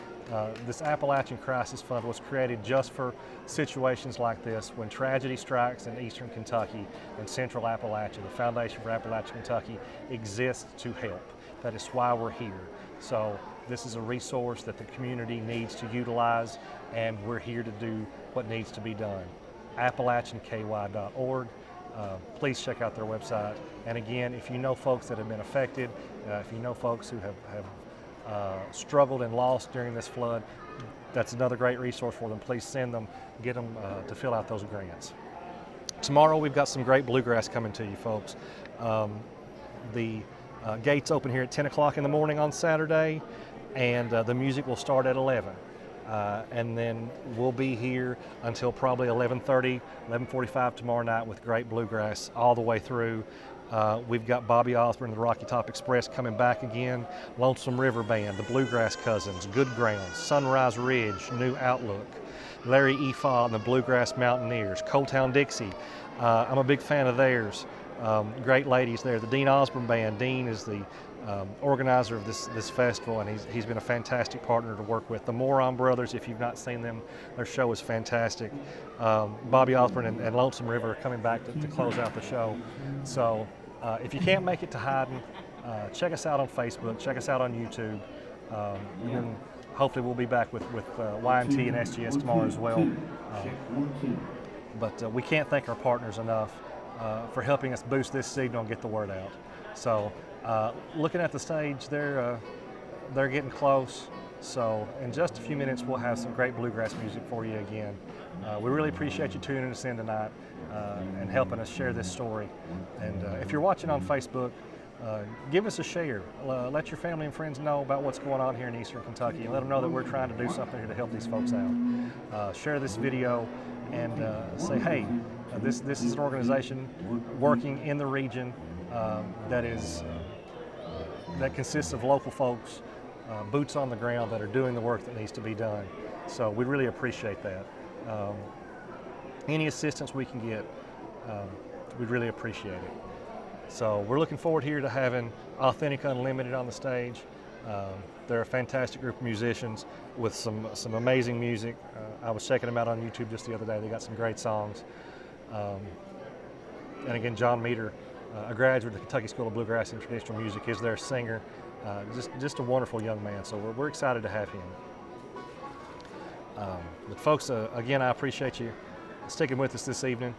This Appalachian Crisis Fund was created just for situations like this. When tragedy strikes in eastern Kentucky and central Appalachia, the Foundation for Appalachian Kentucky exists to help. That is why we're here. So this is a resource that the community needs to utilize, and we're here to do what needs to be done. AppalachianKY.org. Please check out their website. And again, if you know folks that have been affected, if you know folks who have struggled and lost during this flood, that's another great resource for them. Please send them, get them to fill out those grants. Tomorrow we've got some great bluegrass coming to you folks. The gates open here at 10 o'clock in the morning on Saturday, and the music will start at 11. And then we'll be here until probably 11:30, 11:45 tomorrow night with great bluegrass all the way through. We've got Bobby Osborne and the Rocky Top Express coming back again, Lonesome River Band, the Bluegrass Cousins, Good Grounds, Sunrise Ridge, New Outlook, Larry Efaw and the Bluegrass Mountaineers, Coal Town Dixie. I'm a big fan of theirs. Great ladies there. The Dean Osborne Band. Dean is the organizer of this festival, and he's been a fantastic partner to work with. The Moron Brothers, if you've not seen them, their show is fantastic. Bobby Osborne and Lonesome River are coming back to close out the show. So if you can't make it to Hyden, check us out on Facebook, check us out on YouTube. And then hopefully we'll be back with Y&T and SGS tomorrow as well. But we can't thank our partners enough for helping us boost this signal and get the word out. So looking at the stage, they're getting close. So in just a few minutes, we'll have some great bluegrass music for you again. We really appreciate you tuning us in tonight and helping us share this story. And if you're watching on Facebook, give us a share. Let your family and friends know about what's going on here in Eastern Kentucky, and let them know that we're trying to do something here to help these folks out. Share this video and say, hey, this is an organization working in the region that consists of local folks, boots on the ground that are doing the work that needs to be done. So we really appreciate that. Any assistance we can get, we'd really appreciate it. So we're looking forward here to having Authentic Unlimited on the stage. They're a fantastic group of musicians with some amazing music. I was checking them out on YouTube just the other day. They got some great songs. And again, John Meter, a graduate of the Kentucky School of Bluegrass and Traditional Music, is their singer. Just a wonderful young man, so we're excited to have him. But folks, again, I appreciate you sticking with us this evening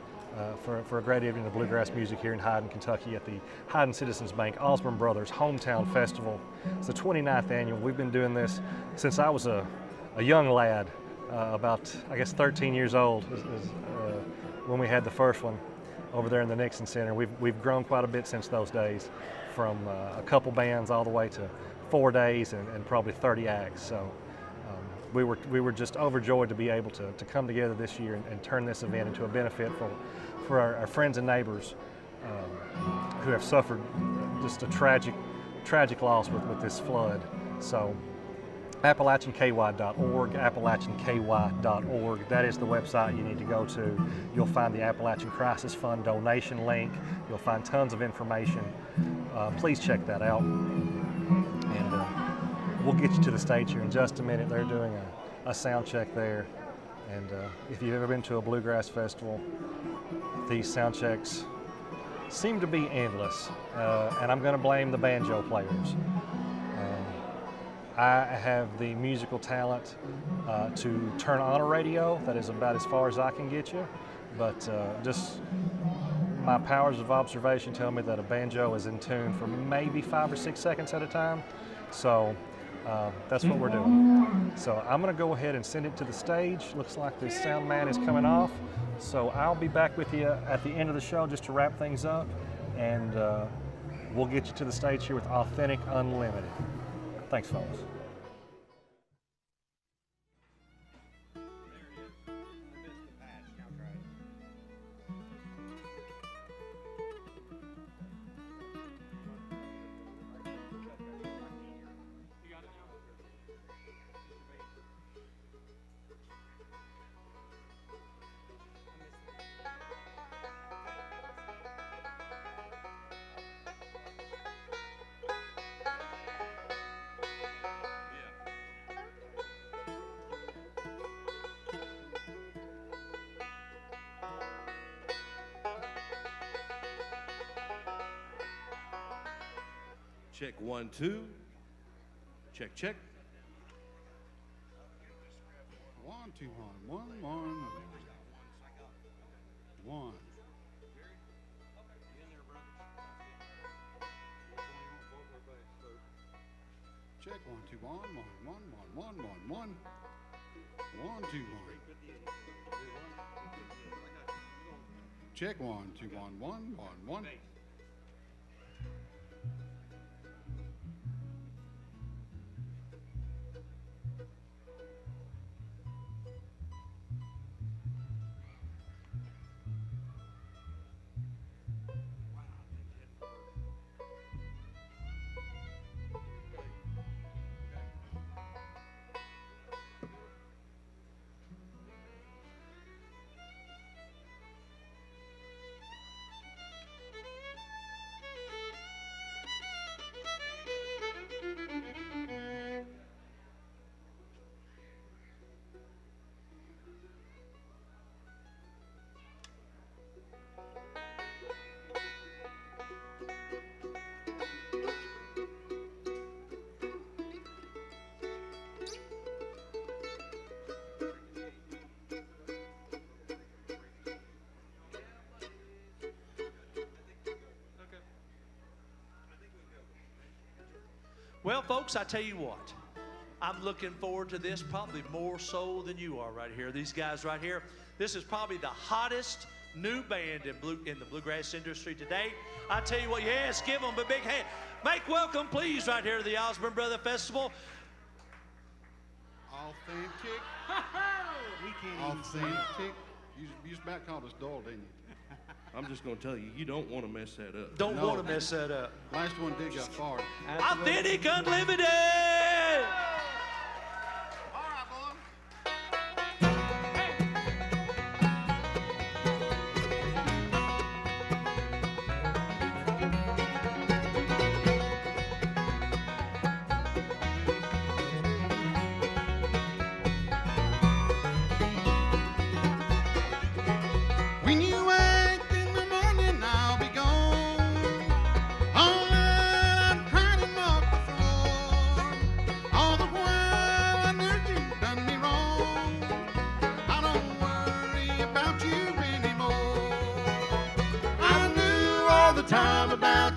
for a great evening of bluegrass music here in Hyden, Kentucky at the Hyden Citizens Bank Osborne Brothers Hometown Festival. It's the 29th annual. We've been doing this since I was a young lad, about, I guess, 13 years old when we had the first one over there in the Nixon Center. We've grown quite a bit since those days, from a couple bands all the way to 4 days and probably 30 acts. So we were just overjoyed to be able to come together this year and turn this event into a benefit for our friends and neighbors who have suffered just a tragic loss with this flood. So AppalachianKY.org, AppalachianKY.org. That is the website you need to go to. You'll find the Appalachian Crisis Fund donation link. You'll find tons of information. Please check that out. And we'll get you to the stage here in just a minute. They're doing a sound check there. And if you've ever been to a bluegrass festival, these sound checks seem to be endless. And I'm going to blame the banjo players. I have the musical talent to turn on a radio. That is about as far as I can get you. But just my powers of observation tell me that a banjo is in tune for maybe 5 or 6 seconds at a time. So that's what we're doing. So I'm going to go ahead and send it to the stage. Looks like the sound man is coming off. So I'll be back with you at the end of the show just to wrap things up. And we'll get you to the stage here with Authentic Unlimited. Thanks, folks. Check 1, 2. Check, check. 1, 2, 1, 1, 1. 1. Check 1, 2, 1, 1, 1, 1, 1, 1, 1. 1, 2, 1. Check 1, 2, 1, 1, 1, 1. Well, folks, I tell you what, I'm looking forward to this probably more so than you are right here. These guys right here, this is probably the hottest new band in the bluegrass industry today. I tell you what, yes, give them a big hand. Make welcome, please, right here to the Osborne Brother Festival. Authentic. We can't even sing. Authentic. You just about called us dull, didn't you? I'm just going to tell you, you don't want to mess that up. Don't want to mess that up. Last one did got far. Authentic Unlimited!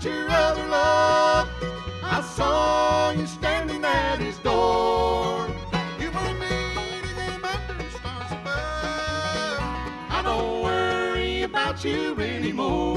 Your other love, I saw you standing at his door. You were meeting him under stars above. I don't worry about you anymore.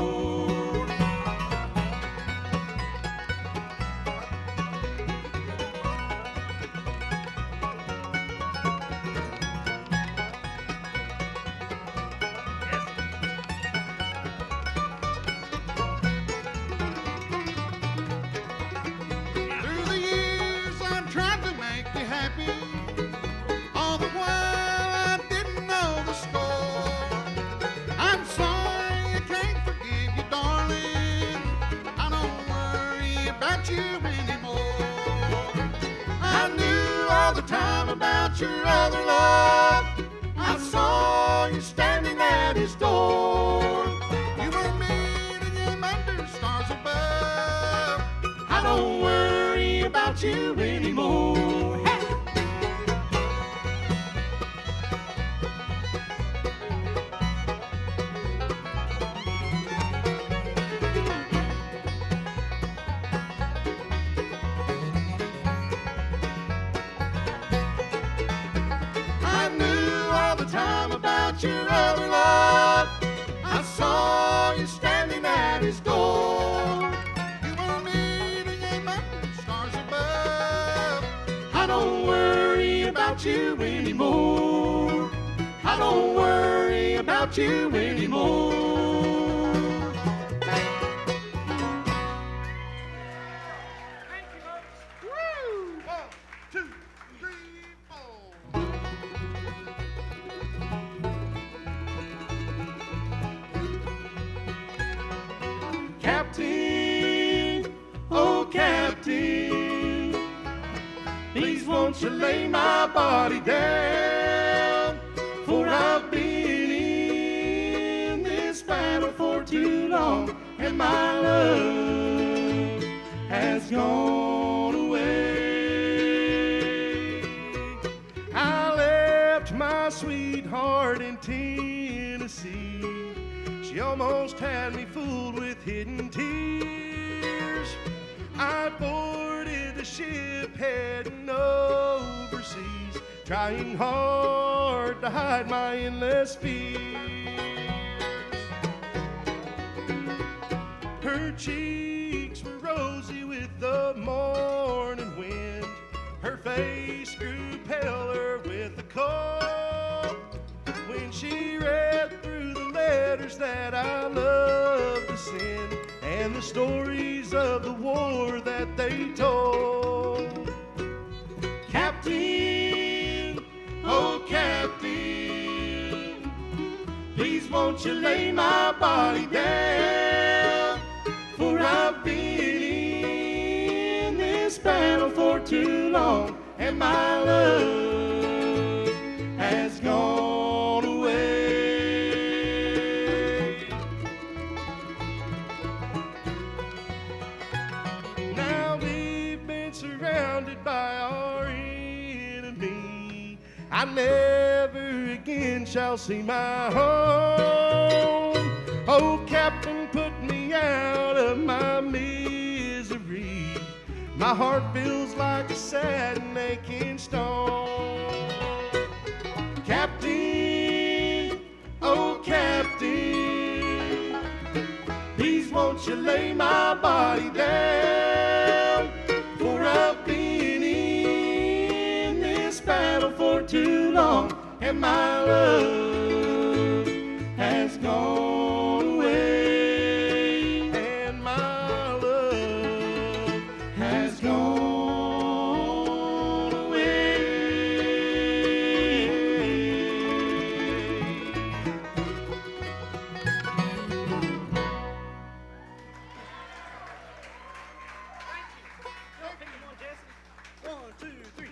Your other love, I saw you standing at his door. You were meeting him under stars above. I don't worry about you anymore. Your other love, I saw you standing at his door. You were meeting him under stars above. I don't worry about you anymore. I don't worry about you anymore. Thank you, folks. Woo! 1, 2, 3, 4. Captain, oh Captain, please won't you lay my body down, for I've been in this battle for too long, and my love has gone. almost had me fooled with hidden tears. I boarded the ship heading overseas, trying hard to hide my endless fears. Her cheeks were rosy with the morning wind. Her face grew paler with the cold. When she read through the letters that I love to send, and the stories of the war that they told. Captain, oh Captain, please won't you lay my body down, for I've been in this battle for too long, and my love has gone away. Now we've been surrounded by our enemy. I never again shall see my home. Oh, Captain, put me out of my misery. My heart feels like a sad and aching stone. Captain, oh Captain, please won't you lay my body down, for I've been in this battle for too long, and my love has gone away, and my love has gone away. One, two, three.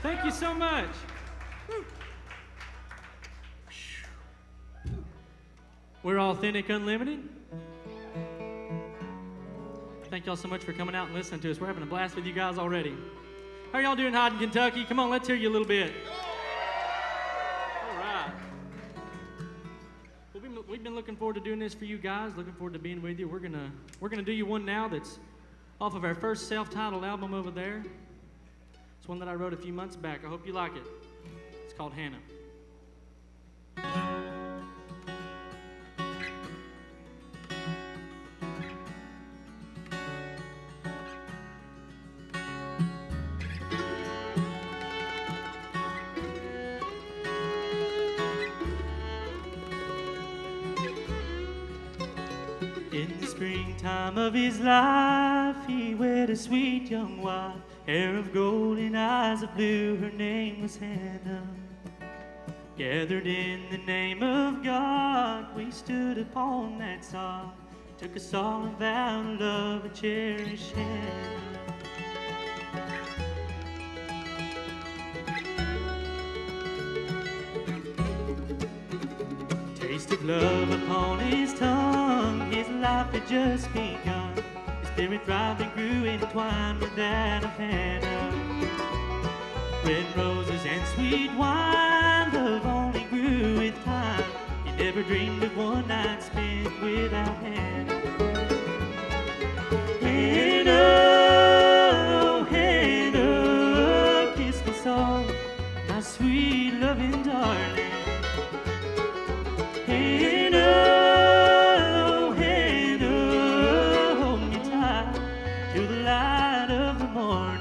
Thank you so much. We're Authentic Unlimited. Thank y'all so much for coming out and listening to us. We're having a blast with you guys already. How are y'all doing out in Kentucky? Come on, let's hear you a little bit. All right. looking forward to doing this for you guys. Looking forward to being with you. We're gonna do you one now that's off of our first self-titled album over there. It's one that I wrote a few months back. I hope you like it. It's called Hannah. In the springtime of his life, he wed a sweet young wife, hair of gold and eyes of blue. Her name was Hannah. Gathered in the name of God, we stood upon that sod, took a solemn vow to love and cherish Hannah. Taste of love upon his tongue, his life had just begun. His spirit thrived and grew entwined with that of Hannah. Red roses and sweet wine, love only grew with time. He never dreamed of one night spent without Hannah. Hannah, oh Hannah, kiss me soft, my sweet loving darling. Hannah, oh Hannah, hold me tight till the light of the morning.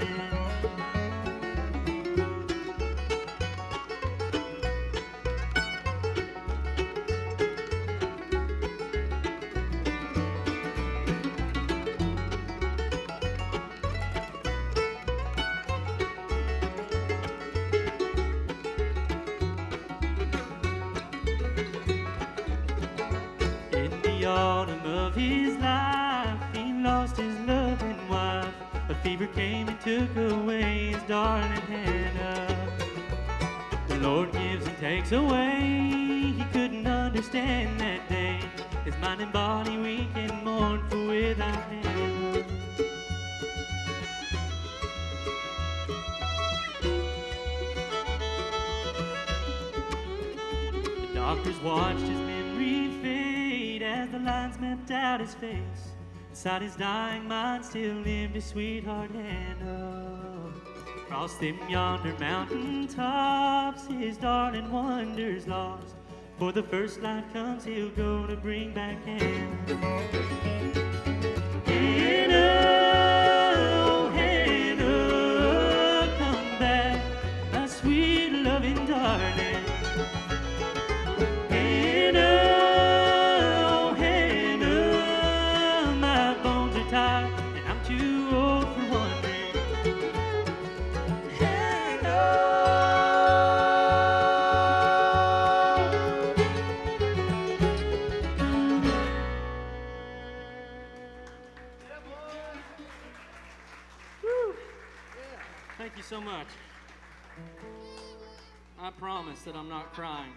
The autumn of his life, he lost his loving wife. A fever came and took away his darling Hannah. The Lord gives and takes away. He couldn't understand that day. His mind and body weak and mournful without Hannah. The doctors watched his memory fade as the lines mapped out his face. Inside his dying mind still lived his sweetheart Hannah. Across them yonder mountain tops, his darling wonders lost. For the first light comes, he'll go to bring back Hannah. Hannah, oh Hannah, come back, my sweet loving darling. Thank you so much. I promise that I'm not crying.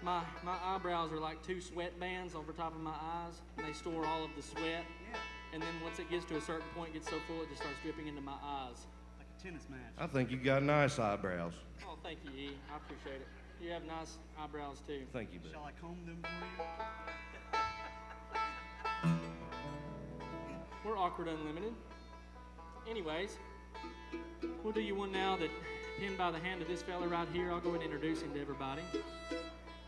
My eyebrows are like two sweat bands over top of my eyes, and they store all of the sweat. Yeah. And then once it gets to a certain point, it gets so full, it just starts dripping into my eyes. Like a tennis match. I think you got nice eyebrows. Oh, thank you, E. I appreciate it. You have nice eyebrows, too. Thank you, buddy. Shall I comb them for you? We're Awkward Unlimited. Anyways, we'll do you one now that, pinned by the hand of this fella right here, I'll go and introduce him to everybody.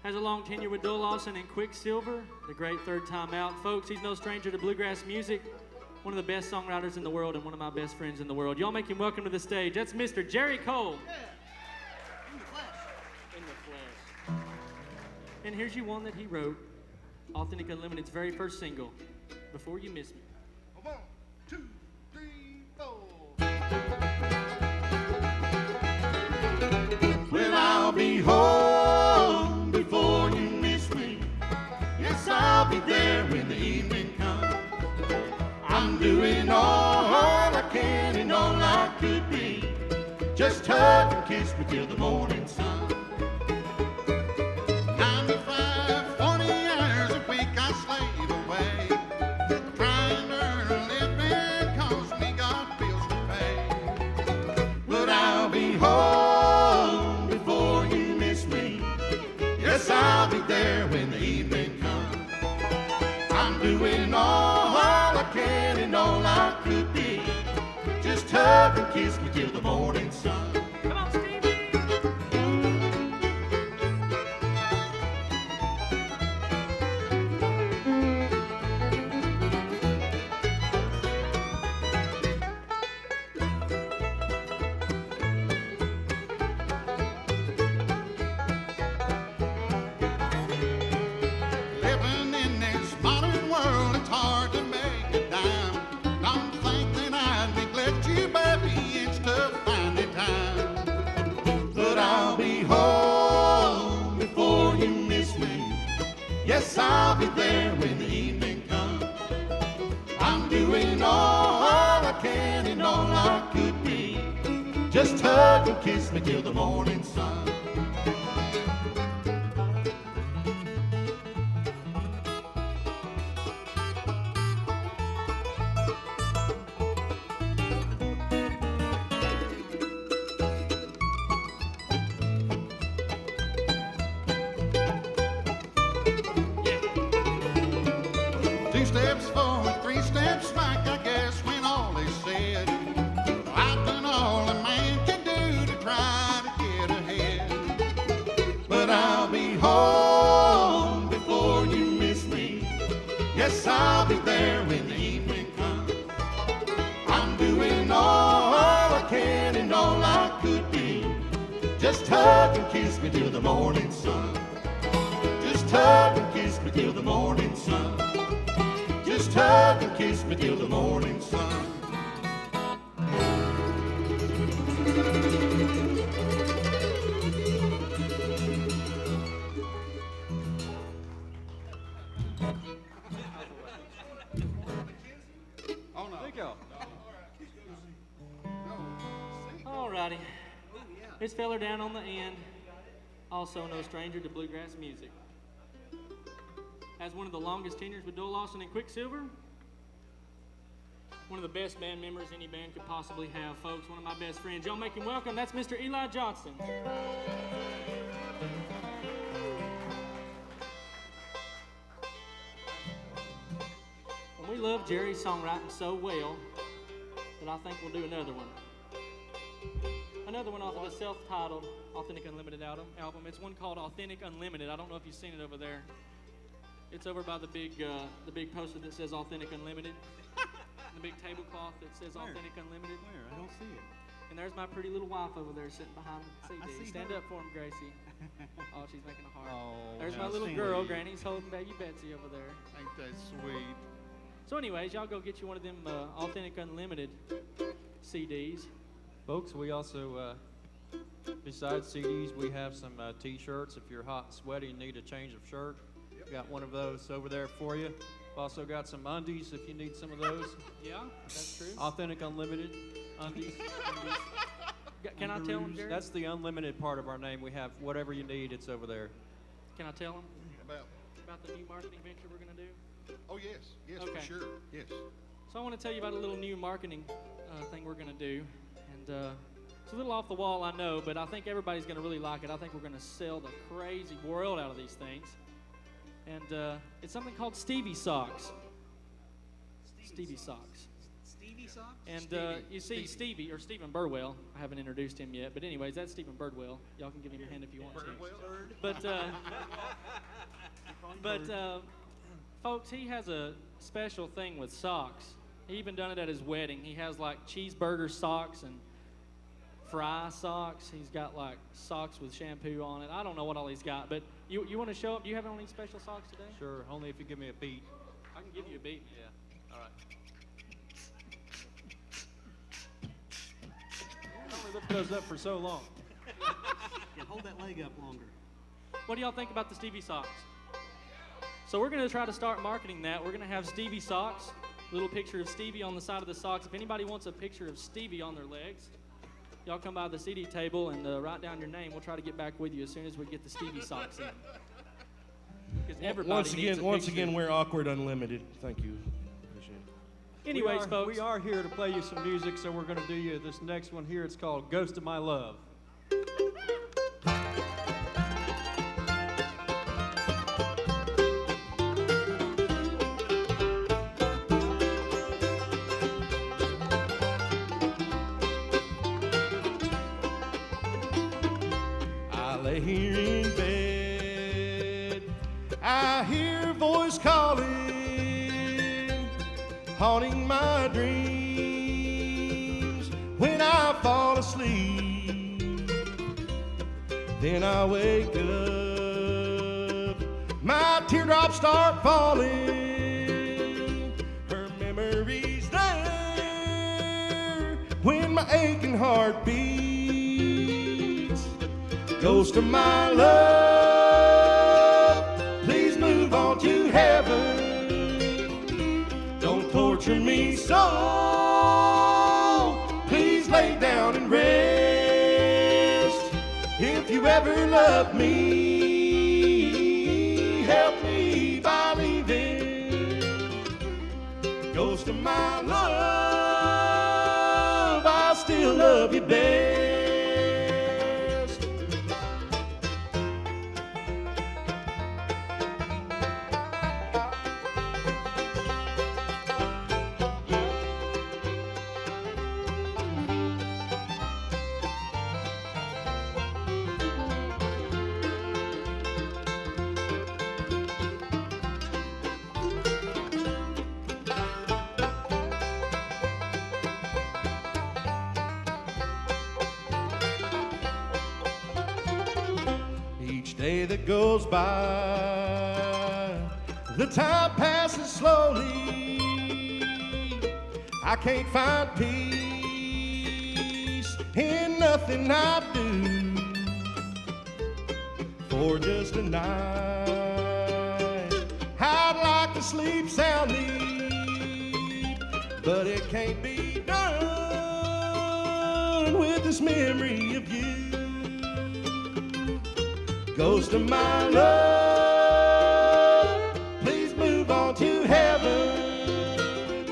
Has a long tenure with Dole Lawson and Quicksilver, the great third time out. Folks, he's no stranger to bluegrass music, one of the best songwriters in the world and one of my best friends in the world. Y'all make him welcome to the stage. That's Mr. Jerry Cole. Yeah. In the flesh. In the flesh. And here's you one that he wrote, Authentic Unlimited's very first single, Before You Miss Me. 1, 2, 3, 4. Well, I'll be home before you miss me. Yes, I'll be there when the evening comes. I'm doing all I can and all I could be. Just hug and kiss me till the morning sun. 95, 40 hours a week I slave away, trying to earn a living 'cause we got bills to pay. But I'll be home before you miss me. Yes, I'll be there when the evening comes. doing all I can and all I could be. Just hug and kiss me till the morning sun. Come on, Stevie. Living in this modern world, it's hard to make a dime. Don't think that I'd neglect you, baby, it's tough finding time. But I'll be home before you miss me. Yes, I'll be there when the evening comes. I'm doing all I can and all I could be. Just hug and kiss me till the morning sun. Two steps forward, three steps back, I guess, when all is said. I've done all a man can do to try to get ahead. But I'll be home before you miss me. Yes, I'll be there when the evening comes. I'm doing all I can and all I could be. Just hug and kiss me till the morning sun. Just hug and kiss me till the morning sun. Just hug and kiss me till the morning sun. Oh, no. There you go. All righty. This feller down on the end, also no stranger to bluegrass music. Has one of the longest tenures with Dole Lawson and Quicksilver. One of the best band members any band could possibly have, folks. One of my best friends. Y'all make him welcome. That's Mr. Eli Johnson. And we love Jerry's songwriting so well that I think we'll do another one. Another one off of the self-titled Authentic Unlimited album. It's one called Authentic Unlimited. I don't know if you've seen it over there. It's over by the big poster that says Authentic Unlimited. The big tablecloth that says Authentic Unlimited. Where? I don't see it. And there's my pretty little wife over there sitting behind the I CD. see Stand her. up for him, Gracie. Oh, she's making a heart. Oh, there's my how little sweet. girl. Granny's holding baby Betsy over there. Ain't that sweet? So anyways, y'all go get you one of them Authentic Unlimited CDs. Folks, we also, besides CDs, we have some T-shirts. If you're hot and sweaty and need a change of shirt, got one of those over there for you. We've also got some undies if you need some of those. Yeah, that's true. Authentic Unlimited undies. Can I tell them, Jerry? That's the unlimited part of our name. We have whatever you need, it's over there. Can I tell them About the new marketing venture we're going to do? Oh, yes. Yes, Okay. for sure. Yes. So I want to tell you about a little new marketing thing we're going to do. And it's a little off the wall, I know, but I think everybody's going to really like it. I think we're going to sell the crazy world out of these things. And it's something called Stevie Socks. Stevie Socks. Stevie socks? And you see Stevie, or Stephen Burwell, I haven't introduced him yet, but anyways, that's Stephen Birdwell. Y'all can give him a hand if you want to. But folks, he has a special thing with socks. He even done it at his wedding. He has like cheeseburger socks and fry socks. He's got like socks with shampoo on it. I don't know what all he's got, but you want to show up? Do you have any special socks today? Sure, only if you give me a beat. I can give you a beat. Yeah, all right. I only lift those up for so long. Yeah, hold that leg up longer. What do y'all think about the Stevie socks? So we're going to try to start marketing that. We're going to have Stevie socks, little picture of Stevie on the side of the socks. If anybody wants a picture of Stevie on their legs, y'all come by the CD table and write down your name. We'll try to get back with you as soon as we get the Stevie socks in. Because everybody Once again, we're Awkward Unlimited. Thank you. Anyways, folks. We are here to play you some music, so we're going to do you this next one here. It's called Ghost of My Love. haunting my dreams when I fall asleep. Then I wake up, my teardrops start falling. Her memory's there when my aching heart beats. Ghost of my love, please move on to heaven. Don't torture me so, please lay down and rest. If you ever love me, help me by leaving. Ghost of my love, I still love you best. Day that goes by, the time passes slowly. I can't find peace in nothing I do. For just a night, I'd like to sleep soundly, but it can't be done with this memory of you. Ghost of my love, please move on to heaven.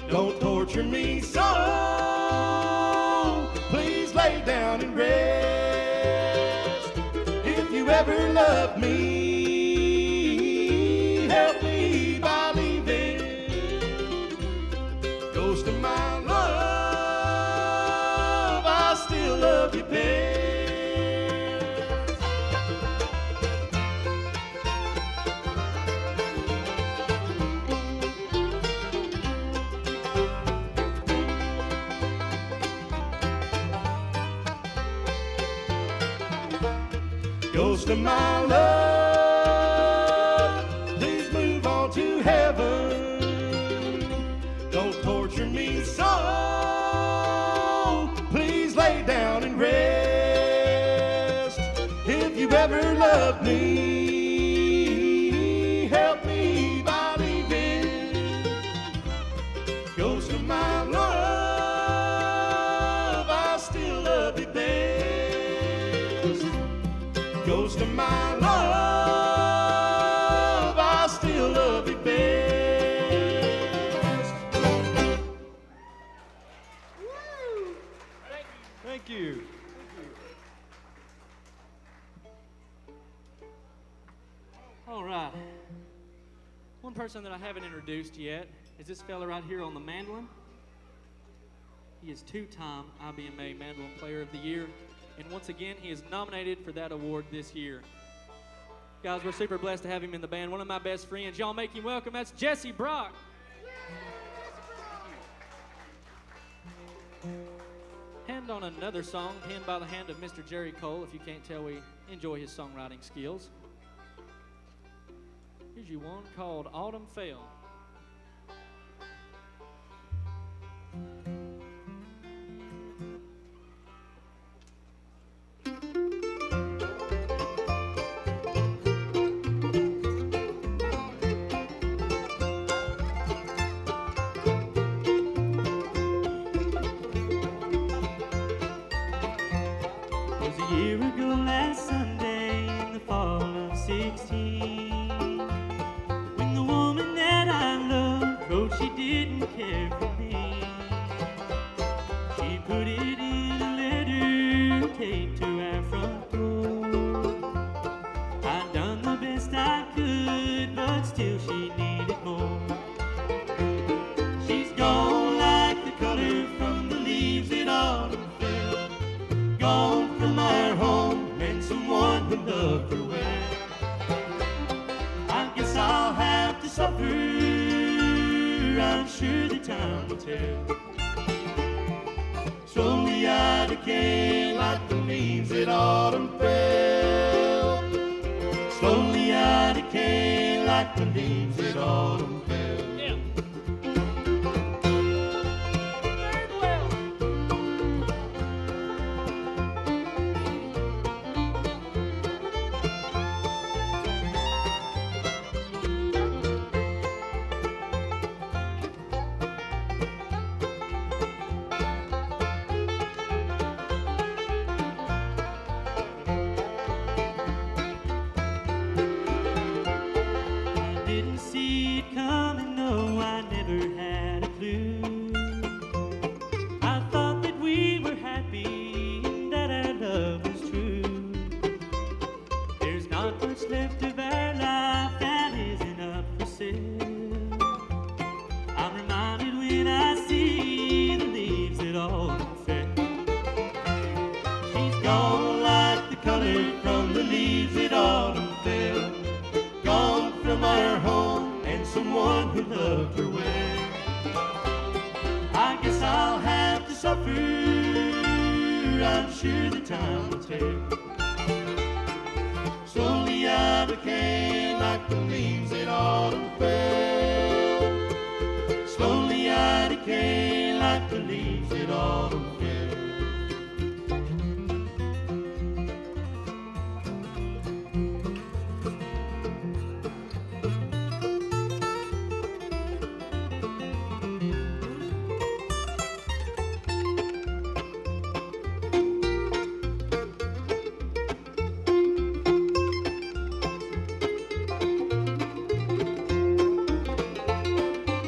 Don't torture me so, please lay down and rest. If you ever love me, help me by leaving. Ghost of my love, I still love you best. Ghost of my love, please move on to heaven. Don't torture me so, please lay down and rest. If you ever loved me, help me by leaving. Ghost of my love, I still love you best. Ghost of my love, I still love you best. Thank you. All right. One person that I haven't introduced yet is this fella right here on the mandolin. He is two-time IBMA Mandolin Player of the Year. And once again, he is nominated for that award this year. Guys, we're super blessed to have him in the band. One of my best friends. Y'all make him welcome. That's Jesse Brock. And on another song, penned by the hand of Mr. Jerry Cole. If you can't tell, we enjoy his songwriting skills. Here's you one called Autumn Fell. Gone from our home, I'm sure the time will tell. Slowly I decay like the leaves that autumn fell. Slowly I decay like the leaves that autumn fell. Yeah. Didn't see it coming, no, I never had a clue. I thought that we were happy and that our love was true. There's not much left of our life that isn't up for sale. I'm reminded when I see the leaves that autumn fell. She's gone like the color from the leaves that autumn fell. Gone from our home and someone who loved her well. I guess I'll have to suffer, I'm sure the time will tell. Slowly I decay like the leaves that autumn fell. Slowly I decay like the leaves that autumn fell.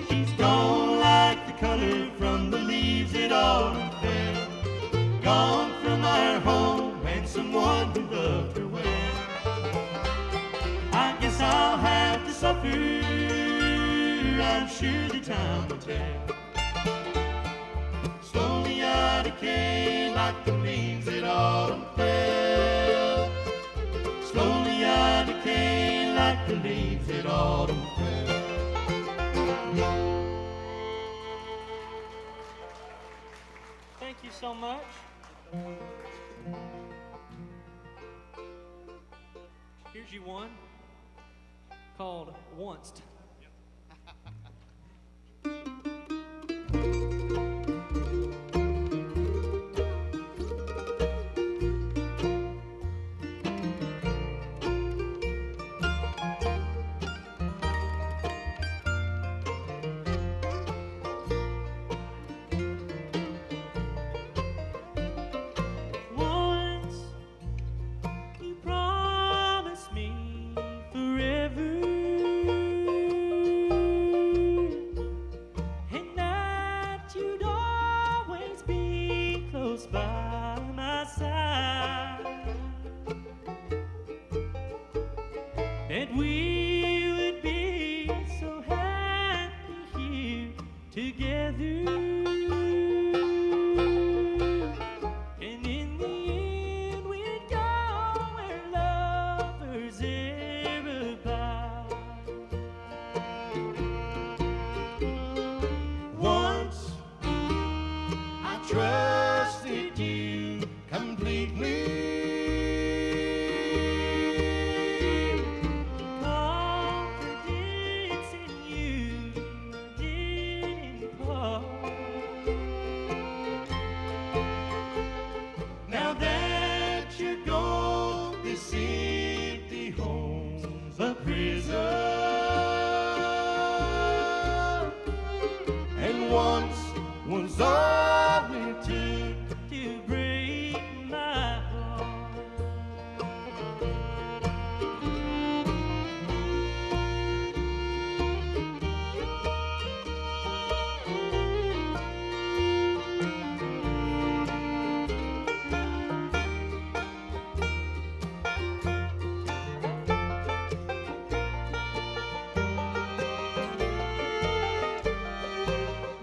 She's gone like the color from the leaves that autumn fell. Gone from our home and someone who loved her well. I guess I'll have to suffer, I'm sure the time will tell. Slowly I decay like the leaves that autumn fell. Slowly I decay like the leaves that autumn fell. Thank you so much. Here's you one called Once. Once you promised me forever, and that you'd always be close by my side, that we would be so happy here together. And in the end, we'd go where lovers ever abide. Once I trusted you completely. Confidence in you did impart. Now that you're gone, this empty home's a prison. And once was all it took to break my heart.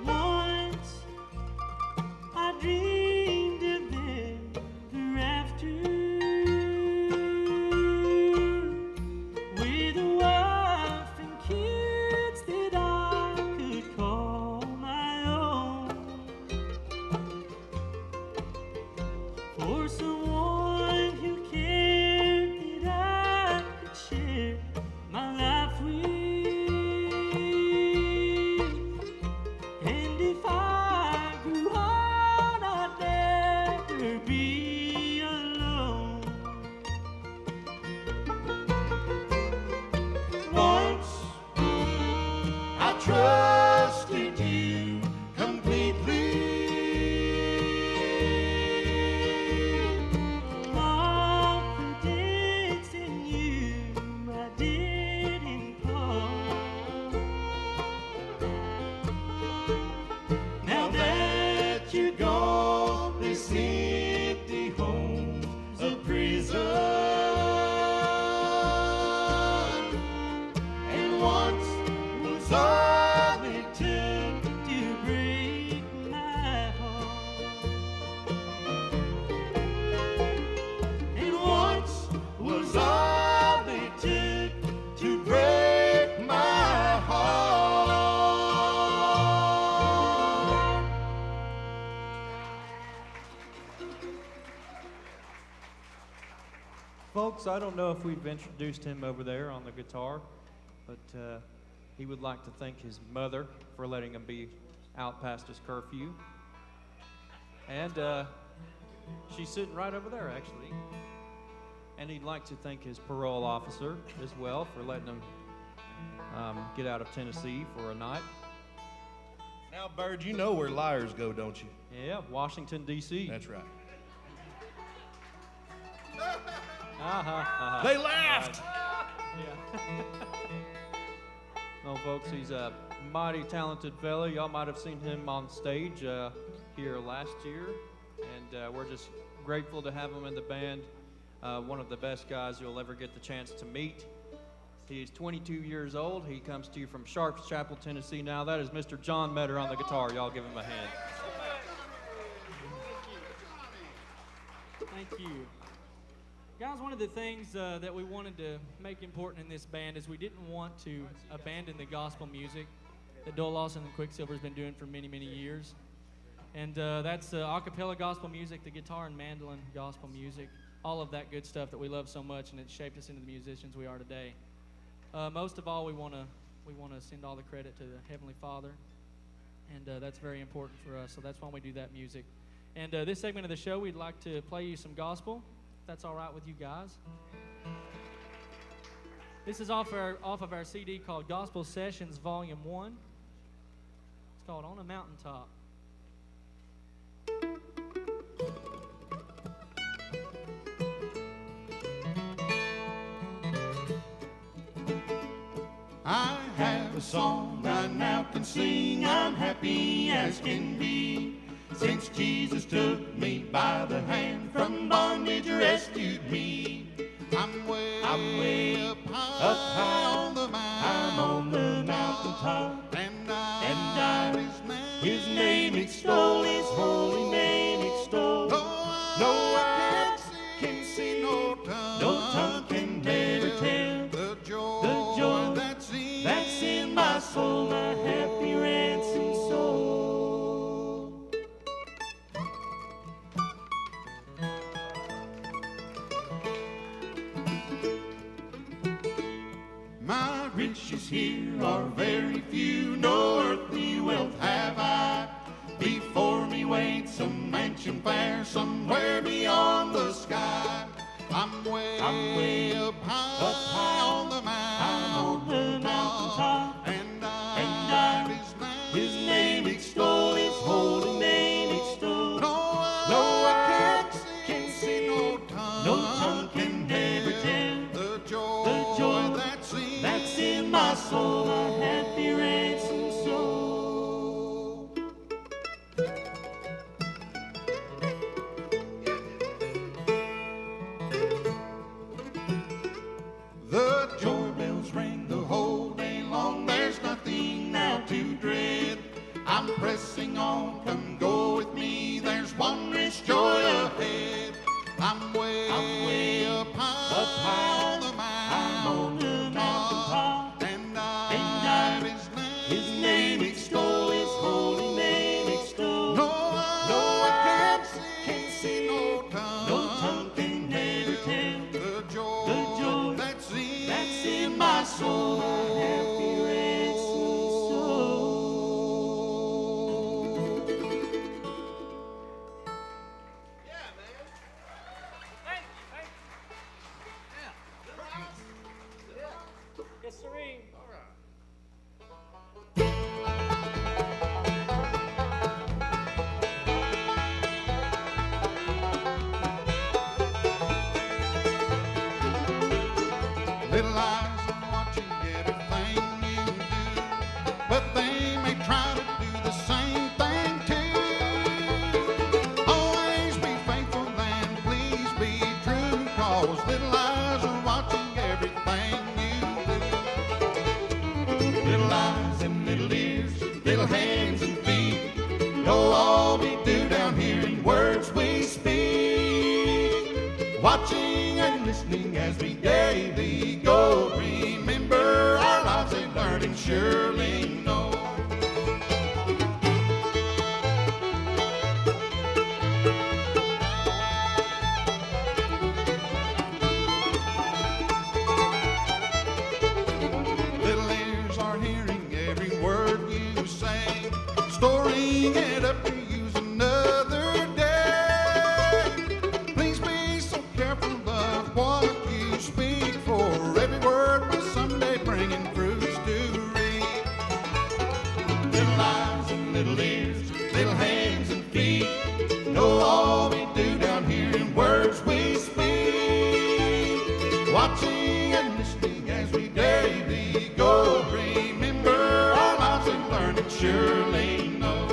Once trusted you completely. Confidence in you, I didn't call. Now that you're gone, this empty home's a prison. And once was all it took to break my heart. And once was all it took to break my heart. Folks, I don't know if we've introduced him over there on the guitar, but he would like to thank his mother for letting him be out past his curfew. And she's sitting right over there, actually. And he'd like to thank his parole officer as well for letting him get out of Tennessee for a night. Now, Bird, you know where liars go, don't you? Yeah, Washington, D.C. That's right. They laughed! Yeah. No, folks, he's a mighty talented fella. Y'all might have seen him on stage here last year, and we're just grateful to have him in the band. One of the best guys you'll ever get the chance to meet. He's 22 years old. He comes to you from Sharps Chapel, Tennessee now. That is Mr. John Metter on the guitar. Y'all give him a hand. Thank you. Guys, one of the things that we wanted to make important in this band is we didn't want to abandon the gospel music that Dole Lawson and Quicksilver's been doing for many, many years. And that's a cappella gospel music, the guitar and mandolin gospel music, all of that good stuff that we love so much, and it's shaped us into the musicians we are today. Most of all, we want to send all the credit to the Heavenly Father, and that's very important for us, so that's why we do that music. And this segment of the show, we'd like to play you some gospel, if that's all right with you guys. This is off of our CD called Gospel Sessions Volume 1. It's called On a Mountaintop. I have a song I now can sing. I'm happy as can be. Since Jesus took me by the hand, from bondage rescued me. I'm way up high on the mountaintop, and I his name extol, his holy name extol. No eye can see, no tongue can never tell the joy that's in my soul, my happy ransomed soul. My riches here are very few, no earthly wealth have I. Before me waits a mansion fair, somewhere beyond the sky. I'm way up high on the mountaintop, and I his name extol, his holy name extol. No eye can see, no tongue can never tell the joy that's in my soul, my happy ransomed soul. The joy bells ring the whole day long. There's nothing now to dread. I'm pressing on, come go with me. There's wondrous joy ahead. I'm way up high on the mountaintop, and I his name extol, his holy name extol. No eye can see, no tongue can never tell the joy that's in my soul, my happy ransomed soul. Yes, sirree. All right. Little eyes are watching everything you do, but they may try to do the same thing too. Always be faithful and please be true, 'cause little eyes are watching everything you do. Little eyes and little ears, little hands and feet, know all we do down here in words we speak. Watching and listening as we daily go. Remember our lives they learn and surely know. Little ears are hearing every word you say, storing it up to use another day. Please be so careful of what you speak, for every word will someday bring in fruits to reap. Little eyes and little ears, little hands and feet, know all we do down here in words we speak. Watching and listening as we daily go. Remember our lives they learn and surely know.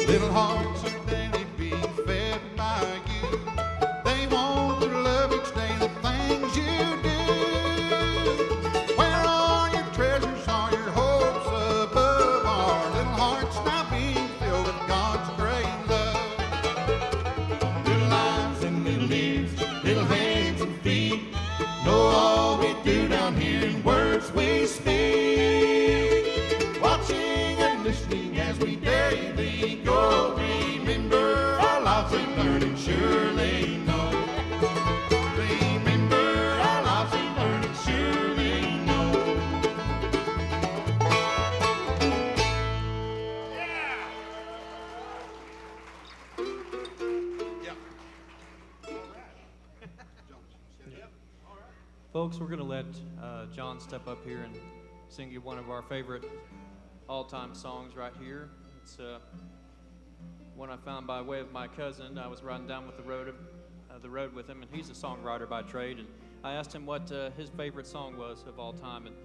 Little hearts are daily being fed by you. They want to love each day the things you do. Where are your treasures, are your hopes above? Our little hearts now being filled with God's great love. Little eyes and little ears, little hands and feet, know all we do down here in words we speak. Watching and listening as we daily go. Remember our lives they learn and surely know. Remember our lives they learn and surely know. Folks, we're going to let John step up here and sing you one of our favorite all-time songs right here. It's one I found by way of my cousin. I was riding down with the road with him, and he's a songwriter by trade. And I asked him what his favorite song was of all time, and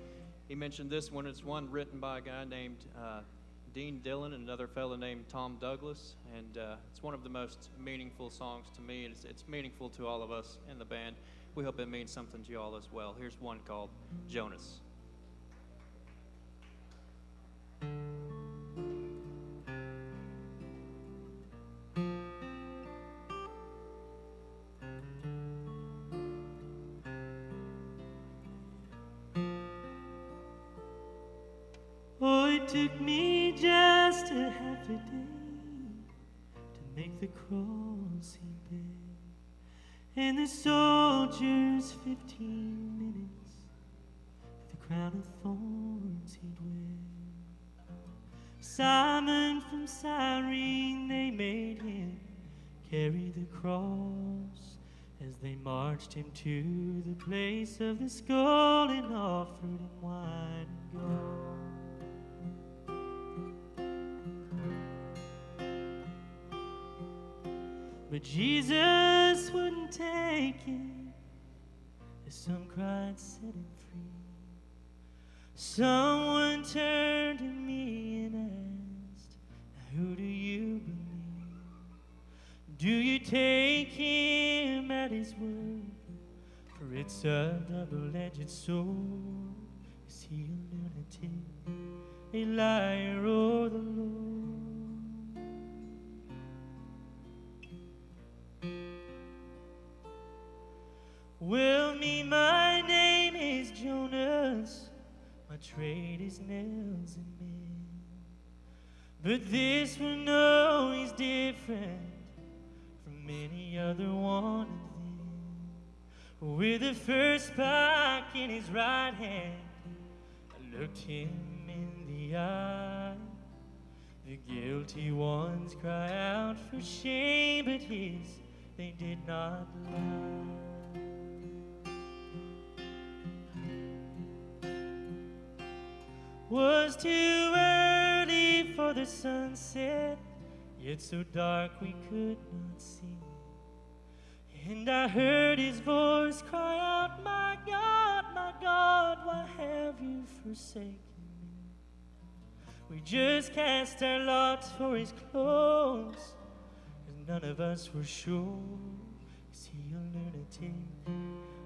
he mentioned this one. It's one written by a guy named Dean Dillon and another fellow named Tom Douglas, and it's one of the most meaningful songs to me, and it's meaningful to all of us in the band. We hope it means something to you all as well. Here's one called Jonas. Oh, it took me just a half a day to make the cross he bare, and the soldiers 15 minutes for the crown of thorns he'd wear. Simon from Cyrene, they made him carry the cross as they marched him to the place of the skull and offered him wine and gold. But Jesus wouldn't take it, as some cried, set him free. Someone turned to me and asked, "Who do you believe? Do you take him at his word? For it's a double-edged sword. Is he a lunatic, a liar, or the Lord?" Well, my name is Jonas. My trade is nails and men. But this one, no, he's different from any other one of them. With the first spike in his right hand, I looked him in the eye. The guilty ones cry out for shame, but his, they did not lie. Was too early for the sunset, yet so dark we could not see. And I heard his voice cry out, my God, why have you forsaken me? We just cast our lots for his clothes, and none of us were sure. Is he a lunatic,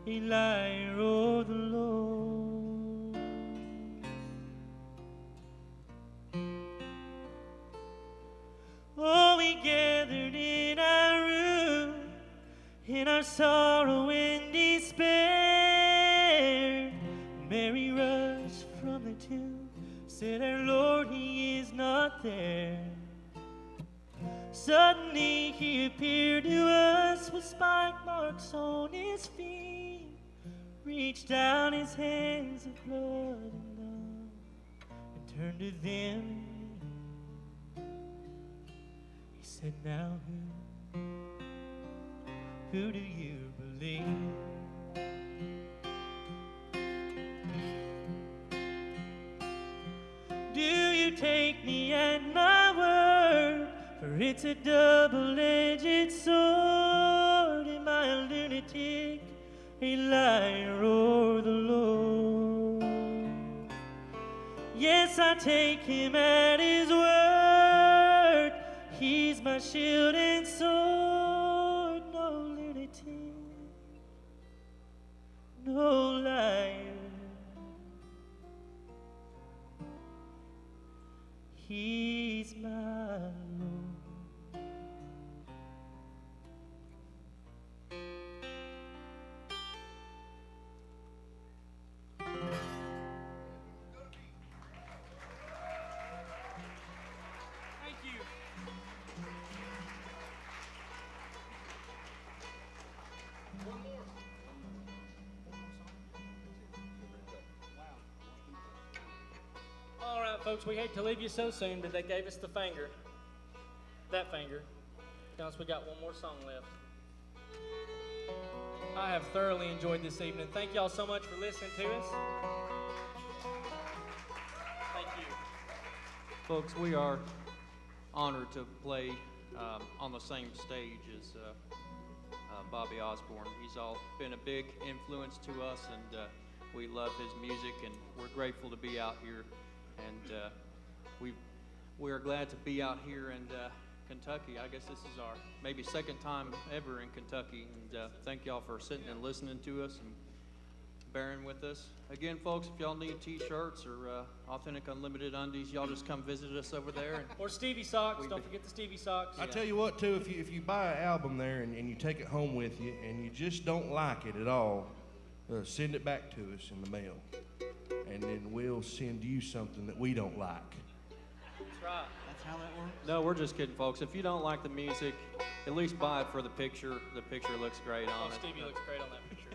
a liar, or the Lord? Oh, we gathered in our room, in our sorrow and despair. Mary rushed from the tomb, said, our Lord, he is not there. Suddenly he appeared to us with spike marks on his feet, reached down his hands of blood and love, and turned to them. He said, now who do you believe? Do you take me at my word? For it's a double-edged sword. Am I a lunatic, a liar, or the Lord? Yes, I take him at his word. He's my shield and sword. No lunatic, no liar. He's my Lord. Thank you. One more. All right, folks, we hate to leave you so soon, but they gave us the finger. That finger. Because we got one more song left. I have thoroughly enjoyed this evening. Thank y'all so much for listening to us. Thank you. Folks, we are honored to play on the same stage as Bobby Osborne. He's been a big influence to us, and we love his music, and we're grateful to be out here. And we are glad to be out here in Kentucky. I guess this is our maybe second time ever in Kentucky, and thank y'all for sitting and listening to us and bearing with us. Again, folks, if y'all need t-shirts or authentic unlimited undies, y'all just come visit us over there. Or Stevie socks. Don't forget the Stevie socks. I tell you what, too, if you buy an album there and you take it home with you and you just don't like it at all, send it back to us in the mail, and then we'll send you something that we don't like. That's right. That's how that works? No, we're just kidding, folks. If you don't like the music, at least buy it for the picture. The picture looks great on it. Stevie looks great on that picture.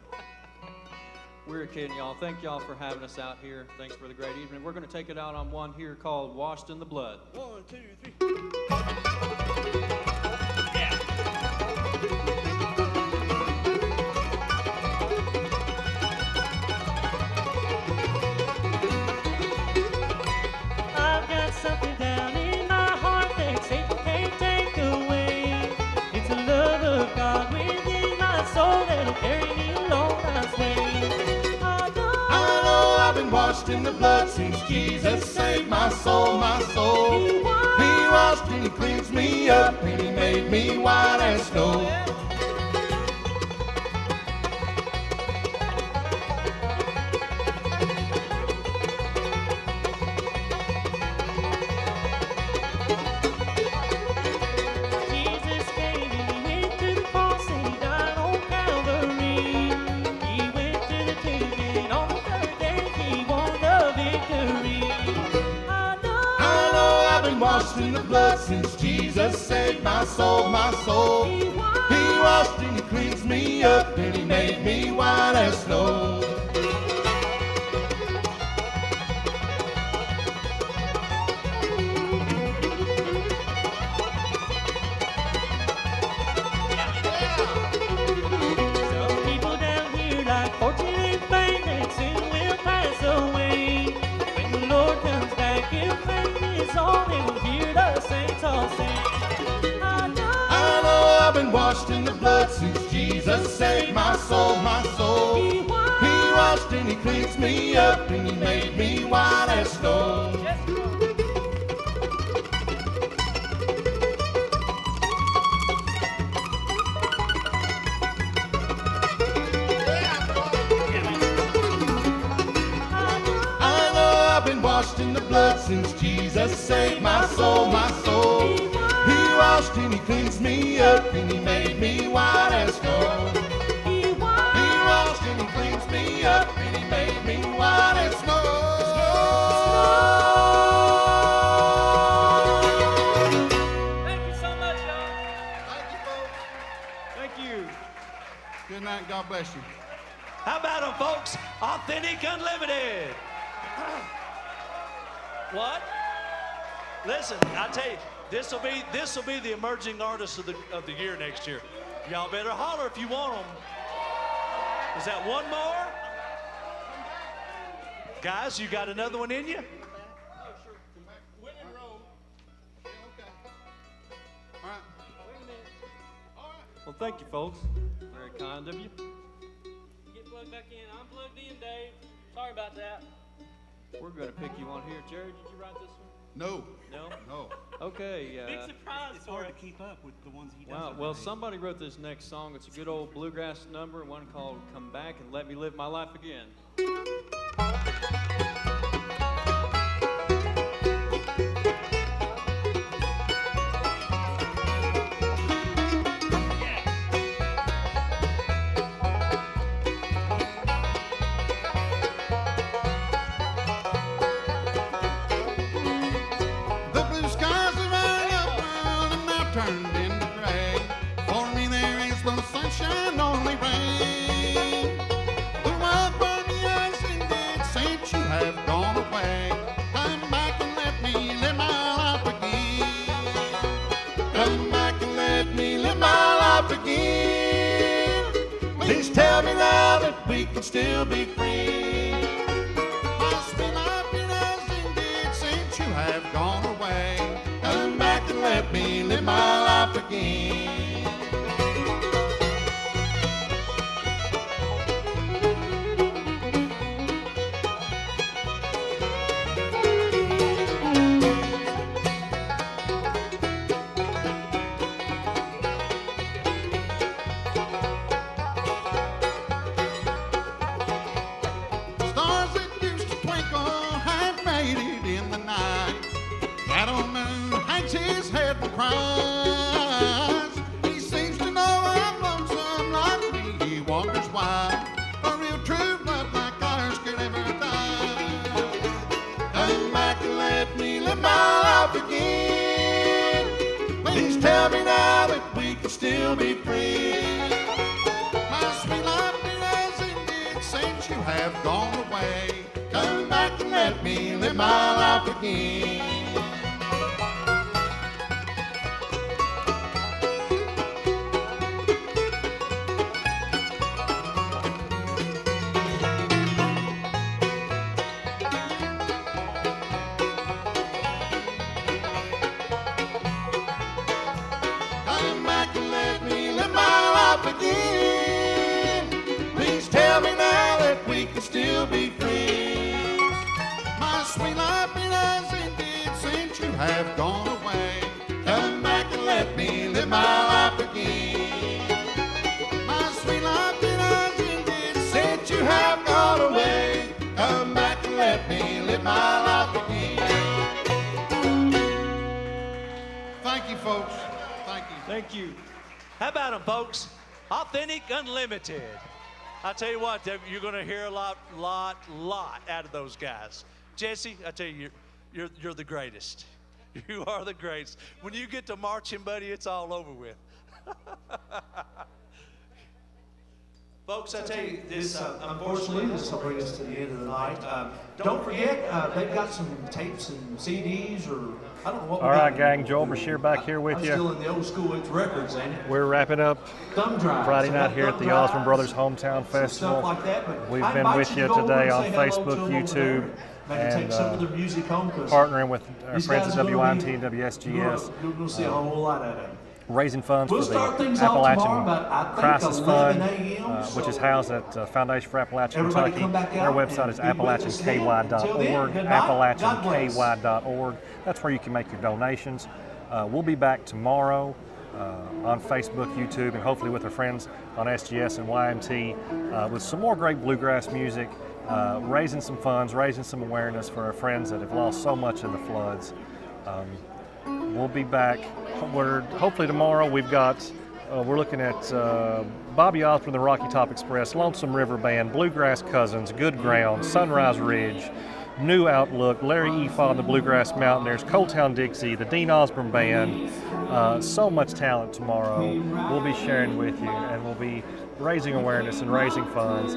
We're kidding, y'all. Thank y'all for having us out here. Thanks for the great evening. We're going to take it out on one here called Washed in the Blood. 1, 2, 3. I've got something down in my heart that Satan can't take away. It's the love of God within my soul that'll carry me along God's way. I know I've been washed in the blood since Jesus saved my soul, my soul. He washed and he cleansed me up and he made me white as snow. Jesus came and he went to the cross and he died on Calvary. He went to the tomb and on the third day he won the victory. I know I've been washed in the blood since Jesus saved my soul, my soul. He washed and he cleansed me up and he made me white as snow. Some people down here like fortune and fame that soon will pass away. When the Lord comes been washed in the blood since Jesus saved my soul, my soul. He washed and he cleansed me up and he made me white as snow. I know I've been washed in the blood since Jesus saved my soul, my soul. He washed and he cleansed me up and he made me white as snow. He washed and he cleansed me up and he made me white as snow. Thank you so much, y'all. Thank you, folks. Thank you. Good night. God bless you. How about them, folks? Authentic Unlimited. What? Listen, I tell you, this will be the emerging artist of the year next year. Y'all better holler if you want them. Is that one more? Guys, you got another one in you? Well, thank you, folks. Very kind of you. Get plugged back in. I'm plugged in, Dave. Sorry about that. We're going to pick you on here. Jerry, did you write this one? No. No? No. Okay. Big surprise. It's hard to keep up with the ones he does. Wow. Well, somebody wrote this next song. It's a good old bluegrass number, one called Come Back and Let Me Live My Life Again. The blue skies have run up round and now turned into gray. For me there is no sunshine, only rain. The world burned me eyes and dead since you have gone away. Come back and let me live my life again. Come back and let me live my life again. Please tell me now that we can still be free. My sweet life it has ended since you have gone away. Come back and let me live my life again. Stars that used to twinkle have faded in the night. That old moon hangs his head and cries. He seems to know I'm lonesome like me. He wonders why a real true love like ours could ever die. Come back and let me live my life again. Please tell me now that we can still be free. My sweet life it has ended since you have gone away. Come back and let me live my life again. Come back and let me live my life again. Please tell me now that we can still be free. My sweet life it has ended since you have gone away. Come back and let me live my life again. My sweet life it has ended since you have gone away. Come back and let me live my life again. Thank you, folks. Thank you. Thank you. How about them, folks? Authentic Unlimited. I tell you what, you're going to hear a lot out of those guys. Jesse, I tell you, you're the greatest. You are the greatest. When you get to marching, buddy, it's all over with. Folks, I tell you, this, unfortunately, this will bring us to the end of the night. Don't forget, they've got some tapes and CDs, or I don't know what. All right, gang, Joel Brashear back here with I'm you. still in the old school records, ain't it? We're wrapping up Friday night here at the Osborne Brothers Hometown Festival. Like that, but We've I been invite with you to you go over today and on say hello to Facebook, them over YouTube, there. Maybe and take some of their music home, 'cause partnering with our these friends guys at are gonna WIMT and WSGS. You're going to see a whole lot of them. raising funds for the Appalachian Crisis Fund, which is housed at Foundation for Appalachian Kentucky. Their website is appalachianky.org, appalachianky.org. That's where you can make your donations. We'll be back tomorrow on Facebook, YouTube, and hopefully with our friends on SGS and YMT with some more great bluegrass music, raising some funds, raising some awareness for our friends that have lost so much in the floods. We'll be back. Hopefully tomorrow we've got, we're looking at Bobby Osborne, the Rocky Top Express, Lonesome River Band, Bluegrass Cousins, Good Ground, Sunrise Ridge, New Outlook, Larry Efaw and the Bluegrass Mountaineers, Cold Town Dixie, the Dean Osborne Band. So much talent tomorrow. We'll be sharing with you, and we'll be raising awareness and raising funds.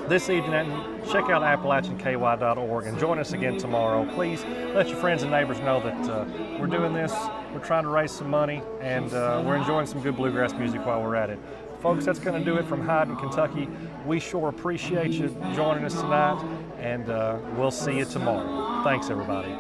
This evening, check out appalachianky.org and join us again tomorrow. Please let your friends and neighbors know that we're doing this, we're trying to raise some money, and we're enjoying some good bluegrass music while we're at it. Folks, that's going to do it from Hyden, Kentucky. We sure appreciate you joining us tonight, and we'll see you tomorrow. Thanks, everybody.